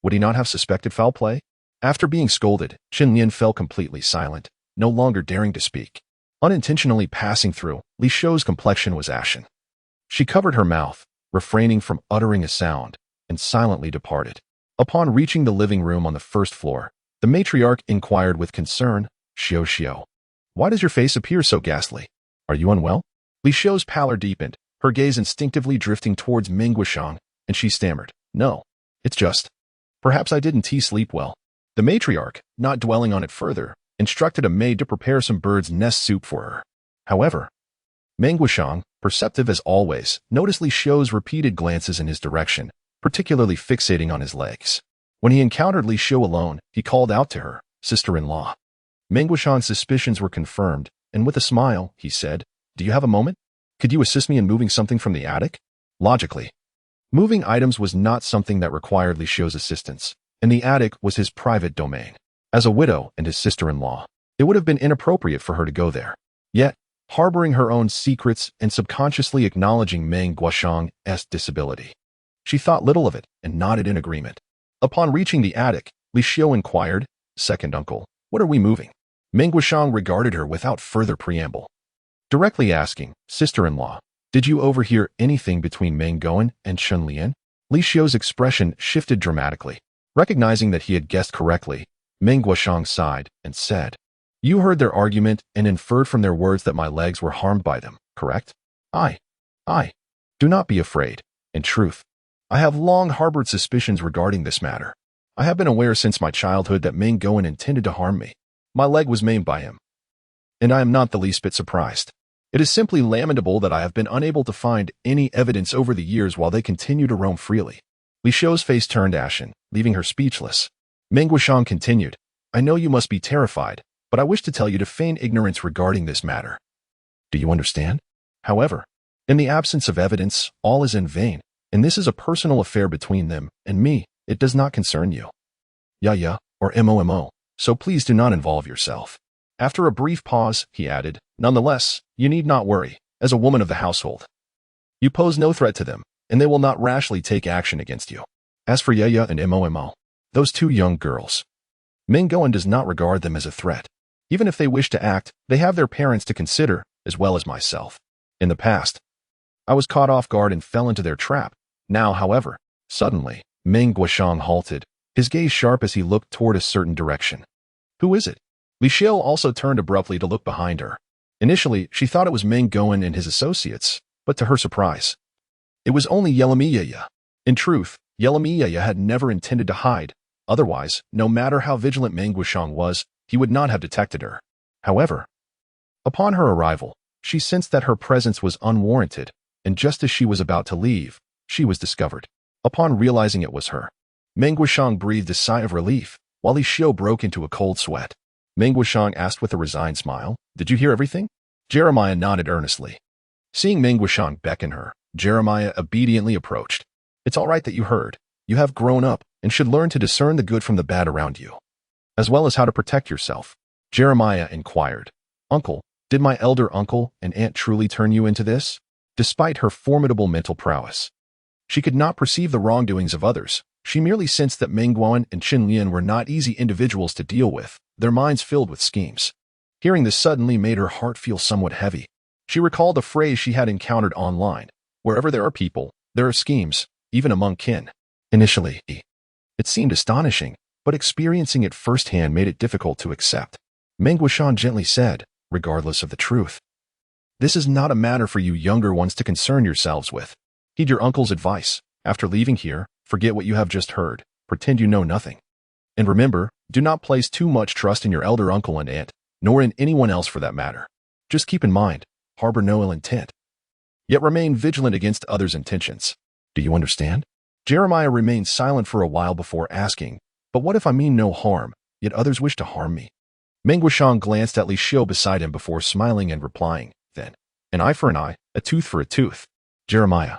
would he not have suspected foul play? After being scolded, Qinlian fell completely silent, no longer daring to speak. Unintentionally passing through, Li Shou's complexion was ashen. She covered her mouth, refraining from uttering a sound, and silently departed. Upon reaching the living room on the first floor, the matriarch inquired with concern, "Xiao, why does your face appear so ghastly? Are you unwell?" Li Shou's pallor deepened, her gaze instinctively drifting towards Meng Guishang, and she stammered, "No, it's just, perhaps I didn't sleep well." The matriarch, not dwelling on it further, instructed a maid to prepare some bird's nest soup for her. However, Meng Guishang, perceptive as always, noticed Li Shou's repeated glances in his direction, particularly fixating on his legs. When he encountered Li Xiu alone, he called out to her, sister-in-law. Meng Guoshang's suspicions were confirmed, and with a smile, he said, "Do you have a moment? Could you assist me in moving something from the attic?" Logically, moving items was not something that required Li Xiu's assistance, and the attic was his private domain. As a widow and his sister-in-law, it would have been inappropriate for her to go there. Yet, harboring her own secrets and subconsciously acknowledging Meng Guoshang's disability, she thought little of it and nodded in agreement. Upon reaching the attic, Li Xiu inquired, "Second uncle, what are we moving?" Meng Guoshang regarded her without further preamble, directly asking, "Sister-in-law, did you overhear anything between Meng Guan and Chun Lian?" Li Xiu's expression shifted dramatically. Recognizing that he had guessed correctly, Meng Guoshang sighed and said, "You heard their argument and inferred from their words that my legs were harmed by them, correct?" I. Do not be afraid. In truth, I have long harbored suspicions regarding this matter. I have been aware since my childhood that Meng Guan intended to harm me. My leg was maimed by him, and I am not the least bit surprised. It is simply lamentable that I have been unable to find any evidence over the years while they continue to roam freely." Li Xiu's face turned ashen, leaving her speechless. Meng Guoshang continued, "I know you must be terrified, but I wish to tell you to feign ignorance regarding this matter. Do you understand? However, in the absence of evidence, all is in vain, and this is a personal affair between them and me. It does not concern you. Yeah, or MOMO, so please do not involve yourself." After a brief pause, he added, "Nonetheless, you need not worry. As a woman of the household, you pose no threat to them, and they will not rashly take action against you. As for Yaya and MOMO, those two young girls, Meng Guan does not regard them as a threat. Even if they wish to act, they have their parents to consider, as well as myself. In the past, I was caught off guard and fell into their trap. Now, however, suddenly, Meng Guoshang halted, his gaze sharp as he looked toward a certain direction. "Who is it?" Li Xiu also turned abruptly to look behind her. Initially, she thought it was Meng Guan and his associates, but to her surprise, it was only Yaya. In truth, Yaya had never intended to hide. Otherwise, no matter how vigilant Meng Guoshang was, he would not have detected her. However, upon her arrival, she sensed that her presence was unwarranted, and just as she was about to leave, she was discovered. Upon realizing it was her, Meng Guoshang breathed a sigh of relief, while Li Xiu broke into a cold sweat. Meng Guoshang asked with a resigned smile, "Did you hear everything?" Jeremiah nodded earnestly. Seeing Meng Guoshang beckon her, Jeremiah obediently approached. "It's all right that you heard. You have grown up and should learn to discern the good from the bad around you, as well as how to protect yourself." Jeremiah inquired, "Uncle, did my elder uncle and aunt truly turn you into this?" Despite her formidable mental prowess, she could not perceive the wrongdoings of others. She merely sensed that Meng Guan and Chun Lian were not easy individuals to deal with, their minds filled with schemes. Hearing this suddenly made her heart feel somewhat heavy. She recalled a phrase she had encountered online: "Wherever there are people, there are schemes, even among kin." Initially, it seemed astonishing, but experiencing it firsthand made it difficult to accept. Meng Guoshang gently said, regardless of the truth, "This is not a matter for you younger ones to concern yourselves with. Heed your uncle's advice. After leaving here, forget what you have just heard. Pretend you know nothing. And remember, do not place too much trust in your elder uncle and aunt, nor in anyone else for that matter. Just keep in mind, harbor no ill intent, yet remain vigilant against others' intentions. Do you understand?" Jeremiah remained silent for a while before asking, "But what if I mean no harm, yet others wish to harm me?" Meng Guoshang glanced at Li Xiu beside him before smiling and replying, "Then, an eye for an eye, a tooth for a tooth." Jeremiah,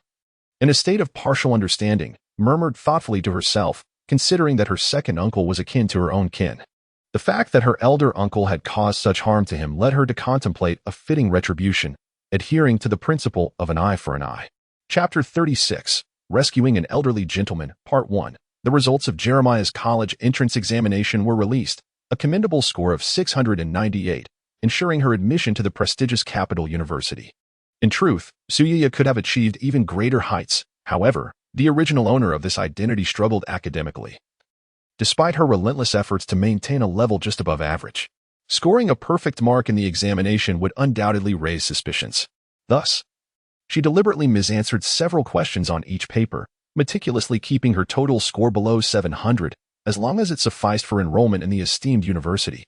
in a state of partial understanding, murmured thoughtfully to herself, considering that her second uncle was akin to her own kin. The fact that her elder uncle had caused such harm to him led her to contemplate a fitting retribution, adhering to the principle of an eye for an eye. Chapter 36, Rescuing an Elderly Gentleman, Part 1. The results of Jeremiah's college entrance examination were released, a commendable score of 698, ensuring her admission to the prestigious Capital University. In truth, Suya could have achieved even greater heights. However, the original owner of this identity struggled academically, despite her relentless efforts to maintain a level just above average. Scoring a perfect mark in the examination would undoubtedly raise suspicions. Thus, she deliberately misanswered several questions on each paper, meticulously keeping her total score below 700, as long as it sufficed for enrollment in the esteemed university.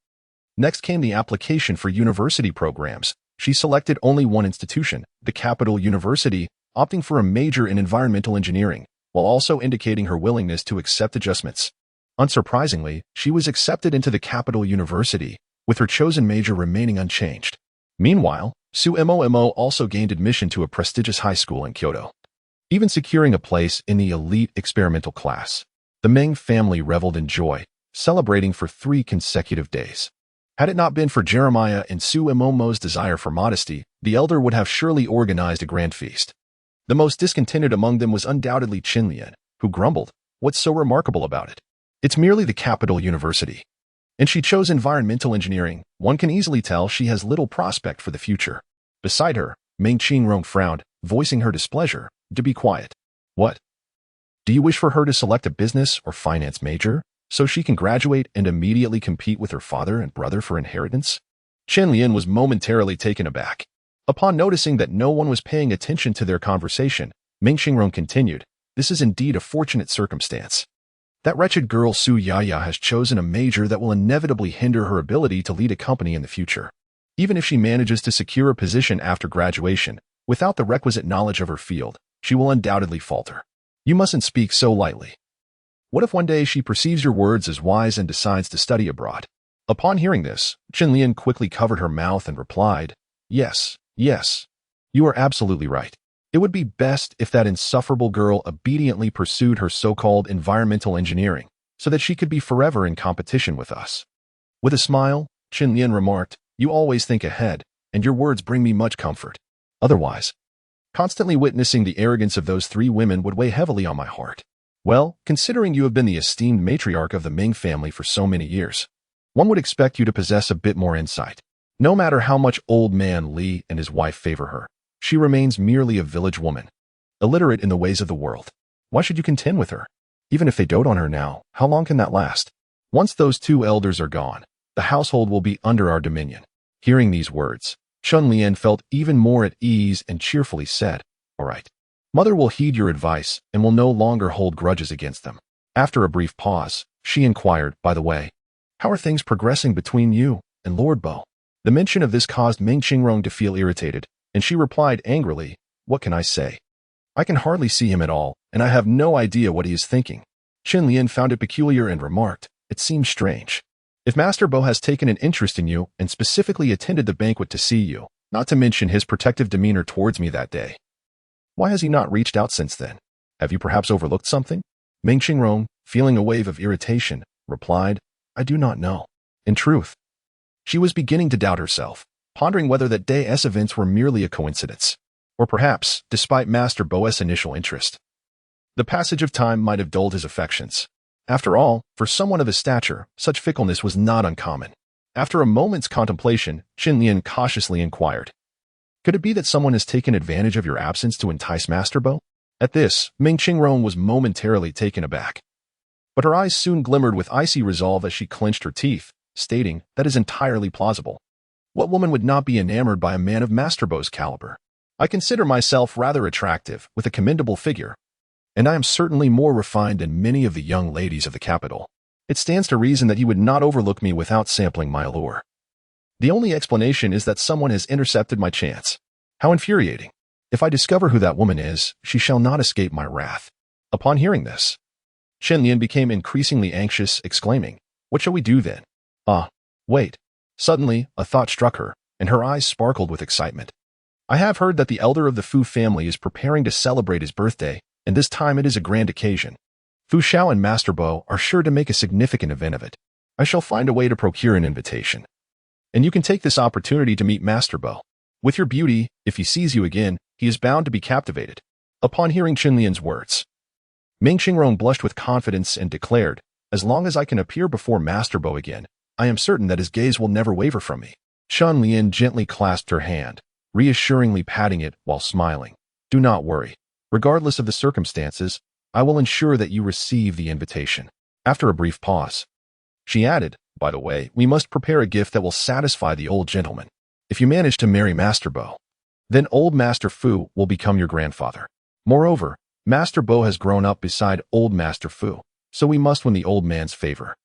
Next came the application for university programs. She selected only one institution, the Capital University, opting for a major in environmental engineering, while also indicating her willingness to accept adjustments. Unsurprisingly, she was accepted into the capital university, with her chosen major remaining unchanged. Meanwhile, Su Momo also gained admission to a prestigious high school in Kyoto, even securing a place in the elite experimental class. The Meng family reveled in joy, celebrating for 3 consecutive days. Had it not been for Jeremiah and Su Momo's desire for modesty, the elder would have surely organized a grand feast. The most discontented among them was undoubtedly Xie Li, who grumbled, "What's so remarkable about it? It's merely the capital university. And she chose environmental engineering. One can easily tell she has little prospect for the future." Beside her, Meng Qingrong frowned, voicing her displeasure. "To be quiet. What? Do you wish for her to select a business or finance major, so she can graduate and immediately compete with her father and brother for inheritance?" Chen Lian was momentarily taken aback. Upon noticing that no one was paying attention to their conversation, Meng Qingrong continued, "This is indeed a fortunate circumstance. That wretched girl Su Yaya has chosen a major that will inevitably hinder her ability to lead a company in the future. Even if she manages to secure a position after graduation, without the requisite knowledge of her field, she will undoubtedly falter. You mustn't speak so lightly. What if one day she perceives your words as wise and decides to study abroad?" Upon hearing this, Chen Lian quickly covered her mouth and replied, "Yes, yes. You are absolutely right. It would be best if that insufferable girl obediently pursued her so-called environmental engineering, so that she could be forever in competition with us." With a smile, Chen Lian remarked, "You always think ahead, and your words bring me much comfort. Otherwise, constantly witnessing the arrogance of those 3 women would weigh heavily on my heart. Well, considering you have been the esteemed matriarch of the Ming family for so many years, one would expect you to possess a bit more insight. No matter how much old man Li and his wife favor her, she remains merely a village woman, illiterate in the ways of the world. Why should you contend with her? Even if they dote on her now, how long can that last? Once those 2 elders are gone, the household will be under our dominion." Hearing these words, Chun Lian felt even more at ease and cheerfully said, "All right. Mother will heed your advice and will no longer hold grudges against them." After a brief pause, she inquired, "By the way, how are things progressing between you and Lord Bo?" The mention of this caused Meng Qingrong to feel irritated, and she replied angrily, "What can I say? I can hardly see him at all, and I have no idea what he is thinking." Chen Lian found it peculiar and remarked, "It seems strange. If Master Bo has taken an interest in you and specifically attended the banquet to see you, not to mention his protective demeanor towards me that day, why has he not reached out since then? Have you perhaps overlooked something?" Meng Qingrong, feeling a wave of irritation, replied, "I do not know." In truth, she was beginning to doubt herself, pondering whether that day's events were merely a coincidence, or perhaps, despite Master Bo's initial interest, the passage of time might have dulled his affections. After all, for someone of his stature, such fickleness was not uncommon. After a moment's contemplation, Chen Lian cautiously inquired, "Could it be that someone has taken advantage of your absence to entice Master Bo?" At this, Meng Qingrong was momentarily taken aback, but her eyes soon glimmered with icy resolve as she clenched her teeth, stating, "That is entirely plausible. What woman would not be enamored by a man of Master Bo's caliber? I consider myself rather attractive, with a commendable figure, and I am certainly more refined than many of the young ladies of the capital. It stands to reason that he would not overlook me without sampling my allure. The only explanation is that someone has intercepted my chance. How infuriating. If I discover who that woman is, she shall not escape my wrath." Upon hearing this, Chen Lian became increasingly anxious, exclaiming, "What shall we do then? Wait." Suddenly, a thought struck her, and her eyes sparkled with excitement. "I have heard that the elder of the Fu family is preparing to celebrate his birthday, and this time it is a grand occasion. Fu Xiao and Master Bo are sure to make a significant event of it. I shall find a way to procure an invitation. And you can take this opportunity to meet Master Bo. With your beauty, if he sees you again, he is bound to be captivated." Upon hearing Chen Lian's words, Meng Qingrong blushed with confidence and declared, "As long as I can appear before Master Bo again, I am certain that his gaze will never waver from me." Chen Lian gently clasped her hand, reassuringly patting it while smiling. "Do not worry. Regardless of the circumstances, I will ensure that you receive the invitation." After a brief pause, she added, "By the way, we must prepare a gift that will satisfy the old gentleman. If you manage to marry Master Bo, then old Master Fu will become your grandfather. Moreover, Master Bo has grown up beside old Master Fu, so we must win the old man's favor.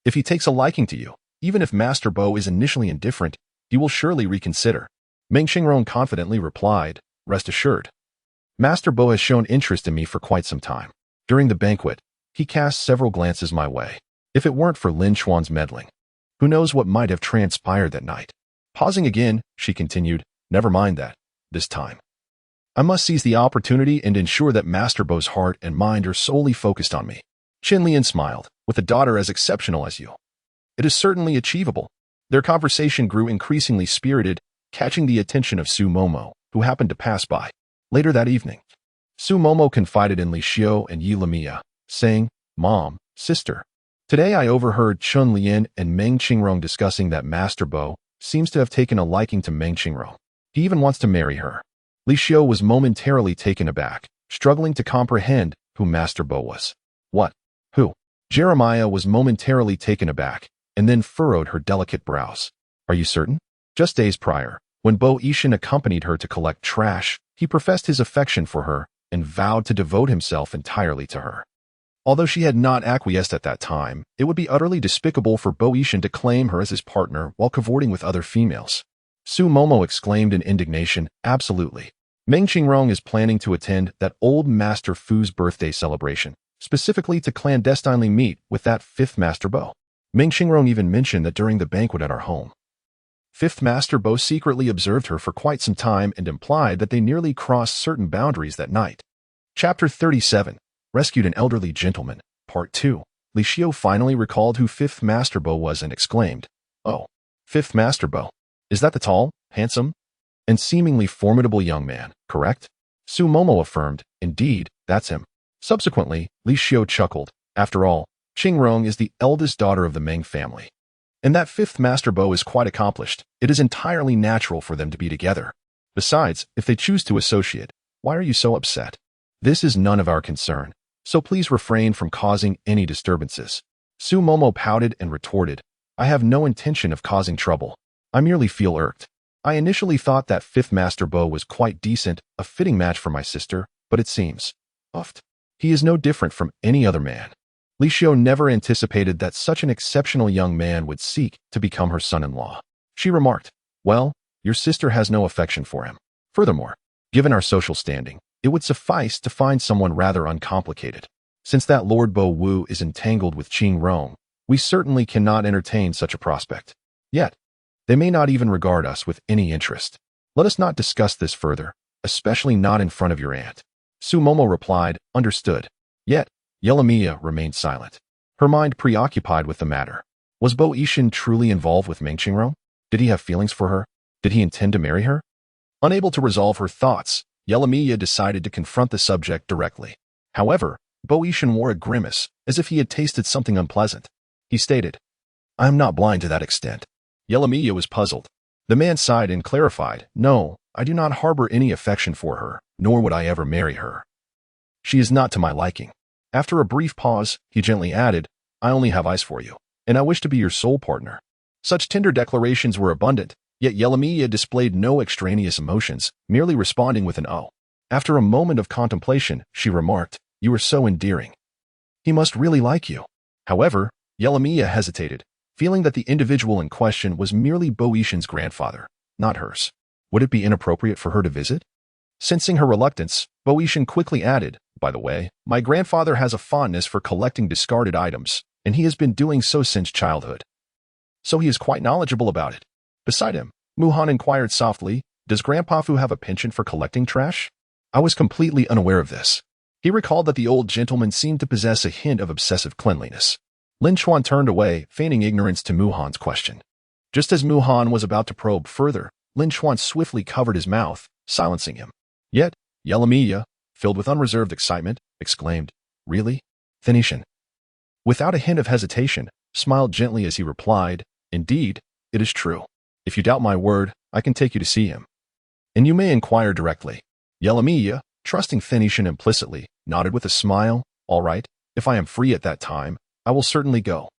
If he takes a liking to you, even if Master Bo is initially indifferent, he will surely reconsider." Meng Qingrong confidently replied, "Rest assured. Master Bo has shown interest in me for quite some time. During the banquet, he cast several glances my way, If it weren't for Lin Xuan's meddling, who knows what might have transpired that night. Pausing again, she continued, never mind that, this time. I must seize the opportunity and ensure that Master Bo's heart and mind are solely focused on me. Qin Lian smiled, with a daughter as exceptional as you. It is certainly achievable. Their conversation grew increasingly spirited, catching the attention of Su Momo, who happened to pass by. Later that evening, Su Momo confided in Li Xiu and Yi Lamia, saying, Mom, sister, today I overheard Chun Lian and Meng Qingrong discussing that Master Bo seems to have taken a liking to Meng Qingrong. He even wants to marry her. Li Xiu was momentarily taken aback, struggling to comprehend who Master Bo was. What? Who? Jeremiah was momentarily taken aback, and then furrowed her delicate brows. Are you certain? Just days prior, when Bo Yishan accompanied her to collect trash, he professed his affection for her and vowed to devote himself entirely to her. Although she had not acquiesced at that time, it would be utterly despicable for Bo Yishan to claim her as his partner while cavorting with other females. Su Momo exclaimed in indignation, absolutely. Meng Qingrong is planning to attend that old Master Fu's birthday celebration, specifically to clandestinely meet with that fifth Master Bo. Meng Qingrong even mentioned that during the banquet at our home, Fifth Master Bo secretly observed her for quite some time and implied that they nearly crossed certain boundaries that night. Chapter 37, Rescued an Elderly Gentleman, Part 2. Li Xiu finally recalled who Fifth Master Bo was and exclaimed, Oh, Fifth Master Bo. Is that the tall, handsome, and seemingly formidable young man, correct? Su Momo affirmed, indeed, that's him. Subsequently, Li Xiu chuckled. After all, Qingrong is the eldest daughter of the Meng family. And that fifth Master Bo is quite accomplished. It is entirely natural for them to be together. Besides, if they choose to associate, why are you so upset? This is none of our concern, so please refrain from causing any disturbances. Su Momo pouted and retorted, I have no intention of causing trouble. I merely feel irked. I initially thought that fifth Master Bo was quite decent, a fitting match for my sister, but it seems, he is no different from any other man. Li Xiu never anticipated that such an exceptional young man would seek to become her son-in-law. She remarked, well, your sister has no affection for him. Furthermore, given our social standing, it would suffice to find someone rather uncomplicated. Since that Lord Bo Wu is entangled with Qingrong, we certainly cannot entertain such a prospect. Yet, they may not even regard us with any interest. Let us not discuss this further, especially not in front of your aunt. Su Momo replied, understood. Yet, Yelamia remained silent, her mind preoccupied with the matter. Was Bo Yishan truly involved with Meng Qingrong? Did he have feelings for her? Did he intend to marry her? Unable to resolve her thoughts, Yelamia decided to confront the subject directly. However, Bo Yishan wore a grimace, as if he had tasted something unpleasant. He stated, I am not blind to that extent. Yelamia was puzzled. The man sighed and clarified, no, I do not harbor any affection for her, nor would I ever marry her. She is not to my liking. After a brief pause, he gently added, I only have eyes for you, and I wish to be your sole partner. Such tender declarations were abundant, yet Yelamia displayed no extraneous emotions, merely responding with an oh. After a moment of contemplation, she remarked, you are so endearing. He must really like you. However, Yelamia hesitated, feeling that the individual in question was merely Bo Yishan's grandfather, not hers. Would it be inappropriate for her to visit? Sensing her reluctance, Bo Yishan quickly added, by the way, my grandfather has a fondness for collecting discarded items, and he has been doing so since childhood. So he is quite knowledgeable about it. Beside him, Muhan inquired softly, does Grandpa Fu have a penchant for collecting trash? I was completely unaware of this. He recalled that the old gentleman seemed to possess a hint of obsessive cleanliness. Lin Xuan turned away, feigning ignorance to Muhan's question. Just as Muhan was about to probe further, Lin Xuan swiftly covered his mouth, silencing him. Yet, Yelamia, filled with unreserved excitement, exclaimed, really? Phoenician. Without a hint of hesitation, smiled gently as he replied, indeed, it is true. If you doubt my word, I can take you to see him. And you may inquire directly. Yelamia, trusting Phoenician implicitly, nodded with a smile, all right, if I am free at that time, I will certainly go.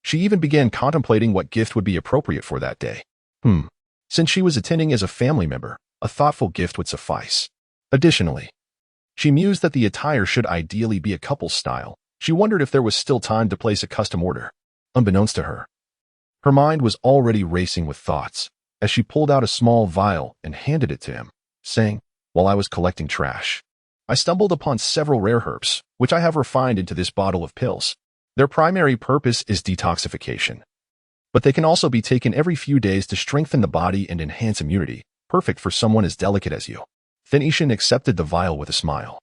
She even began contemplating what gift would be appropriate for that day. Since she was attending as a family member, a thoughtful gift would suffice. Additionally, she mused that the attire should ideally be a couple style. She wondered if there was still time to place a custom order. Unbeknownst to her, her mind was already racing with thoughts as she pulled out a small vial and handed it to him, saying, while I was collecting trash, I stumbled upon several rare herbs, which I have refined into this bottle of pills. Their primary purpose is detoxification, but they can also be taken every few days to strengthen the body and enhance immunity, perfect for someone as delicate as you. Phoenician accepted the vial with a smile,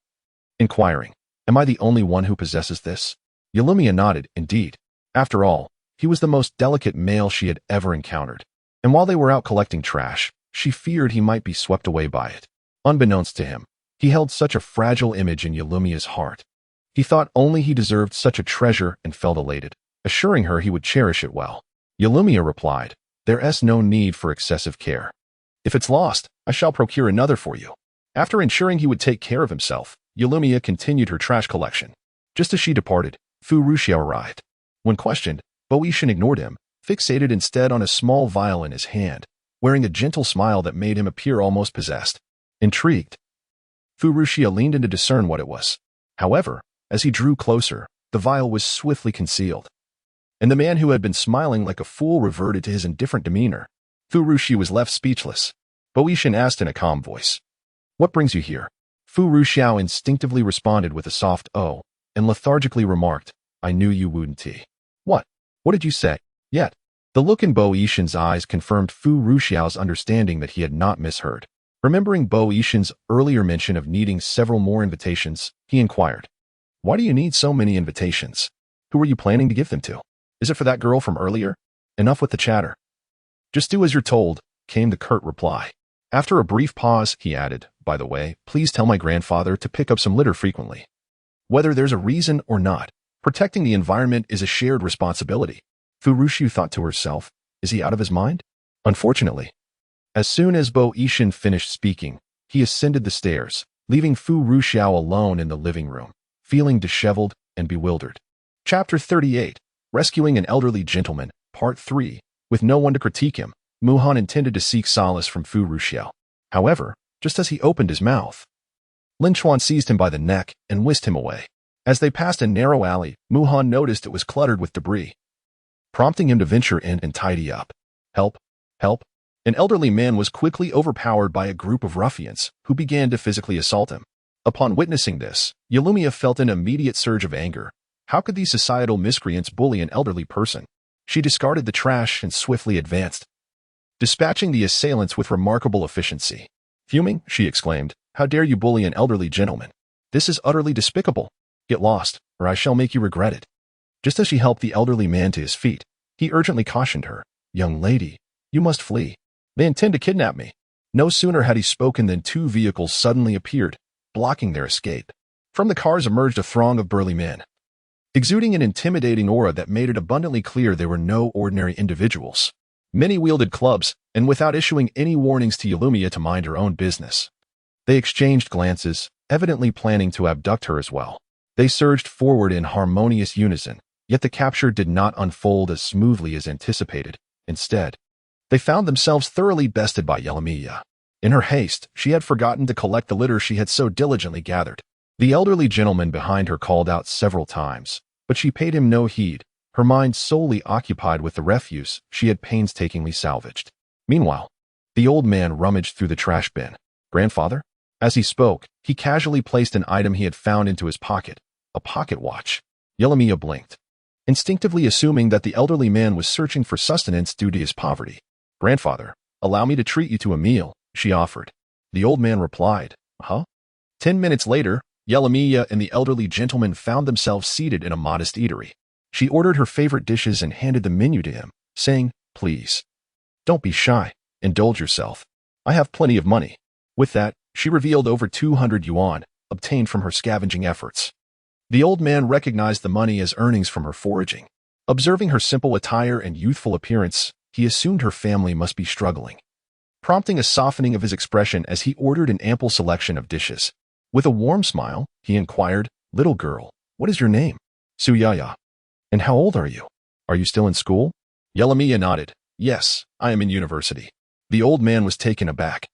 inquiring, "Am I the only one who possesses this?" Yalumia nodded, indeed. After all, he was the most delicate male she had ever encountered, and while they were out collecting trash, she feared he might be swept away by it. Unbeknownst to him, he held such a fragile image in Yalumia's heart. He thought only he deserved such a treasure and felt elated, assuring her he would cherish it well. Yalumia replied, "There's no need for excessive care. If it's lost, I shall procure another for you." After ensuring he would take care of himself, Yalumia continued her trash collection. Just as she departed, Fu Ruxiao arrived. When questioned, Boetian ignored him, fixated instead on a small vial in his hand, wearing a gentle smile that made him appear almost possessed. Intrigued, Fu Ruxiao leaned in to discern what it was. However, as he drew closer, the vial was swiftly concealed, and the man who had been smiling like a fool reverted to his indifferent demeanor. Fu Ruxiao was left speechless. Boetian asked in a calm voice, "What brings you here?" Fu Ruxiao instinctively responded with a soft "oh," and lethargically remarked, "I knew you wouldn't." What? What did you say? Yet, the look in Boetian's eyes confirmed Fu Ruxiao's understanding that he had not misheard. Remembering Boetian's earlier mention of needing several more invitations, he inquired, "Why do you need so many invitations? Who are you planning to give them to? Is it for that girl from earlier?" "Enough with the chatter. Just do as you're told," came the curt reply. After a brief pause, he added, "By the way, please tell my grandfather to pick up some litter frequently. Whether there's a reason or not, protecting the environment is a shared responsibility." Fu Ruxiao thought to herself, "Is he out of his mind?" Unfortunately, as soon as Boetian finished speaking, he ascended the stairs, leaving Fu Ruxiao alone in the living room, feeling disheveled and bewildered. Chapter 38, Rescuing an Elderly Gentleman, Part 3. With no one to critique him, Muhan intended to seek solace from Fu Ruxiao. However, just as he opened his mouth, Lin Chuan seized him by the neck and whisked him away. As they passed a narrow alley, Muhan noticed it was cluttered with debris, prompting him to venture in and tidy up. "Help! Help!" An elderly man was quickly overpowered by a group of ruffians who began to physically assault him. Upon witnessing this, Yalumia felt an immediate surge of anger. How could these societal miscreants bully an elderly person? She discarded the trash and swiftly advanced, dispatching the assailants with remarkable efficiency. Fuming, she exclaimed, "How dare you bully an elderly gentleman? This is utterly despicable. Get lost, or I shall make you regret it." Just as she helped the elderly man to his feet, he urgently cautioned her, "Young lady, you must flee. They intend to kidnap me." No sooner had he spoken than two vehicles suddenly appeared, blocking their escape. From the cars emerged a throng of burly men, exuding an intimidating aura that made it abundantly clear they were no ordinary individuals. Many wielded clubs, and without issuing any warnings to Yalumia to mind her own business, they exchanged glances, evidently planning to abduct her as well. They surged forward in harmonious unison, yet the capture did not unfold as smoothly as anticipated. Instead, they found themselves thoroughly bested by Yalumia. In her haste, she had forgotten to collect the litter she had so diligently gathered. The elderly gentleman behind her called out several times, but she paid him no heed, her mind solely occupied with the refuse she had painstakingly salvaged. Meanwhile, the old man rummaged through the trash bin. "Grandfather?" As he spoke, he casually placed an item he had found into his pocket, a pocket watch. Yalumia blinked, instinctively assuming that the elderly man was searching for sustenance due to his poverty. "Grandfather, allow me to treat you to a meal," she offered. The old man replied, "Huh?" 10 minutes later, Yalumia and the elderly gentleman found themselves seated in a modest eatery. She ordered her favorite dishes and handed the menu to him, saying, "Please, don't be shy. Indulge yourself. I have plenty of money." With that, she revealed over 200 yuan, obtained from her scavenging efforts. The old man recognized the money as earnings from her foraging. Observing her simple attire and youthful appearance, he assumed her family must be struggling, prompting a softening of his expression as he ordered an ample selection of dishes. With a warm smile, he inquired, "Little girl, what is your name?" "Suyaya." "And how old are you? Are you still in school?" Yalumia nodded. "Yes, I am in university." The old man was taken aback.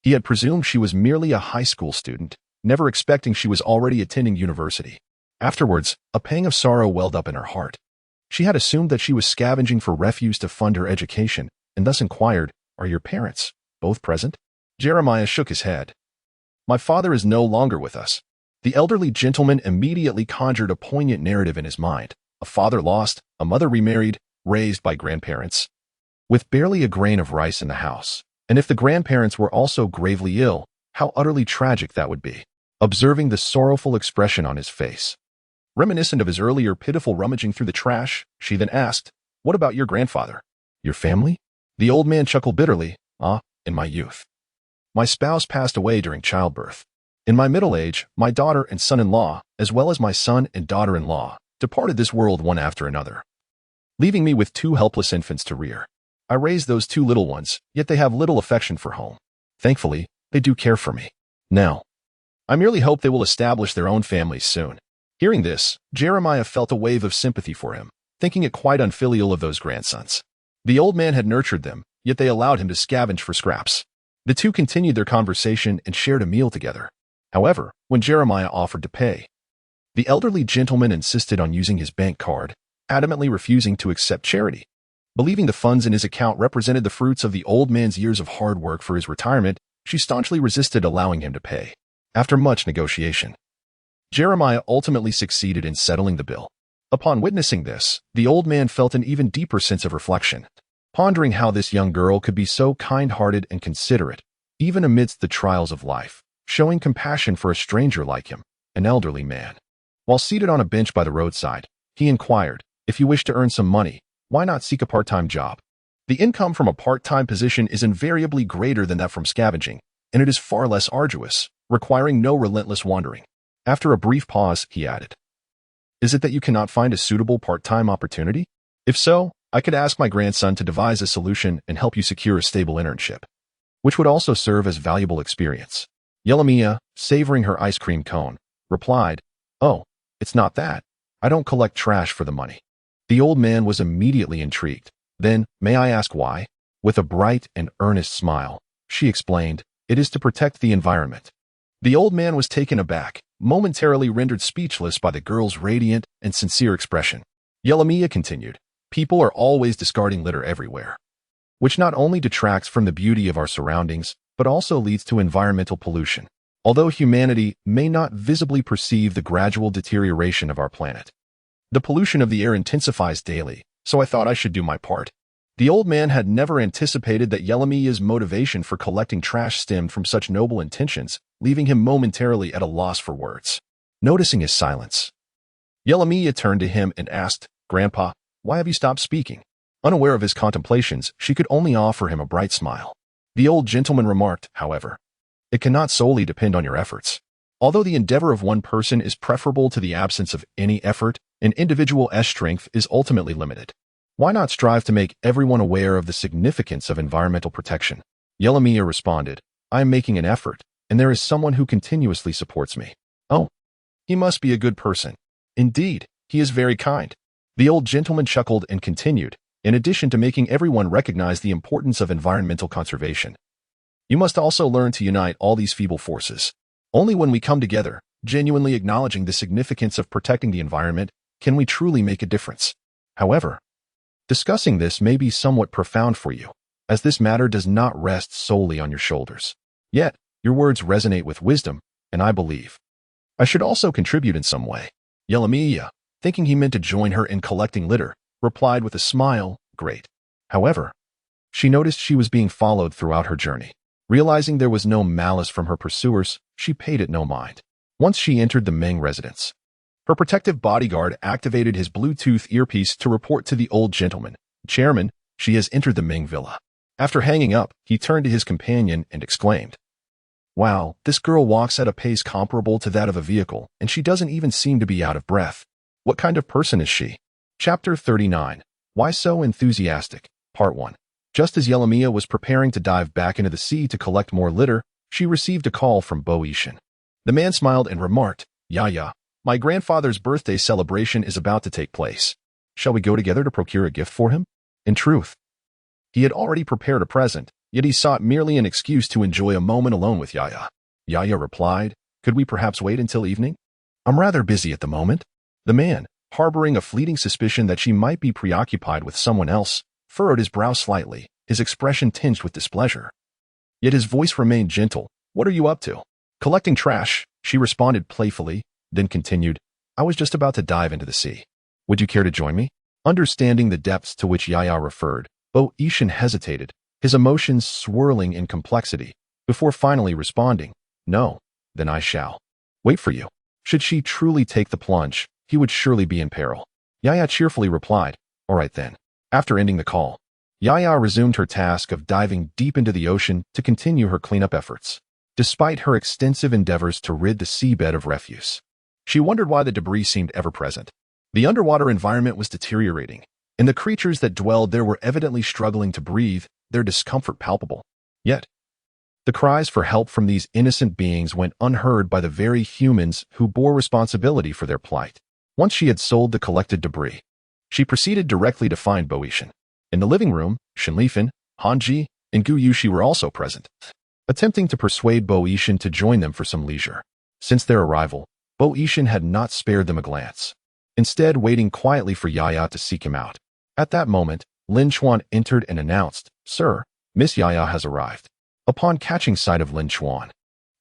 He had presumed she was merely a high school student, never expecting she was already attending university. Afterwards, a pang of sorrow welled up in her heart. She had assumed that she was scavenging for refuse to fund her education, and thus inquired, "Are your parents both present?" Jeremiah shook his head. "My father is no longer with us." The elderly gentleman immediately conjured a poignant narrative in his mind. a father lost, a mother remarried, raised by grandparents, with barely a grain of rice in the house. And if the grandparents were also gravely ill, how utterly tragic that would be. Observing the sorrowful expression on his face, reminiscent of his earlier pitiful rummaging through the trash, she then asked, "What about your grandfather? Your family?" The old man chuckled bitterly. In my youth, my spouse passed away during childbirth. In my middle age, my daughter and son-in-law, as well as my son and daughter-in-law, departed this world one after another, leaving me with 2 helpless infants to rear. I raised those 2 little ones, yet they have little affection for home. Thankfully, they do care for me. Now, I merely hope they will establish their own families soon. Hearing this, Jeremiah felt a wave of sympathy for him, thinking it quite unfilial of those grandsons. The old man had nurtured them, yet they allowed him to scavenge for scraps. The 2 continued their conversation and shared a meal together. However, when Jeremiah offered to pay, the elderly gentleman insisted on using his bank card, adamantly refusing to accept charity. Believing the funds in his account represented the fruits of the old man's years of hard work for his retirement, she staunchly resisted allowing him to pay. After much negotiation, Jeremiah ultimately succeeded in settling the bill. Upon witnessing this, the old man felt an even deeper sense of reflection, pondering how this young girl could be so kind-hearted and considerate, even amidst the trials of life, showing compassion for a stranger like him, an elderly man. While seated on a bench by the roadside, he inquired, "If you wish to earn some money, why not seek a part-time job? The income from a part-time position is invariably greater than that from scavenging, and it is far less arduous, requiring no relentless wandering." After a brief pause, he added, "Is it that you cannot find a suitable part-time opportunity? If so, I could ask my grandson to devise a solution and help you secure a stable internship, which would also serve as valuable experience." Yelamia, savoring her ice cream cone, replied, "Oh, it's not that. I don't collect trash for the money." The old man was immediately intrigued. "Then, may I ask why?" With a bright and earnest smile, she explained, "It is to protect the environment." The old man was taken aback, momentarily rendered speechless by the girl's radiant and sincere expression. Yelamia continued, "People are always discarding litter everywhere, which not only detracts from the beauty of our surroundings, but also leads to environmental pollution. Although humanity may not visibly perceive the gradual deterioration of our planet, the pollution of the air intensifies daily, so I thought I should do my part." The old man had never anticipated that Yelamia's motivation for collecting trash stemmed from such noble intentions, leaving him momentarily at a loss for words. Noticing his silence, Yelamia turned to him and asked, "Grandpa, why have you stopped speaking?" Unaware of his contemplations, she could only offer him a bright smile. The old gentleman remarked, however, "It cannot solely depend on your efforts. Although the endeavor of one person is preferable to the absence of any effort, an individual's strength is ultimately limited. Why not strive to make everyone aware of the significance of environmental protection?" Yelamia responded, "I am making an effort, and there is someone who continuously supports me." "Oh, he must be a good person. Indeed, he is very kind." The old gentleman chuckled and continued, "In addition to making everyone recognize the importance of environmental conservation, you must also learn to unite all these feeble forces. Only when we come together, genuinely acknowledging the significance of protecting the environment, can we truly make a difference. However, discussing this may be somewhat profound for you, as this matter does not rest solely on your shoulders. Yet, your words resonate with wisdom, and I believe I should also contribute in some way." Yelamia, thinking he meant to join her in collecting litter, replied with a smile, "Great." However, she noticed she was being followed throughout her journey. Realizing there was no malice from her pursuers, she paid it no mind. Once she entered the Meng residence, her protective bodyguard activated his Bluetooth earpiece to report to the old gentleman, "Chairman, she has entered the Meng villa." After hanging up, he turned to his companion and exclaimed, "Wow, this girl walks at a pace comparable to that of a vehicle, and she doesn't even seem to be out of breath. What kind of person is she?" Chapter 39. Why So Enthusiastic? Part 1. Just as Yelamia was preparing to dive back into the sea to collect more litter, she received a call from Bo Ishan. The man smiled and remarked, "Yaya, my grandfather's birthday celebration is about to take place. Shall we go together to procure a gift for him?" In truth, he had already prepared a present, yet he sought merely an excuse to enjoy a moment alone with Yaya. Yaya replied, "Could we perhaps wait until evening? I'm rather busy at the moment." The man, harboring a fleeting suspicion that she might be preoccupied with someone else, furrowed his brow slightly, his expression tinged with displeasure. Yet his voice remained gentle. "What are you up to?" "Collecting trash," she responded playfully, then continued, "I was just about to dive into the sea. Would you care to join me? Understanding the depths to which Yaya referred, Bo Yishan hesitated, his emotions swirling in complexity, before finally responding, no, then I shall. Wait for you. Should she truly take the plunge, he would surely be in peril. Yaya cheerfully replied, all right then. After ending the call, Yaya resumed her task of diving deep into the ocean to continue her cleanup efforts. Despite her extensive endeavors to rid the seabed of refuse, she wondered why the debris seemed ever-present. The underwater environment was deteriorating, and the creatures that dwelled there were evidently struggling to breathe, their discomfort palpable. Yet, the cries for help from these innocent beings went unheard by the very humans who bore responsibility for their plight. Once she had sold the collected debris, she proceeded directly to find Bo Yishan. In the living room, Shenlifan, Hanji, and Gu Yushi were also present, attempting to persuade Bo Yishan to join them for some leisure. Since their arrival, Bo Yishan had not spared them a glance, instead waiting quietly for Yaya to seek him out. At that moment, Lin Chuan entered and announced, Sir, Miss Yaya has arrived. Upon catching sight of Lin Chuan,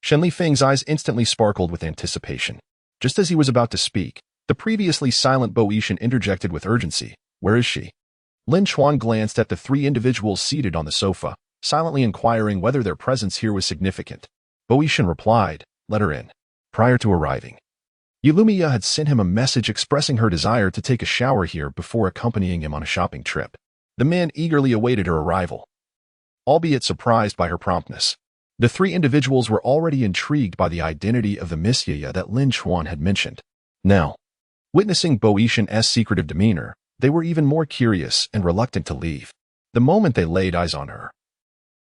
Shenlifang's eyes instantly sparkled with anticipation. Just as he was about to speak, the previously silent Bo Yishan interjected with urgency, Where is she? Lin Chuan glanced at the three individuals seated on the sofa, silently inquiring whether their presence here was significant. Bo Yishan replied, Let her in. Prior to arriving, Yulumiya had sent him a message expressing her desire to take a shower here before accompanying him on a shopping trip. The man eagerly awaited her arrival, albeit surprised by her promptness. The three individuals were already intrigued by the identity of the Miss Yaya that Lin Chuan had mentioned. Now, witnessing Bo Yishan's secretive demeanor, they were even more curious and reluctant to leave. The moment they laid eyes on her,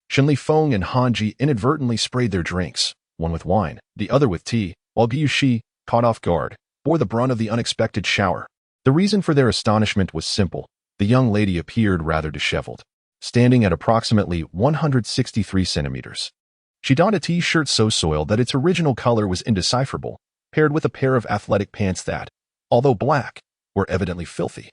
Shenlifeng and Hanji inadvertently sprayed their drinks, one with wine, the other with tea, while Gu Yushi, caught off guard, bore the brunt of the unexpected shower. The reason for their astonishment was simple. The young lady appeared rather disheveled, standing at approximately 163 centimeters. She donned a t-shirt so soiled that its original color was indecipherable, paired with a pair of athletic pants that, although black, were evidently filthy.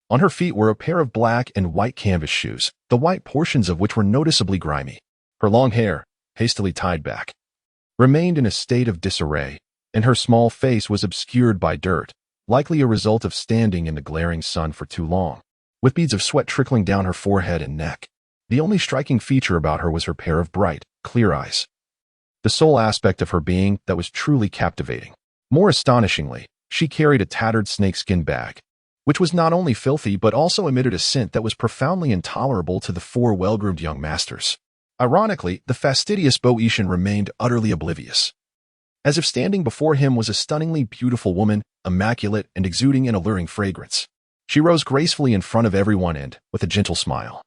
On her feet were a pair of black and white canvas shoes, the white portions of which were noticeably grimy. Her long hair, hastily tied back, remained in a state of disarray, and her small face was obscured by dirt, likely a result of standing in the glaring sun for too long, with beads of sweat trickling down her forehead and neck. The only striking feature about her was her pair of bright, clear eyes, the sole aspect of her being that was truly captivating. More astonishingly, she carried a tattered snakeskin bag, which was not only filthy but also emitted a scent that was profoundly intolerable to the four well-groomed young masters. Ironically, the fastidious Bo Yishan remained utterly oblivious, as if standing before him was a stunningly beautiful woman, immaculate and exuding an alluring fragrance. She rose gracefully in front of everyone and, with a gentle smile,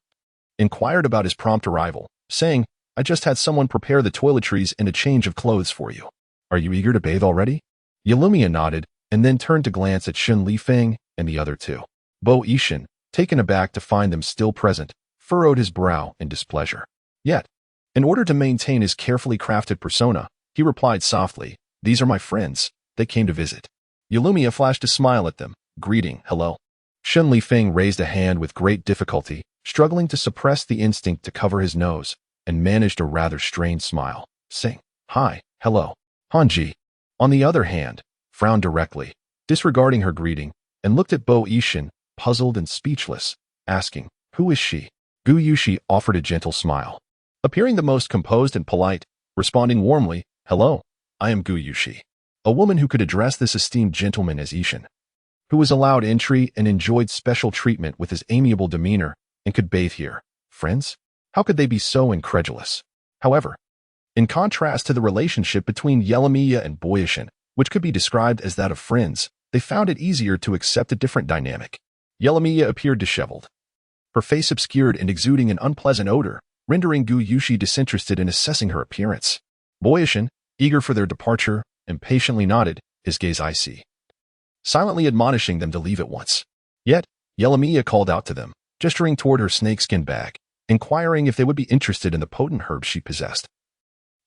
inquired about his prompt arrival, saying, I just had someone prepare the toiletries and a change of clothes for you. Are you eager to bathe already? Yulumiya nodded, and then turned to glance at Shenlifeng and the other two. Bo Yishan, taken aback to find them still present, furrowed his brow in displeasure. Yet, in order to maintain his carefully crafted persona, he replied softly, These are my friends. They came to visit. Yulumiya flashed a smile at them, greeting, Hello. Shenlifeng raised a hand with great difficulty, struggling to suppress the instinct to cover his nose, and managed a rather strained smile, saying, Hi, hello. Hanji, on the other hand, frowned directly, disregarding her greeting, and looked at Bo Yishan, puzzled and speechless, asking, Who is she? Gu Yushi offered a gentle smile, appearing the most composed and polite, responding warmly, Hello, I am Gu Yushi, a woman who could address this esteemed gentleman as Yishan, who was allowed entry and enjoyed special treatment with his amiable demeanor and could bathe here. Friends? How could they be so incredulous? However, in contrast to the relationship between Yulumiya and Bo Yishan, which could be described as that of friends, they found it easier to accept a different dynamic. Yulumiya appeared disheveled, her face obscured and exuding an unpleasant odor, rendering Gu Yushi disinterested in assessing her appearance. Bo Yishan, eager for their departure, impatiently nodded, his gaze icy, silently admonishing them to leave at once. Yet, Yulumiya called out to them, gesturing toward her snakeskin bag, inquiring if they would be interested in the potent herbs she possessed,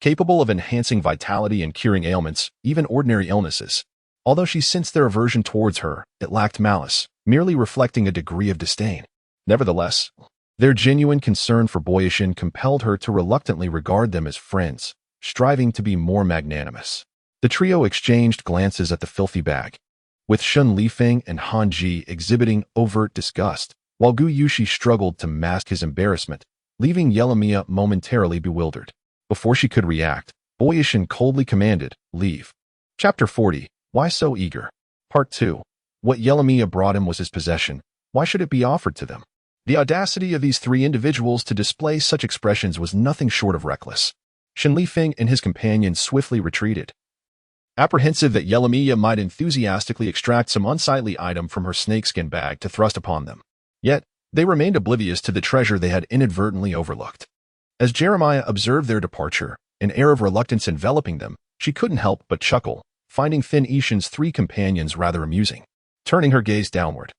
capable of enhancing vitality and curing ailments, even ordinary illnesses. Although she sensed their aversion towards her, it lacked malice, merely reflecting a degree of disdain. Nevertheless, their genuine concern for Bo Yishan compelled her to reluctantly regard them as friends, striving to be more magnanimous. The trio exchanged glances at the filthy bag, with Shun Lifeng and Han Ji exhibiting overt disgust, while Gu Yushi struggled to mask his embarrassment, leaving Yelamiya momentarily bewildered. Before she could react, Boyishin coldly commanded, "Leave." Chapter 40. Why so eager? Part 2. What Yelamiya brought him was his possession. Why should it be offered to them? The audacity of these three individuals to display such expressions was nothing short of reckless. Shen Lifeng and his companions swiftly retreated, apprehensive that Yelamiya might enthusiastically extract some unsightly item from her snakeskin bag to thrust upon them. Yet, they remained oblivious to the treasure they had inadvertently overlooked. As Jeremiah observed their departure, an air of reluctance enveloping them, she couldn't help but chuckle, finding Fin Ishin's three companions rather amusing. Turning her gaze downward,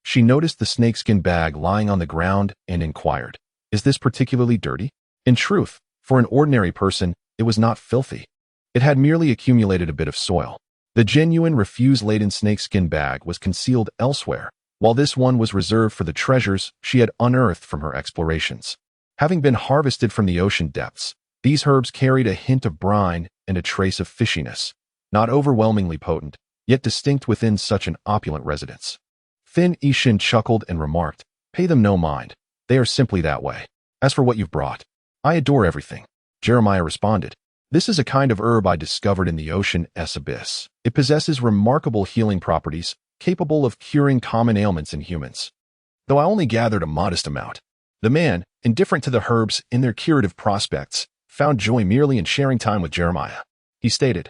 she noticed the snakeskin bag lying on the ground and inquired, "Is this particularly dirty?" In truth, for an ordinary person, it was not filthy. It had merely accumulated a bit of soil. The genuine refuse-laden snakeskin bag was concealed elsewhere, while this one was reserved for the treasures she had unearthed from her explorations. Having been harvested from the ocean depths, these herbs carried a hint of brine and a trace of fishiness, not overwhelmingly potent, yet distinct within such an opulent residence. Fin Ishin chuckled and remarked, "Pay them no mind. They are simply that way. As for what you've brought, I adore everything." Jeremiah responded, "This is a kind of herb I discovered in the ocean's abyss. It possesses remarkable healing properties, capable of curing common ailments in humans. Though I only gathered a modest amount." The man, indifferent to the herbs and their curative prospects, found joy merely in sharing time with Jeremiah. He stated,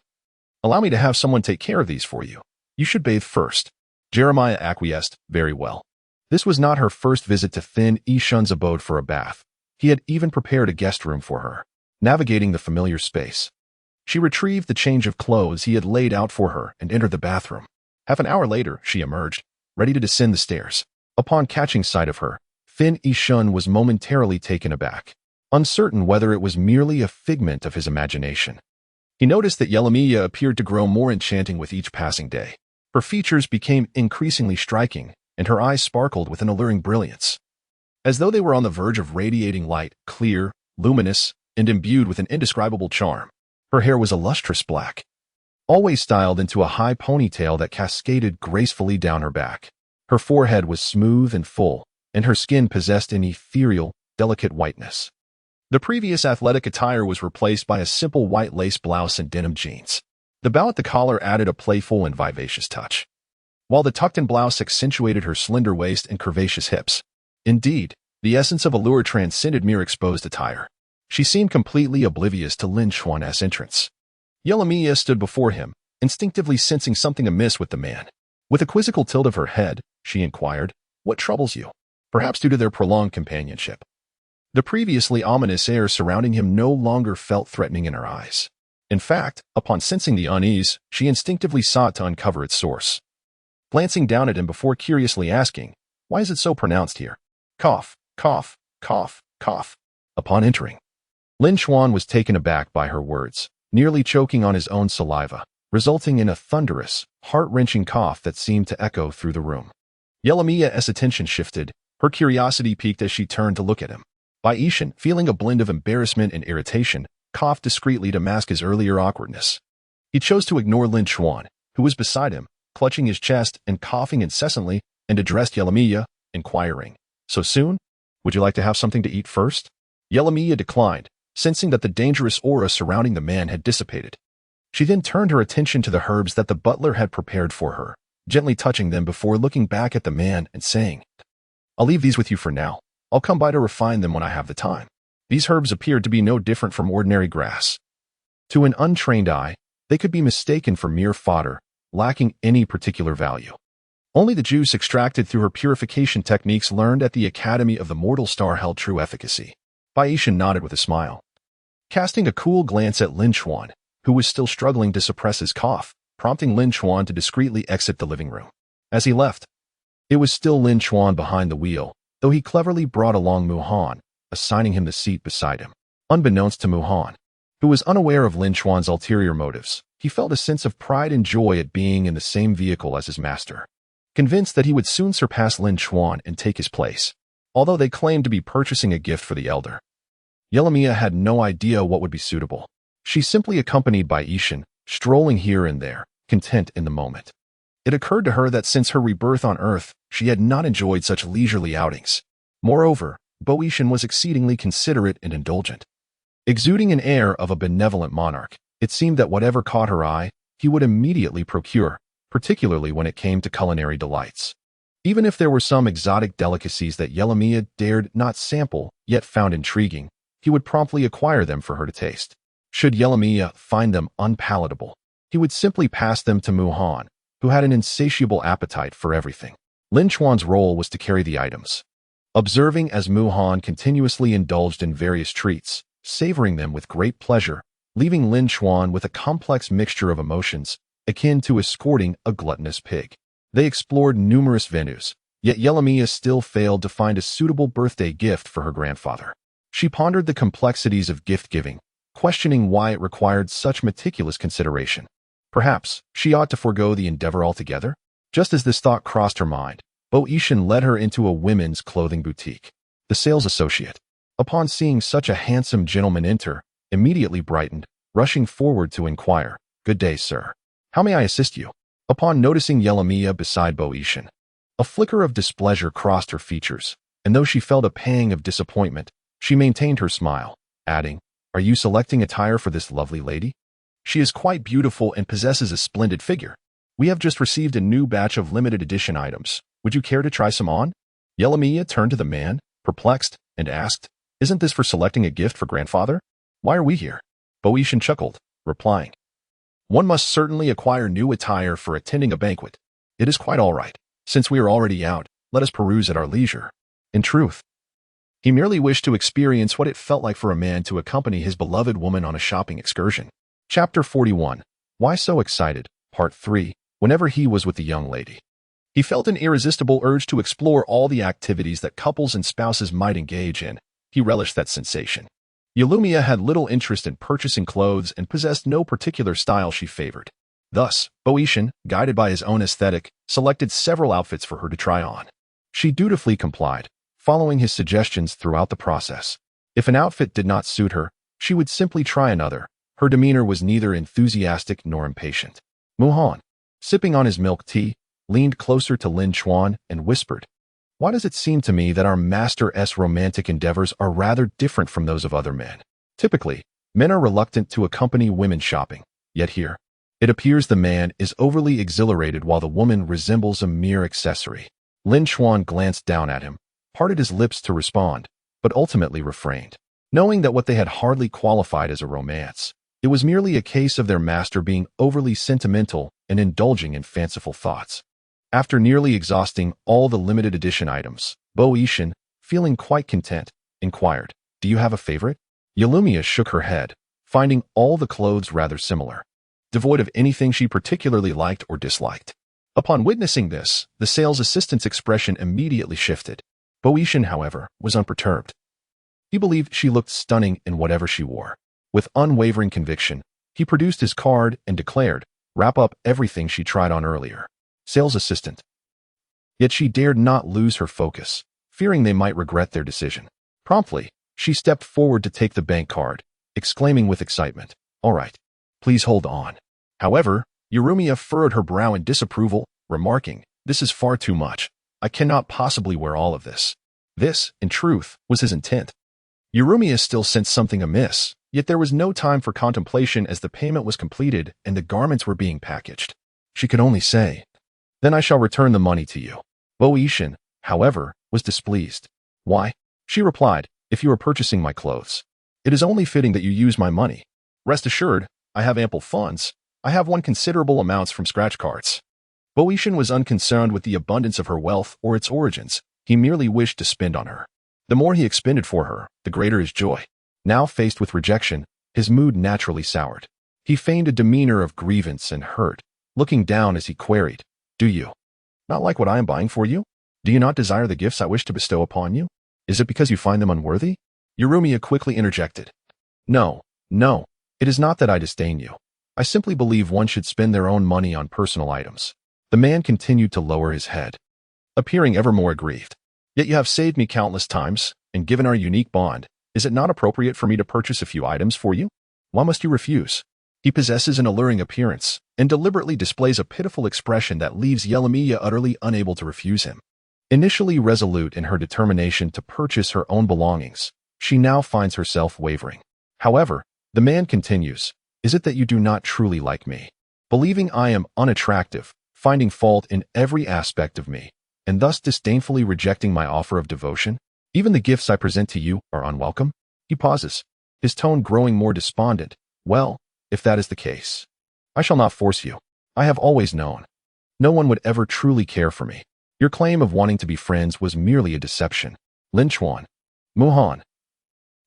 "Allow me to have someone take care of these for you. You should bathe first." Jeremiah acquiesced, "Very well." This was not her first visit to Fin Ishin's abode for a bath. He had even prepared a guest room for her. Navigating the familiar space, she retrieved the change of clothes he had laid out for her and entered the bathroom. Half an hour later, she emerged, ready to descend the stairs. Upon catching sight of her, Fin Ishin was momentarily taken aback, uncertain whether it was merely a figment of his imagination. He noticed that Yelamiya appeared to grow more enchanting with each passing day. Her features became increasingly striking, and her eyes sparkled with an alluring brilliance, as though they were on the verge of radiating light, clear, luminous, and imbued with an indescribable charm. Her hair was a lustrous black, always styled into a high ponytail that cascaded gracefully down her back. Her forehead was smooth and full, and her skin possessed an ethereal, delicate whiteness. The previous athletic attire was replaced by a simple white lace blouse and denim jeans. The bow at the collar added a playful and vivacious touch, while the tucked-in blouse accentuated her slender waist and curvaceous hips. Indeed, the essence of allure transcended mere exposed attire. She seemed completely oblivious to Lin Xuan's entrance. Yelamiya stood before him, instinctively sensing something amiss with the man. With a quizzical tilt of her head, she inquired, "What troubles you?" Perhaps due to their prolonged companionship, the previously ominous air surrounding him no longer felt threatening in her eyes. In fact, upon sensing the unease, she instinctively sought to uncover its source. Glancing down at him before curiously asking, "Why is it so pronounced here?" Cough, cough, cough, cough. Upon entering, Lin Xuan was taken aback by her words, nearly choking on his own saliva, resulting in a thunderous, heart-wrenching cough that seemed to echo through the room. Yelamiya's attention shifted, her curiosity piqued as she turned to look at him. Ishin, feeling a blend of embarrassment and irritation, coughed discreetly to mask his earlier awkwardness. He chose to ignore Lin Xuan, who was beside him, clutching his chest and coughing incessantly, and addressed Yelamiya, inquiring, "So soon? Would you like to have something to eat first?" Yelamiya declined, sensing that the dangerous aura surrounding the man had dissipated. She then turned her attention to the herbs that the butler had prepared for her, gently touching them before looking back at the man and saying, "I'll leave these with you for now. I'll come by to refine them when I have the time." These herbs appeared to be no different from ordinary grass. To an untrained eye, they could be mistaken for mere fodder, lacking any particular value. Only the juice extracted through her purification techniques learned at the Academy of the Mortal Star held true efficacy. Ishin nodded with a smile, casting a cool glance at Lin Xuan, who was still struggling to suppress his cough, prompting Lin Xuan to discreetly exit the living room. As he left, it was still Lin Xuan behind the wheel, though he cleverly brought along Muhan, assigning him the seat beside him. Unbeknownst to Muhan, who was unaware of Lin Xuan's ulterior motives, he felt a sense of pride and joy at being in the same vehicle as his master, convinced that he would soon surpass Lin Xuan and take his place, although they claimed to be purchasing a gift for the elder. Yelamiya had no idea what would be suitable. She simply accompanied Ishin, strolling here and there, content in the moment. It occurred to her that since her rebirth on Earth, she had not enjoyed such leisurely outings. Moreover, Boeotian was exceedingly considerate and indulgent. Exuding an air of a benevolent monarch, it seemed that whatever caught her eye, he would immediately procure, particularly when it came to culinary delights. Even if there were some exotic delicacies that Yelamia dared not sample, yet found intriguing, he would promptly acquire them for her to taste. Should Yelamia find them unpalatable, he would simply pass them to Muhan, who had an insatiable appetite for everything. Lin Chuan's role was to carry the items. Observing as Muhan continuously indulged in various treats, savoring them with great pleasure, leaving Lin Chuan with a complex mixture of emotions, akin to escorting a gluttonous pig. They explored numerous venues, yet Yelamia still failed to find a suitable birthday gift for her grandfather. She pondered the complexities of gift-giving, questioning why it required such meticulous consideration. Perhaps she ought to forego the endeavor altogether? Just as this thought crossed her mind, Boeotian led her into a women's clothing boutique. The sales associate, upon seeing such a handsome gentleman enter, immediately brightened, rushing forward to inquire, "Good day, sir. How may I assist you?" Upon noticing Yelamia beside Boeotian, a flicker of displeasure crossed her features, and though she felt a pang of disappointment, she maintained her smile, adding, "Are you selecting attire for this lovely lady? She is quite beautiful and possesses a splendid figure. We have just received a new batch of limited edition items. Would you care to try some on?" Yelamia turned to the man, perplexed, and asked, "Isn't this for selecting a gift for grandfather? Why are we here?" Boeotian chuckled, replying, "One must certainly acquire new attire for attending a banquet. It is quite all right. Since we are already out, let us peruse at our leisure." In truth, he merely wished to experience what it felt like for a man to accompany his beloved woman on a shopping excursion. Chapter 41. Why So Excited? Part 3. Whenever he was with the young lady, he felt an irresistible urge to explore all the activities that couples and spouses might engage in. He relished that sensation. Yelamia had little interest in purchasing clothes and possessed no particular style she favored. Thus, Boeotian, guided by his own aesthetic, selected several outfits for her to try on. She dutifully complied, following his suggestions throughout the process. If an outfit did not suit her, she would simply try another. Her demeanor was neither enthusiastic nor impatient. Muhan, sipping on his milk tea, leaned closer to Lin Chuan and whispered, "Why does it seem to me that our master's romantic endeavors are rather different from those of other men? Typically, men are reluctant to accompany women shopping, yet here, it appears the man is overly exhilarated while the woman resembles a mere accessory." Lin Chuan glanced down at him, parted his lips to respond, but ultimately refrained. Knowing that what they had hardly qualified as a romance, it was merely a case of their master being overly sentimental and indulging in fanciful thoughts. After nearly exhausting all the limited edition items, Boeotian, feeling quite content, inquired, "Do you have a favorite?" Yelamia shook her head, finding all the clothes rather similar, devoid of anything she particularly liked or disliked. Upon witnessing this, the sales assistant's expression immediately shifted. Boeotian, however, was unperturbed. He believed she looked stunning in whatever she wore. With unwavering conviction, he produced his card and declared, "Wrap up everything she tried on earlier." Sales assistant. Yet she dared not lose her focus, fearing they might regret their decision. Promptly, she stepped forward to take the bank card, exclaiming with excitement, "All right, please hold on." However, Yelamia furrowed her brow in disapproval, remarking, "This is far too much. I cannot possibly wear all of this." This, in truth, was his intent. Yelamia still sensed something amiss, yet there was no time for contemplation as the payment was completed and the garments were being packaged. She could only say, "Then I shall return the money to you." Boeotian, however, was displeased. "Why?" She replied, "If you are purchasing my clothes, it is only fitting that you use my money. Rest assured, I have ample funds. I have won considerable amounts from scratch cards." Boeotian was unconcerned with the abundance of her wealth or its origins. He merely wished to spend on her. The more he expended for her, the greater his joy. Now faced with rejection, his mood naturally soured. He feigned a demeanor of grievance and hurt, looking down as he queried, "Do you not like what I am buying for you? Do you not desire the gifts I wish to bestow upon you? Is it because you find them unworthy?" Yelamia quickly interjected, No, it is not that I disdain you. I simply believe one should spend their own money on personal items." The man continued to lower his head, appearing ever more aggrieved. "Yet you have saved me countless times, and given our unique bond, is it not appropriate for me to purchase a few items for you? Why must you refuse?" He possesses an alluring appearance and deliberately displays a pitiful expression that leaves Yelamiya utterly unable to refuse him. Initially resolute in her determination to purchase her own belongings, she now finds herself wavering. However, the man continues, "Is it that you do not truly like me? Believing I am unattractive, finding fault in every aspect of me, and thus disdainfully rejecting my offer of devotion? Even the gifts I present to you are unwelcome?" He pauses, his tone growing more despondent. "Well, if that is the case, I shall not force you. I have always known. No one would ever truly care for me. Your claim of wanting to be friends was merely a deception." Lin Chuan. Muhan.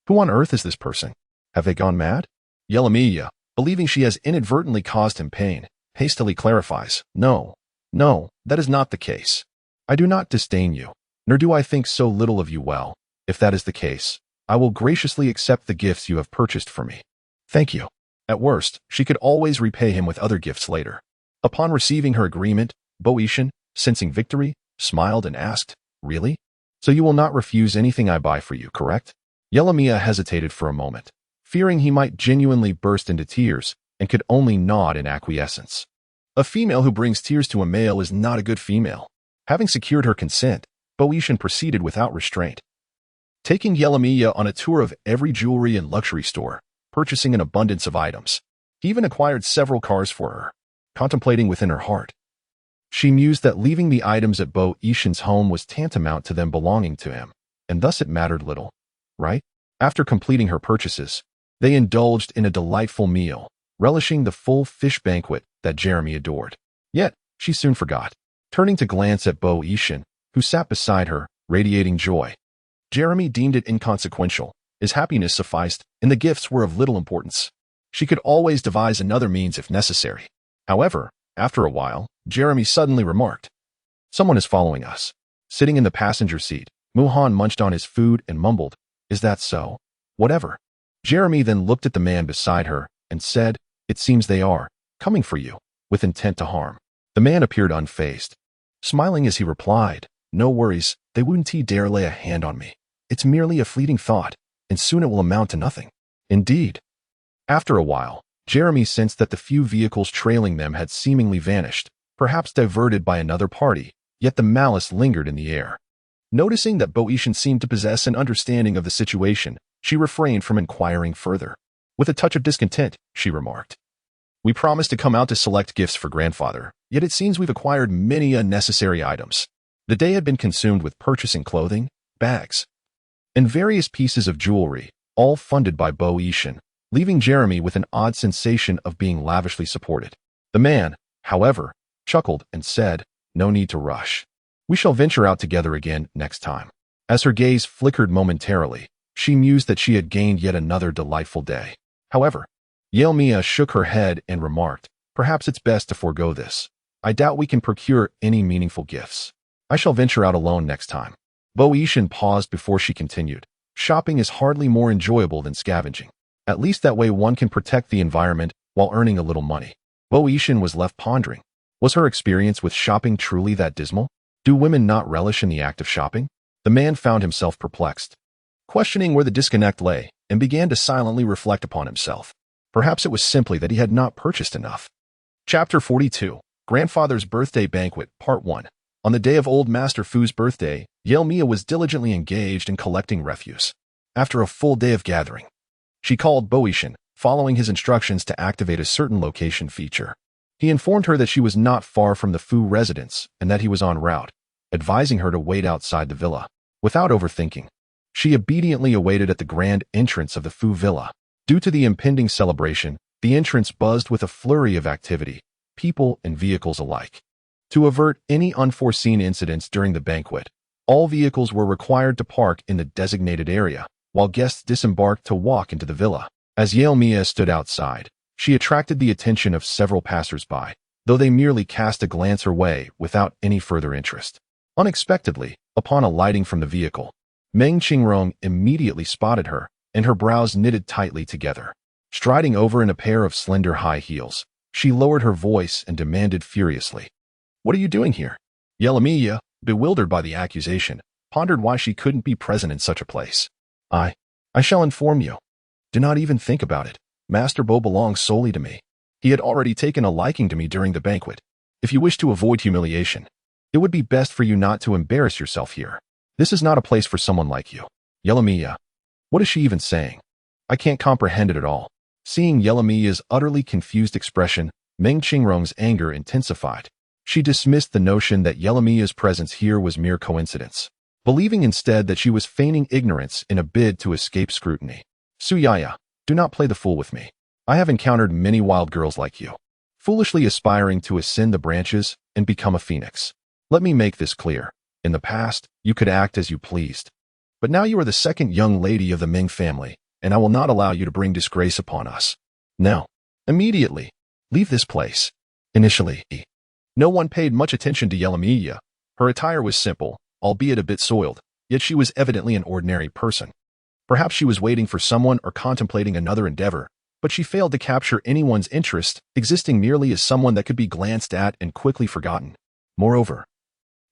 Who on earth is this person? Have they gone mad? Yelamiya, believing she has inadvertently caused him pain, hastily clarifies, No, that is not the case. I do not disdain you, nor do I think so little of you. Well, if that is the case, I will graciously accept the gifts you have purchased for me. Thank you. At worst, she could always repay him with other gifts later. Upon receiving her agreement, Boeishan, sensing victory, smiled and asked, "Really? So you will not refuse anything I buy for you, correct?" Yelamiya hesitated for a moment, fearing he might genuinely burst into tears, and could only nod in acquiescence. A female who brings tears to a male is not a good female. Having secured her consent, Boeishan proceeded without restraint, taking Yelamiya on a tour of every jewelry and luxury store, purchasing an abundance of items. He even acquired several cars for her. Contemplating within her heart, she mused that leaving the items at Boeishan's home was tantamount to them belonging to him, and thus it mattered little, right? After completing her purchases, they indulged in a delightful meal, relishing the full fish banquet that Jeremy adored. Yet, she soon forgot, turning to glance at Boeishan, who sat beside her, radiating joy. Jeremy deemed it inconsequential. His happiness sufficed, and the gifts were of little importance. She could always devise another means if necessary. However, after a while, Jeremy suddenly remarked, "Someone is following us." Sitting in the passenger seat, Muhan munched on his food and mumbled, "Is that so? Whatever." Jeremy then looked at the man beside her and said, "It seems they are coming for you, with intent to harm." The man appeared unfazed, smiling as he replied, "No worries, they wouldn't dare lay a hand on me. It's merely a fleeting thought, and soon it will amount to nothing." Indeed. After a while, Jeremy sensed that the few vehicles trailing them had seemingly vanished, perhaps diverted by another party, yet the malice lingered in the air. Noticing that Boeishan seemed to possess an understanding of the situation, she refrained from inquiring further. With a touch of discontent, she remarked, "We promised to come out to select gifts for grandfather, yet it seems we've acquired many unnecessary items." The day had been consumed with purchasing clothing, bags, and various pieces of jewelry, all funded by Boeishan, leaving Jeremy with an odd sensation of being lavishly supported. The man, however, chuckled and said, "No need to rush. We shall venture out together again next time." As her gaze flickered momentarily, she mused that she had gained yet another delightful day. However, Yelamiya shook her head and remarked, "Perhaps it's best to forego this. I doubt we can procure any meaningful gifts. I shall venture out alone next time." Boeishan paused before she continued, "Shopping is hardly more enjoyable than scavenging. At least that way one can protect the environment while earning a little money." Boeishan was left pondering. Was her experience with shopping truly that dismal? Do women not relish in the act of shopping? The man found himself perplexed, questioning where the disconnect lay, and began to silently reflect upon himself. Perhaps it was simply that he had not purchased enough. Chapter 42. Grandfather's Birthday Banquet, Part 1. On the day of old Master Fu's birthday, Yelamiya was diligently engaged in collecting refuse. After a full day of gathering, she called Boeishan, following his instructions to activate a certain location feature. He informed her that she was not far from the Fu residence and that he was en route, advising her to wait outside the villa. Without overthinking, she obediently awaited at the grand entrance of the Fu villa. Due to the impending celebration, the entrance buzzed with a flurry of activity, people and vehicles alike. To avert any unforeseen incidents during the banquet, all vehicles were required to park in the designated area, while guests disembarked to walk into the villa. As Yelamiya stood outside, she attracted the attention of several passers-by, though they merely cast a glance her way without any further interest. Unexpectedly, upon alighting from the vehicle, Meng Qingrong immediately spotted her, and her brows knitted tightly together. Striding over in a pair of slender high heels, she lowered her voice and demanded furiously, "What are you doing here?" Yelamiya, bewildered by the accusation, pondered why she couldn't be present in such a place. I shall inform you. Do not even think about it." Master Bo belongs solely to me. He had already taken a liking to me during the banquet. If you wish to avoid humiliation, it would be best for you not to embarrass yourself here. This is not a place for someone like you. Yelamiya. What is she even saying? I can't comprehend it at all. Seeing Yelamiya's utterly confused expression, Meng Qingrong's anger intensified. She dismissed the notion that Yelamiya's presence here was mere coincidence, believing instead that she was feigning ignorance in a bid to escape scrutiny. Suyaya, do not play the fool with me. I have encountered many wild girls like you, foolishly aspiring to ascend the branches and become a phoenix. Let me make this clear. In the past, you could act as you pleased. But now you are the second young lady of the Ming family, and I will not allow you to bring disgrace upon us. Now, immediately, leave this place. Initially, no one paid much attention to Yelamiya. Her attire was simple, albeit a bit soiled, yet she was evidently an ordinary person. Perhaps she was waiting for someone or contemplating another endeavor, but she failed to capture anyone's interest, existing merely as someone that could be glanced at and quickly forgotten. Moreover,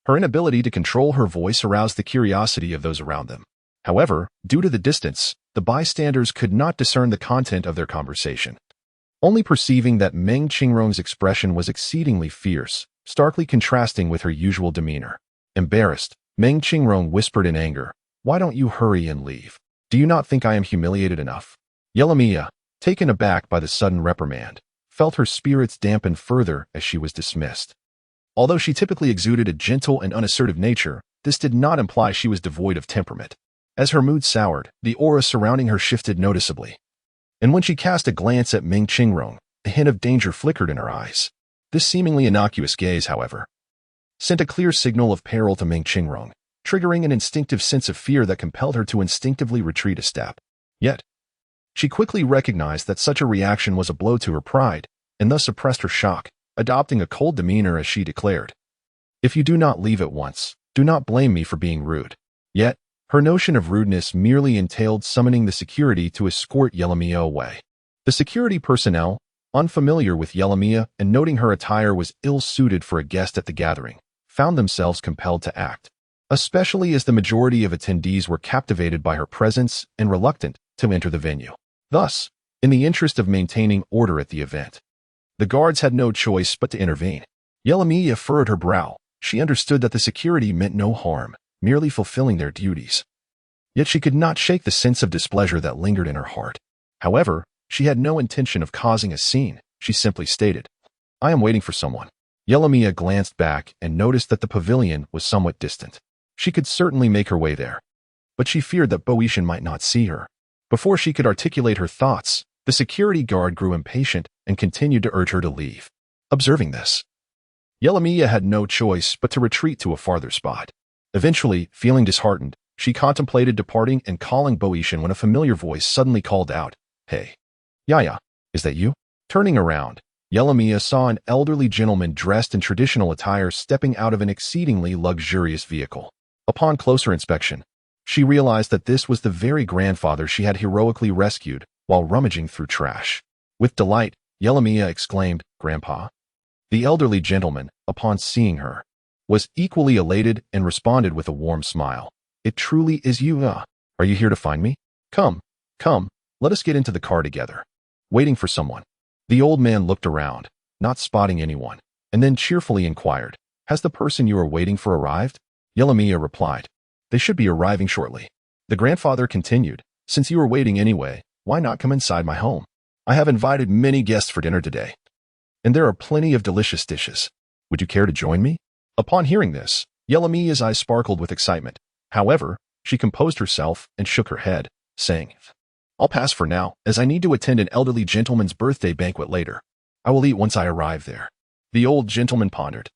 her inability to control her voice aroused the curiosity of those around them. However, due to the distance, the bystanders could not discern the content of their conversation. Only perceiving that Meng Qingrong's expression was exceedingly fierce, starkly contrasting with her usual demeanor. Embarrassed, Meng Qingrong whispered in anger, "Why don't you hurry and leave? Do you not think I am humiliated enough?" Yelamiya, taken aback by the sudden reprimand, felt her spirits dampen further as she was dismissed. Although she typically exuded a gentle and unassertive nature, this did not imply she was devoid of temperament. As her mood soured, the aura surrounding her shifted noticeably. And when she cast a glance at Meng Qingrong, a hint of danger flickered in her eyes. This seemingly innocuous gaze, however, sent a clear signal of peril to Meng Qingrong, triggering an instinctive sense of fear that compelled her to instinctively retreat a step. Yet, she quickly recognized that such a reaction was a blow to her pride, and thus suppressed her shock, adopting a cold demeanor as she declared, "If you do not leave at once, do not blame me for being rude." Yet, her notion of rudeness merely entailed summoning the security to escort Yelamiya away. The security personnel, unfamiliar with Yelamiya and noting her attire was ill-suited for a guest at the gathering, found themselves compelled to act, especially as the majority of attendees were captivated by her presence and reluctant to enter the venue. Thus, in the interest of maintaining order at the event, the guards had no choice but to intervene. Yelamiya furrowed her brow. She understood that the security meant no harm, merely fulfilling their duties. Yet she could not shake the sense of displeasure that lingered in her heart. However, she had no intention of causing a scene. She simply stated, "I am waiting for someone." Yelamiya glanced back and noticed that the pavilion was somewhat distant. She could certainly make her way there, but she feared that Boetian might not see her. Before she could articulate her thoughts, the security guard grew impatient and continued to urge her to leave. Observing this, Yelamiya had no choice but to retreat to a farther spot. Eventually, feeling disheartened, she contemplated departing and calling Boetian when a familiar voice suddenly called out, "Hey, Yaya, is that you?" Turning around, Yelamiya saw an elderly gentleman dressed in traditional attire stepping out of an exceedingly luxurious vehicle. Upon closer inspection, she realized that this was the very grandfather she had heroically rescued while rummaging through trash. With delight, Yelamiya exclaimed, "Grandpa." The elderly gentleman, upon seeing her, was equally elated and responded with a warm smile. "It truly is you, Are you here to find me? Come, let us get into the car together." Waiting for someone. The old man looked around, not spotting anyone, and then cheerfully inquired, "Has the person you are waiting for arrived?" Yelamiya replied, "They should be arriving shortly." The grandfather continued, "Since you are waiting anyway, why not come inside my home? I have invited many guests for dinner today, and there are plenty of delicious dishes. Would you care to join me?" Upon hearing this, Yelamiya's eyes sparkled with excitement. However, she composed herself and shook her head, saying, "I'll pass for now, as I need to attend an elderly gentleman's birthday banquet later. I will eat once I arrive there." The old gentleman pondered.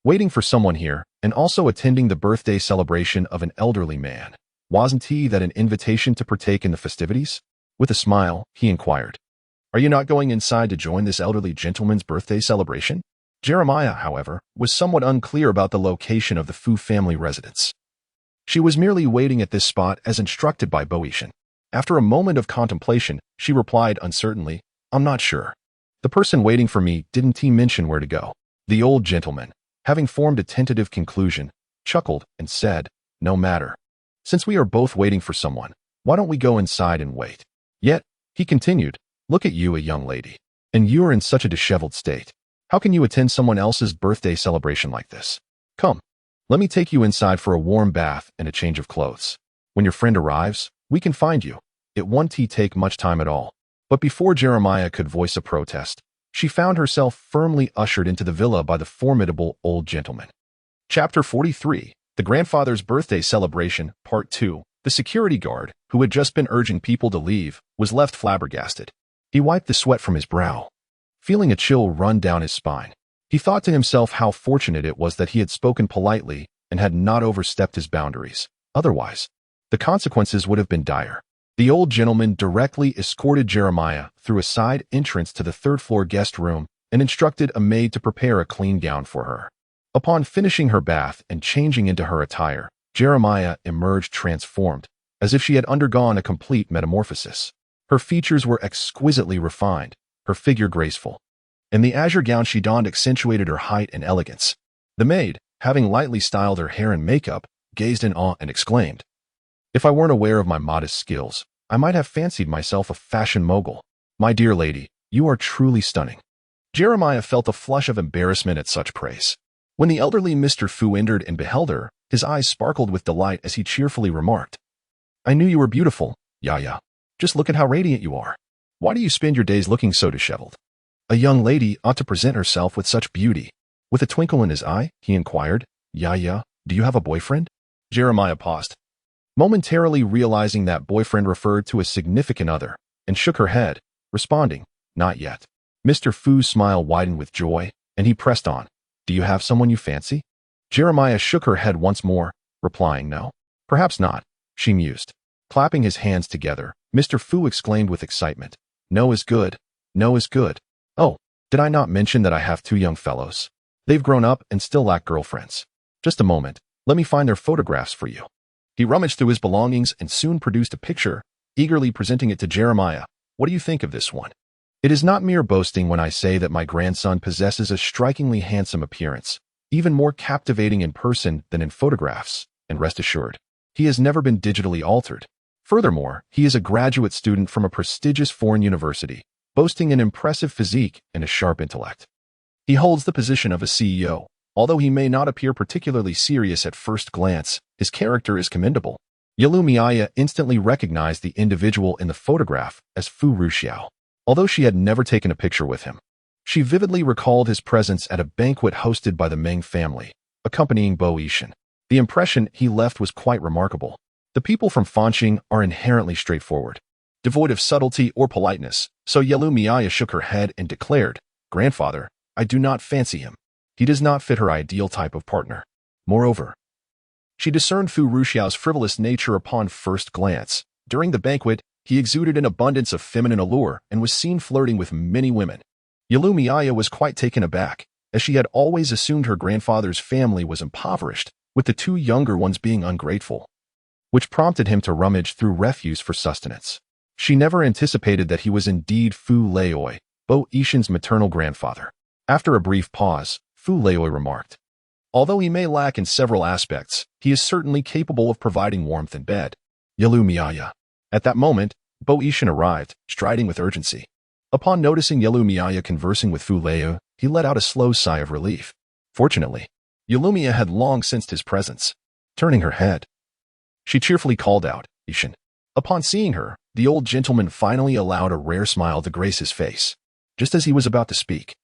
Waiting for someone here, and also attending the birthday celebration of an elderly man. Wasn't he that an invitation to partake in the festivities? With a smile, he inquired, "Are you not going inside to join this elderly gentleman's birthday celebration?" Jeremiah, however, was somewhat unclear about the location of the Fu family residence. She was merely waiting at this spot as instructed by Boetian. After a moment of contemplation, she replied uncertainly, "I'm not sure. The person waiting for me didn't mention where to go." The old gentleman, having formed a tentative conclusion, chuckled and said, "No matter. Since we are both waiting for someone, why don't we go inside and wait?" Yet, he continued, Look at you, a young lady. And you are in such a disheveled state. How can you attend someone else's birthday celebration like this? Come, let me take you inside for a warm bath and a change of clothes. When your friend arrives, we can find you. It won't take much time at all. But before Jeremiah could voice a protest, she found herself firmly ushered into the villa by the formidable old gentleman. Chapter 43, The Grandfather's Birthday Celebration, Part 2. The security guard, who had just been urging people to leave, was left flabbergasted. He wiped the sweat from his brow, feeling a chill run down his spine. He thought to himself how fortunate it was that he had spoken politely and had not overstepped his boundaries. Otherwise, the consequences would have been dire. The old gentleman directly escorted Jeremiah through a side entrance to the third-floor guest room and instructed a maid to prepare a clean gown for her. Upon finishing her bath and changing into her attire, Jeremiah emerged transformed, as if she had undergone a complete metamorphosis. Her features were exquisitely refined, her figure graceful, and the azure gown she donned accentuated her height and elegance. The maid, having lightly styled her hair and makeup, gazed in awe and exclaimed, "If I weren't aware of my modest skills, I might have fancied myself a fashion mogul. My dear lady, you are truly stunning." Jeremiah felt a flush of embarrassment at such praise. When the elderly Mr. Fu entered and beheld her, his eyes sparkled with delight as he cheerfully remarked, "I knew you were beautiful, Yaya. Just look at how radiant you are. Why do you spend your days looking so disheveled? A young lady ought to present herself with such beauty." With a twinkle in his eye, he inquired, "Yaya, do you have a boyfriend?" Jeremiah paused, momentarily realizing that boyfriend referred to a significant other, and shook her head, responding, "Not yet." Mr. Fu's smile widened with joy, and he pressed on, "Do you have someone you fancy?" Jeremiah shook her head once more, replying, "No. Perhaps not," she mused. Clapping his hands together, Mr. Fu exclaimed with excitement, "No is good. No is good. Oh, did I not mention that I have two young fellows? They've grown up and still lack girlfriends. Just a moment, let me find their photographs for you." He rummaged through his belongings and soon produced a picture, eagerly presenting it to Jeremiah. "What do you think of this one? It is not mere boasting when I say that my grandson possesses a strikingly handsome appearance, even more captivating in person than in photographs, and rest assured, he has never been digitally altered. Furthermore, he is a graduate student from a prestigious foreign university, boasting an impressive physique and a sharp intellect. He holds the position of a CEO. Although he may not appear particularly serious at first glance, his character is commendable." Yalumiaya instantly recognized the individual in the photograph as Fu Ruxiao, although she had never taken a picture with him. She vividly recalled his presence at a banquet hosted by the Meng family, accompanying Bo Yishan. The impression he left was quite remarkable. The people from Fanqing are inherently straightforward, devoid of subtlety or politeness, so Yalumiaya shook her head and declared, "Grandfather, I do not fancy him. He does not fit her ideal type of partner." Moreover, she discerned Fu Ruxiao's frivolous nature upon first glance. During the banquet, he exuded an abundance of feminine allure and was seen flirting with many women. Yalumiaya was quite taken aback, as she had always assumed her grandfather's family was impoverished, with the two younger ones being ungrateful, which prompted him to rummage through refuse for sustenance. She never anticipated that he was indeed Fu Leoi, Bo Yishan's maternal grandfather. After a brief pause, Fu Leoi remarked, "Although he may lack in several aspects, he is certainly capable of providing warmth in bed." Yalumiaya. At that moment, Bo Yishan arrived, striding with urgency. Upon noticing Yalumiaya conversing with Fu Leoi, he let out a slow sigh of relief. Fortunately, Yalumia had long sensed his presence. Turning her head, she cheerfully called out, "Yishan." Upon seeing her, the old gentleman finally allowed a rare smile to grace his face. Just as he was about to speak,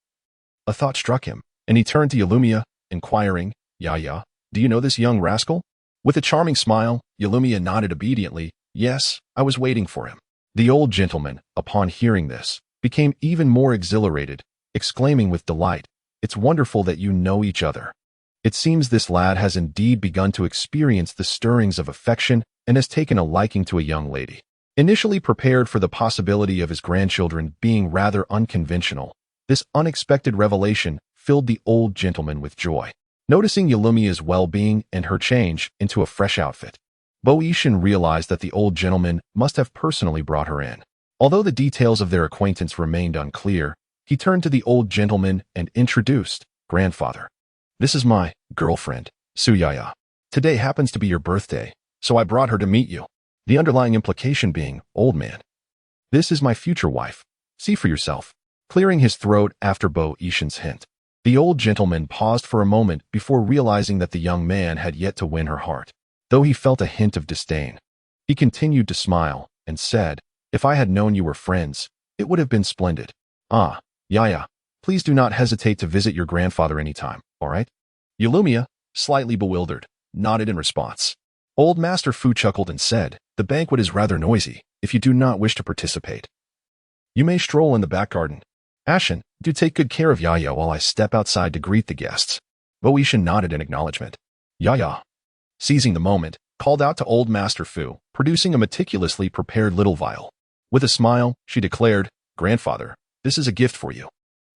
a thought struck him, and he turned to Yalumia, inquiring, "Yaya, do you know this young rascal?" With a charming smile, Yalumia nodded obediently, "Yes, I was waiting for him." The old gentleman, upon hearing this, became even more exhilarated, exclaiming with delight, "It's wonderful that you know each other. It seems this lad has indeed begun to experience the stirrings of affection and has taken a liking to a young lady." Initially prepared for the possibility of his grandchildren being rather unconventional, this unexpected revelation filled the old gentleman with joy. Noticing Yalumia's well-being and her change into a fresh outfit, Bo Yishan realized that the old gentleman must have personally brought her in. Although the details of their acquaintance remained unclear, he turned to the old gentleman and introduced, "Grandfather, this is my girlfriend, Suyaya. Today happens to be your birthday, so I brought her to meet you." The underlying implication being, "Old man. This is my future wife, See for yourself. Clearing his throat after Bo Yishan's hint. The old gentleman paused for a moment before realizing that the young man had yet to win her heart. Though he felt a hint of disdain, he continued to smile and said, "If I had known you were friends, it would have been splendid. Ah, Yaya, please do not hesitate to visit your grandfather anytime, all right?" Yulumia, slightly bewildered, nodded in response. Old Master Fu chuckled and said, "The banquet is rather noisy. If you do not wish to participate, you may stroll in the back garden. Ashen, do take good care of Yaya while I step outside to greet the guests." Bo Yishan nodded in acknowledgement. Yaya, seizing the moment, called out to Old Master Fu, producing a meticulously prepared little vial. With a smile, she declared, "Grandfather, this is a gift for you.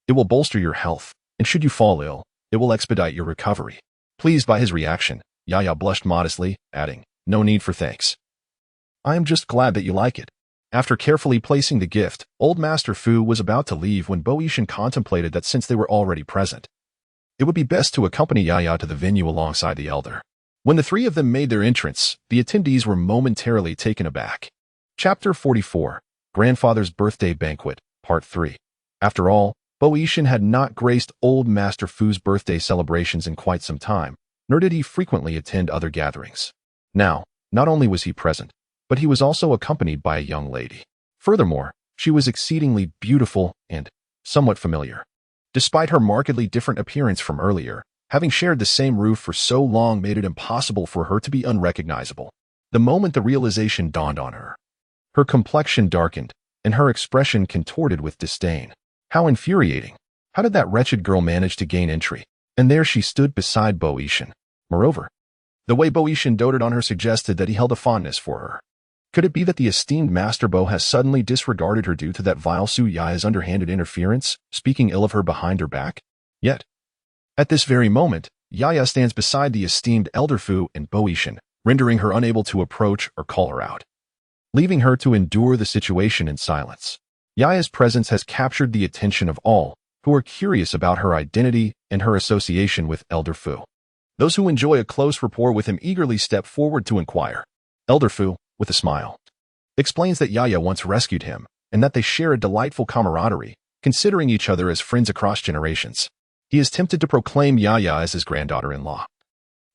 It will bolster your health, and should you fall ill, it will expedite your recovery." Pleased by his reaction, Yaya blushed modestly, adding, "No need for thanks. I am just glad that you like it." After carefully placing the gift, Old Master Fu was about to leave when Bo Yishan contemplated that since they were already present, it would be best to accompany Yaya to the venue alongside the elder. When the three of them made their entrance, the attendees were momentarily taken aback. Chapter 44, Grandfather's Birthday Banquet, Part 3. After all, Bo Yishan had not graced Old Master Fu's birthday celebrations in quite some time, nor did he frequently attend other gatherings. Now, not only was he present, but he was also accompanied by a young lady. Furthermore, she was exceedingly beautiful and somewhat familiar. Despite her markedly different appearance from earlier, having shared the same roof for so long made it impossible for her to be unrecognizable. The moment the realization dawned on her, her complexion darkened, and her expression contorted with disdain. How infuriating! How did that wretched girl manage to gain entry? And there she stood beside Bo Yishan. Moreover, the way Bo Yishan doted on her suggested that he held a fondness for her. Could it be that the esteemed Master Bo has suddenly disregarded her due to that vile Su Yaya's underhanded interference, speaking ill of her behind her back? Yet, at this very moment, Yaya stands beside the esteemed Elder Fu and Bo Yishan, rendering her unable to approach or call her out, leaving her to endure the situation in silence. Yaya's presence has captured the attention of all who are curious about her identity and her association with Elder Fu. Those who enjoy a close rapport with him eagerly step forward to inquire. Elder Fu, with a smile, explains that Yaya once rescued him and that they share a delightful camaraderie, considering each other as friends across generations. He is tempted to proclaim Yaya as his granddaughter-in-law.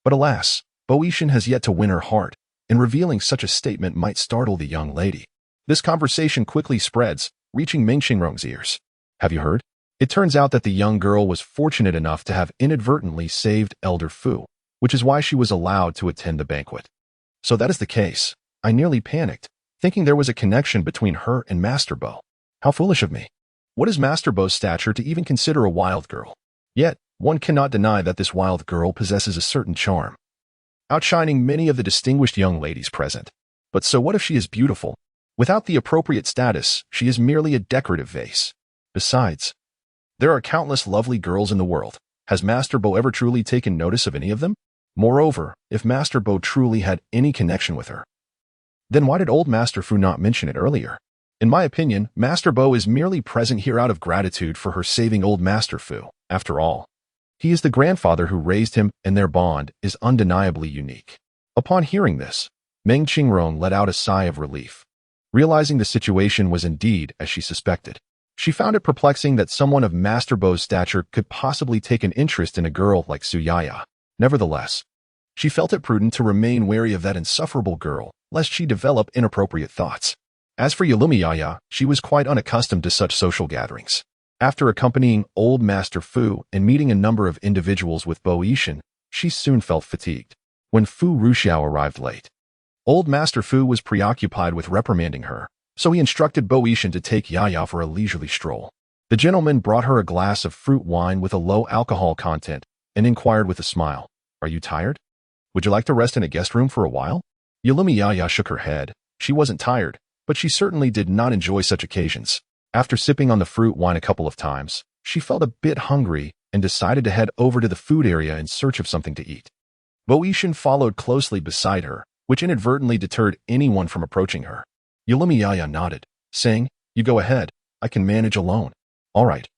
But alas, Bo Yishan has yet to win her heart, and revealing such a statement might startle the young lady. This conversation quickly spreads, reaching Meng Qingrong's ears. "Have you heard? It turns out that the young girl was fortunate enough to have inadvertently saved Elder Fu, which is why she was allowed to attend the banquet." "So that is the case. I nearly panicked, thinking there was a connection between her and Master Bo. How foolish of me. What is Master Bo's stature to even consider a wild girl? Yet, one cannot deny that this wild girl possesses a certain charm, outshining many of the distinguished young ladies present. But so what if she is beautiful? Without the appropriate status, she is merely a decorative vase. Besides, there are countless lovely girls in the world. Has Master Bo ever truly taken notice of any of them? Moreover, if Master Bo truly had any connection with her, then why did old Master Fu not mention it earlier? In my opinion, Master Bo is merely present here out of gratitude for her saving old Master Fu. After all, he is the grandfather who raised him, and their bond is undeniably unique." Upon hearing this, Meng Qingrong let out a sigh of relief. Realizing the situation was indeed as she suspected, she found it perplexing that someone of Master Bo's stature could possibly take an interest in a girl like Su Yaya. Nevertheless, she felt it prudent to remain wary of that insufferable girl, lest she develop inappropriate thoughts. As for Yaya, she was quite unaccustomed to such social gatherings. After accompanying old Master Fu and meeting a number of individuals with Bo Yishan, she soon felt fatigued. When Fu Ruxiao arrived late, old Master Fu was preoccupied with reprimanding her, so he instructed Bo Yishan to take Yaya for a leisurely stroll. The gentleman brought her a glass of fruit wine with a low alcohol content and inquired with a smile, "Are you tired? Would you like to rest in a guest room for a while?" Yaya shook her head. She wasn't tired, but she certainly did not enjoy such occasions. After sipping on the fruit wine a couple of times, she felt a bit hungry and decided to head over to the food area in search of something to eat. Bo Yishan followed closely beside her, which inadvertently deterred anyone from approaching her. Yaya nodded, saying, "You go ahead, I can manage alone." "All right,"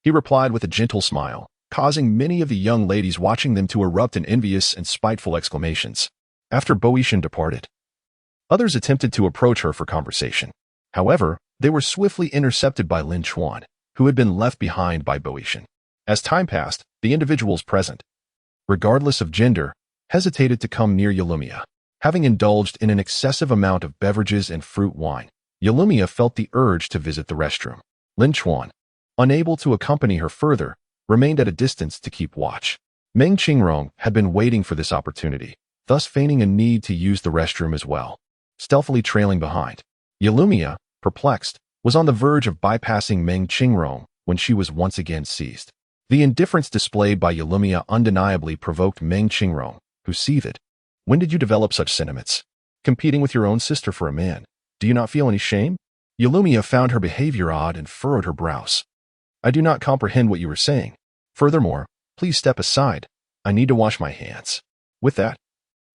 he replied with a gentle smile, causing many of the young ladies watching them to erupt in envious and spiteful exclamations. After Bo Yishan departed, others attempted to approach her for conversation. However, They were swiftly intercepted by Lin Chuan, who had been left behind by Boetian. As time passed, the individuals present, regardless of gender, hesitated to come near Yalumia. Having indulged in an excessive amount of beverages and fruit wine, Yalumia felt the urge to visit the restroom. Lin Chuan, unable to accompany her further, remained at a distance to keep watch. Meng Qingrong had been waiting for this opportunity, thus feigning a need to use the restroom as well, stealthily trailing behind. Yalumia, perplexed, was on the verge of bypassing Meng Qingrong when she was once again seized. The indifference displayed by Yalumia undeniably provoked Meng Qingrong, who seethed. When did you develop such sentiments? Competing with your own sister for a man. Do you not feel any shame? Yalumia found her behavior odd and furrowed her brows. I do not comprehend what you are saying. Furthermore, please step aside. I need to wash my hands. With that,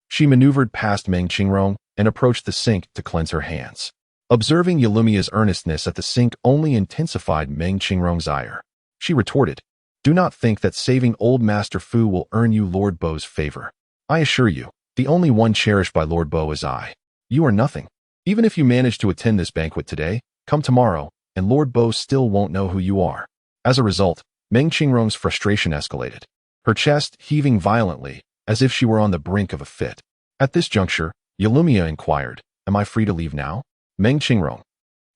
she maneuvered past Meng Qingrong and approached the sink to cleanse her hands. Observing Yalumia's earnestness at the sink only intensified Meng Qingrong's ire. She retorted, Do not think that saving old Master Fu will earn you Lord Bo's favor. I assure you, the only one cherished by Lord Bo is I. You are nothing. Even if you manage to attend this banquet today, come tomorrow, and Lord Bo still won't know who you are. As a result, Meng Qingrong's frustration escalated, her chest heaving violently, as if she were on the brink of a fit. At this juncture, Yalumia inquired, Am I free to leave now? Meng Qingrong.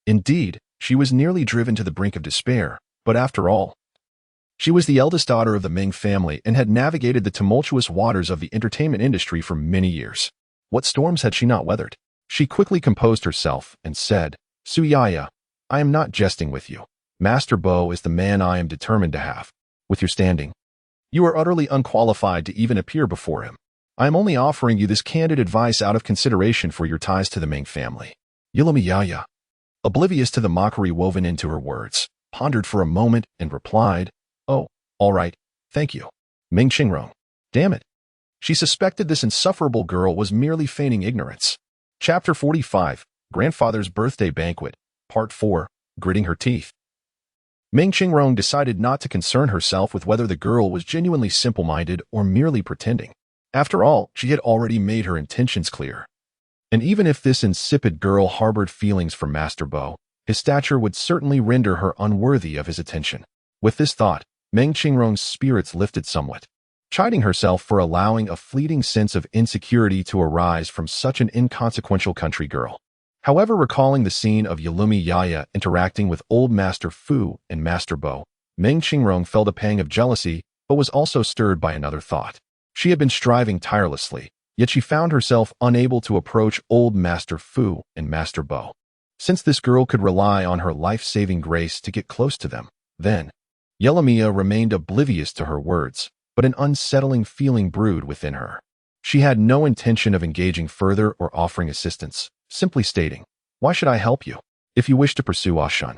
Indeed, she was nearly driven to the brink of despair, but after all, she was the eldest daughter of the Ming family and had navigated the tumultuous waters of the entertainment industry for many years. What storms had she not weathered? She quickly composed herself and said, Su Yaya, I am not jesting with you. Master Bo is the man I am determined to have. With your standing, you are utterly unqualified to even appear before him. I am only offering you this candid advice out of consideration for your ties to the Ming family. Yaya, oblivious to the mockery woven into her words, pondered for a moment and replied, Oh, all right, thank you. Meng Qingrong. Damn it. She suspected this insufferable girl was merely feigning ignorance. Chapter 45, Grandfather's Birthday Banquet, Part 4, Gritting Her Teeth. Meng Qingrong decided not to concern herself with whether the girl was genuinely simple-minded or merely pretending. After all, she had already made her intentions clear. And even if this insipid girl harbored feelings for Master Bo, his stature would certainly render her unworthy of his attention. With this thought, Meng Qingrong's spirits lifted somewhat, chiding herself for allowing a fleeting sense of insecurity to arise from such an inconsequential country girl. However, recalling the scene of Yaya interacting with old Master Fu and Master Bo, Meng Qingrong felt a pang of jealousy, but was also stirred by another thought. She had been striving tirelessly, yet she found herself unable to approach old Master Fu and Master Bo. Since this girl could rely on her life-saving grace to get close to them, then Yalumia remained oblivious to her words, but an unsettling feeling brewed within her. She had no intention of engaging further or offering assistance, simply stating, Why should I help you? If you wish to pursue Ashan,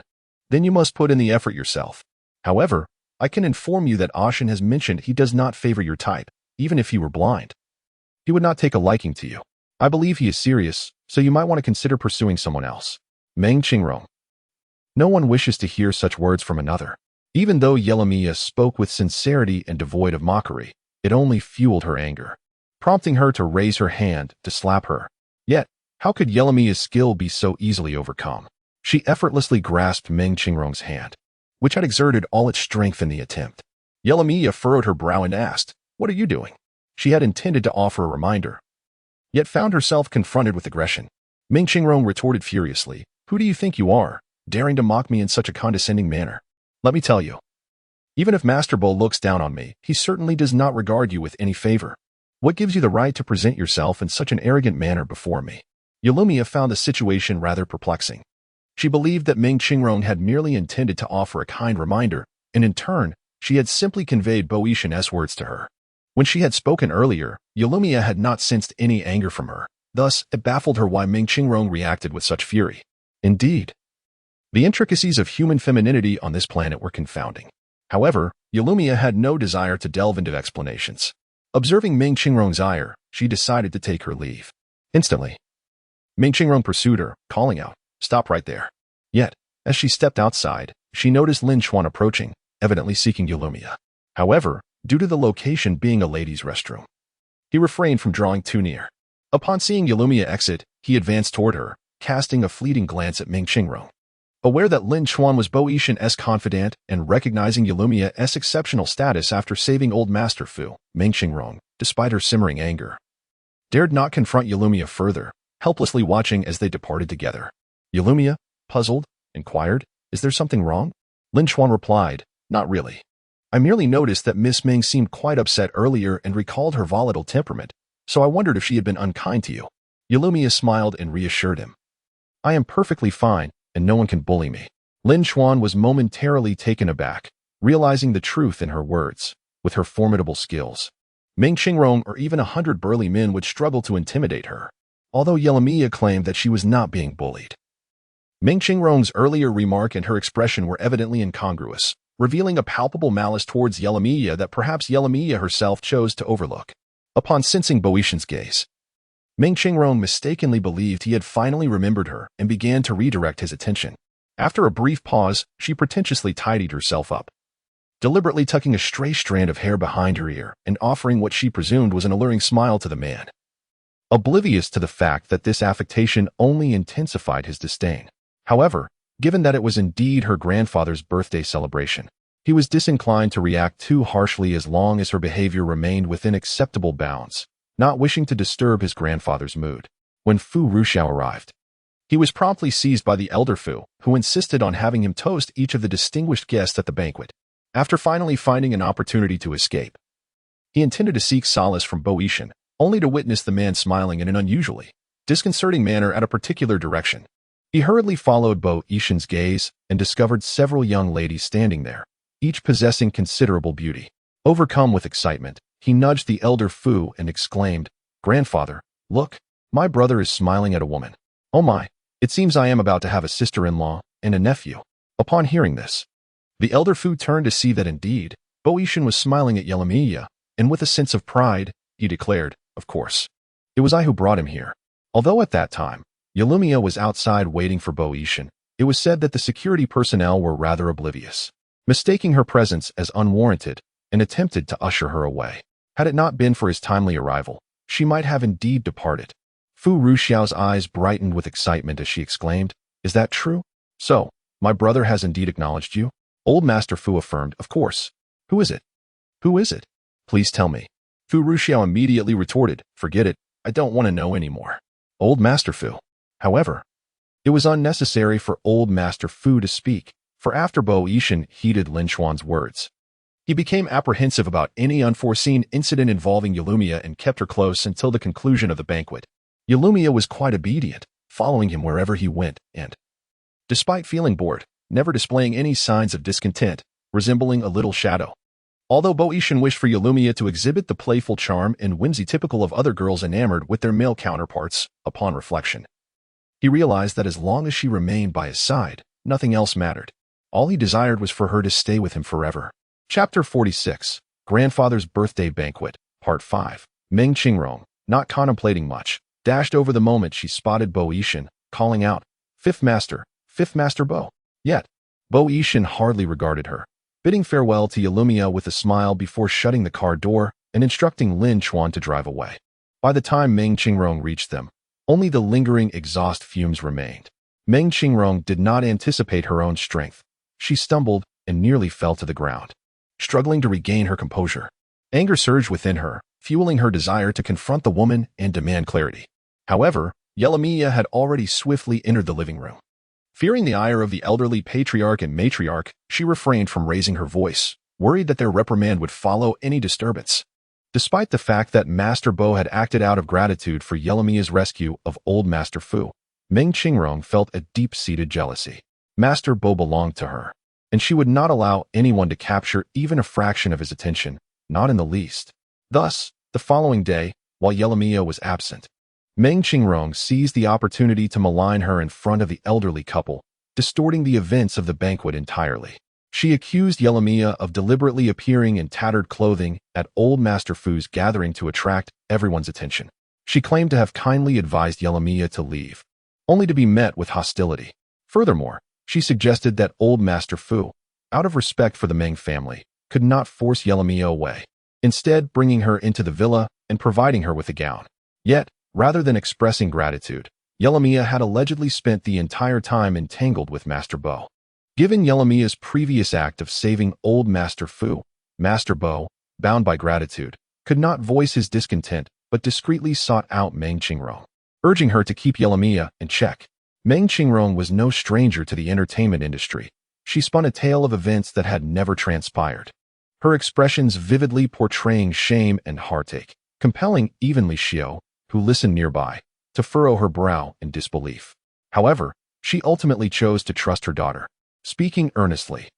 then you must put in the effort yourself. However, I can inform you that Ashan has mentioned he does not favor your type, even if he were blind. He would not take a liking to you. I believe he is serious, so you might want to consider pursuing someone else. Meng Qingrong. No one wishes to hear such words from another. Even though Yalumia spoke with sincerity and devoid of mockery, it only fueled her anger, prompting her to raise her hand to slap her. Yet, how could Yalumia's skill be so easily overcome? She effortlessly grasped Meng Qingrong's hand, which had exerted all its strength in the attempt. Yalumia furrowed her brow and asked, What are you doing? She had intended to offer a reminder, yet found herself confronted with aggression. Meng Qingrong retorted furiously, Who do you think you are, daring to mock me in such a condescending manner? Let me tell you, even if Master Bo looks down on me, he certainly does not regard you with any favor. What gives you the right to present yourself in such an arrogant manner before me? Yalumia found the situation rather perplexing. She believed that Meng Qingrong had merely intended to offer a kind reminder, and in turn, she had simply conveyed Boetian's words to her. When she had spoken earlier, Yalumia had not sensed any anger from her. Thus, it baffled her why Meng Qingrong reacted with such fury. Indeed, the intricacies of human femininity on this planet were confounding. However, Yalumia had no desire to delve into explanations. Observing Meng Qingrong's ire, she decided to take her leave. Instantly, Meng Qingrong pursued her, calling out, Stop right there. Yet, as she stepped outside, she noticed Lin Chuan approaching, evidently seeking Yalumia. However, due to the location being a ladies' restroom, he refrained from drawing too near. Upon seeing Yalumia exit, he advanced toward her, casting a fleeting glance at Meng Qingrong. Aware that Lin Chuan was Bo Yishan's confidant and recognizing Yalumia's exceptional status after saving Old Master Fu, Meng Qingrong, despite her simmering anger, dared not confront Yalumia further, helplessly watching as they departed together. Yalumia, puzzled, inquired, "Is there something wrong?" Lin Chuan replied, "Not really. I merely noticed that Miss Ming seemed quite upset earlier and recalled her volatile temperament, so I wondered if she had been unkind to you." Yalumia smiled and reassured him. "I am perfectly fine, and no one can bully me." Lin Chuan was momentarily taken aback, realizing the truth in her words. With her formidable skills, Meng Qingrong or even 100 burly men would struggle to intimidate her, although Yalumia claimed that she was not being bullied. Meng Qingrong's earlier remark and her expression were evidently incongruous, revealing a palpable malice towards Yalumia that perhaps Yalumia herself chose to overlook. Upon sensing Bo Yishan's gaze, Meng Qingrong mistakenly believed he had finally remembered her and began to redirect his attention. After a brief pause, she pretentiously tidied herself up, deliberately tucking a stray strand of hair behind her ear and offering what she presumed was an alluring smile to the man, oblivious to the fact that this affectation only intensified his disdain. However, given that it was indeed her grandfather's birthday celebration, he was disinclined to react too harshly as long as her behavior remained within acceptable bounds, not wishing to disturb his grandfather's mood. When Fu Ruxiao arrived, he was promptly seized by the elder Fu, who insisted on having him toast each of the distinguished guests at the banquet. After finally finding an opportunity to escape, he intended to seek solace from Bo Yishan, only to witness the man smiling in an unusually disconcerting manner at a particular direction. He hurriedly followed Bo Yishan's gaze and discovered several young ladies standing there, each possessing considerable beauty. Overcome with excitement, he nudged the elder Fu and exclaimed, "Grandfather, look, my brother is smiling at a woman. Oh my, it seems I am about to have a sister-in-law and a nephew." Upon hearing this, the elder Fu turned to see that indeed, Bo Yishan was smiling at Yalumia, and with a sense of pride, he declared, "Of course, it was I who brought him here." Although at that time, Yalumia was outside waiting for Bo Yishan, it was said that the security personnel were rather oblivious, mistaking her presence as unwarranted and attempted to usher her away. Had it not been for his timely arrival, she might have indeed departed. Fu Ruxiao's eyes brightened with excitement as she exclaimed, "Is that true? So, my brother has indeed acknowledged you?" Old Master Fu affirmed, "Of course. Who is it? Who is it? Please tell me." Fu Ruxiao immediately retorted, "Forget it, I don't want to know anymore." Old Master Fu. However, it was unnecessary for Old Master Fu to speak, for after Bo Yishan heeded Lin Chuan's words, he became apprehensive about any unforeseen incident involving Yalumia and kept her close until the conclusion of the banquet. Yalumia was quite obedient, following him wherever he went and, despite feeling bored, never displaying any signs of discontent, resembling a little shadow. Although Bo Yishan wished for Yalumia to exhibit the playful charm and whimsy typical of other girls enamored with their male counterparts, upon reflection, he realized that as long as she remained by his side, nothing else mattered. All he desired was for her to stay with him forever. Chapter 46, Grandfather's Birthday Banquet, Part 5. Meng Qingrong, not contemplating much, dashed over the moment she spotted Bo Yishan, calling out, Fifth Master Bo." Yet, Bo Yishan hardly regarded her, bidding farewell to Yalumia with a smile before shutting the car door and instructing Lin Chuan to drive away. By the time Meng Qingrong reached them, only the lingering exhaust fumes remained. Meng Qingrong did not anticipate her own strength. She stumbled and nearly fell to the ground, struggling to regain her composure. Anger surged within her, fueling her desire to confront the woman and demand clarity. However, Yalumia had already swiftly entered the living room. Fearing the ire of the elderly patriarch and matriarch, she refrained from raising her voice, worried that their reprimand would follow any disturbance. Despite the fact that Master Bo had acted out of gratitude for Yalumia's rescue of Old Master Fu, Meng Qingrong felt a deep-seated jealousy. Master Bo belonged to her, and she would not allow anyone to capture even a fraction of his attention, not in the least. Thus, the following day, while Yalumia was absent, Meng Qingrong seized the opportunity to malign her in front of the elderly couple, distorting the events of the banquet entirely. She accused Yalumia of deliberately appearing in tattered clothing at Old Master Fu's gathering to attract everyone's attention. She claimed to have kindly advised Yalumia to leave, only to be met with hostility. Furthermore, she suggested that Old Master Fu, out of respect for the Meng family, could not force Yalumia away, instead bringing her into the villa and providing her with a gown. Yet, rather than expressing gratitude, Yelamia had allegedly spent the entire time entangled with Master Bo. Given Yelamia's previous act of saving old Master Fu, Master Bo, bound by gratitude, could not voice his discontent but discreetly sought out Meng Qingrong, urging her to keep Yelamia in check. Meng Qingrong was no stranger to the entertainment industry. She spun a tale of events that had never transpired, her expressions vividly portraying shame and heartache, compelling even Li Xiao, who listened nearby, to furrow her brow in disbelief. However, she ultimately chose to trust her daughter, speaking earnestly.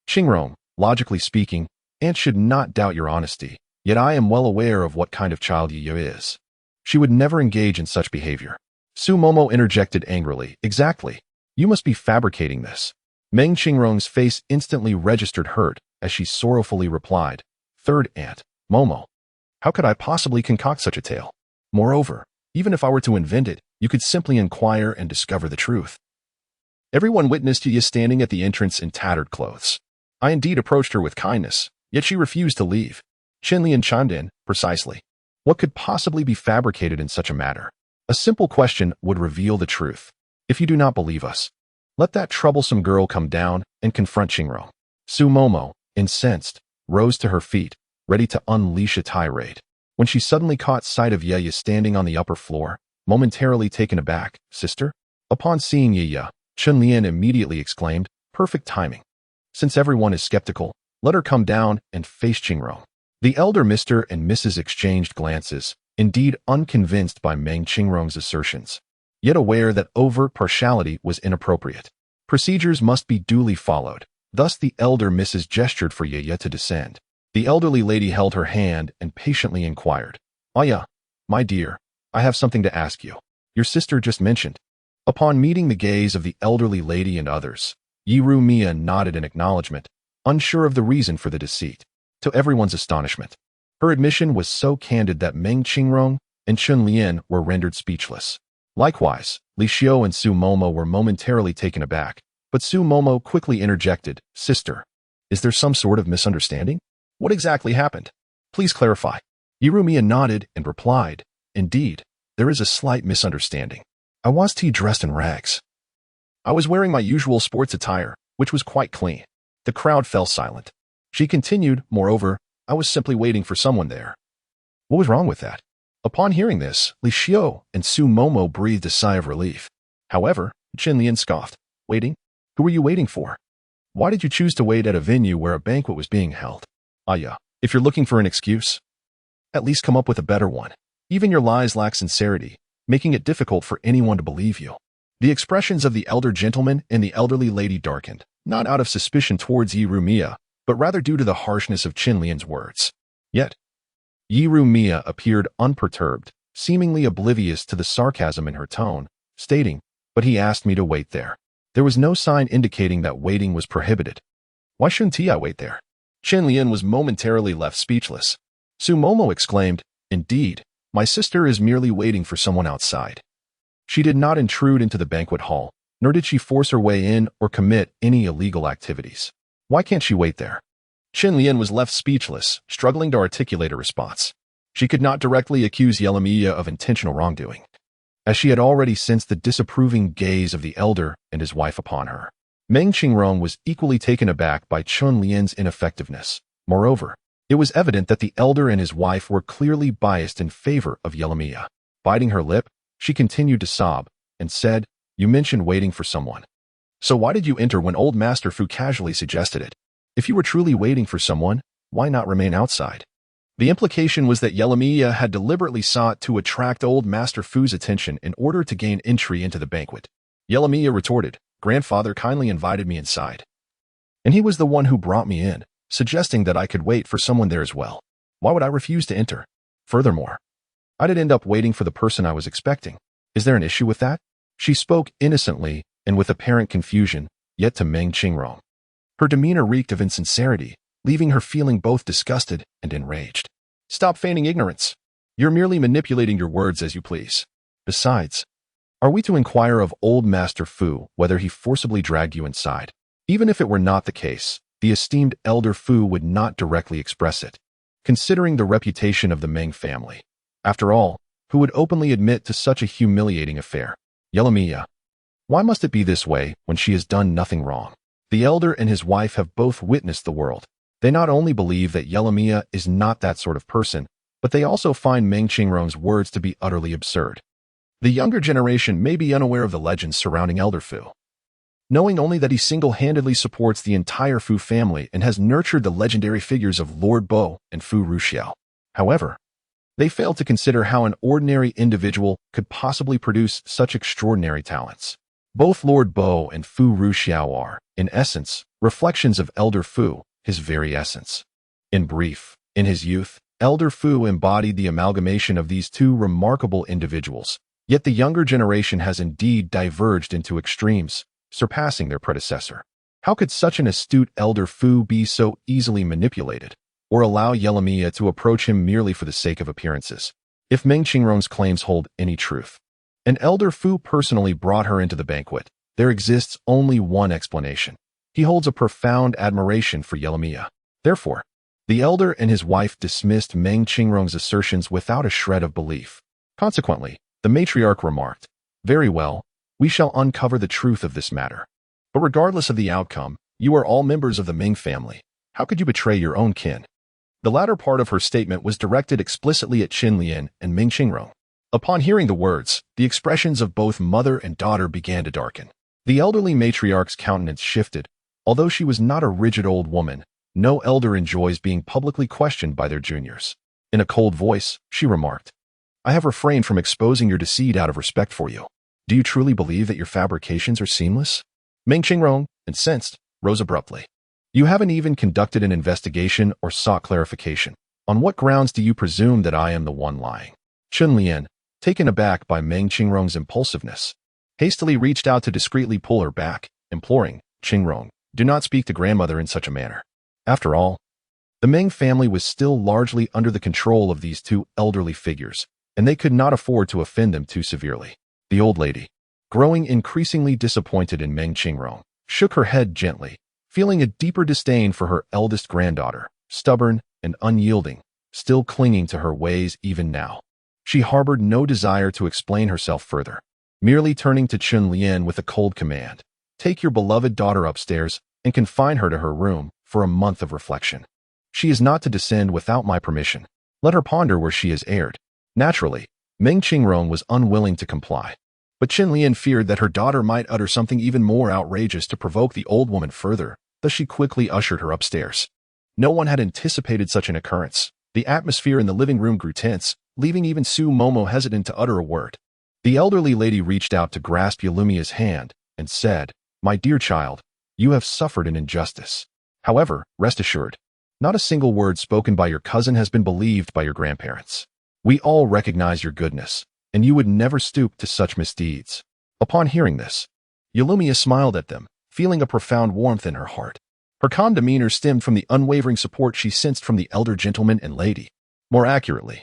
Qingrong, logically speaking, Aunt should not doubt your honesty, yet I am well aware of what kind of child Yi is. She would never engage in such behavior. Su Momo interjected angrily. Exactly. You must be fabricating this. Meng Qingrong's face instantly registered hurt as she sorrowfully replied, Third Aunt, Momo. How could I possibly concoct such a tale? Moreover, even if I were to invent it, you could simply inquire and discover the truth. Everyone witnessed Yi standing at the entrance in tattered clothes. I indeed approached her with kindness, yet she refused to leave. Qinlian chimed in, precisely. What could possibly be fabricated in such a matter? A simple question would reveal the truth. If you do not believe us, let that troublesome girl come down and confront Qingrong. Su Momo, incensed, rose to her feet, ready to unleash a tirade, when she suddenly caught sight of Ye standing on the upper floor, momentarily taken aback. Sister? Upon seeing Ye, Chunlian immediately exclaimed, Perfect timing. Since everyone is skeptical, let her come down and face Qingrong. The elder Mr. and Mrs. exchanged glances, indeed unconvinced by Meng Qingrong's assertions, yet aware that overt partiality was inappropriate. Procedures must be duly followed. Thus the elder Mrs. gestured for Ye to descend. The elderly lady held her hand and patiently inquired, Aya, my dear, I have something to ask you. Your sister just mentioned. Upon meeting the gaze of the elderly lady and others, Yiru Mia nodded in acknowledgement, unsure of the reason for the deceit. To everyone's astonishment, her admission was so candid that Meng Qingrong and Chunlian were rendered speechless. Likewise, Li Xiao and Su Momo were momentarily taken aback, but Su Momo quickly interjected, Sister, is there some sort of misunderstanding? What exactly happened? Please clarify. Yiru Mia nodded and replied, Indeed, there is a slight misunderstanding. I was dressed in rags. I was wearing my usual sports attire, which was quite clean. The crowd fell silent. She continued, Moreover, I was simply waiting for someone there. What was wrong with that? Upon hearing this, Li Xiao and Su Momo breathed a sigh of relief. However, Qinlian scoffed. Waiting? Who were you waiting for? Why did you choose to wait at a venue where a banquet was being held? Aya, if you're looking for an excuse, at least come up with a better one. Even your lies lack sincerity, making it difficult for anyone to believe you. The expressions of the elder gentleman and the elderly lady darkened, not out of suspicion towards Yiru Mia, but rather due to the harshness of Qinlian's words. Yet, Yiru Mia appeared unperturbed, seemingly oblivious to the sarcasm in her tone, stating, But he asked me to wait there. There was no sign indicating that waiting was prohibited. Why shouldn't I wait there? Qinlian was momentarily left speechless. Su Momo exclaimed, Indeed, my sister is merely waiting for someone outside. She did not intrude into the banquet hall, nor did she force her way in or commit any illegal activities. Why can't she wait there? Qinlian was left speechless, struggling to articulate a response. She could not directly accuse Yelamia of intentional wrongdoing, as she had already sensed the disapproving gaze of the elder and his wife upon her. Meng Qingrong was equally taken aback by Chunlian's ineffectiveness. Moreover, it was evident that the elder and his wife were clearly biased in favor of Yelamia. Biting her lip, she continued to sob and said, You mentioned waiting for someone. So why did you enter when old Master Fu casually suggested it? If you were truly waiting for someone, why not remain outside? The implication was that Yelamia had deliberately sought to attract old Master Fu's attention in order to gain entry into the banquet. Yelamia retorted, Grandfather kindly invited me inside. And he was the one who brought me in, suggesting that I could wait for someone there as well. Why would I refuse to enter? Furthermore, I did end up waiting for the person I was expecting. Is there an issue with that? She spoke innocently and with apparent confusion, yet to Meng Qingrong. Her demeanor reeked of insincerity, leaving her feeling both disgusted and enraged. Stop feigning ignorance. You're merely manipulating your words as you please. Besides, are we to inquire of old Master Fu whether he forcibly dragged you inside? Even if it were not the case, the esteemed elder Fu would not directly express it, considering the reputation of the Meng family. After all, who would openly admit to such a humiliating affair? Yelamiya. Why must it be this way when she has done nothing wrong? The elder and his wife have both witnessed the world. They not only believe that Yelamiya is not that sort of person, but they also find Meng Qingrong's words to be utterly absurd. The younger generation may be unaware of the legends surrounding Elder Fu, knowing only that he single-handedly supports the entire Fu family and has nurtured the legendary figures of Lord Bo and Fu Ruxiao. However, they fail to consider how an ordinary individual could possibly produce such extraordinary talents. Both Lord Bo and Fu Ruxiao are, in essence, reflections of Elder Fu, his very essence. In brief, in his youth, Elder Fu embodied the amalgamation of these two remarkable individuals, yet the younger generation has indeed diverged into extremes, surpassing their predecessor. How could such an astute Elder Fu be so easily manipulated, or allow Yelamiya to approach him merely for the sake of appearances? If Meng Qingrong's claims hold any truth, and Elder Fu personally brought her into the banquet, there exists only one explanation. He holds a profound admiration for Yelamiya. Therefore, the elder and his wife dismissed Meng Qingrong's assertions without a shred of belief. Consequently, the matriarch remarked, "Very well, we shall uncover the truth of this matter. But regardless of the outcome, you are all members of the Ming family. How could you betray your own kin?" The latter part of her statement was directed explicitly at Qin Lian and Meng Qingrong. Upon hearing the words, the expressions of both mother and daughter began to darken. The elderly matriarch's countenance shifted. Although she was not a rigid old woman, no elder enjoys being publicly questioned by their juniors. In a cold voice, she remarked, "I have refrained from exposing your deceit out of respect for you. Do you truly believe that your fabrications are seamless?" Meng Qingrong, incensed, rose abruptly. "You haven't even conducted an investigation or sought clarification. On what grounds do you presume that I am the one lying?" Qin Lian, taken aback by Meng Qingrong's impulsiveness, hastily reached out to discreetly pull her back, imploring, "Qingrong, do not speak to grandmother in such a manner." After all, the Meng family was still largely under the control of these two elderly figures, and they could not afford to offend them too severely. The old lady, growing increasingly disappointed in Meng Qingrong, shook her head gently, feeling a deeper disdain for her eldest granddaughter, stubborn and unyielding, still clinging to her ways even now. She harbored no desire to explain herself further, merely turning to Qin Lian with a cold command, "Take your beloved daughter upstairs and confine her to her room for a month of reflection. She is not to descend without my permission. Let her ponder where she has erred." Naturally, Meng Qingrong was unwilling to comply, but Qin Lian feared that her daughter might utter something even more outrageous to provoke the old woman further, thus she quickly ushered her upstairs. No one had anticipated such an occurrence. The atmosphere in the living room grew tense, leaving even Su Momo hesitant to utter a word. The elderly lady reached out to grasp Yalumiya's hand and said, "My dear child, you have suffered an injustice. However, rest assured, not a single word spoken by your cousin has been believed by your grandparents. We all recognize your goodness, and you would never stoop to such misdeeds." Upon hearing this, Yalumiya smiled at them, feeling a profound warmth in her heart. Her calm demeanor stemmed from the unwavering support she sensed from the elder gentleman and lady. More accurately,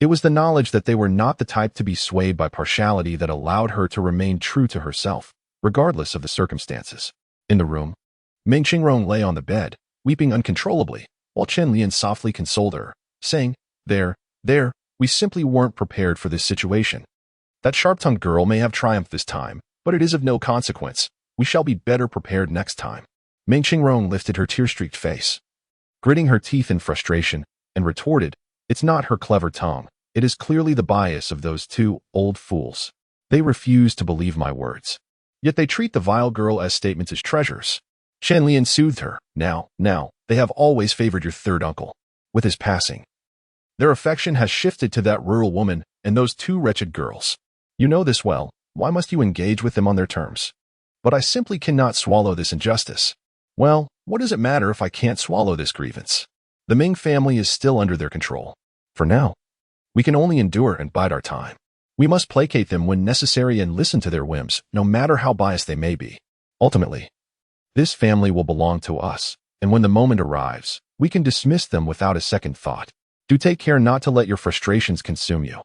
it was the knowledge that they were not the type to be swayed by partiality that allowed her to remain true to herself, regardless of the circumstances. In the room, Meng Qingrong lay on the bed, weeping uncontrollably, while Qin Lian softly consoled her, saying, There, we simply weren't prepared for this situation. That sharp-tongued girl may have triumphed this time, but it is of no consequence. We shall be better prepared next time." Meng Qingrong lifted her tear-streaked face, gritting her teeth in frustration, and retorted, "It's not her clever tongue. It is clearly the bias of those two old fools. They refuse to believe my words. Yet they treat the vile girl as statements as treasures." Qin Lian soothed her. Now, they have always favored your third uncle. With his passing, their affection has shifted to that rural woman and those two wretched girls. You know this well. Why must you engage with them on their terms? But I simply cannot swallow this injustice. Well, what does it matter if I can't swallow this grievance? The Ming family is still under their control. For now, we can only endure and bide our time. We must placate them when necessary and listen to their whims, no matter how biased they may be. Ultimately, this family will belong to us, and when the moment arrives, we can dismiss them without a second thought. Do take care not to let your frustrations consume you.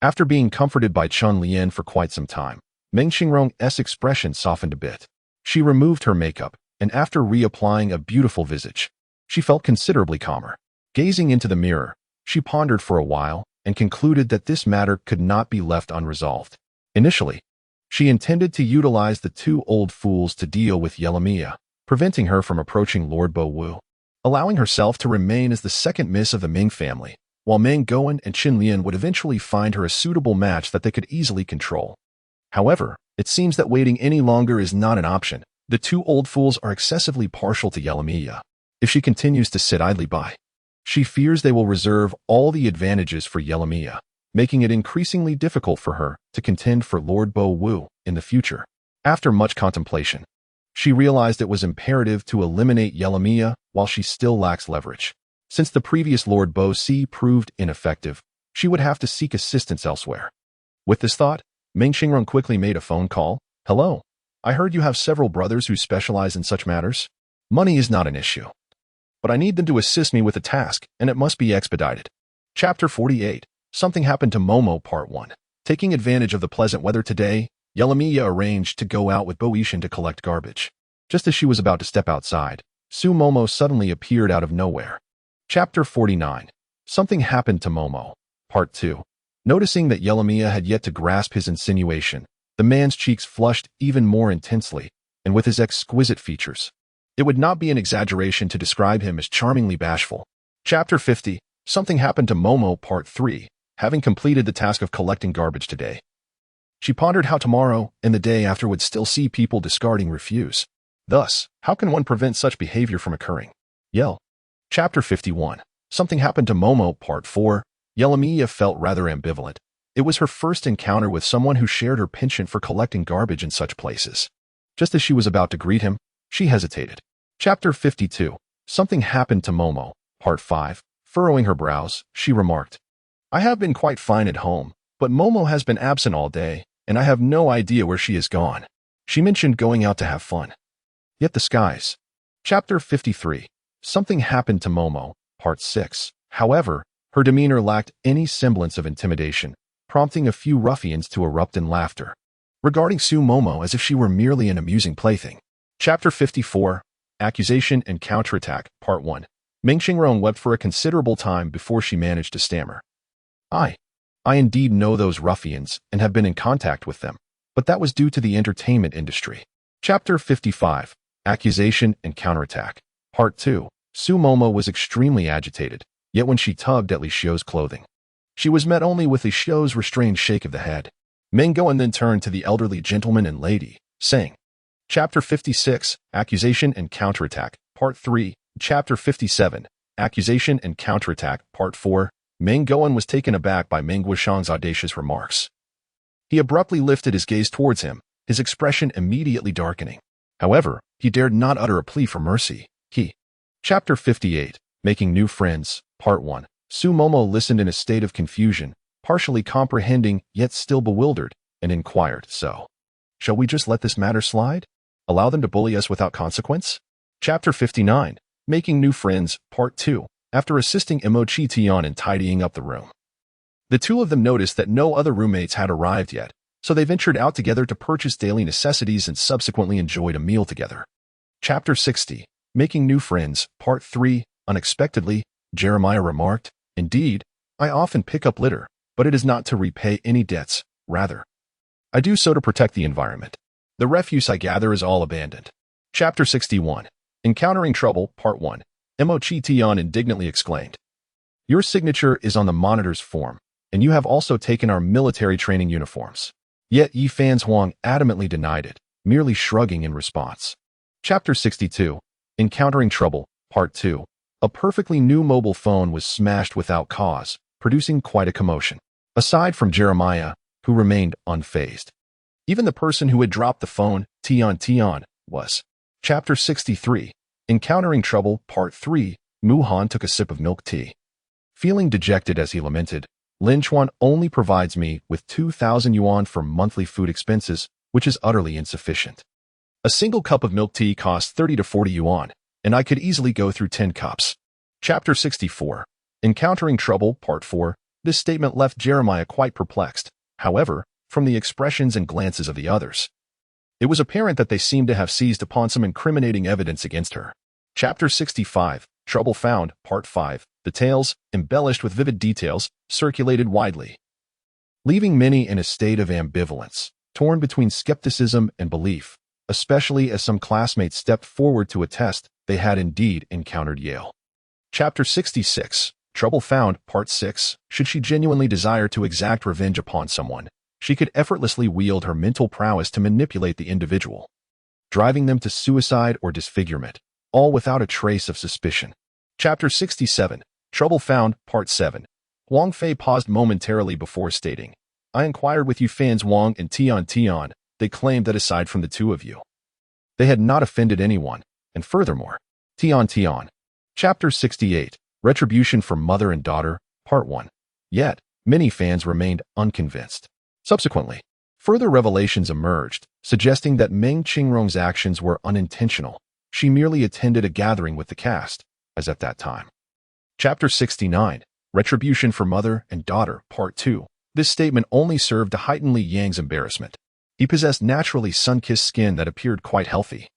After being comforted by Qin Lian for quite some time, Meng Qingrong's expression softened a bit. She removed her makeup, and after reapplying a beautiful visage, she felt considerably calmer. Gazing into the mirror, she pondered for a while and concluded that this matter could not be left unresolved. Initially, She intended to utilize the two old fools to deal with Yelamia, preventing her from approaching Lord Bo Wu, allowing herself to remain as the second miss of the Ming family, while Meng Gowen and Qin Lian would eventually find her a suitable match that they could easily control. However, it seems that waiting any longer is not an option. The two old fools are excessively partial to Yelamia. If she continues to sit idly by, she fears they will reserve all the advantages for Yelamia, making it increasingly difficult for her to contend for Lord Bo Wu in the future. After much contemplation, she realized it was imperative to eliminate Yelamia while she still lacks leverage. Since the previous Lord Bo Si proved ineffective, she would have to seek assistance elsewhere. With this thought, Meng Xingrong quickly made a phone call. "Hello. I heard you have several brothers who specialize in such matters. Money is not an issue, but I need them to assist me with a task, and it must be expedited." Chapter 48. Something Happened to Momo Part 1. Taking advantage of the pleasant weather today, Yelamia arranged to go out with Bo Yishan to collect garbage. Just as she was about to step outside, Su Momo suddenly appeared out of nowhere. Chapter 49. Something Happened to Momo. Part 2. Noticing that Yelamia had yet to grasp his insinuation, the man's cheeks flushed even more intensely, and with his exquisite features. It would not be an exaggeration to describe him as charmingly bashful. Chapter 50. Something Happened to Momo Part 3. Having completed the task of collecting garbage today, she pondered how tomorrow and the day after would still see people discarding refuse. Thus, how can one prevent such behavior from occurring? Yell. Chapter 51. Something Happened to Momo Part 4. Yelamia felt rather ambivalent. It was her first encounter with someone who shared her penchant for collecting garbage in such places. Just as she was about to greet him, she hesitated. Chapter 52. Something Happened to Momo Part 5. Furrowing her brows, she remarked, "I have been quite fine at home, but Momo has been absent all day, and I have no idea where she has gone. She mentioned going out to have fun. Yet the skies." Chapter 53. Something Happened to Momo Part 6. However, her demeanor lacked any semblance of intimidation, prompting a few ruffians to erupt in laughter, regarding Su Momo as if she were merely an amusing plaything. Chapter 54. Accusation and Counterattack Part 1. Meng Xingrong wept for a considerable time before she managed to stammer. I indeed know those ruffians and have been in contact with them, but that was due to the entertainment industry. Chapter 55. Accusation and Counterattack Part 2. Su Momo was extremely agitated, yet when she tugged at Li Xiu's clothing, she was met only with Li Xiu's restrained shake of the head. Meng Gowen then turned to the elderly gentleman and lady, saying, Chapter 56. Accusation and Counterattack Part 3. Chapter 57. Accusation and Counterattack Part 4. Meng Gowen was taken aback by Meng Wushang's audacious remarks. He abruptly lifted his gaze towards him, his expression immediately darkening. However, he dared not utter a plea for mercy. Chapter 58. Making New Friends Part 1. Su Momo listened in a state of confusion, partially comprehending yet still bewildered, and inquired, "So, shall we just let this matter slide? Allow them to bully us without consequence?" Chapter 59. Making New Friends Part 2. After assisting Mo Chi Tian in tidying up the room, the two of them noticed that no other roommates had arrived yet, so they ventured out together to purchase daily necessities and subsequently enjoyed a meal together. Chapter 60. Making New Friends Part 3. Unexpectedly, Jeremiah remarked, "Indeed, I often pick up litter, but it is not to repay any debts. Rather, I do so to protect the environment. The refuse I gather is all abandoned." Chapter 61. Encountering Trouble Part 1. Mo Chi Tian indignantly exclaimed, "Your signature is on the monitor's form, and you have also taken our military training uniforms." Yet Yi Fan's Huang adamantly denied it, merely shrugging in response. Chapter 62. Encountering Trouble Part 2. A perfectly new mobile phone was smashed without cause, producing quite a commotion. Aside from Jeremiah, who remained unfazed, even the person who had dropped the phone, Tian, was. Chapter 63. Encountering Trouble Part 3. Mu Han took a sip of milk tea. Feeling dejected as he lamented, "Lin Chuan only provides me with 2,000 yuan for monthly food expenses, which is utterly insufficient. A single cup of milk tea costs 30 to 40 yuan, and I could easily go through 10 cups." Chapter 64. Encountering Trouble Part 4. This statement left Jeremiah quite perplexed. However, from the expressions and glances of the others, it was apparent that they seemed to have seized upon some incriminating evidence against her. Chapter 65. Trouble Found Part 5. The tales, embellished with vivid details, circulated widely, leaving many in a state of ambivalence. torn between skepticism and belief, especially as some classmates stepped forward to attest they had indeed encountered Yale. Chapter 66, Trouble Found, Part 6. Should she genuinely desire to exact revenge upon someone, she could effortlessly wield her mental prowess to manipulate the individual, driving them to suicide or disfigurement, all without a trace of suspicion. Chapter 67, Trouble Found, Part 7. Wang Fei paused momentarily before stating, I inquired with you fans Wang and Tian. They claimed that aside from the two of you, they had not offended anyone, and furthermore, Tian. Chapter 68, Retribution for Mother and Daughter, Part 1. Yet, many fans remained unconvinced. Subsequently, further revelations emerged, suggesting that Meng Qingrong's actions were unintentional. She merely attended a gathering with the cast, as at that time. Chapter 69, Retribution for Mother and Daughter, Part 2. This statement only served to heighten Li Yang's embarrassment. He possessed naturally sun-kissed skin that appeared quite healthy,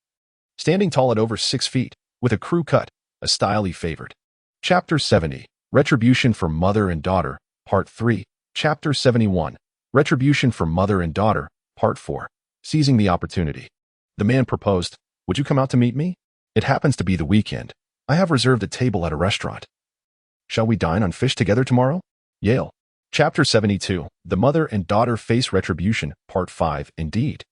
standing tall at over 6 feet, with a crew cut, a style he favored. Chapter 70, Retribution for Mother and Daughter, Part 3. Chapter 71, Retribution for Mother and Daughter, Part 4. Seizing the opportunity. The man proposed, would you come out to meet me? It happens to be the weekend. I have reserved a table at a restaurant. Shall we dine on fish together tomorrow? Yale. Chapter 72, The Mother and Daughter Face Retribution, Part 5. Indeed,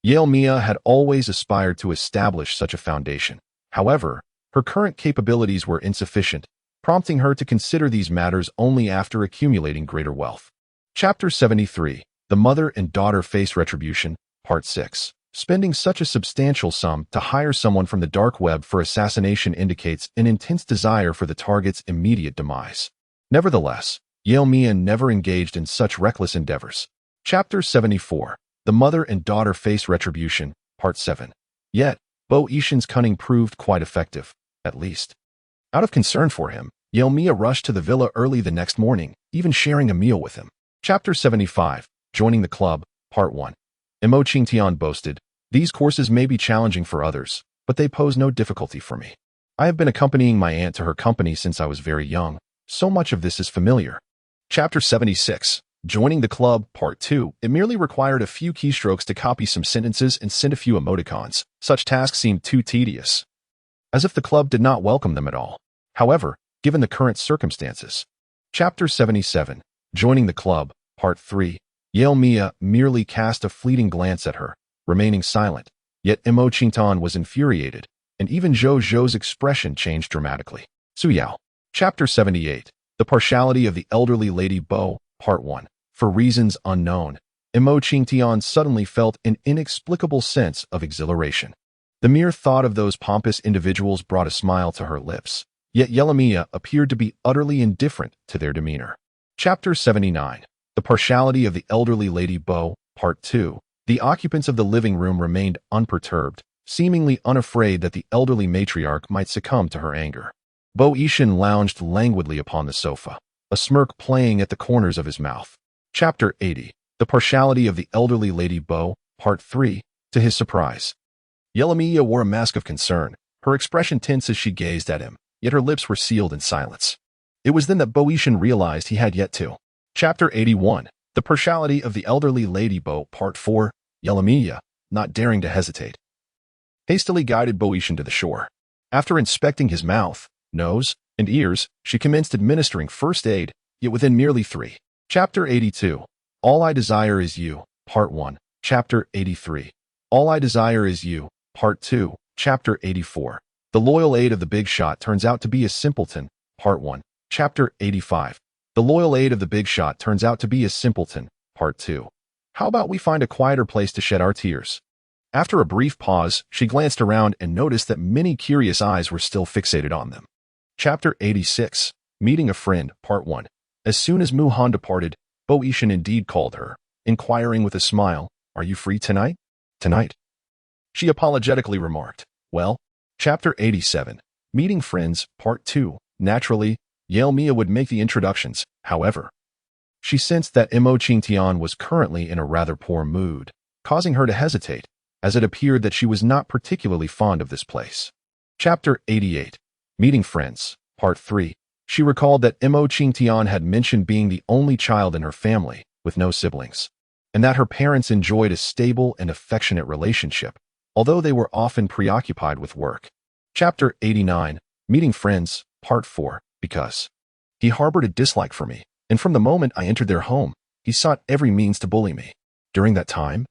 Yale Mia had always aspired to establish such a foundation. However, her current capabilities were insufficient, prompting her to consider these matters only after accumulating greater wealth. Chapter 73, The Mother and Daughter Face Retribution, Part 6. Spending such a substantial sum to hire someone from the dark web for assassination indicates an intense desire for the target's immediate demise. Nevertheless, Yale Mia never engaged in such reckless endeavors. Chapter 74, The Mother and Daughter Face Retribution, Part 7. Yet, Bo Yishan's cunning proved quite effective, at least. Out of concern for him, Yale Mia rushed to the villa early the next morning, even sharing a meal with him. Chapter 75, Joining the Club, Part 1. Mo Qingtian boasted, these courses may be challenging for others, but they pose no difficulty for me. I have been accompanying my aunt to her company since I was very young. So much of this is familiar. Chapter 76, Joining the Club, Part 2. It merely required a few keystrokes to copy some sentences and send a few emoticons. Such tasks seemed too tedious, as if the club did not welcome them at all. However, given the current circumstances. Chapter 77, Joining the Club, Part 3. Yale Mia merely cast a fleeting glance at her, remaining silent. Yet Mo Qingtan was infuriated, and even Zhou Zhou's expression changed dramatically. Su Yao. Chapter 78, The Partiality of the Elderly Lady Bo, Part 1. For reasons unknown, Mo Qingtian suddenly felt an inexplicable sense of exhilaration. The mere thought of those pompous individuals brought a smile to her lips, yet Yelamia appeared to be utterly indifferent to their demeanor. Chapter 79, The Partiality of the Elderly Lady Bo, Part 2. The occupants of the living room remained unperturbed, seemingly unafraid that the elderly matriarch might succumb to her anger. Bo Yishan lounged languidly upon the sofa, a smirk playing at the corners of his mouth. Chapter 80, The Partiality of the Elderly Lady Bo, Part 3. To his surprise, Yelamia wore a mask of concern, her expression tense as she gazed at him, yet her lips were sealed in silence. It was then that Bo Yishan realized he had yet to. Chapter 81, The Partiality of the Elderly Lady Bo, Part 4. Yelamia, not daring to hesitate, hastily guided Bo Yishan to the shore. After inspecting his mouth, nose, and ears, she commenced administering first aid, yet within merely 3. Chapter 82, All I Desire Is You, Part 1. Chapter 83, All I Desire Is You, Part 2. Chapter 84, The Loyal Aid of the Big Shot Turns Out to Be a Simpleton, Part 1. Chapter 85, The Loyal Aid of the Big Shot Turns Out to Be a Simpleton, Part 2. How about we find a quieter place to shed our tears? After a brief pause, she glanced around and noticed that many curious eyes were still fixated on them. Chapter 86, Meeting a Friend, Part 1. As soon as Mu Han departed, Bo Yishan indeed called her, inquiring with a smile, Are you free tonight? Tonight, she apologetically remarked. Well, Chapter 87, Meeting Friends, Part 2. Naturally, Yale Mia would make the introductions. However, she sensed that Mo Qingtian was currently in a rather poor mood, causing her to hesitate, as it appeared that she was not particularly fond of this place. Chapter 88, Meeting Friends, Part 3. She recalled that Mo Qingtian had mentioned being the only child in her family, with no siblings. and that her parents enjoyed a stable and affectionate relationship, although they were often preoccupied with work. Chapter 89, Meeting Friends, Part 4, Because he harbored a dislike for me, and from the moment I entered their home, he sought every means to bully me. During that time,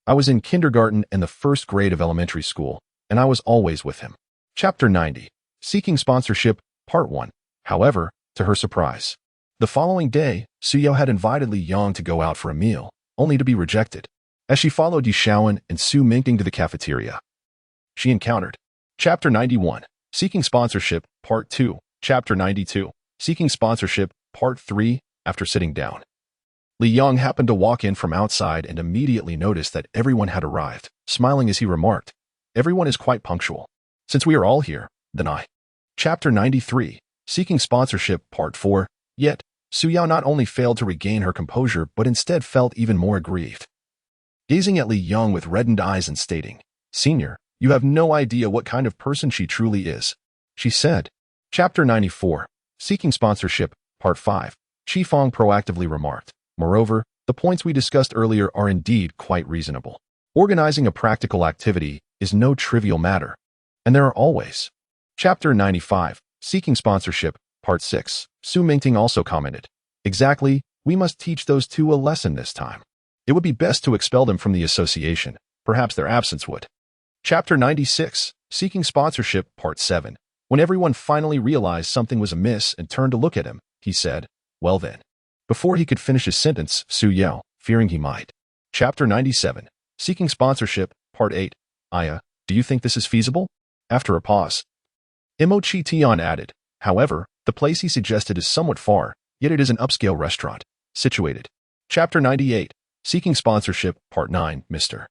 I was in kindergarten and the first grade of elementary school, and I was always with him. Chapter 90, Seeking Sponsorship, Part 1. However, to her surprise, the following day, Suyo had invited Li Yang to go out for a meal, only to be rejected. As she followed Yishaoan and Su Mingting to the cafeteria, she encountered Chapter 91, Seeking Sponsorship, Part 2, Chapter 92, Seeking Sponsorship, Part 3. After sitting down, Li Yang happened to walk in from outside and immediately noticed that everyone had arrived, smiling as he remarked, "Everyone is quite punctual. Since we are all here, then I." Chapter 93, Seeking Sponsorship, Part 4. Yet, Suyao not only failed to regain her composure but instead felt even more aggrieved. Gazing at Li Yang with reddened eyes and stating, "Senior, you have no idea what kind of person she truly is," she said. Chapter 94, Seeking Sponsorship, Part 5. Qifeng proactively remarked, "Moreover, the points we discussed earlier are indeed quite reasonable. Organizing a practical activity is no trivial matter, and there are always." Chapter 95, Seeking Sponsorship, Part 6. Su Mingting also commented, "Exactly, we must teach those two a lesson this time. It would be best to expel them from the association. Perhaps their absence would." Chapter 96, Seeking Sponsorship, Part 7. When everyone finally realized something was amiss and turned to look at him, he said, "Well then." Before he could finish his sentence, Su Yao, fearing he might. Chapter 97, Seeking Sponsorship, Part 8. "Aya, do you think this is feasible?" After a pause, Imochi Tian added, "However, the place he suggested is somewhat far, yet it is an upscale restaurant, situated." Chapter 98, Seeking Sponsorship, Part 9. "Mr."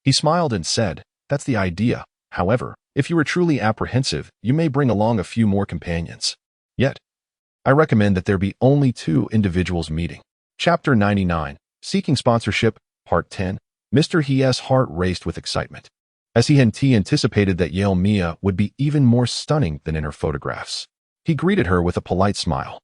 He smiled and said, "That's the idea. However, if you are truly apprehensive, you may bring along a few more companions. Yet, I recommend that there be only 2 individuals meeting." Chapter 99, Seeking Sponsorship, Part 10. Mr. He's heart raced with excitement, as he had anticipated that Yale Mia would be even more stunning than in her photographs. He greeted her with a polite smile.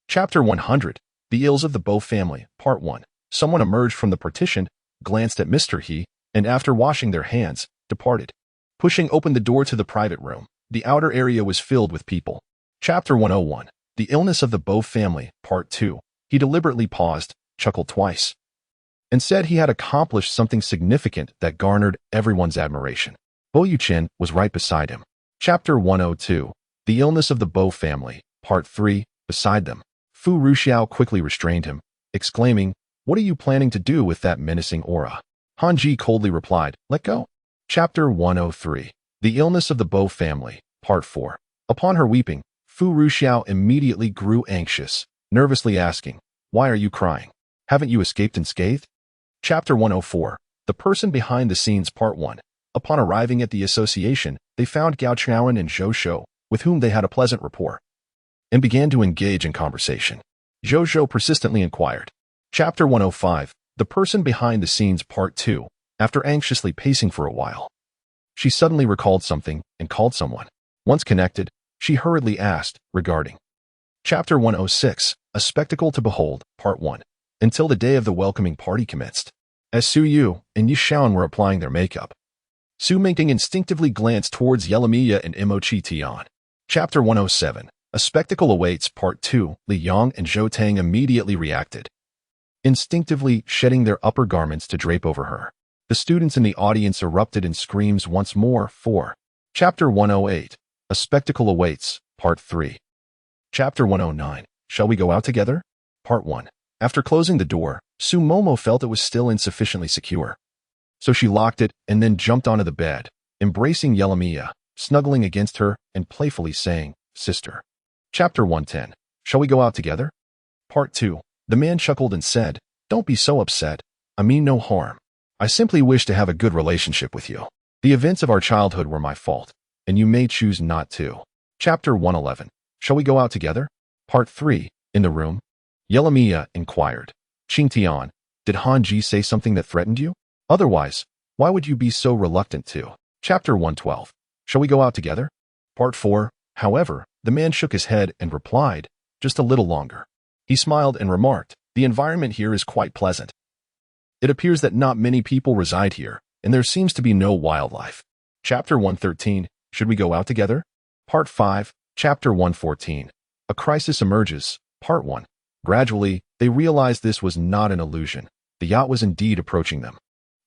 Chapter 100, The Ills of the Bow Family, Part 1. Someone emerged from the partition, glanced at Mr. He, and after washing their hands, departed. Pushing open the door to the private room, the outer area was filled with people. Chapter 101, The Illness of the Bow Family, Part 2. He deliberately paused, chuckled twice, and said he had accomplished something significant that garnered everyone's admiration. Bo Yuchen was right beside him. Chapter 102, The Illness of the Bow Family, Part 3. Beside them, Fu Ruxiao quickly restrained him, exclaiming, "What are you planning to do with that menacing aura?" Han Ji coldly replied, "Let go." Chapter 103, The Illness of the Bow Family, Part 4. Upon her weeping, Fu Ruxiao immediately grew anxious, nervously asking, "Why are you crying? Haven't you escaped unscathed?" Chapter 104, The Person Behind the Scenes, Part 1. Upon arriving at the association, they found Gao Chaoan and Zhou Shou, with whom they had a pleasant rapport, and began to engage in conversation. Zhou Shou persistently inquired. Chapter 105, The Person Behind the Scenes, Part 2. After anxiously pacing for a while, she suddenly recalled something and called someone. Once connected, she hurriedly asked, regarding. Chapter 106, A Spectacle to Behold, Part 1. Until the day of the welcoming party commenced, as Su Yu and Yi Shaon were applying their makeup, Su Mingting instinctively glanced towards Yelamiya and Imochi Tian. Chapter 107, A Spectacle Awaits, Part 2. Li Yang and Zhou Tang immediately reacted, instinctively shedding their upper garments to drape over her. The students in the audience erupted in screams once more. 4. Chapter 108, A Spectacle Awaits, Part 3. Chapter 109, Shall We Go Out Together? Part 1. After closing the door, Su Momo felt it was still insufficiently secure, so she locked it and then jumped onto the bed, embracing Yelamiya, snuggling against her and playfully saying, "Sister." Chapter 110, Shall We Go Out Together? Part 2. The man chuckled and said, "Don't be so upset. I mean no harm. I simply wish to have a good relationship with you. The events of our childhood were my fault, and you may choose not to." Chapter 111, Shall We Go Out Together? Part 3. In the room, Yelamiya inquired, "Qingtian, did Han Ji say something that threatened you? Otherwise, why would you be so reluctant to?" Chapter 112, Shall We Go Out Together? Part 4. However, the man shook his head and replied, "Just a little longer." He smiled and remarked, "The environment here is quite pleasant." It appears that not many people reside here, and there seems to be no wildlife. Chapter 113, Should we go out together? Part 5, Chapter 114, A crisis emerges, Part 1. Gradually, they realized this was not an illusion. The yacht was indeed approaching them,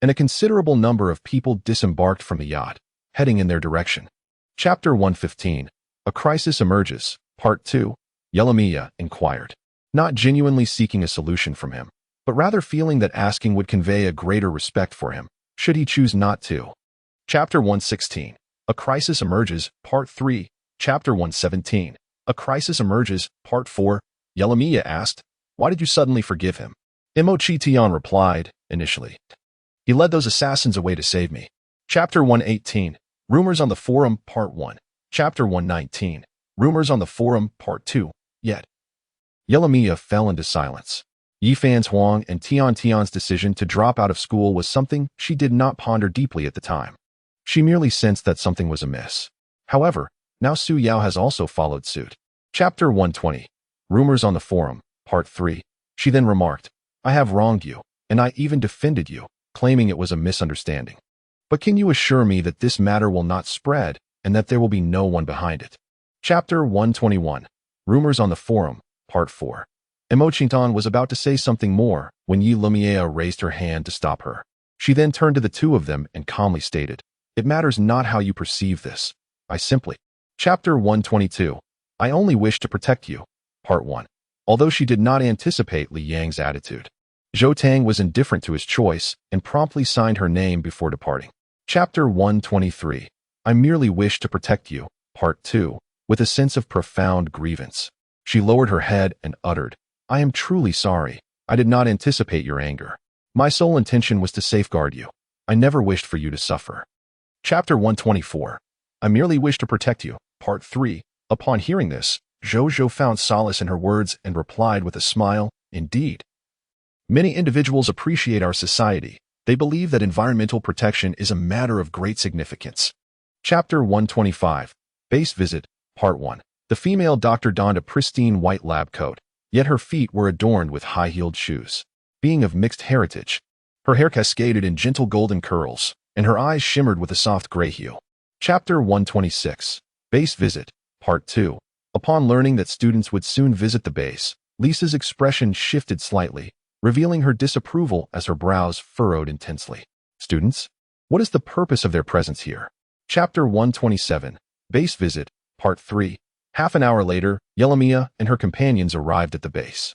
and a considerable number of people disembarked from the yacht, heading in their direction. Chapter 115, A crisis emerges, Part 2, Yelamiya inquired, not genuinely seeking a solution from him, but rather feeling that asking would convey a greater respect for him, should he choose not to. Chapter 116, A crisis emerges, Part 3, Chapter 117, A crisis emerges, Part 4, Yelamiya asked, Why did you suddenly forgive him? Imochi-Tian replied, Initially, he led those assassins away to save me. Chapter 118, Rumors on the Forum, Part 1, Chapter 119, Rumors on the Forum, Part 2, Yet. Yelamiya fell into silence. Yifan's Huang and Tian's decision to drop out of school was something she did not ponder deeply at the time. She merely sensed that something was amiss. However, now Su Yao has also followed suit. Chapter 120, Rumors on the Forum, Part 3. She then remarked, I have wronged you, and I even defended you, claiming it was a misunderstanding. But can you assure me that this matter will not spread, and that there will be no one behind it? Chapter 121, Rumors on the Forum, Part 4. Imochi-Tian was about to say something more when Yelamiya raised her hand to stop her. She then turned to the two of them and calmly stated, It matters not how you perceive this. I simply. Chapter 122, I only wish to protect you, Part 1. Although she did not anticipate Li Yang's attitude, Zhou Tang was indifferent to his choice and promptly signed her name before departing. Chapter 123, I merely wish to protect you, Part 2, with a sense of profound grievance. She lowered her head and uttered, I am truly sorry. I did not anticipate your anger. My sole intention was to safeguard you. I never wished for you to suffer. Chapter 124, I merely wish to protect you, Part 3. Upon hearing this, Zhou found solace in her words and replied with a smile, Indeed. Many individuals appreciate our society. They believe that environmental protection is a matter of great significance. Chapter 125, Base Visit, Part 1. The female doctor donned a pristine white lab coat, yet her feet were adorned with high-heeled shoes. Being of mixed heritage, her hair cascaded in gentle golden curls, and her eyes shimmered with a soft gray hue. Chapter 126, Base Visit, Part 2. Upon learning that students would soon visit the base, Lisa's expression shifted slightly, revealing her disapproval as her brows furrowed intensely. Students? What is the purpose of their presence here? Chapter 127, Base Visit, Part 3. Half an hour later, Yelamiya and her companions arrived at the base.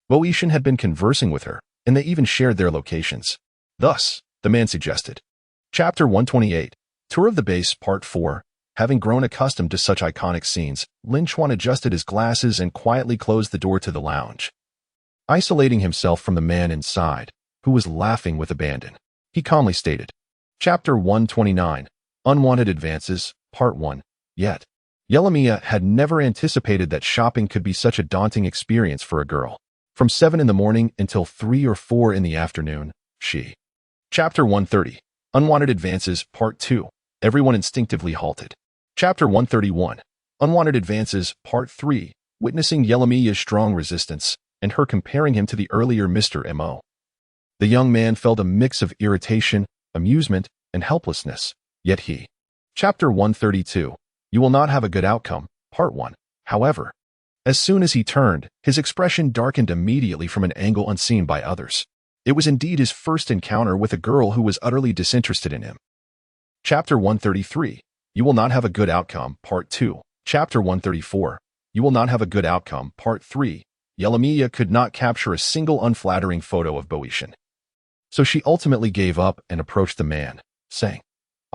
Boishan had been conversing with her, and they even shared their locations. Thus, the man suggested. Chapter 128, Tour of the Base, Part 4. Having grown accustomed to such iconic scenes, Lin Chuan adjusted his glasses and quietly closed the door to the lounge. Isolating himself from the man inside, who was laughing with abandon, he calmly stated. Chapter 129, Unwanted Advances, Part 1. Yet, Yelamiya had never anticipated that shopping could be such a daunting experience for a girl. From 7 in the morning until 3 or 4 in the afternoon, she. Chapter 130, Unwanted Advances, Part 2. Everyone instinctively halted. Chapter 131, Unwanted Advances, Part 3. Witnessing Yelamiya's strong resistance, and her comparing him to the earlier Mr. M.O. The young man felt a mix of irritation, amusement, and helplessness, yet he. Chapter 132, You will not have a good outcome, Part 1. However, as soon as he turned, his expression darkened immediately from an angle unseen by others. It was indeed his first encounter with a girl who was utterly disinterested in him. Chapter 133, You will not have a good outcome, Part 2. Chapter 134, You will not have a good outcome, Part 3. Yelamiya could not capture a single unflattering photo of Boishan. So she ultimately gave up and approached the man, saying,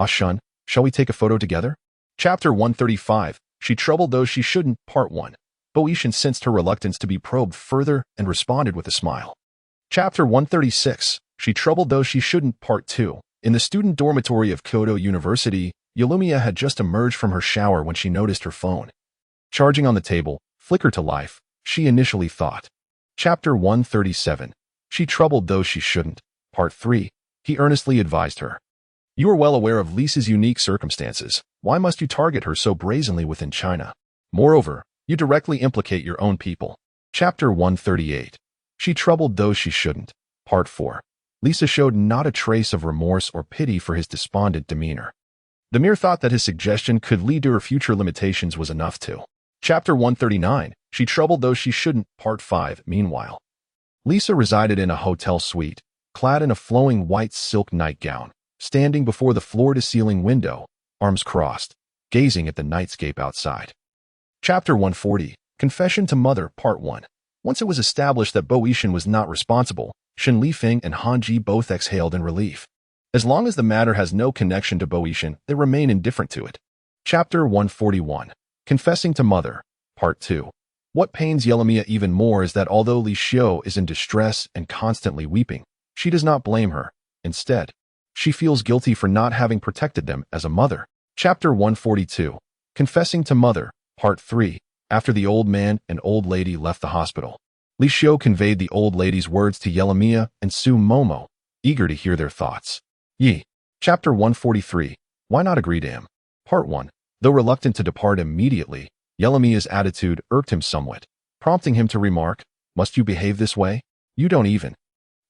Shun, shall we take a photo together? Chapter 135, She troubled those she shouldn't, Part 1. Boishan sensed her reluctance to be probed further and responded with a smile. Chapter 136, She troubled those she shouldn't, Part 2. In the student dormitory of Kyoto University, Yelamiya had just emerged from her shower when she noticed her phone. Charging on the table, flickered to life, she initially thought. Chapter 137, She troubled those she shouldn't, Part 3. He earnestly advised her. You are well aware of Lisa's unique circumstances. Why must you target her so brazenly within China? Moreover, you directly implicate your own people. Chapter 138, She troubled those she shouldn't, Part 4. Lisa showed not a trace of remorse or pity for his despondent demeanor. The mere thought that his suggestion could lead to her future limitations was enough to. Chapter 139. She Troubled Those She Shouldn't, Part 5. Meanwhile, Lisa resided in a hotel suite, clad in a flowing white silk nightgown, standing before the floor-to-ceiling window, arms crossed, gazing at the nightscape outside. Chapter 140. Confession to Mother, Part 1. Once it was established that Bo Yixin was not responsible, Shen Lifeng and Han Ji both exhaled in relief. As long as the matter has no connection to Bo Yixin, they remain indifferent to it. Chapter 141. Confessing to Mother, Part 2. What pains Yelamia even more is that although Li Xiu is in distress and constantly weeping, she does not blame her. Instead, she feels guilty for not having protected them as a mother. Chapter 142. Confessing to Mother, Part 3. After the old man and old lady left the hospital, Li Xiu conveyed the old lady's words to Yelamia and Su Momo, eager to hear their thoughts. Yi. Chapter 143. Why not agree to him? Part 1. Though reluctant to depart immediately, Yelamia's attitude irked him somewhat, prompting him to remark, "Must you behave this way? You don't even."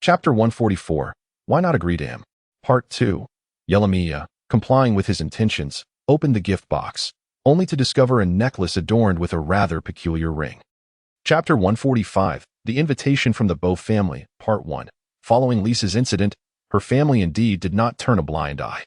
Chapter 144. Why not agree to him? Part 2. Yelamia, complying with his intentions, opened the gift box, only to discover a necklace adorned with a rather peculiar ring. Chapter 145. The Invitation from the Bo Family, Part 1. Following Lisa's incident, her family indeed did not turn a blind eye.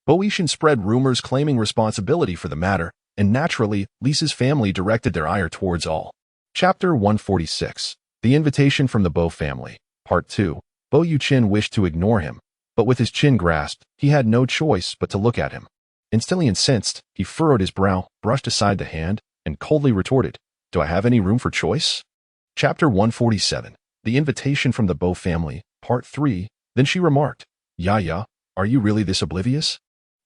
Bo Yixin spread rumors claiming responsibility for the matter, and naturally, Lisa's family directed their ire towards all. Chapter 146. The Invitation from the Bo Family, Part 2. Bo Yuqin wished to ignore him, but with his chin grasped, he had no choice but to look at him. Instantly incensed, he furrowed his brow, brushed aside the hand, and coldly retorted, "Do I have any room for choice?" Chapter 147. The Invitation from the Bo Family, Part 3. Then she remarked, "Ya, are you really this oblivious?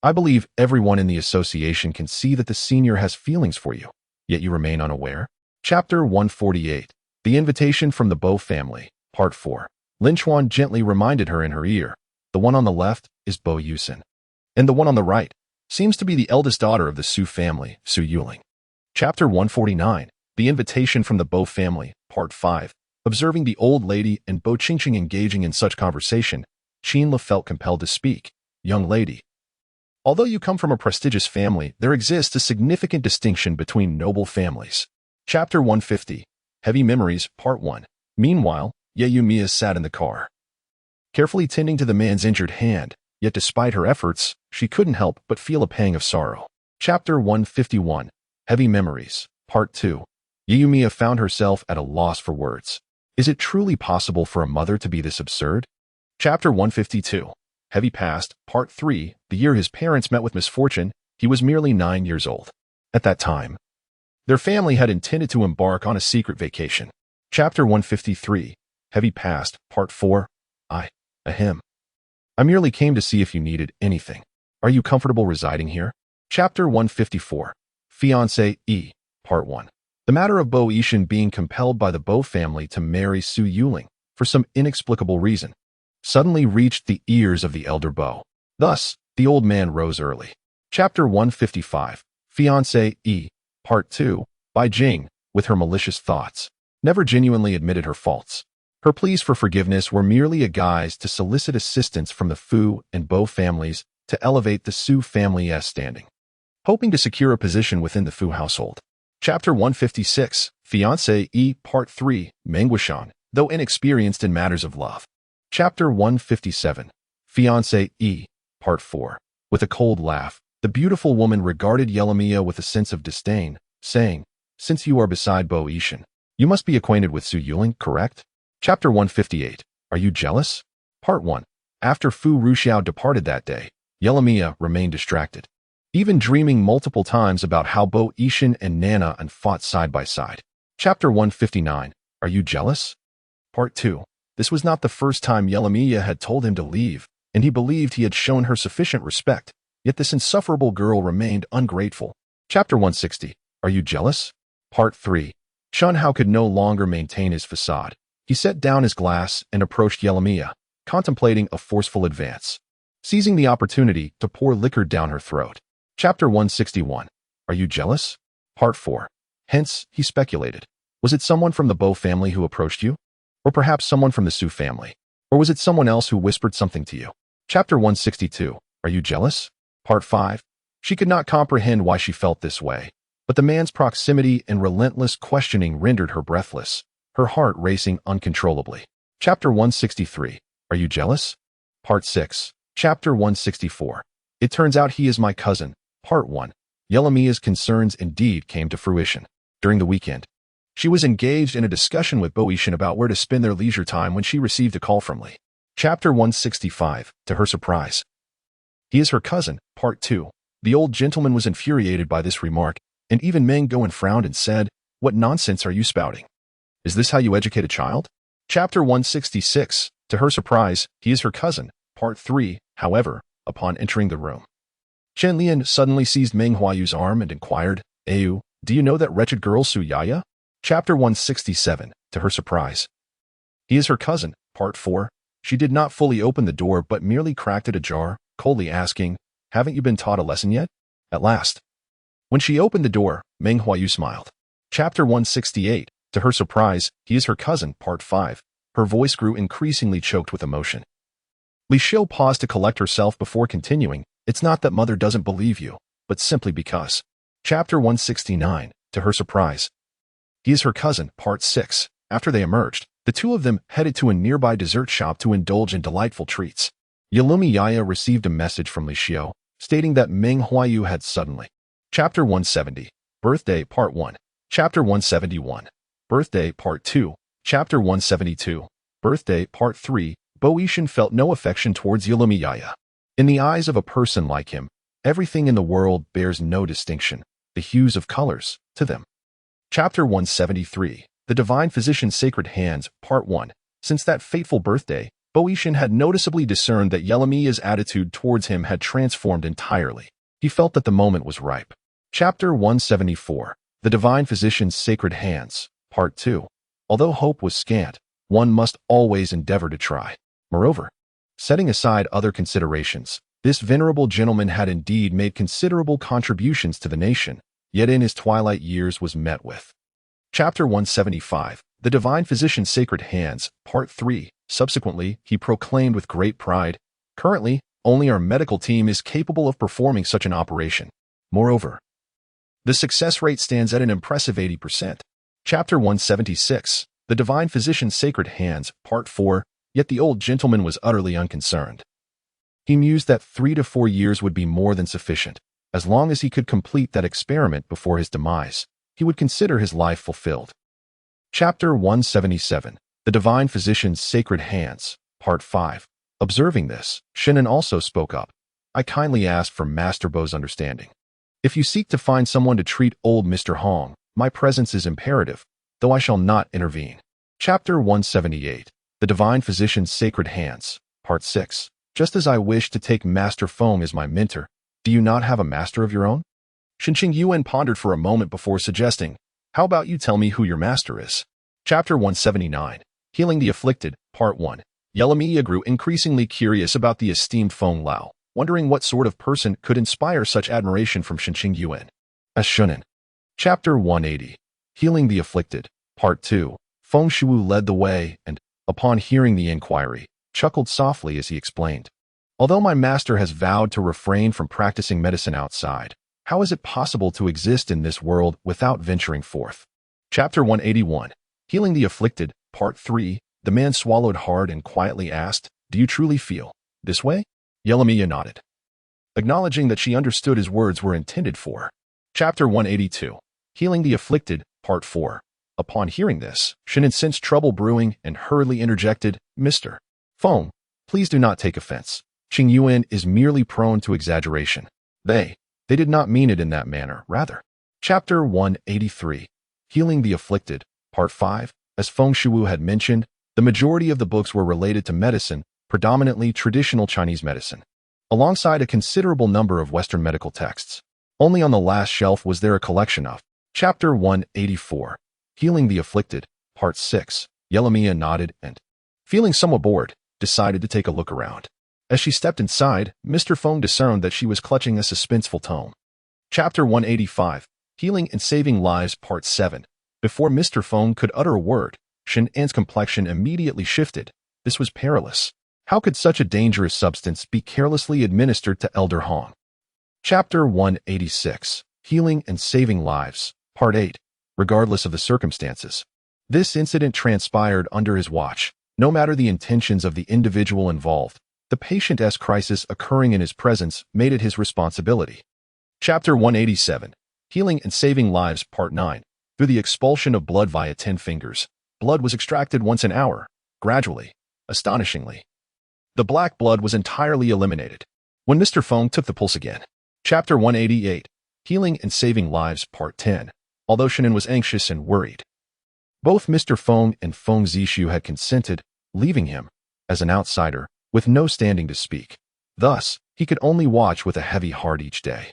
I believe everyone in the association can see that the senior has feelings for you, yet you remain unaware." Chapter 148. The Invitation from the Bo Family, Part 4. Lin Chuan gently reminded her in her ear, "The one on the left is Bo Yixin, and the one on the right seems to be the eldest daughter of the Su family, Su Yuling." Chapter 149. The Invitation from the Bo Family, Part 5. Observing the old lady and Bo Qingqing engaging in such conversation, Qin Le felt compelled to speak. "Young lady, although you come from a prestigious family, there exists a significant distinction between noble families." Chapter 150. Heavy Memories, Part 1. Meanwhile, Yelamia sat in the car, carefully tending to the man's injured hand, yet despite her efforts, she couldn't help but feel a pang of sorrow. Chapter 151. Heavy Memories, Part 2. Yelamia found herself at a loss for words. Is it truly possible for a mother to be this absurd? Chapter 152. Heavy Past, Part 3. The year his parents met with misfortune, he was merely 9 years old. At that time, their family had intended to embark on a secret vacation. Chapter 153. Heavy Past, Part 4. Ahem. I merely came to see if you needed anything. Are you comfortable residing here? Chapter 154. Fiancée E. Part 1. The matter of Bo Yixin being compelled by the Bo family to marry Su Yuling, for some inexplicable reason, suddenly reached the ears of the elder Bo. Thus, the old man rose early. Chapter 155. Fiancée E. Part 2. By Jing, with her malicious thoughts, never genuinely admitted her faults. Her pleas for forgiveness were merely a guise to solicit assistance from the Fu and Bo families to elevate the Su family's standing, hoping to secure a position within the Fu household. Chapter 156. Fiancée E. Part 3. Menguishan, though inexperienced in matters of love. Chapter 157. Fiancée E. Part 4. With a cold laugh, the beautiful woman regarded Yelamia with a sense of disdain, saying, "Since you are beside Bo Yixin, you must be acquainted with Su Yuling, correct?" Chapter 158. Are you jealous? Part 1. After Fu Ruxiao departed that day, Yelamia remained distracted, even dreaming multiple times about how Bo Yixin and Nana fought side by side. Chapter 159. Are you jealous? Part 2. This was not the first time Yelamia had told him to leave, and he believed he had shown her sufficient respect, yet this insufferable girl remained ungrateful. Chapter 160. Are you jealous? Part 3. Chun Hao could no longer maintain his facade. He set down his glass and approached Yelamia, contemplating a forceful advance, seizing the opportunity to pour liquor down her throat. Chapter 161. Are you jealous? Part 4. Hence, he speculated. Was it someone from the Bo family who approached you? Or perhaps someone from the Su family? Or was it someone else who whispered something to you? Chapter 162. Are you jealous? Part 5. She could not comprehend why she felt this way, but the man's proximity and relentless questioning rendered her breathless, her heart racing uncontrollably. Chapter 163. Are you jealous? Part 6. Chapter 164. It turns out he is my cousin. Part 1. Yelamia's concerns indeed came to fruition. During the weekend, she was engaged in a discussion with Boetian about where to spend their leisure time when she received a call from Li. Chapter 165. To her surprise, he is her cousin. Part 2. The old gentleman was infuriated by this remark, and even Meng Go and frowned and said, "What nonsense are you spouting? Is this how you educate a child?" Chapter 166. To her surprise, he is her cousin. Part 3. However, upon entering the room, Chen Lian suddenly seized Meng Huayu's arm and inquired, "Ayu, do you know that wretched girl Su Yaya?" Chapter 167. To her surprise, he is her cousin. Part 4. She did not fully open the door but merely cracked it ajar, coldly asking, "Haven't you been taught a lesson yet?" At last, when she opened the door, Meng Huayu smiled. Chapter 168. To her surprise, he is her cousin. Part 5. Her voice grew increasingly choked with emotion. Li Xiu paused to collect herself before continuing, "It's not that mother doesn't believe you, but simply because." Chapter 169. To her surprise, he is her cousin. Part 6. After they emerged, the two of them headed to a nearby dessert shop to indulge in delightful treats. Yalumi Yaya received a message from Li Xiu, stating that Meng Huayu had suddenly. Chapter 170. Birthday Part 1. Chapter 171. Birthday Part 2. Chapter 172. Birthday Part 3. Boetian felt no affection towards Yalumi Yaya. In the eyes of a person like him, everything in the world bears no distinction, the hues of colors, to them. Chapter 173. The Divine Physician's Sacred Hands. Part 1. Since that fateful birthday, Boetian had noticeably discerned that Yelamia's attitude towards him had transformed entirely. He felt that the moment was ripe. Chapter 174. The Divine Physician's Sacred Hands. Part 2. Although hope was scant, one must always endeavor to try. Moreover, setting aside other considerations, this venerable gentleman had indeed made considerable contributions to the nation, yet in his twilight years was met with. Chapter 175. The Divine Physician's Sacred Hands. Part 3. Subsequently, he proclaimed with great pride, "Currently, only our medical team is capable of performing such an operation. Moreover, the success rate stands at an impressive 80%. Chapter 176. The Divine Physician's Sacred Hands. Part 4. Yet the old gentleman was utterly unconcerned. He mused that 3 to 4 years would be more than sufficient. As long as he could complete that experiment before his demise, he would consider his life fulfilled. Chapter 177. The Divine Physician's Sacred Hands. Part 5. Observing this, Shannon also spoke up. "I kindly ask for Master Bo's understanding. If you seek to find someone to treat old Mr. Hong, my presence is imperative, though I shall not intervene." Chapter 178. The Divine Physician's Sacred Hands. Part 6. Just as I wish to take Master Feng as my mentor, do you not have a master of your own? Shinqing Yuan pondered for a moment before suggesting, "How about you tell me who your master is?" Chapter 179. Healing the Afflicted. Part 1. Yelamia grew increasingly curious about the esteemed Feng Lao, wondering what sort of person could inspire such admiration from Shinqing Yuan. As Shunan. Chapter 180. Healing the Afflicted. Part 2. Feng Shuwu led the way and, upon hearing the inquiry, chuckled softly as he explained, "Although my master has vowed to refrain from practicing medicine outside, how is it possible to exist in this world without venturing forth?" Chapter 181. Healing the Afflicted. Part 3. The man swallowed hard and quietly asked, "Do you truly feel this way?" Yelamiya nodded, acknowledging that she understood his words were intended for. Chapter 182. Healing the Afflicted. Part 4. Upon hearing this, Shannon sensed trouble brewing and hurriedly interjected, "Mr. Feng, please do not take offense. Qing Yuan is merely prone to exaggeration. They did not mean it in that manner, rather." Chapter 183. Healing the Afflicted. Part 5. As Feng Shuwu had mentioned, the majority of the books were related to medicine, predominantly traditional Chinese medicine, alongside a considerable number of Western medical texts. Only on the last shelf was there a collection of. Chapter 184. Healing the Afflicted. Part 6. Yelamiya nodded and, feeling somewhat bored, decided to take a look around. As she stepped inside, Mr. Feng discerned that she was clutching a suspenseful tome. Chapter 185. Healing and Saving Lives. Part 7. Before Mr. Feng could utter a word, Shen An's complexion immediately shifted, This was perilous. How could such a dangerous substance be carelessly administered to Elder Hong? Chapter 186. Healing and Saving Lives, Part 8. Regardless of the circumstances. This incident transpired under his watch. No matter the intentions of the individual involved, the patient's crisis occurring in his presence made it his responsibility. Chapter 187. Healing and Saving Lives, Part 9. Through the expulsion of blood via 10 fingers, blood was extracted once an hour, gradually, astonishingly. The black blood was entirely eliminated. When Mr. Feng took the pulse again. Chapter 188. Healing and Saving Lives, Part 10. Although Shannon was anxious and worried, both Mr. Feng and Feng Zishu had consented, leaving him, as an outsider, with no standing to speak. Thus, he could only watch with a heavy heart each day.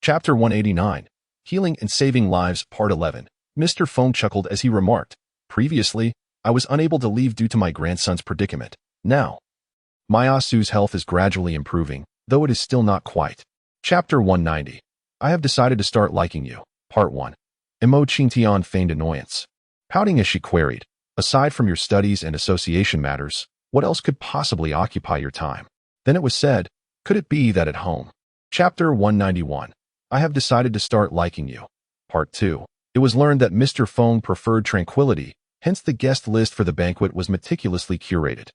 Chapter 189. Healing and Saving Lives, Part 11. Mr. Feng chuckled as he remarked, "Previously, I was unable to leave due to my grandson's predicament. Now, Mayasu's health is gradually improving, though it is still not quite." Chapter 190. I have decided to start liking you. Part 1. Imo Qingtian feigned annoyance. Pouting as she queried, "Aside from your studies and association matters, what else could possibly occupy your time?" Then it was said, "Could it be that at home?" Chapter 191. I have decided to start liking you. Part 2. It was learned that Mr. Feng preferred tranquility, hence the guest list for the banquet was meticulously curated.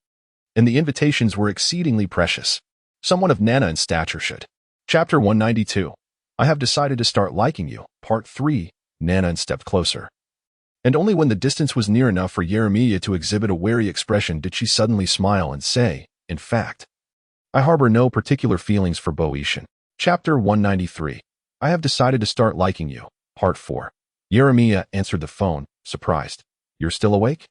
And the invitations were exceedingly precious. Someone of Nana in stature should. Chapter 192. I have decided to start liking you. Part 3. Nana stepped closer. And only when the distance was near enough for Yeremiya to exhibit a wary expression did she suddenly smile and say, "In fact, I harbor no particular feelings for Boetian." Chapter 193. I have decided to start liking you. Part 4. Yeremiya answered the phone, surprised. "You're still awake?"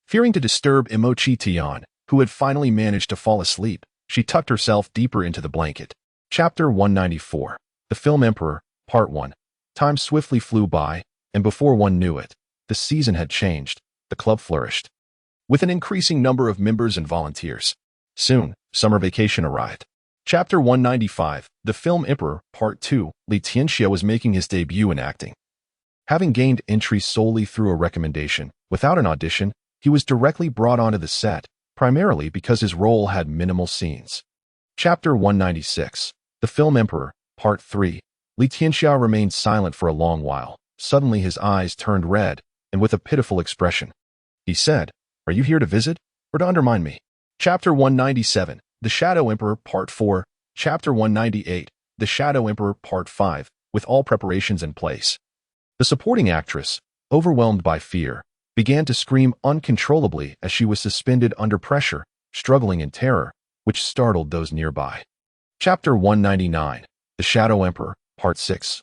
Fearing to disturb Imochi Tian, who had finally managed to fall asleep, she tucked herself deeper into the blanket. Chapter 194. The Film Emperor, Part 1. Time swiftly flew by, and before one knew it, the season had changed. The club flourished, with an increasing number of members and volunteers. Soon, summer vacation arrived. Chapter 195. The Film Emperor, Part 2. Li Tianxia was making his debut in acting. Having gained entry solely through a recommendation, without an audition, he was directly brought onto the set, primarily because his role had minimal scenes. Chapter 196. The Film Emperor, Part 3. Li Tianxia remained silent for a long while. Suddenly his eyes turned red, and with a pitiful expression, he said, "Are you here to visit, or to undermine me?" Chapter 197. The Shadow Emperor, Part 4. Chapter 198. The Shadow Emperor, Part 5. With all preparations in place, the supporting actress, overwhelmed by fear, began to scream uncontrollably as she was suspended under pressure, struggling in terror, which startled those nearby. Chapter 199. The Shadow Emperor, Part 6.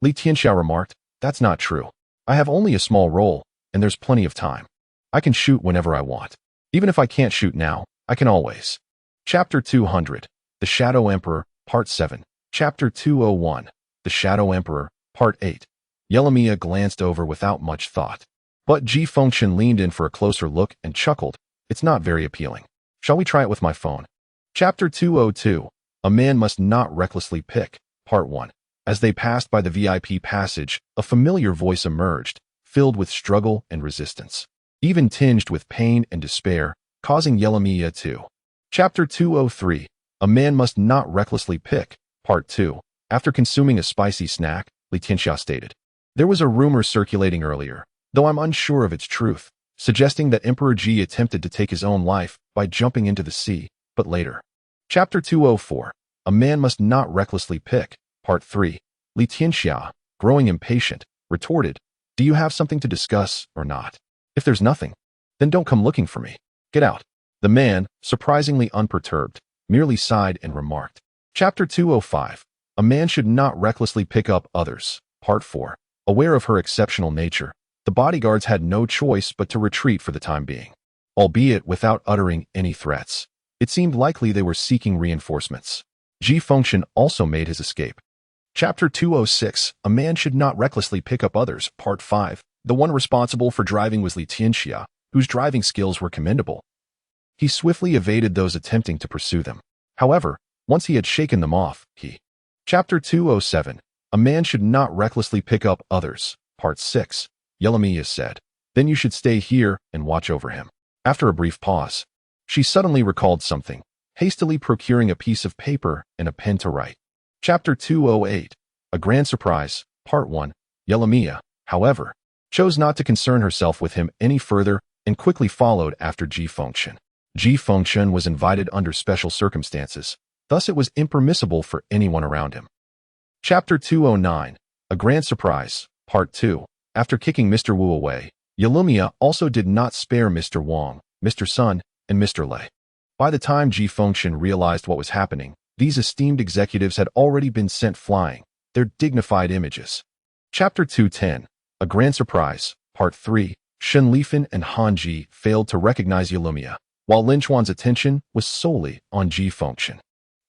Li Tianxia remarked, "That's not true. I have only a small role, and there's plenty of time. I can shoot whenever I want. Even if I can't shoot now, I can always." Chapter 200. The Shadow Emperor, Part 7. Chapter 201. The Shadow Emperor, Part 8. Yeremiya glanced over without much thought. But Ji Fengchen leaned in for a closer look and chuckled. "It's not very appealing. Shall we try it with my phone?" Chapter 202. A Man Must Not Recklessly Pick, Part 1. As they passed by the VIP passage, a familiar voice emerged, filled with struggle and resistance, even tinged with pain and despair, causing Yeremiya to. Chapter 203. A Man Must Not Recklessly Pick, Part 2. After consuming a spicy snack, Li Tianxia stated, "There was a rumor circulating earlier, though I'm unsure of its truth, suggesting that Emperor Ji attempted to take his own life by jumping into the sea, but later." Chapter 204. A Man Must Not Recklessly Pick, Part 3. Li Tianxia, growing impatient, retorted, "Do you have something to discuss or not? If there's nothing, then don't come looking for me. Get out." The man, surprisingly unperturbed, merely sighed and remarked. Chapter 205. A Man Should Not Recklessly Pick Up Others, Part 4. Aware of her exceptional nature, the bodyguards had no choice but to retreat for the time being, albeit without uttering any threats. It seemed likely they were seeking reinforcements. Ji Fengchen also made his escape. Chapter 206. A Man Should Not Recklessly Pick Up Others, Part 5. The one responsible for driving was Li Tianxia, whose driving skills were commendable. He swiftly evaded those attempting to pursue them. However, once he had shaken them off, he. Chapter 207. A Man Should Not Recklessly Pick Up Others, Part 6. Yeremiya said, "Then you should stay here and watch over him." After a brief pause, She suddenly recalled something, hastily procuring a piece of paper and a pen to write. Chapter 208. A Grand Surprise, Part 1. Yelamia, however, chose not to concern herself with him any further and quickly followed after Ji Fengchen. Ji Fengchen was invited under special circumstances, thus it was impermissible for anyone around him. Chapter 209. A Grand Surprise, Part 2. After kicking Mr. Wu away, Yelamia also did not spare Mr. Wang, Mr. Sun, and Mr. Lei. By the time Ji Fengchen realized what was happening, these esteemed executives had already been sent flying, their dignified images. Chapter 210. A Grand Surprise, Part 3. Shen Lifan and Han Ji failed to recognize Yelamia, while Lin Chuan's attention was solely on Ji Fengchen.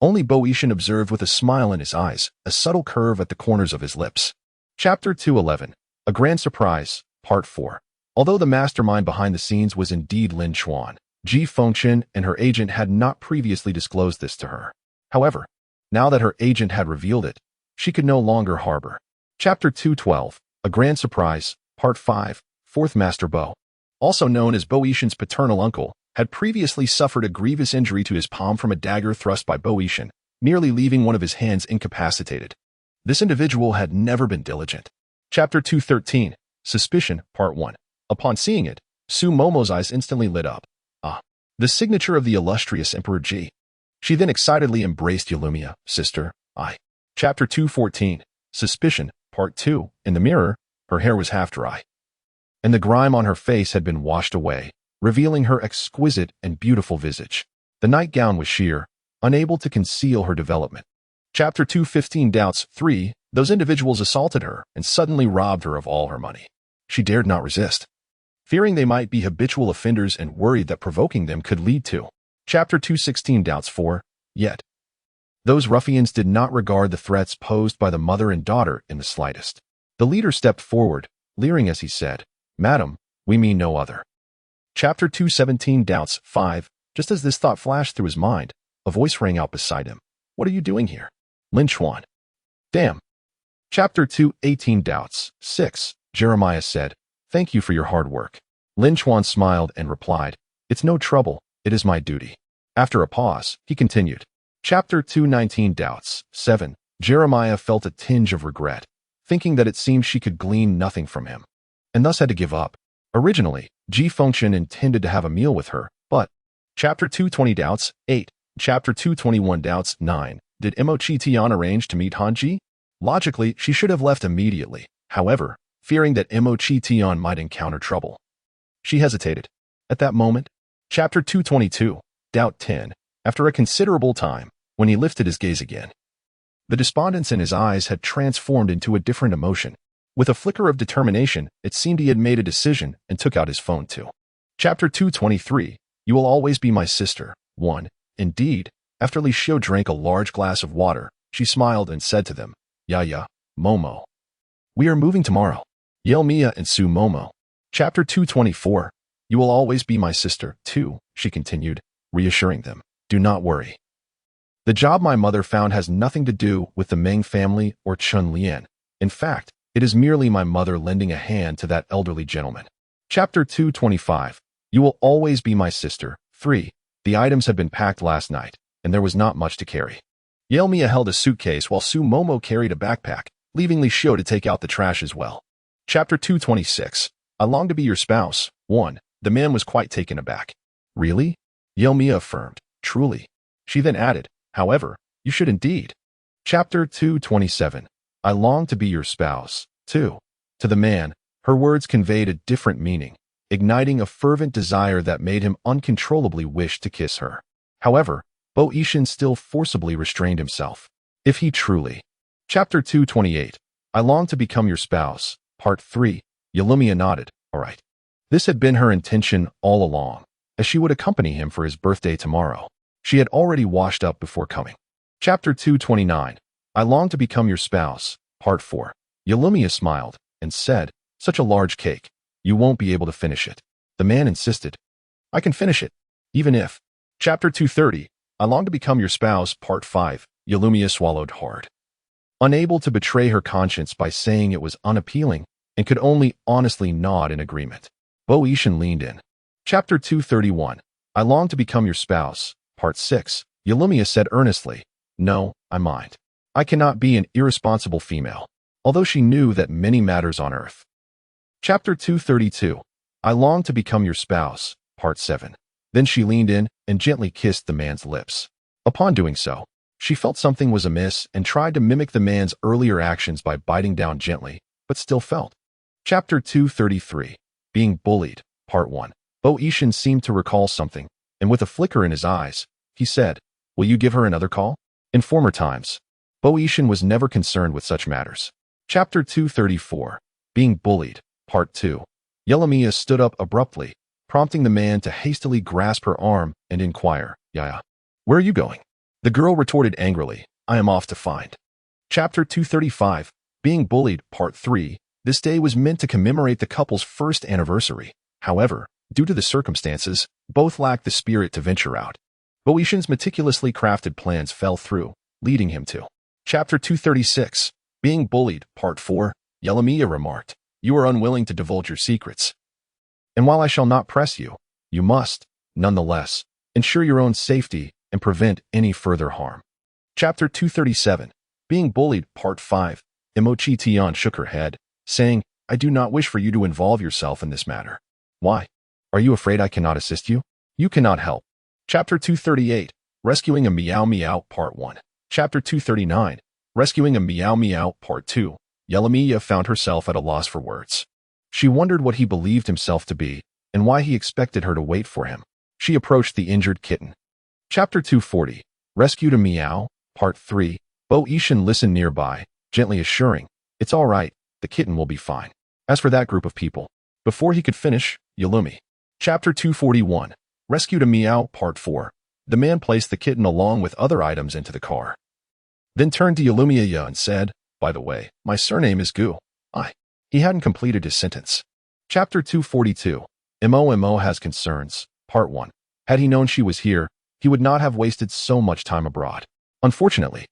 Only Bo Yishan observed with a smile in his eyes, a subtle curve at the corners of his lips. Chapter 211. A Grand Surprise, Part 4. Although the mastermind behind the scenes was indeed Lin Chuan, Ji Fengchen and her agent had not previously disclosed this to her. However, now that her agent had revealed it, she could no longer harbor. Chapter 212. A Grand Surprise, Part 5. Fourth Master Bo, also known as Bo Yishan's paternal uncle, had previously suffered a grievous injury to his palm from a dagger thrust by Bo Yishan, nearly leaving one of his hands incapacitated. This individual had never been diligent. Chapter 213. Suspicion, Part 1. Upon seeing it, Su Momo's eyes instantly lit up. Ah, the signature of the illustrious Emperor Ji. She then excitedly embraced Yelamia, sister, I. Chapter 214. Suspicion, Part 2. In the mirror, her hair was half dry, and the grime on her face had been washed away, revealing her exquisite and beautiful visage. The nightgown was sheer, unable to conceal her development. Chapter 215. Doubts 3. Those individuals assaulted her and suddenly robbed her of all her money. She dared not resist, fearing they might be habitual offenders and worried that provoking them could lead to. Chapter 216. Doubts 4. Yet, those ruffians did not regard the threats posed by the mother and daughter in the slightest. The leader stepped forward, leering as he said, Madam, we mean no other. Chapter 217. Doubts 5. Just as this thought flashed through his mind, a voice rang out beside him. What are you doing here? Lin Chuan. Damn. Chapter 218. Doubts 6. Jeremiah said, Thank you for your hard work. Lin Chuan smiled and replied, It's no trouble, it is my duty. After a pause, he continued. Chapter 219. Doubts 7. Jeremiah felt a tinge of regret, thinking that it seemed she could glean nothing from him, and thus had to give up. Originally, Ji Fengchen intended to have a meal with her, but Chapter 220. Doubts 8. Chapter 221. Doubts 9. Did Mo Chi Tian arrange to meet Han Ji? Logically, she should have left immediately. However, fearing that Mo Chi Tian might encounter trouble, she hesitated. At that moment, Chapter 222. Doubt 10. After a considerable time, when he lifted his gaze again, the despondence in his eyes had transformed into a different emotion. With a flicker of determination, it seemed he had made a decision and took out his phone too. Chapter 223. You will always be my sister. 1. Indeed, after Li Xiu drank a large glass of water, she smiled and said to them, Ya, Momo. We are moving tomorrow. Yelamia and Su Momo. Chapter 224. You will always be my sister, too, she continued, reassuring them. Do not worry. The job my mother found has nothing to do with the Meng family or Chun Lian. In fact, it is merely my mother lending a hand to that elderly gentleman. Chapter 225. You will always be my sister. 3. The items had been packed last night, and there was not much to carry. Yelamia held a suitcase while Su Momo carried a backpack, leaving Li Xiu to take out the trash as well. Chapter 226. I long to be your spouse. 1. The man was quite taken aback. Really? Yelamia affirmed. Truly. She then added, However, you should indeed. Chapter 227. I long to be your spouse. 2. To the man, her words conveyed a different meaning, igniting a fervent desire that made him uncontrollably wish to kiss her. However, Bo Yishan still forcibly restrained himself. If he truly. Chapter 228. I long to become your spouse. Part 3. Yelamia nodded. All right. This had been her intention all along, as she would accompany him for his birthday tomorrow. She had already washed up before coming. Chapter 229. I long to become your spouse. Part 4. Yelamia smiled and said, Such a large cake. You won't be able to finish it. The man insisted. I can finish it, even if. Chapter 230. I long to become your spouse. Part 5. Yelamia swallowed hard, unable to betray her conscience by saying it was unappealing, and could only honestly nod in agreement. Bo Yishan leaned in. Chapter 231. I long to become your spouse. Part 6. Yalumia said earnestly, "No, I mind. I cannot be an irresponsible female," although she knew that many matters on earth. Chapter 232. I long to become your spouse. Part 7. Then she leaned in and gently kissed the man's lips. Upon doing so, she felt something was amiss and tried to mimic the man's earlier actions by biting down gently, but still felt. Chapter 233. Being bullied. Part 1. Bo Ishan seemed to recall something, and with a flicker in his eyes, he said, "Will you give her another call?" In former times, Bo Ishan was never concerned with such matters. Chapter 234. Being bullied. Part 2. Yalumia stood up abruptly, prompting the man to hastily grasp her arm and inquire, "Yaya, where are you going?" The girl retorted angrily, "I am off to find." Chapter 235. Being bullied. Part 3. This day was meant to commemorate the couple's first anniversary. However, due to the circumstances, both lacked the spirit to venture out. Bo Ishan's meticulously crafted plans fell through, leading him to Chapter 236. Being bullied. Part 4. Yalumia remarked, "You are unwilling to divulge your secrets. And while I shall not press you, you must, nonetheless, ensure your own safety and prevent any further harm." Chapter 237. Being bullied. Part 5. Imochi Tian shook her head, saying, "I do not wish for you to involve yourself in this matter." "Why? Are you afraid I cannot assist you?" "You cannot help." Chapter 238. Rescuing a Meow Meow. Part 1. Chapter 239. Rescuing a Meow Meow. Part 2. Yalumia found herself at a loss for words. She wondered what he believed himself to be, and why he expected her to wait for him. She approached the injured kitten. Chapter 240. Rescued a Meow. Part 3. Bo Ishan listened nearby, gently assuring, "It's all right, the kitten will be fine." As for that group of people, before he could finish, Yalumi. Chapter 241. Rescued a Meow. Part 4. The man placed the kitten along with other items into the car. Then turned to Yalumia and said, "By the way, my surname is Gu." He hadn't completed his sentence. Chapter 242. Mo has concerns. Part 1. Had he known she was here, he would not have wasted so much time abroad. Unfortunately,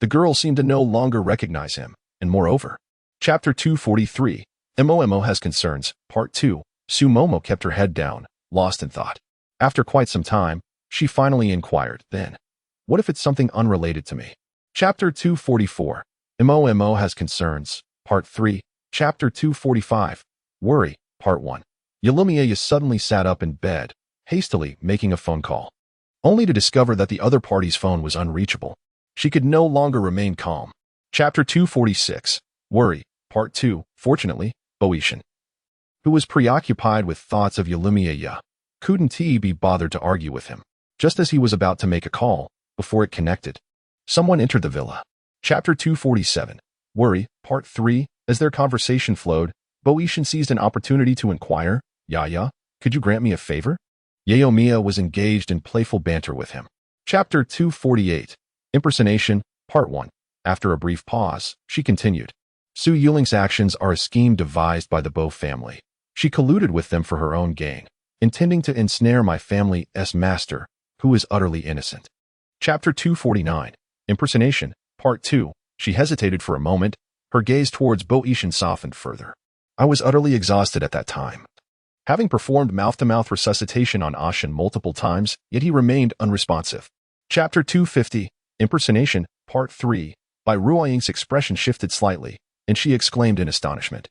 the girl seemed to no longer recognize him, and moreover. Chapter 243. Mo has concerns. Part 2. Sumomo kept her head down, lost in thought. After quite some time, she finally inquired, "Then, what if it's something unrelated to me?" Chapter 244. Mo has concerns. Part 3. Chapter 245. Worry. Part 1. Yalumia suddenly sat up in bed, hastily making a phone call, only to discover that the other party's phone was unreachable. She could no longer remain calm. Chapter 246. Worry. Part 2. Fortunately, Bo Ishan, who was preoccupied with thoughts of Yalumia, couldn't be bothered to argue with him. Just as he was about to make a call, before it connected, someone entered the villa. Chapter 247. Worry. Part 3. As their conversation flowed, Bo Ishan seized an opportunity to inquire, "Yaya, could you grant me a favor?" Yalumia was engaged in playful banter with him. Chapter 248. Impersonation. Part 1. After a brief pause, she continued, "Su Yuling's actions are a scheme devised by the Bo family. She colluded with them for her own gain, intending to ensnare my family's master, who is utterly innocent." Chapter 249. Impersonation. Part 2. She hesitated for a moment. Her gaze towards Bo Ishan softened further. "I was utterly exhausted at that time, having performed mouth-to-mouth resuscitation on Ashin multiple times, yet he remained unresponsive." Chapter 250. Impersonation. Part 3. By Ruoying's expression shifted slightly, and she exclaimed in astonishment,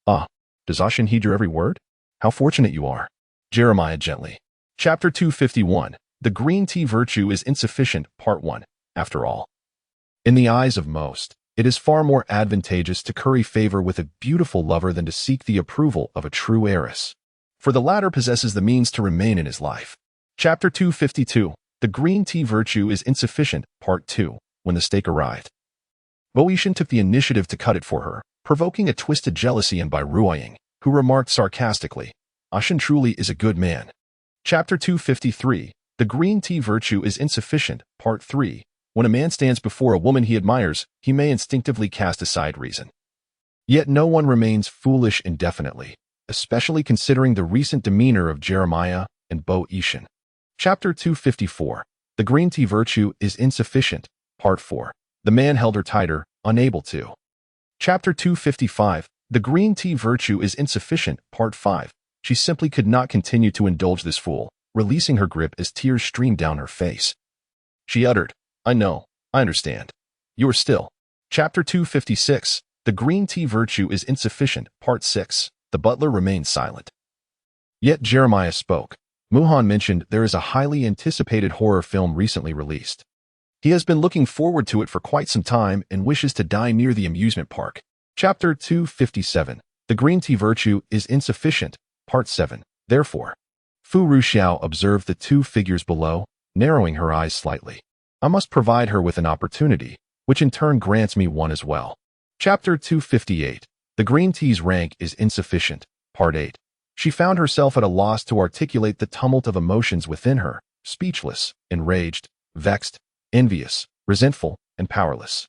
"Ah, does Ashin heed your every word? How fortunate you are." Jeremiah gently. Chapter 251. The green tea virtue is insufficient. Part 1. After all, in the eyes of most, it is far more advantageous to curry favor with a beautiful lover than to seek the approval of a true heiress, for the latter possesses the means to remain in his life. Chapter 252. The green tea virtue is insufficient. Part 2. When the steak arrived, Bo Ishan took the initiative to cut it for her, provoking a twisted jealousy in Bai Ruoying, who remarked sarcastically, "Ashin truly is a good man." Chapter 253. The green tea virtue is insufficient. Part 3. When a man stands before a woman he admires, he may instinctively cast aside reason. Yet no one remains foolish indefinitely, especially considering the recent demeanor of Jeremiah and Bo Ishan. Chapter 254. The green tea virtue is insufficient. Part 4. The man held her tighter, unable to. Chapter 255. The green tea virtue is insufficient. Part 5. She simply could not continue to indulge this fool, releasing her grip as tears streamed down her face. She uttered, "I know, I understand. You are still." Chapter 256, The Green Tea Virtue is Insufficient, Part 6. The butler remained silent. Yet Jeremiah spoke. Muhan mentioned there is a highly anticipated horror film recently released. He has been looking forward to it for quite some time and wishes to dine near the amusement park. Chapter 257, The Green Tea Virtue is Insufficient, Part 7. Therefore, Fu Ruxiao observed the two figures below, narrowing her eyes slightly. I must provide her with an opportunity, which in turn grants me one as well. Chapter 258, The Green Tea's Rank is Insufficient, Part 8. She found herself at a loss to articulate the tumult of emotions within her, speechless, enraged, vexed, envious, resentful, and powerless.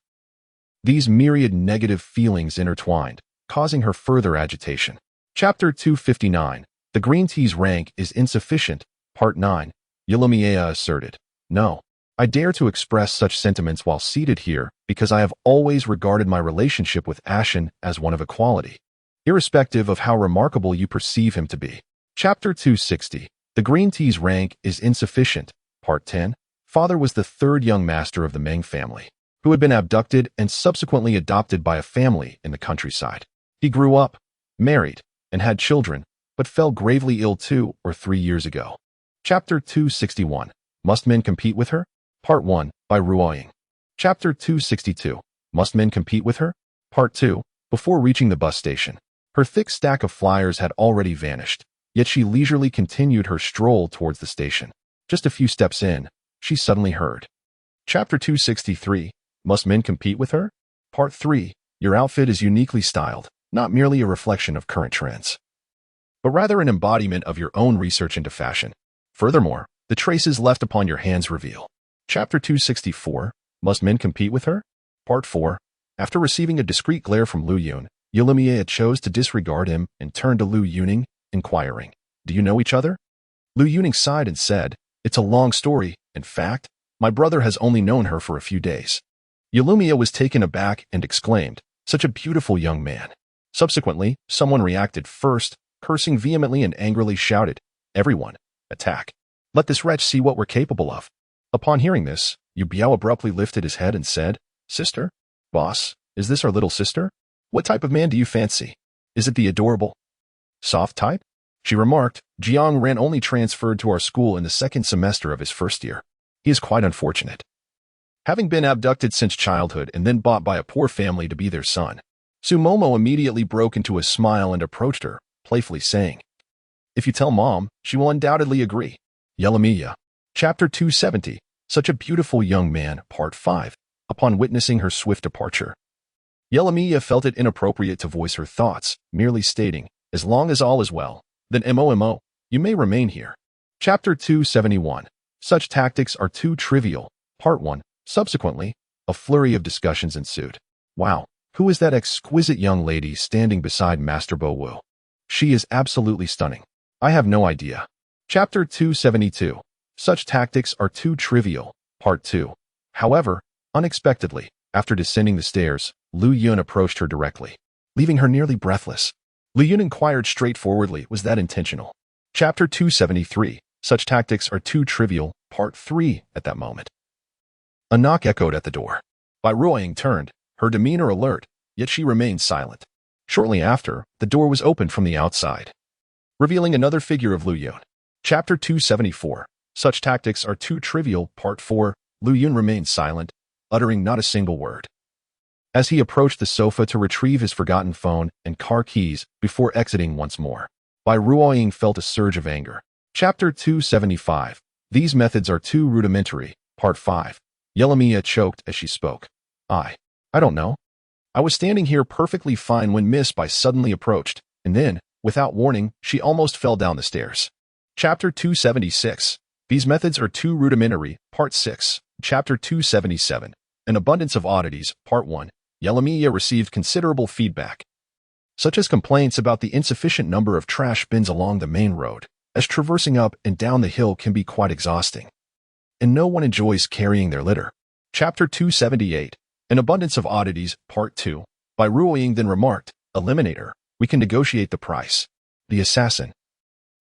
These myriad negative feelings intertwined, causing her further agitation. Chapter 259, The Green Tea's Rank is Insufficient, Part 9. Yulumia asserted, "No, I dare to express such sentiments while seated here because I have always regarded my relationship with Ashen as one of equality, irrespective of how remarkable you perceive him to be." Chapter 260, The Green Tea's Rank is Insufficient, Part 10. Father was the third young master of the Meng family, who had been abducted and subsequently adopted by a family in the countryside. He grew up, married, and had children, but fell gravely ill 2 or 3 years ago. Chapter 261, Must Men Compete with Her? Part 1, by Ruoying. Chapter 262, Must Men Compete with Her? Part 2, Before reaching the bus station, her thick stack of flyers had already vanished, yet she leisurely continued her stroll towards the station. Just a few steps in, she suddenly heard. Chapter 263, Must Men Compete with Her? Part 3, Your outfit is uniquely styled, not merely a reflection of current trends, but rather an embodiment of your own research into fashion. Furthermore, the traces left upon your hands reveal. Chapter 264, Must Men Compete with Her? Part 4. After receiving a discreet glare from Lu Yun, Yulumia chose to disregard him and turned to Lu Yuning, inquiring, "Do you know each other?" Lu Yuning sighed and said, "It's a long story. In fact, my brother has only known her for a few days." Yulumia was taken aback and exclaimed, "Such a beautiful young man." Subsequently, someone reacted first, cursing vehemently and angrily shouted, "Everyone, attack. Let this wretch see what we're capable of." Upon hearing this, Yu Biao abruptly lifted his head and said, "Sister? Boss, is this our little sister? What type of man do you fancy? Is it the adorable, soft type?" She remarked, "Jiang Ren only transferred to our school in the second semester of his first year. He is quite unfortunate, having been abducted since childhood and then bought by a poor family to be their son." Sumomo immediately broke into a smile and approached her, playfully saying, "If you tell Mom, she will undoubtedly agree." Yelamiya. Chapter 270, Such a Beautiful Young Man, Part 5. Upon witnessing her swift departure, Yelamiya felt it inappropriate to voice her thoughts, merely stating, "As long as all is well, then MOMO, you may remain here." Chapter 271, Such Tactics Are Too Trivial, Part 1. Subsequently, a flurry of discussions ensued. "Wow, who is that exquisite young lady standing beside Master Bo Wu? She is absolutely stunning. I have no idea." Chapter 272, Such Tactics Are Too Trivial, Part 2. However, unexpectedly, after descending the stairs, Lu Yun approached her directly, leaving her nearly breathless. Lu Yun inquired straightforwardly, "Was that intentional?" Chapter 273, Such Tactics Are Too Trivial, Part 3. At that moment, a knock echoed at the door. Bai Ruoying turned, her demeanor alert, yet she remained silent. Shortly after, the door was opened from the outside, revealing another figure of Lu Yun. Chapter 274, Such Tactics Are Too Trivial, Part 4. Lu Yun remained silent, uttering not a single word, as he approached the sofa to retrieve his forgotten phone and car keys before exiting once more. Bai Ruoying felt a surge of anger. Chapter 275, These Methods Are Too Rudimentary, Part 5. Yelamiya choked as she spoke. I don't know. I was standing here perfectly fine when Miss Bai suddenly approached, and then, without warning, she almost fell down the stairs." Chapter 276, These Methods Are Too Rudimentary, Part 6. Chapter 277, An Abundance of Oddities, Part 1. Yelamiya received considerable feedback, such as complaints about the insufficient number of trash bins along the main road, as traversing up and down the hill can be quite exhausting, and no one enjoys carrying their litter. Chapter 278, An Abundance of Oddities, Part 2. Bai Ruoying then remarked, "Eliminate her. We can negotiate the price." The assassin,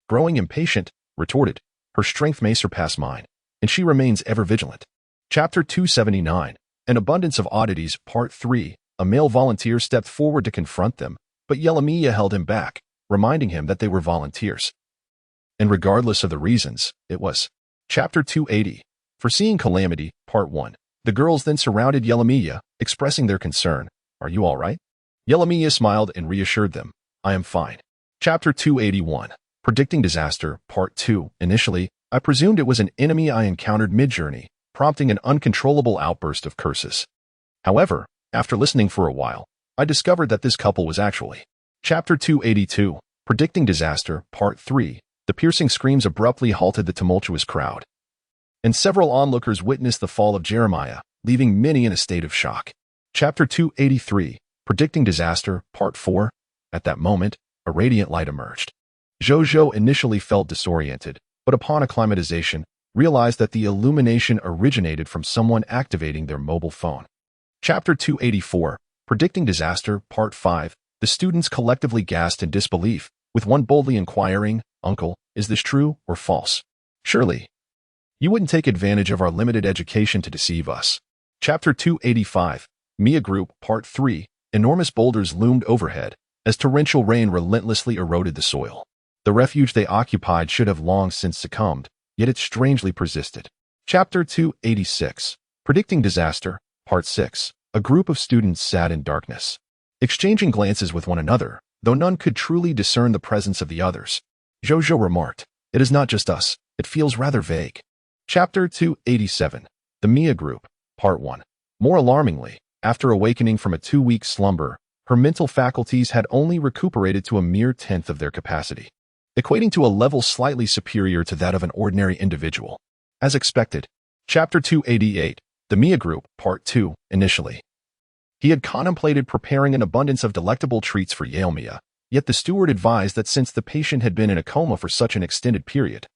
growing impatient, retorted, Her strength may surpass mine, and she remains ever vigilant. Chapter 279, An Abundance of Oddities, Part 3. A male volunteer stepped forward to confront them, but Yelamiya held him back, reminding him that they were volunteers. And regardless of the reasons, it was. Chapter 280, Foreseeing Calamity, Part 1. The girls then surrounded Yelamiya, expressing their concern. Are you all right? Yelamiya smiled and reassured them. I am fine. Chapter 281, Predicting Disaster, Part 2. Initially, I presumed it was an enemy I encountered mid-journey, prompting an uncontrollable outburst of curses. However, after listening for a while, I discovered that this couple was actually. Chapter 282, Predicting Disaster, Part 3. The piercing screams abruptly halted the tumultuous crowd, and several onlookers witnessed the fall of Jeremiah, leaving many in a state of shock. Chapter 283, Predicting Disaster, Part 4. At that moment, a radiant light emerged. Jojo initially felt disoriented, but upon acclimatization, realized that the illumination originated from someone activating their mobile phone. Chapter 284, Predicting Disaster, Part 5. The students collectively gasped in disbelief, with one boldly inquiring, Uncle, is this true or false? Surely, you wouldn't take advantage of our limited education to deceive us. Chapter 285, Mia Group, Part 3. Enormous boulders loomed overhead, as torrential rain relentlessly eroded the soil. The refuge they occupied should have long since succumbed, yet it strangely persisted. Chapter 286, Predicting Disaster, Part 6. A group of students sat in darkness, exchanging glances with one another, though none could truly discern the presence of the others. Jojo remarked, It is not just us, it feels rather vague. Chapter 287, The Mia Group, Part 1. More alarmingly, after awakening from a 2-week slumber, her mental faculties had only recuperated to a mere tenth of their capacity, equating to a level slightly superior to that of an ordinary individual. As expected. Chapter 288, The Mia Group, Part 2. Initially, he had contemplated preparing an abundance of delectable treats for Yelamiya, yet the steward advised that since the patient had been in a coma for such an extended period,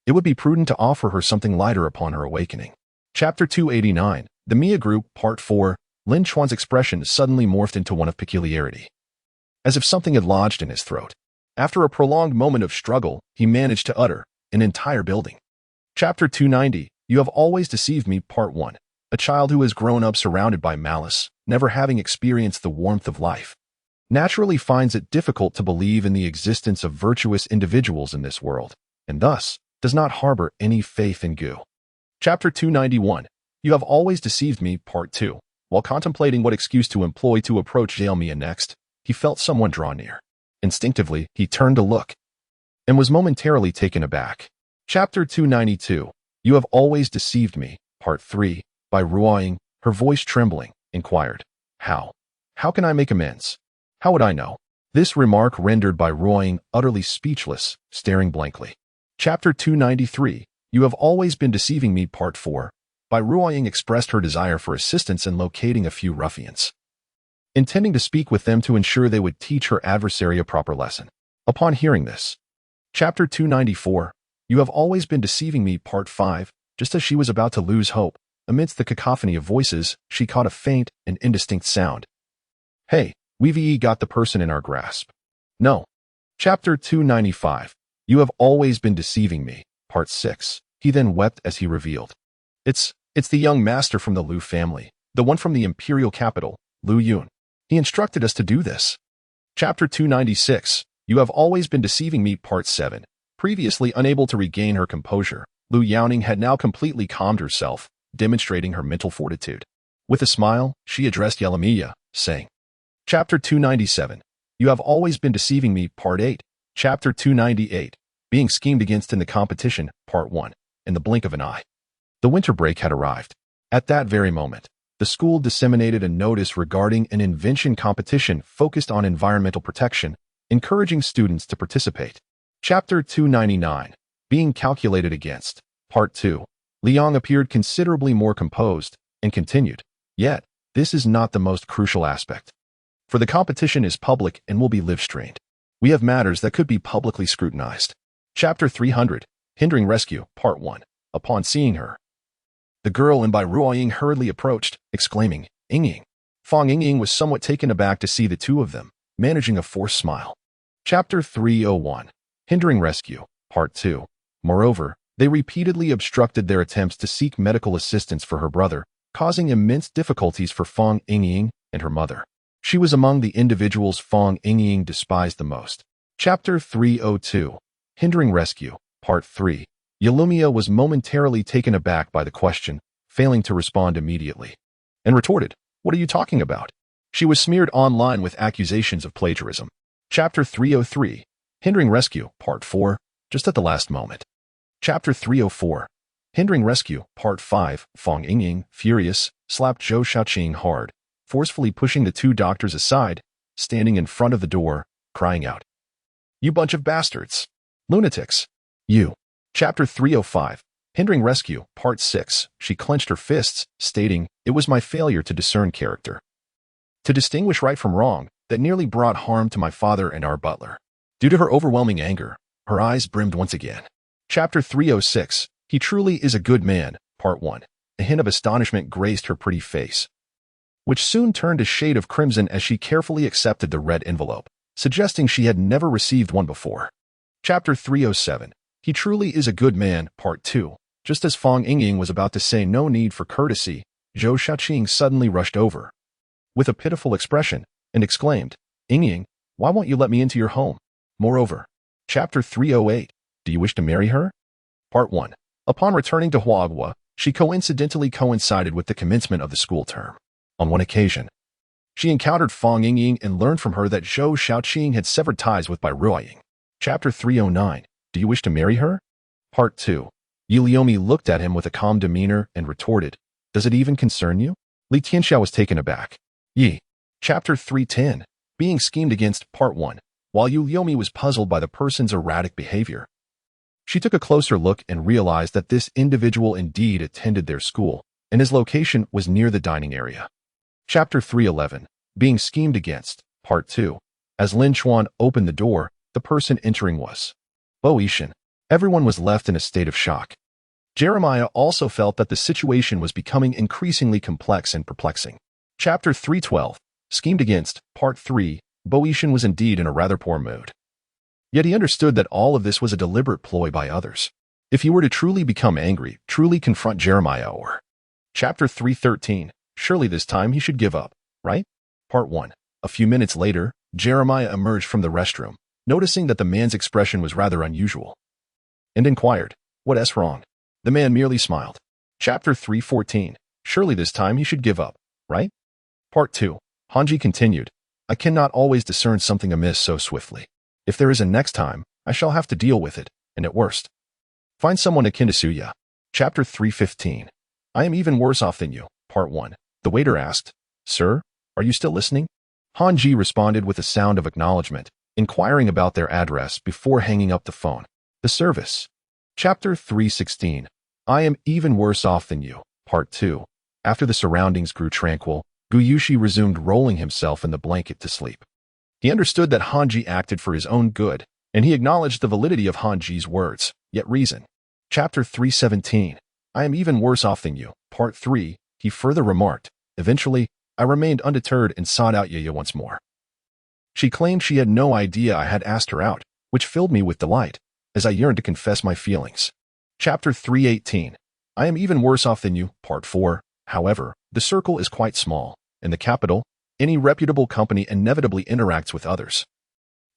it would be prudent to offer her something lighter upon her awakening. Chapter 289, The Mia Group, Part 4. Lin Chuan's expression suddenly morphed into one of peculiarity, as if something had lodged in his throat. After a prolonged moment of struggle, he managed to utter, An entire building. Chapter 290, You Have Always Deceived Me, Part 1. A child who has grown up surrounded by malice, never having experienced the warmth of life, naturally finds it difficult to believe in the existence of virtuous individuals in this world, and thus does not harbor any faith in goo. Chapter 291, You Have Always Deceived Me, Part 2. While contemplating what excuse to employ to approach Yelamiya next, he felt someone draw near. Instinctively, he turned to look, and was momentarily taken aback. Chapter 292, You Have Always Deceived Me, Part 3. By Ruoying, her voice trembling, inquired, How? How can I make amends? How would I know? This remark rendered Bai Ruoying utterly speechless, staring blankly. Chapter 293, You Have Always Been Deceiving Me, Part 4. Bai Ruoying expressed her desire for assistance in locating a few ruffians, intending to speak with them to ensure they would teach her adversary a proper lesson. Upon hearing this, Chapter 294, You Have Always Been Deceiving Me, Part 5. Just as she was about to lose hope, amidst the cacophony of voices, she caught a faint and indistinct sound. Hey, we've got the person in our grasp. No. Chapter 295, You Have Always Been Deceiving Me, Part 6. He then wept as he revealed. It's the young master from the Liu family, the one from the imperial capital, Liu Yun. He instructed us to do this. Chapter 296, You Have Always Been Deceiving Me, Part 7. Previously unable to regain her composure, Liu Yaoning had now completely calmed herself, demonstrating her mental fortitude. With a smile, she addressed Yelamiya, saying, Chapter 297, You Have Always Been Deceiving Me, Part 8. Chapter 298, Being Schemed Against in the Competition, Part 1. In the blink of an eye, the winter break had arrived. At that very moment, the school disseminated a notice regarding an invention competition focused on environmental protection, encouraging students to participate. Chapter 299, Being Calculated Against, Part 2. Liang appeared considerably more composed and continued, Yet, this is not the most crucial aspect. For the competition is public and will be live-streamed. We have matters that could be publicly scrutinized. Chapter 300, Hindering Rescue, Part 1. Upon seeing her, the girl and Bai Ruoying hurriedly approached, exclaiming, Ying. Fang Ying was somewhat taken aback to see the two of them, managing a forced smile. Chapter 301, Hindering Rescue, Part 2. Moreover, They repeatedly obstructed their attempts to seek medical assistance for her brother, causing immense difficulties for Fang Yingying and her mother. She was among the individuals Fang Yingying despised the most. Chapter 302. Hindering Rescue, Part 3. Yulumia was momentarily taken aback by the question, failing to respond immediately, and retorted, "What are you talking about?" She was smeared online with accusations of plagiarism. Chapter 303. Hindering Rescue, Part 4. Just at the last moment. Chapter 304. Hindering Rescue, Part 5. Fang Yingying, furious, slapped Zhou Xiaoqing hard, forcefully pushing the two doctors aside, standing in front of the door, crying out, "You bunch of bastards! Lunatics! You!" Chapter 305. Hindering Rescue, Part 6. She clenched her fists, stating, "It was my failure to discern character, to distinguish right from wrong, that nearly brought harm to my father and our butler." Due to her overwhelming anger, her eyes brimmed once again. Chapter 306. He truly is a good man, Part 1. A hint of astonishment graced her pretty face, which soon turned a shade of crimson as she carefully accepted the red envelope, suggesting she had never received one before. Chapter 307. He truly is a good man, Part 2. Just as Fang Yingying was about to say no need for courtesy, Zhou Xiaoqing suddenly rushed over, with a pitiful expression, and exclaimed, "Yingying, why won't you let me into your home?" Moreover, Chapter 308. Do you wish to marry her? Part 1. Upon returning to Huagua, she coincidentally coincided with the commencement of the school term. On one occasion, she encountered Fang Yingying and learned from her that Zhou Xiaoqing had severed ties with Bai Ruoying. Chapter 309. Do you wish to marry her? Part 2. Yu Liomi looked at him with a calm demeanor and retorted, "Does it even concern you?" Li Tianxia was taken aback. Yi. Chapter 310. Being schemed against, Part 1. While Yu Liomi was puzzled by the person's erratic behavior, she took a closer look and realized that this individual indeed attended their school, and his location was near the dining area. Chapter 311. Being schemed against, Part 2. As Lin Chuan opened the door, the person entering was Bo Yishan. Everyone was left in a state of shock. Jeremiah also felt that the situation was becoming increasingly complex and perplexing. Chapter 312. Schemed against, Part 3. Bo Yishan was indeed in a rather poor mood. Yet he understood that all of this was a deliberate ploy by others. If he were to truly become angry, truly confront Jeremiah or... Chapter 313. Surely this time he should give up, right? Part 1. A few minutes later, Jeremiah emerged from the restroom, noticing that the man's expression was rather unusual, and inquired, "What's wrong?" The man merely smiled. Chapter 314. Surely this time he should give up, right? Part 2. Hanji continued, "I cannot always discern something amiss so swiftly. If there is a next time, I shall have to deal with it, and at worst, find someone akin to Suya." Chapter 315. I am even worse off than you, Part 1. The waiter asked, "Sir, are you still listening?" Hanji responded with a sound of acknowledgement, inquiring about their address before hanging up the phone. The service. Chapter 316. I am even worse off than you, Part 2. After the surroundings grew tranquil, Guyushi resumed rolling himself in the blanket to sleep. He understood that Hanji acted for his own good, and he acknowledged the validity of Hanji's words, yet reason. Chapter 317. I am even worse off than you, Part 3, he further remarked. Eventually, I remained undeterred and sought out Yaya once more. She claimed she had no idea I had asked her out, which filled me with delight, as I yearned to confess my feelings. Chapter 318. I am even worse off than you, Part 4. However, the circle is quite small. In the capital, any reputable company inevitably interacts with others.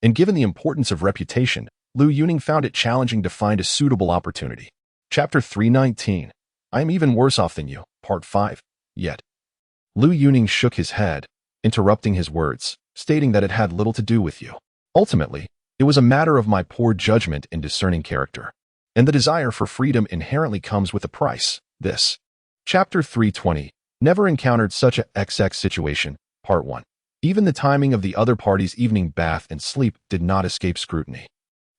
And given the importance of reputation, Lu Yuning found it challenging to find a suitable opportunity. Chapter 319. I am even worse off than you, Part 5. Yet. Lu Yuning shook his head, interrupting his words, stating that it had little to do with you. Ultimately, it was a matter of my poor judgment in discerning character. And the desire for freedom inherently comes with a price. This. Chapter 320. Never encountered such a XX situation, Part 1. Even the timing of the other party's evening bath and sleep did not escape scrutiny.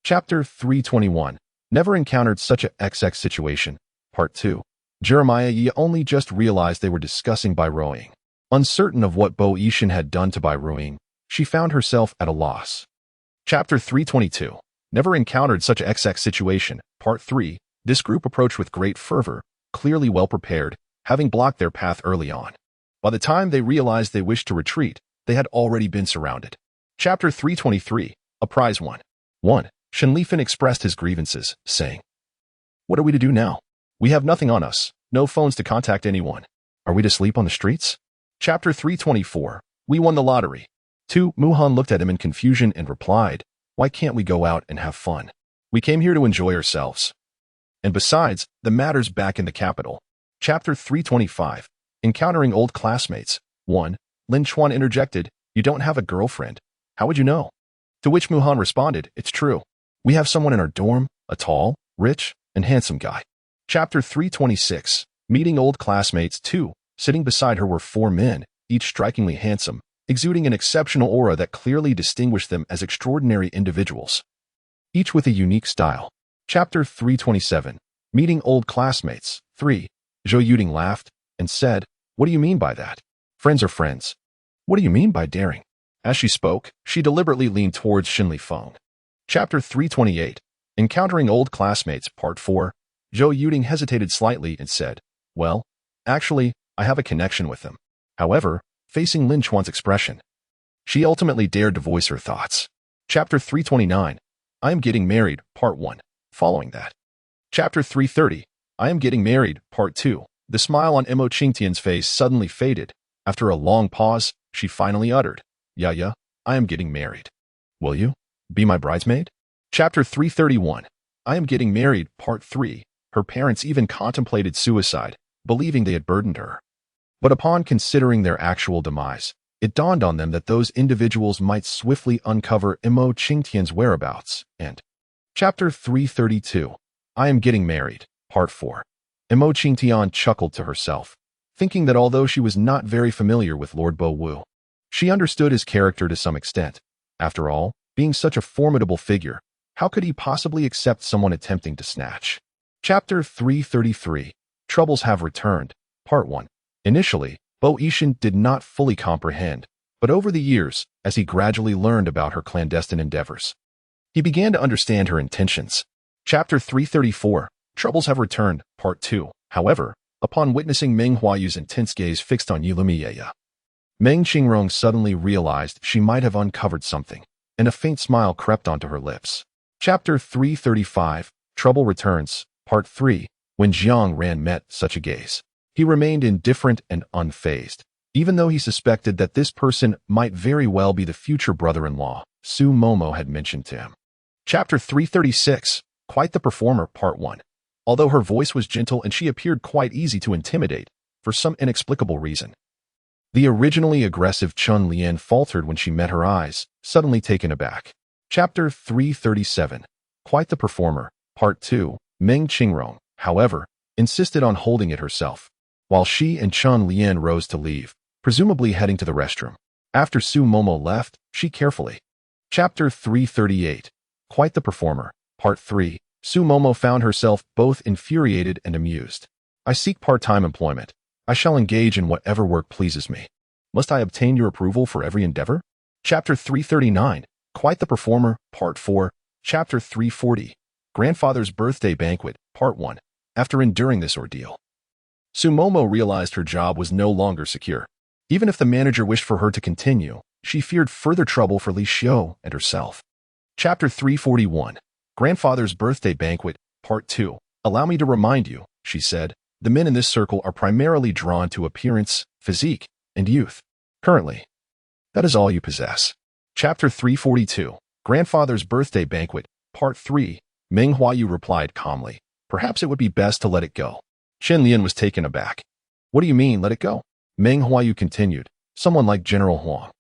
Chapter 321. Never encountered such a XX situation, Part 2. Jeremiah Yi only just realized they were discussing Bai Ruoying. Uncertain of what Bo Yishan had done to Bai Ruoying, she found herself at a loss. Chapter 322. Never encountered such a XX situation, Part 3. This group approached with great fervor, clearly well prepared, having blocked their path early on. By the time they realized they wished to retreat, they had already been surrounded. Chapter 323. A prize won. 1. Shen Lifan expressed his grievances, saying, What are we to do now? We have nothing on us, no phones to contact anyone. Are we to sleep on the streets? Chapter 324. We won the lottery. 2. Muhan looked at him in confusion and replied, why can't we go out and have fun? We came here to enjoy ourselves. And besides, the matter's back in the capital. Chapter 325. Encountering old classmates. 1. Lin Chuan interjected, you don't have a girlfriend. How would you know? To which Muhan responded, it's true. We have someone in our dorm, a tall, rich, and handsome guy. Chapter 326. Meeting old classmates. 2. Sitting beside her were 4 men, each strikingly handsome, exuding an exceptional aura that clearly distinguished them as extraordinary individuals, each with a unique style. Chapter 327. Meeting old classmates. 3. Zhou Yuding laughed and said, what do you mean by that? Friends are friends. What do you mean by daring? As she spoke, she deliberately leaned towards Xin Li Feng. Chapter 328. Encountering old classmates. Part 4. Zhou Yuding hesitated slightly and said, well, actually, I have a connection with them. However, facing Lin Chuan's expression, she ultimately dared to voice her thoughts. Chapter 329. I am getting married. Part 1. Following that. Chapter 330. I am getting married. Part 2. The smile on Mo Qingtian's face suddenly faded. After a long pause, she finally uttered, yeah, I am getting married. Will you be my bridesmaid? Chapter 331. I am getting married. Part 3. Her parents even contemplated suicide, believing they had burdened her. But upon considering their actual demise, it dawned on them that those individuals might swiftly uncover Mo Qingtian's whereabouts, and Chapter 332. I am getting married. Part 4. Mo Qingtian chuckled to herself, thinking that although she was not very familiar with Lord Bo Wu, she understood his character to some extent. After all, being such a formidable figure, how could he possibly accept someone attempting to snatch? Chapter 333. Troubles have returned. Part 1. Initially, Bo Yishan did not fully comprehend, but over the years, as he gradually learned about her clandestine endeavors, he began to understand her intentions. Chapter 334. Troubles have returned. Part 2. However, upon witnessing Meng Huayu's intense gaze fixed on Yulumiyaya, Meng Qingrong suddenly realized she might have uncovered something, and a faint smile crept onto her lips. Chapter 335. Trouble returns. Part 3. When Jiang Ran met such a gaze, he remained indifferent and unfazed, even though he suspected that this person might very well be the future brother-in-law Su Momo had mentioned to him. Chapter 336. Quite the performer. Part 1. Although her voice was gentle and she appeared quite easy to intimidate, for some inexplicable reason, the originally aggressive Chun Lian faltered when she met her eyes, suddenly taken aback. Chapter 337. Quite the performer. Part 2. Meng Qingrong, however, insisted on holding it herself, while she and Chun Lian rose to leave, presumably heading to the restroom. After Su Momo left, she carefully. Chapter 338. Quite the performer. Part 3. Su Momo found herself both infuriated and amused. I seek part-time employment. I shall engage in whatever work pleases me. Must I obtain your approval for every endeavor? Chapter 339. Quite the performer. Part 4. Chapter 340. Grandfather's birthday banquet. Part 1. After enduring this ordeal, Su Momo realized her job was no longer secure. Even if the manager wished for her to continue, she feared further trouble for Li Xiu and herself. Chapter 341. Grandfather's birthday banquet. Part 2. Allow me to remind you, she said, the men in this circle are primarily drawn to appearance, physique, and youth. Currently, that is all you possess. Chapter 342. Grandfather's birthday banquet. Part 3. Meng Huayu replied calmly, perhaps it would be best to let it go. Chen Lian was taken aback. What do you mean, let it go? Meng Huayu continued, someone like General Huang.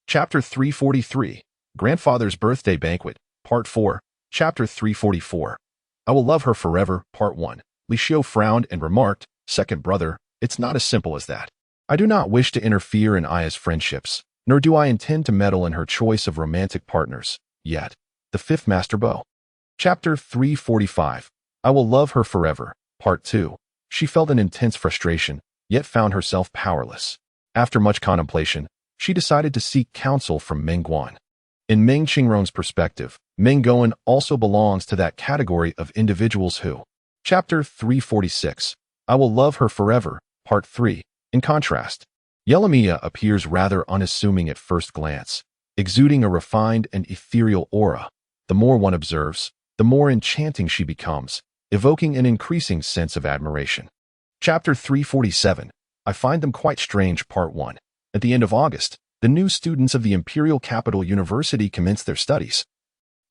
Chapter 343. Grandfather's birthday banquet. Part 4. Chapter 344. I will love her forever. Part 1. Li Xiu frowned and remarked, second brother, it's not as simple as that. I do not wish to interfere in Aya's friendships, nor do I intend to meddle in her choice of romantic partners, yet. The fifth Master Bo. Chapter 345. I will love her forever. Part 2. She felt an intense frustration, yet found herself powerless. After much contemplation, she decided to seek counsel from Meng Guan. In Meng Qingrong's perspective, Meng Guan also belongs to that category of individuals who. Chapter 346. I will love her forever. Part 3. In contrast, Yelamiya appears rather unassuming at first glance, exuding a refined and ethereal aura. The more one observes, the more enchanting she becomes, evoking an increasing sense of admiration. Chapter 347. I Find Them Quite Strange, Part 1. At the end of August, the new students of the Imperial Capital University commenced their studies.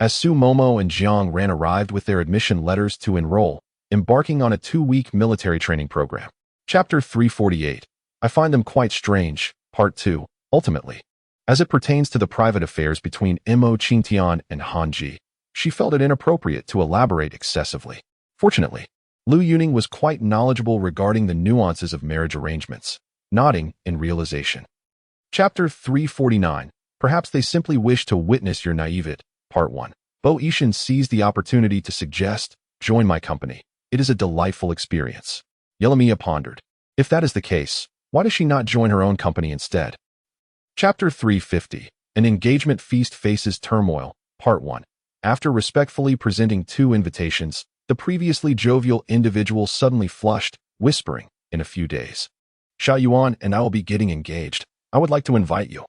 As Su Momo and Jiang Ran arrived with their admission letters to enroll, embarking on a 2-week military training program. Chapter 348. I Find Them Quite Strange, Part 2. Ultimately, as it pertains to the private affairs between Mo Qingtian and Han Ji, she felt it inappropriate to elaborate excessively. Fortunately, Lu Yuning was quite knowledgeable regarding the nuances of marriage arrangements, nodding in realization. Chapter 349. Perhaps they simply wish to witness your naivete, Part 1. Bo Yishan seized the opportunity to suggest, join my company. It is a delightful experience. Yelamiya pondered. If that is the case, why does she not join her own company instead? Chapter 350. An engagement feast faces turmoil, Part 1. After respectfully presenting 2 invitations, the previously jovial individual suddenly flushed, whispering, in a few days. Xia Yuan and I will be getting engaged. I would like to invite you.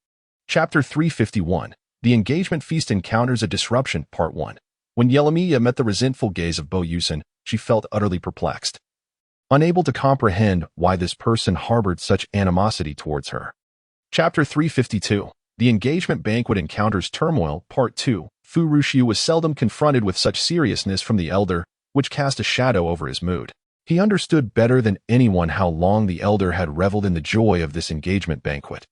Chapter 351. The engagement feast encounters a disruption, Part 1. When Yelamiya met the resentful gaze of Bo Yusen, she felt utterly perplexed, unable to comprehend why this person harbored such animosity towards her. Chapter 352. The engagement banquet encounters turmoil, Part 2. Fu Ruxiu was seldom confronted with such seriousness from the elder, which cast a shadow over his mood. He understood better than anyone how long the elder had reveled in the joy of this engagement banquet.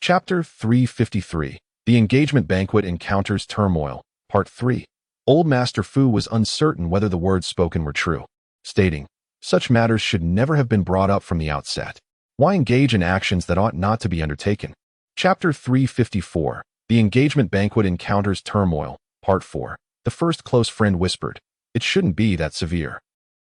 Chapter 353. The engagement banquet encounters turmoil, Part 3. Old Master Fu was uncertain whether the words spoken were true, stating, such matters should never have been brought up from the outset. Why engage in actions that ought not to be undertaken? Chapter 354. The engagement banquet encounters turmoil, Part 4. The first close friend whispered, it shouldn't be that severe.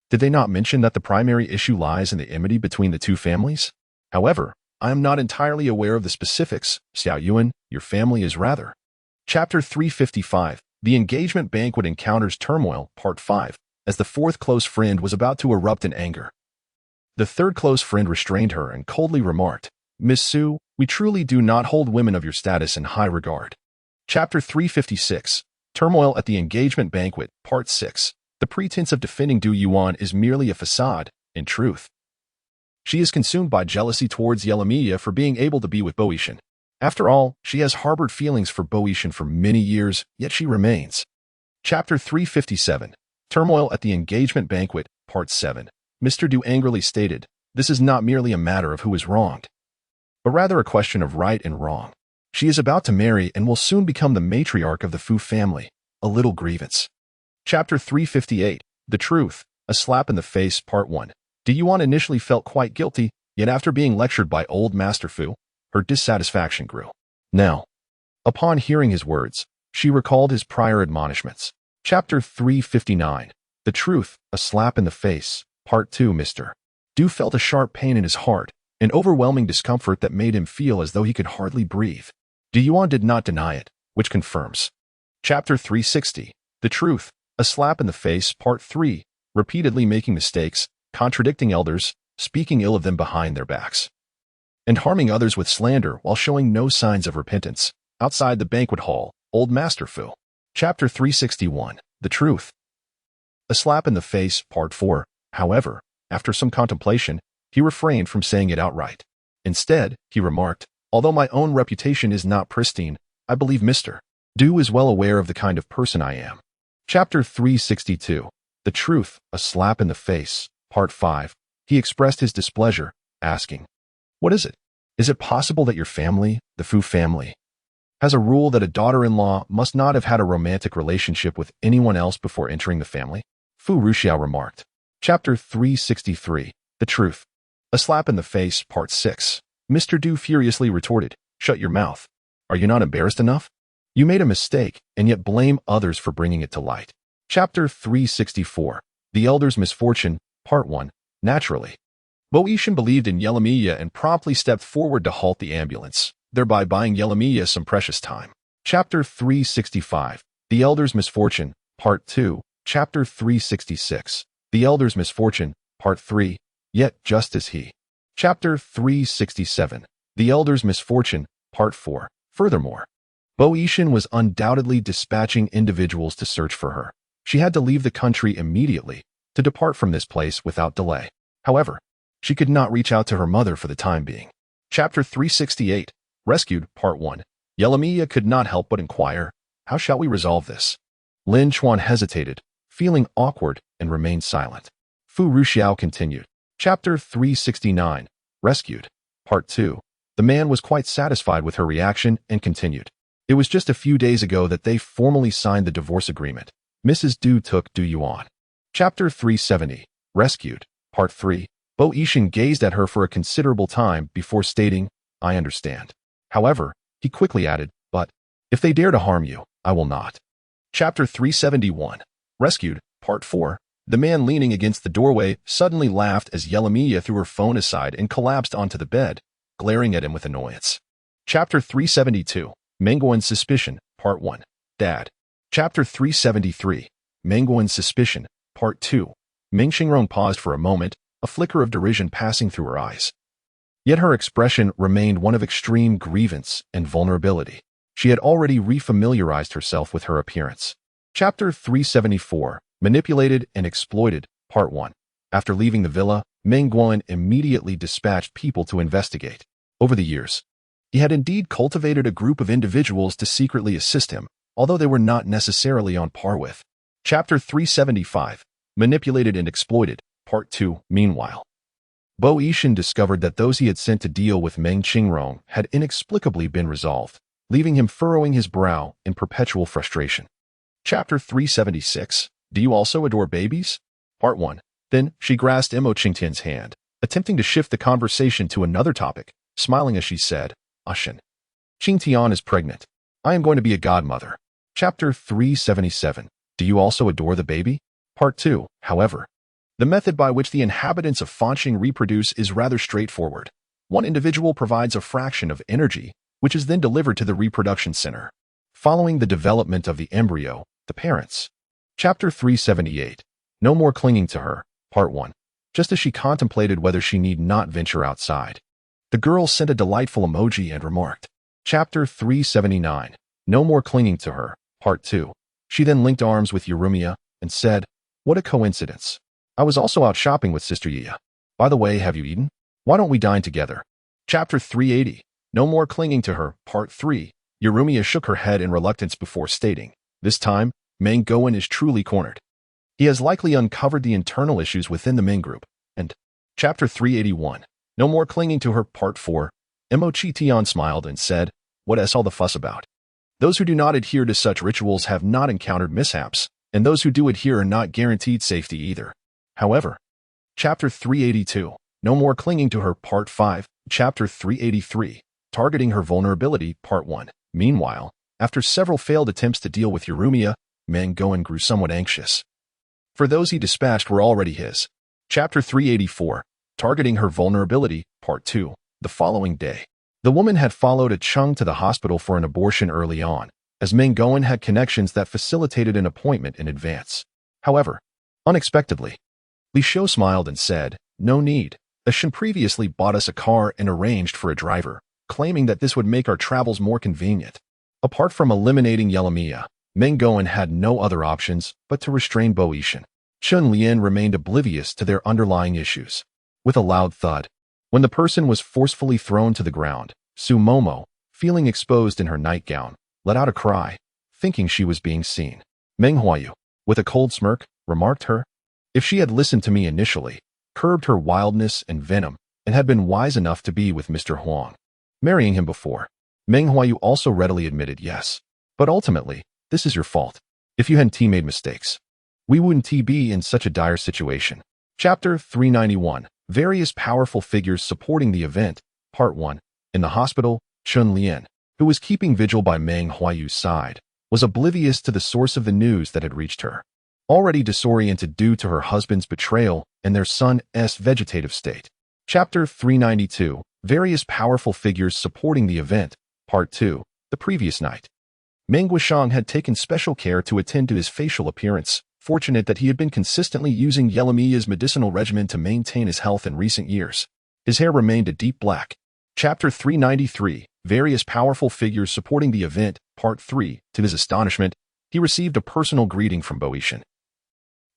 Did they not mention that the primary issue lies in the enmity between the 2 families? However, I am not entirely aware of the specifics. Xiao Yuan, your family is rather. Chapter 355. The engagement banquet encounters turmoil, Part 5. As the 4th close friend was about to erupt in anger, the 3rd close friend restrained her and coldly remarked, Miss Su, we truly do not hold women of your status in high regard. Chapter 356. Turmoil at the engagement banquet, Part 6. The pretense of defending Du Yuan is merely a facade, in truth. She is consumed by jealousy towards Yelamiya for being able to be with Bo Yishan. After all, she has harbored feelings for Bo Yishan for many years, yet she remains. Chapter 357. Turmoil at the engagement banquet, Part 7. Mr. Du angrily stated, this is not merely a matter of who is wronged, but rather a question of right and wrong. She is about to marry and will soon become the matriarch of the Fu family, a little grievance. Chapter 358. The Truth, a Slap in the Face, Part 1. Du Yuan initially felt quite guilty, yet after being lectured by old Master Fu, her dissatisfaction grew. Now, upon hearing his words, she recalled his prior admonishments. Chapter 359. The Truth, a Slap in the Face, Part 2. Mr. Du felt a sharp pain in his heart, an overwhelming discomfort that made him feel as though he could hardly breathe. Du Yuan did not deny it, which confirms. Chapter 360. The Truth, a Slap in the Face, Part 3. Repeatedly making mistakes, contradicting elders, speaking ill of them behind their backs, and harming others with slander while showing no signs of repentance. Outside the banquet hall, old Master Fu. Chapter 361. The Truth, a Slap in the Face, Part 4. However, after some contemplation, he refrained from saying it outright. Instead, he remarked, although my own reputation is not pristine, I believe Mr. Du is well aware of the kind of person I am. Chapter 362. The Truth, a Slap in the Face, Part 5. He expressed his displeasure, asking, what is it? Is it possible that your family, the Fu family, has a rule that a daughter-in-law must not have had a romantic relationship with anyone else before entering the family? Fu Ruxiao remarked. Chapter 363. The Truth, a Slap in the Face, Part 6. Mr. Du furiously retorted, shut your mouth. Are you not embarrassed enough? You made a mistake, and yet blame others for bringing it to light. Chapter 364. The Elder's Misfortune, Part 1. Naturally, Bo Yishan believed in Yelamiya and promptly stepped forward to halt the ambulance, thereby buying Yelamiya some precious time. Chapter 365. The Elder's Misfortune, Part 2. Chapter 366. The Elder's Misfortune, Part 3. Yet just as he. Chapter 367. The Elder's Misfortune, Part 4. Furthermore, Bo Yishan was undoubtedly dispatching individuals to search for her. She had to leave the country immediately, to depart from this place without delay. However, she could not reach out to her mother for the time being. Chapter 368, Rescued, Part 1. Yelamiya could not help but inquire, "How shall we resolve this?" Lin Chuan hesitated, feeling awkward, and remained silent. Fu Ruxiao continued. Chapter 369, Rescued, Part 2. The man was quite satisfied with her reaction and continued. It was just a few days ago that they formally signed the divorce agreement. Mrs. Du took Du Yuan. Chapter 370, Rescued, Part 3. Bo Yixin gazed at her for a considerable time before stating, "I understand." However, he quickly added, "But if they dare to harm you, I will not." Chapter 371, Rescued, Part 4. The man leaning against the doorway suddenly laughed as Yelamiya threw her phone aside and collapsed onto the bed, glaring at him with annoyance. Chapter 372, Mengguan's Suspicion, Part 1. Dad. Chapter 373, Mengguan's Suspicion, Part 2. Meng Xingrong paused for a moment, a flicker of derision passing through her eyes. Yet her expression remained one of extreme grievance and vulnerability. She had already refamiliarized herself with her appearance. Chapter 374, Manipulated and Exploited, Part 1. After leaving the villa, Meng Guan immediately dispatched people to investigate. Over the years, he had indeed cultivated a group of individuals to secretly assist him, although they were not necessarily on par with. Chapter 375, Manipulated and Exploited, Part 2. Meanwhile, Bo Yixin discovered that those he had sent to deal with Meng Xingrong had inexplicably been resolved, leaving him furrowing his brow in perpetual frustration. Chapter 376, Do You Also Adore Babies? Part 1. Then she grasped Mo Qingtian's hand, attempting to shift the conversation to another topic, smiling as she said, "Ashen. Qingtian is pregnant. I am going to be a godmother." Chapter 377, Do You Also Adore the Baby? Part 2. However, the method by which the inhabitants of Fanxing reproduce is rather straightforward. One individual provides a fraction of energy, which is then delivered to the reproduction center, following the development of the embryo, the parents. Chapter 378, No More Clinging to Her, Part 1. Just as she contemplated whether she need not venture outside, the girl sent a delightful emoji and remarked. Chapter 379, No More Clinging to Her, Part 2. She then linked arms with Yurumiya and said, "What a coincidence. I was also out shopping with Sister Yiya. By the way, have you eaten? Why don't we dine together?" Chapter 380, No More Clinging to Her, Part 3. Yurumiya shook her head in reluctance before stating, "This time, Meng Guan is truly cornered. He has likely uncovered the internal issues within the Ming group." And Chapter 381, No More Clinging to Her, Part 4. Mo Qingtian smiled and said, "What all the fuss about? Those who do not adhere to such rituals have not encountered mishaps, and those who do adhere are not guaranteed safety either." However, Chapter 382, No More Clinging to Her, Part 5. Chapter 383, Targeting Her Vulnerability, Part 1. Meanwhile, after several failed attempts to deal with Yurumiya, Meng Guan grew somewhat anxious. For those he dispatched were already his. Chapter 384, Targeting Her Vulnerability, Part 2. The following day, the woman had followed a Chung to the hospital for an abortion early on, as Meng Guan had connections that facilitated an appointment in advance. However, unexpectedly, Li Shou smiled and said, "No need. Ashen previously bought us a car and arranged for a driver, claiming that this would make our travels more convenient." Apart from eliminating Yelamiya, Meng Guan had no other options but to restrain Bo Yixin. Chun Lian remained oblivious to their underlying issues. With a loud thud, when the person was forcefully thrown to the ground, Su Momo, feeling exposed in her nightgown, let out a cry, thinking she was being seen. Meng Huayu, with a cold smirk, remarked her, "If she had listened to me initially, curbed her wildness and venom, and had been wise enough to be with Mr. Huang, marrying him before." Meng Huayu also readily admitted yes. "But ultimately, this is your fault. If you hadn't made mistakes, we wouldn't be in such a dire situation." Chapter 391, Various Powerful Figures Supporting the Event, Part 1. In the hospital, Chun Lian, who was keeping vigil by Meng Huayu's side, was oblivious to the source of the news that had reached her. Already disoriented due to her husband's betrayal and their son's vegetative state. Chapter 392, Various Powerful Figures Supporting the Event, Part 2. The previous night, Meng Guishang had taken special care to attend to his facial appearance, fortunate that he had been consistently using Yelamiya's medicinal regimen to maintain his health in recent years. His hair remained a deep black. Chapter 393, Various Powerful Figures Supporting the Event, Part 3. To his astonishment, he received a personal greeting from Bo Yixin.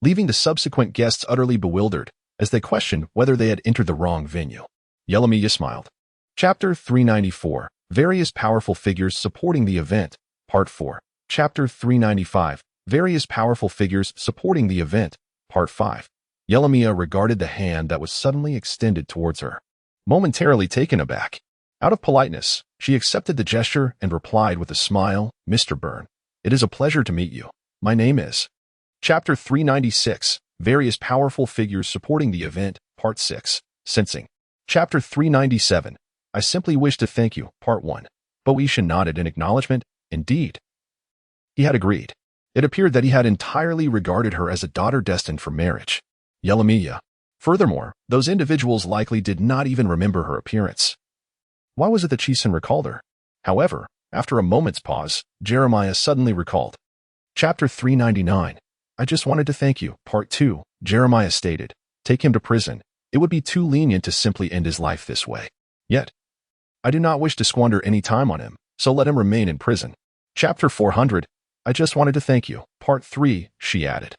leaving the subsequent guests utterly bewildered as they questioned whether they had entered the wrong venue. Yelamiya smiled. Chapter 394, Various Powerful Figures Supporting the Event, Part 4. Chapter 395, Various Powerful Figures Supporting the Event, Part 5. Yelamiya regarded the hand that was suddenly extended towards her. Momentarily taken aback, out of politeness, she accepted the gesture and replied with a smile, "Mr. Byrne, it is a pleasure to meet you. My name is..." Chapter 396, Various Powerful Figures Supporting the Event, Part 6. Sensing. Chapter 397, I simply wish to thank you, Part 1. Boeotian nodded in acknowledgement. Indeed. He had agreed. It appeared that he had entirely regarded her as a daughter destined for marriage. Yelamiya. Furthermore, those individuals likely did not even remember her appearance. Why was it that Chisun recalled her? However, after a moment's pause, Jeremiah suddenly recalled. Chapter 399. I just wanted to thank you, Part 2, Jeremiah stated. Take him to prison. It would be too lenient to simply end his life this way. Yet, I do not wish to squander any time on him, so let him remain in prison. Chapter 400. I just wanted to thank you, Part 3, she added.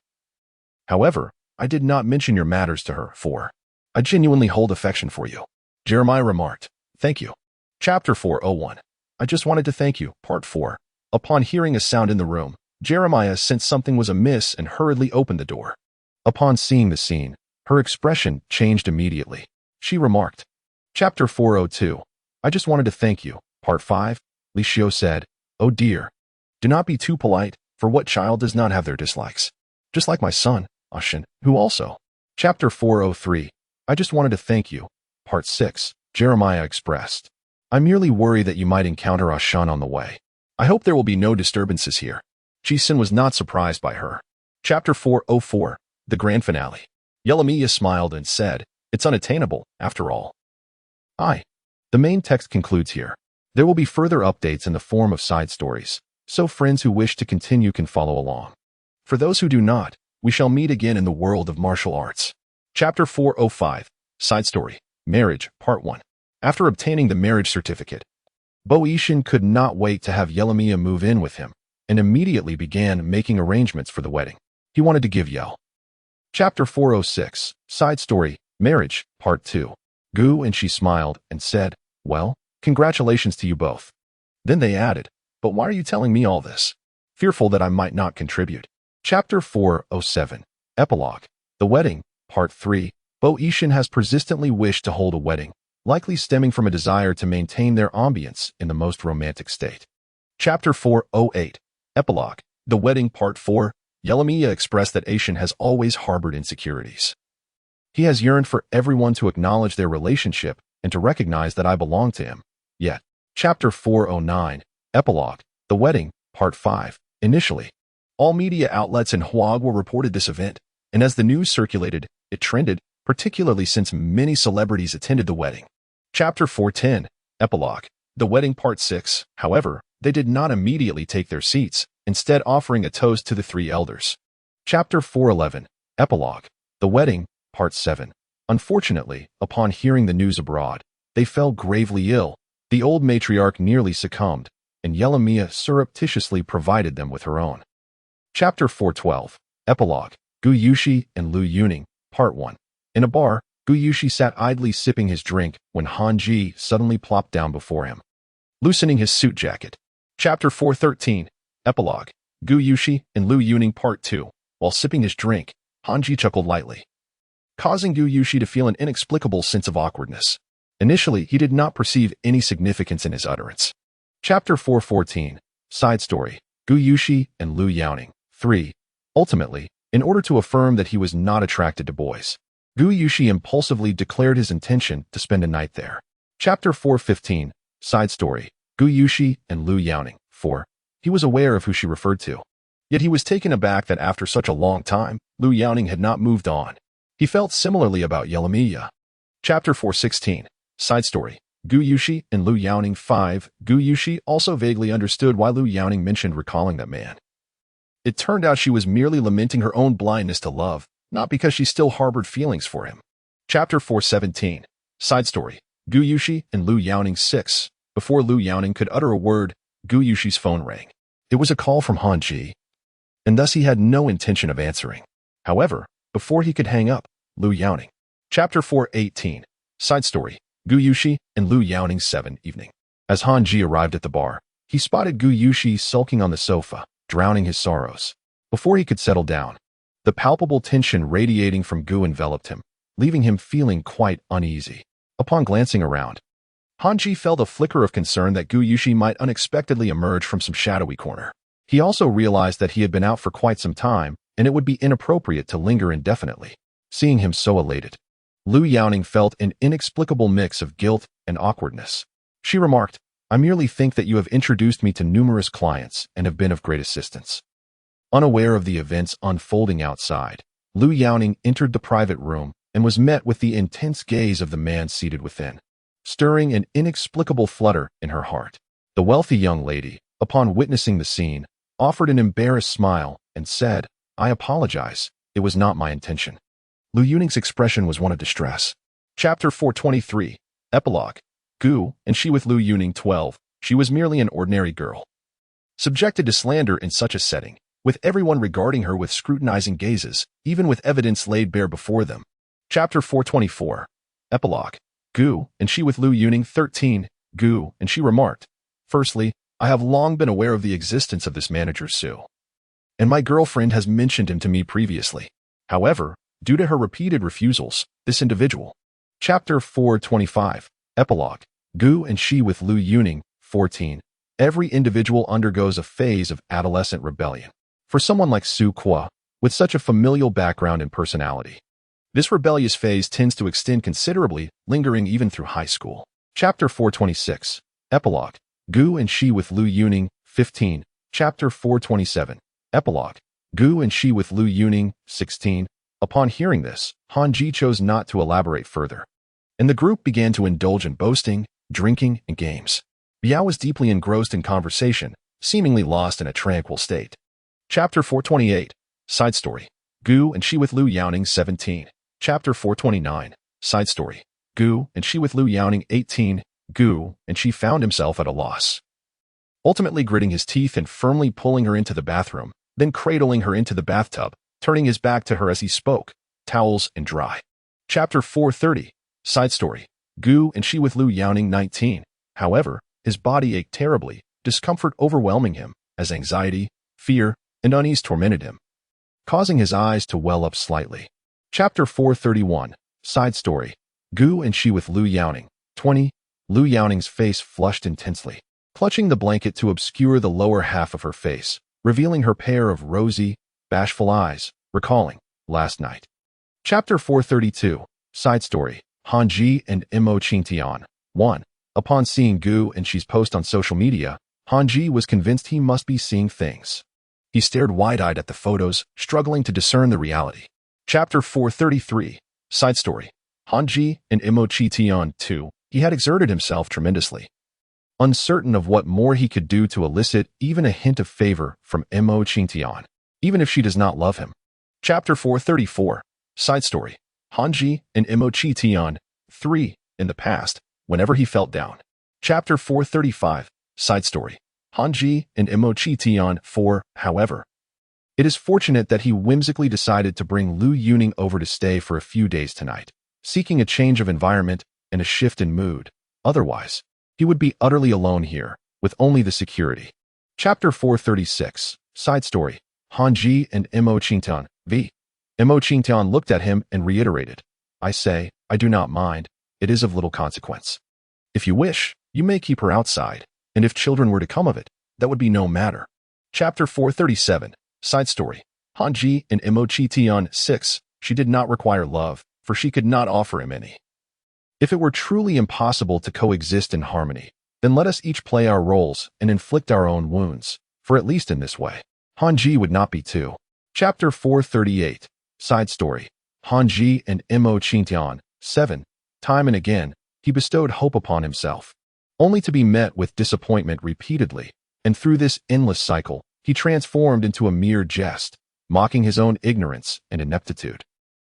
However, I did not mention your matters to her, for I genuinely hold affection for you. Jeremiah remarked. Thank you. Chapter 401. I just wanted to thank you, Part 4. Upon hearing a sound in the room, Jeremiah sensed something was amiss and hurriedly opened the door. Upon seeing the scene, her expression changed immediately. She remarked. Chapter 402. I just wanted to thank you, Part 5. Licio said, Oh dear. Do not be too polite, for what child does not have their dislikes? Just like my son, Ashin, who also. Chapter 403. I just wanted to thank you, Part 6. Jeremiah expressed. I merely worry that you might encounter Ashan on the way. I hope there will be no disturbances here. Chisun was not surprised by her. Chapter 404. The Grand Finale. Yelamiya smiled and said, It's unattainable, after all. The main text concludes here. There will be further updates in the form of side stories, so friends who wish to continue can follow along. For those who do not, we shall meet again in the world of martial arts. Chapter 405. Side Story. Marriage, Part 1. After obtaining the marriage certificate, Boeotian could not wait to have Yelamiya move in with him, and immediately began making arrangements for the wedding. He wanted to give Yel. Chapter 406. Side Story. Marriage, Part 2. Gu and she smiled and said, Well, congratulations to you both. Then they added, But why are you telling me all this? Fearful that I might not contribute. Chapter 407. Epilogue. The Wedding, Part 3. Boeotian has persistently wished to hold a wedding, likely stemming from a desire to maintain their ambience in the most romantic state. Chapter 408. Epilogue. The Wedding, Part 4. Yelamiya expressed that Ashin has always harbored insecurities. He has yearned for everyone to acknowledge their relationship and to recognize that I belong to him. Yet. Chapter 409. Epilogue. The Wedding, Part 5. Initially, all media outlets in Hawaii were reported this event, and as the news circulated, it trended, particularly since many celebrities attended the wedding. Chapter 410. Epilogue. The Wedding, Part 6. However, they did not immediately take their seats, instead offering a toast to the three elders. Chapter 411. Epilogue. The Wedding, Part 7. Unfortunately, upon hearing the news abroad, they fell gravely ill. The old matriarch nearly succumbed, and Yelamiya surreptitiously provided them with her own. Chapter 412. Epilogue. Gu Yushi and Lu Yuning, Part 1. In a bar, Gu Yushi sat idly sipping his drink when Han Ji suddenly plopped down before him, loosening his suit jacket. Chapter 413. Epilogue. Gu Yushi and Lu Yuning, Part 2. While sipping his drink, Han Ji chuckled lightly, causing Gu Yushi to feel an inexplicable sense of awkwardness. Initially, he did not perceive any significance in his utterance. Chapter 414. Side Story. Gu Yushi and Lu Yaoning, 3. Ultimately, in order to affirm that he was not attracted to boys, Gu Yushi impulsively declared his intention to spend a night there. Chapter 415. Side Story. Gu Yushi and Lu Yaoning, 4. He was aware of who she referred to. Yet he was taken aback that after such a long time, Lu Yaoning had not moved on. He felt similarly about Yelamiya. Chapter 416. Side Story. Gu Yushi and Lu Yaoning, 5. Gu Yushi also vaguely understood why Lu Yaoning mentioned recalling that man. It turned out she was merely lamenting her own blindness to love, not because she still harbored feelings for him. Chapter 417. Side Story. Gu Yushi and Lu Yaoning, 6. Before Lu Yaoning could utter a word, Gu Yushi's phone rang. It was a call from Han Ji, and thus he had no intention of answering. However, before he could hang up, Lu Yaoning. Chapter 418. Side story. Gu Yushi and Lu Yaoning's 7 evening. As Han Ji arrived at the bar, he spotted Gu Yushi sulking on the sofa, drowning his sorrows. Before he could settle down, the palpable tension radiating from Gu enveloped him, leaving him feeling quite uneasy. Upon glancing around, Han Ji felt a flicker of concern that Gu Yushi might unexpectedly emerge from some shadowy corner. He also realized that he had been out for quite some time, and it would be inappropriate to linger indefinitely. Seeing him so elated, Lu Yaoning felt an inexplicable mix of guilt and awkwardness. She remarked, "I merely think that you have introduced me to numerous clients and have been of great assistance." Unaware of the events unfolding outside, Lu Yaoning entered the private room and was met with the intense gaze of the man seated within, stirring an inexplicable flutter in her heart. The wealthy young lady, upon witnessing the scene, offered an embarrassed smile and said, "I apologize, it was not my intention." Lu Yaoning's expression was one of distress. Chapter 423. Epilogue. Gu and She with Lu Yaoning 12. She was merely an ordinary girl. Subjected to slander in such a setting, with everyone regarding her with scrutinizing gazes, even with evidence laid bare before them. Chapter 424. Epilogue. Gu and She with Lu Yaoning 13. Gu and She remarked, "Firstly, I have long been aware of the existence of this manager Su, and my girlfriend has mentioned him to me previously. However, due to her repeated refusals, this individual." Chapter 425. Epilogue. Gu and She with Lu Yaoning 14. Every individual undergoes a phase of adolescent rebellion. For someone like Su Qua, with such a familial background and personality, this rebellious phase tends to extend considerably, lingering even through high school. Chapter 426. Epilogue. Gu and She with Lu Yaoning 15. Chapter 427. Epilogue. Gu and She with Lu Yaoning 16. Upon hearing this, Han Ji chose not to elaborate further, and the group began to indulge in boasting, drinking, and games. Biao was deeply engrossed in conversation, seemingly lost in a tranquil state. Chapter 428. Side story. Gu and She with Lu Yaoning 17. Chapter 429. Side story. Gu and She with Lu Yaoning 18. Gu and She found himself at a loss, ultimately gritting his teeth and firmly pulling her into the bathroom, then cradling her into the bathtub, turning his back to her as he spoke, towels and dry. Chapter 430. Side story. Gu and She with Lu Yaoning 19. However, his body ached terribly, discomfort overwhelming him, as anxiety, fear, and unease tormented him, causing his eyes to well up slightly. Chapter 431. Side story. Gu and She with Lu Yaoning 20. Lu Yaoning's face flushed intensely, clutching the blanket to obscure the lower half of her face, revealing her pair of rosy, bashful eyes, recalling last night. Chapter 432. Side story. Han Ji and Mo Qingtian 1. Upon seeing Gu and She's post on social media, Han Ji was convinced he must be seeing things. He stared wide-eyed at the photos, struggling to discern the reality. Chapter 433. Side story. Han Ji and Mo Qingtian 2. He had exerted himself tremendously, uncertain of what more he could do to elicit even a hint of favor from Mo Qingtian, even if she does not love him. Chapter 434. Side story. Han Ji and Mo Qingtian 3. In the past, whenever he felt down. Chapter 435. Side story. Han Ji and Mo Qingtian 4. However, it is fortunate that he whimsically decided to bring Lu Yaoning over to stay for a few days tonight, seeking a change of environment and a shift in mood. Otherwise, he would be utterly alone here, with only the security. Chapter 436. Side story. Han Ji and Mo Qingtian v. Mo Qingtian looked at him and reiterated, "I say, I do not mind. It is of little consequence. If you wish, you may keep her outside, and if children were to come of it, that would be no matter." Chapter 437. Side story. Han Ji and Mo Qingtian 6. She did not require love, for she could not offer him any. If it were truly impossible to coexist in harmony, then let us each play our roles and inflict our own wounds, for at least in this way, Han Ji would not be too. Chapter 438. Side story. Han Ji and Mo Qingtian 7. Time and again, he bestowed hope upon himself, only to be met with disappointment repeatedly, and through this endless cycle, he transformed into a mere jest, mocking his own ignorance and ineptitude.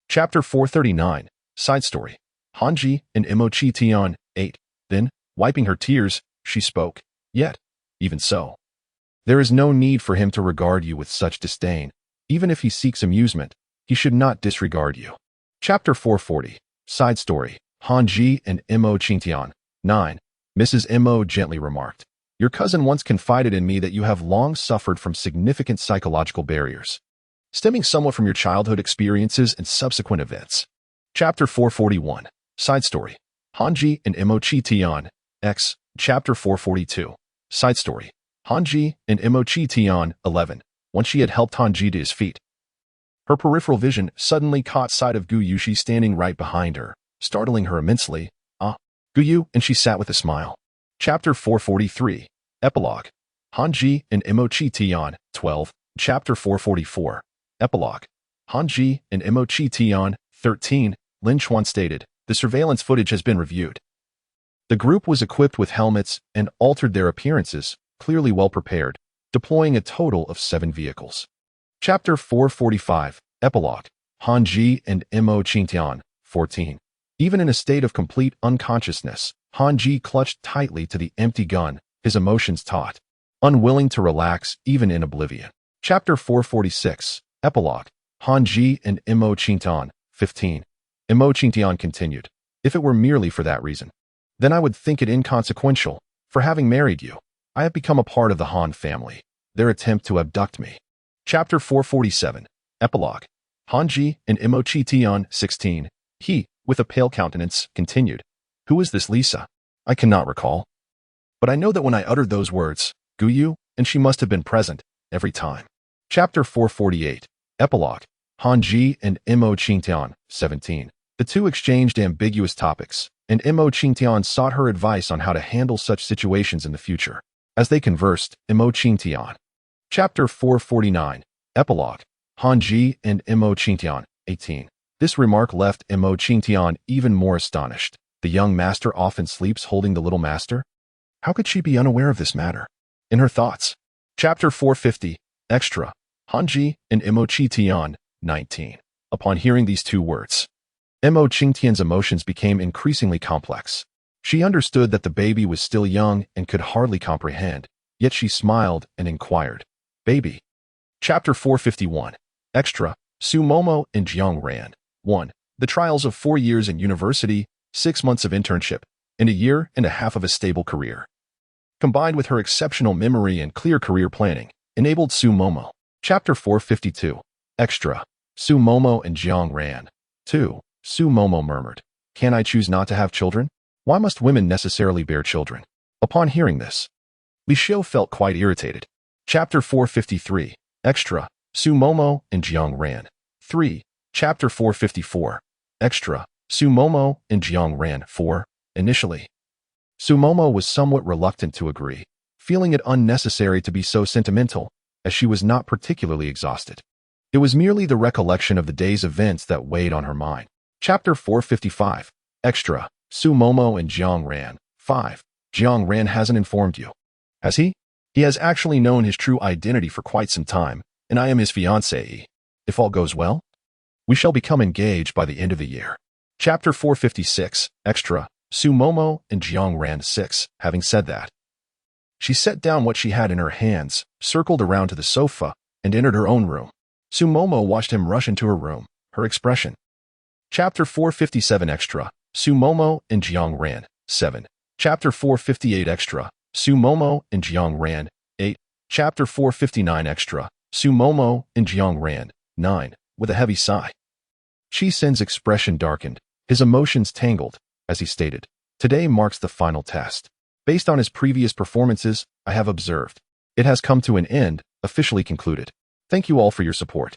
Chapter 439. Side story. Han Ji and Mo Qingtian 8. Then, wiping her tears, she spoke, "Yet, even so, there is no need for him to regard you with such disdain, even if he seeks amusement, he should not disregard you. Chapter 440. Side Story. Han Ji and Mo Qingtian. 9. Mrs. Mo gently remarked, "Your cousin once confided in me that you have long suffered from significant psychological barriers, stemming somewhat from your childhood experiences and subsequent events." Chapter 441. Side Story. Han Ji and Mo Qingtian. X. Chapter 442. Side Story. Han Ji and Mo Qingtian. 11. Once she had helped Han Ji to his feet, her peripheral vision suddenly caught sight of Gu Yushi standing right behind her, startling her immensely. "Ah, Gu Yu," and she sat with a smile. Chapter 443. Epilogue. Han Ji and Mo Qingtian. 12. Chapter 444. Epilogue. Han Ji and Mo Qingtian. 13. Lin Chuan stated, "The surveillance footage has been reviewed. The group was equipped with helmets and altered their appearances, clearly well prepared, deploying a total of 7 vehicles." Chapter 445. Epilogue. Han Ji and Mo Qingtian. 14. Even in a state of complete unconsciousness, Han Ji clutched tightly to the empty gun, his emotions taut, unwilling to relax even in oblivion. Chapter 446. Epilogue. Han Ji and Mo Qingtian. 15. Mo Qingtian continued, "If it were merely for that reason, then I would think it inconsequential. For having married you, I have become a part of the Han family. Their attempt to abduct me." Chapter 447. Epilogue. Han Ji and Mo Qingtian. 16. He, with a pale countenance, continued, "Who is this Lisa? I cannot recall. But I know that when I uttered those words, Gu Yu, and she must have been present, every time." Chapter 448. Epilogue. Han Ji and Mo Qingtian. 17. The two exchanged ambiguous topics, and Mo Qingtian sought her advice on how to handle such situations in the future. As they conversed, Mo Qingtian. Chapter 449. Epilogue. Han Ji and Mo Qingtian. 18. This remark left Mo Qingtian even more astonished. The young master often sleeps holding the little master? How could she be unaware of this matter? In her thoughts. Chapter 450. Extra. Han Ji and Mo Qingtian. 19. Upon hearing these 2 words, Mo Qingtian's emotions became increasingly complex. She understood that the baby was still young and could hardly comprehend, yet she smiled and inquired, "Baby." Chapter 451. Extra. Su Momo and Jiang Ran. 1. The trials of 4 years in university, 6 months of internship, and a year and a half of a stable career, combined with her exceptional memory and clear career planning, enabled Su Momo. Chapter 452. Extra. Su Momo and Jiang Ran. 2. Su Momo murmured, "Can I choose not to have children? Why must women necessarily bear children?" Upon hearing this, Li Xiu felt quite irritated. Chapter 453. Extra. Su Momo and Jiang Ran. 3. Chapter 454. Extra. Su Momo and Jiang Ran. 4. Initially, Su Momo was somewhat reluctant to agree, feeling it unnecessary to be so sentimental, as she was not particularly exhausted. It was merely the recollection of the day's events that weighed on her mind. Chapter 455. Extra. Su Momo and Jiang Ran. 5. Jiang Ran hasn't informed you, has he? He has actually known his true identity for quite some time, and I am his fiancée. If all goes well, we shall become engaged by the end of the year. Chapter 456. Extra. Su Momo and Jiang Ran. 6. Having said that, she set down what she had in her hands, circled around to the sofa, and entered her own room. Su Momo watched him rush into her room, her expression. Chapter 457. Extra. Su Momo and Jiang Ran. 7. Chapter 458. Extra. Su Momo and Jiang Ran. 8. Chapter 459. Extra. Su Momo and Jiang Ran. 9. With a heavy sigh, Qi Sen's expression darkened, his emotions tangled, as he stated, "Today marks the final test. Based on his previous performances, I have observed. It has come to an end, officially concluded. Thank you all for your support."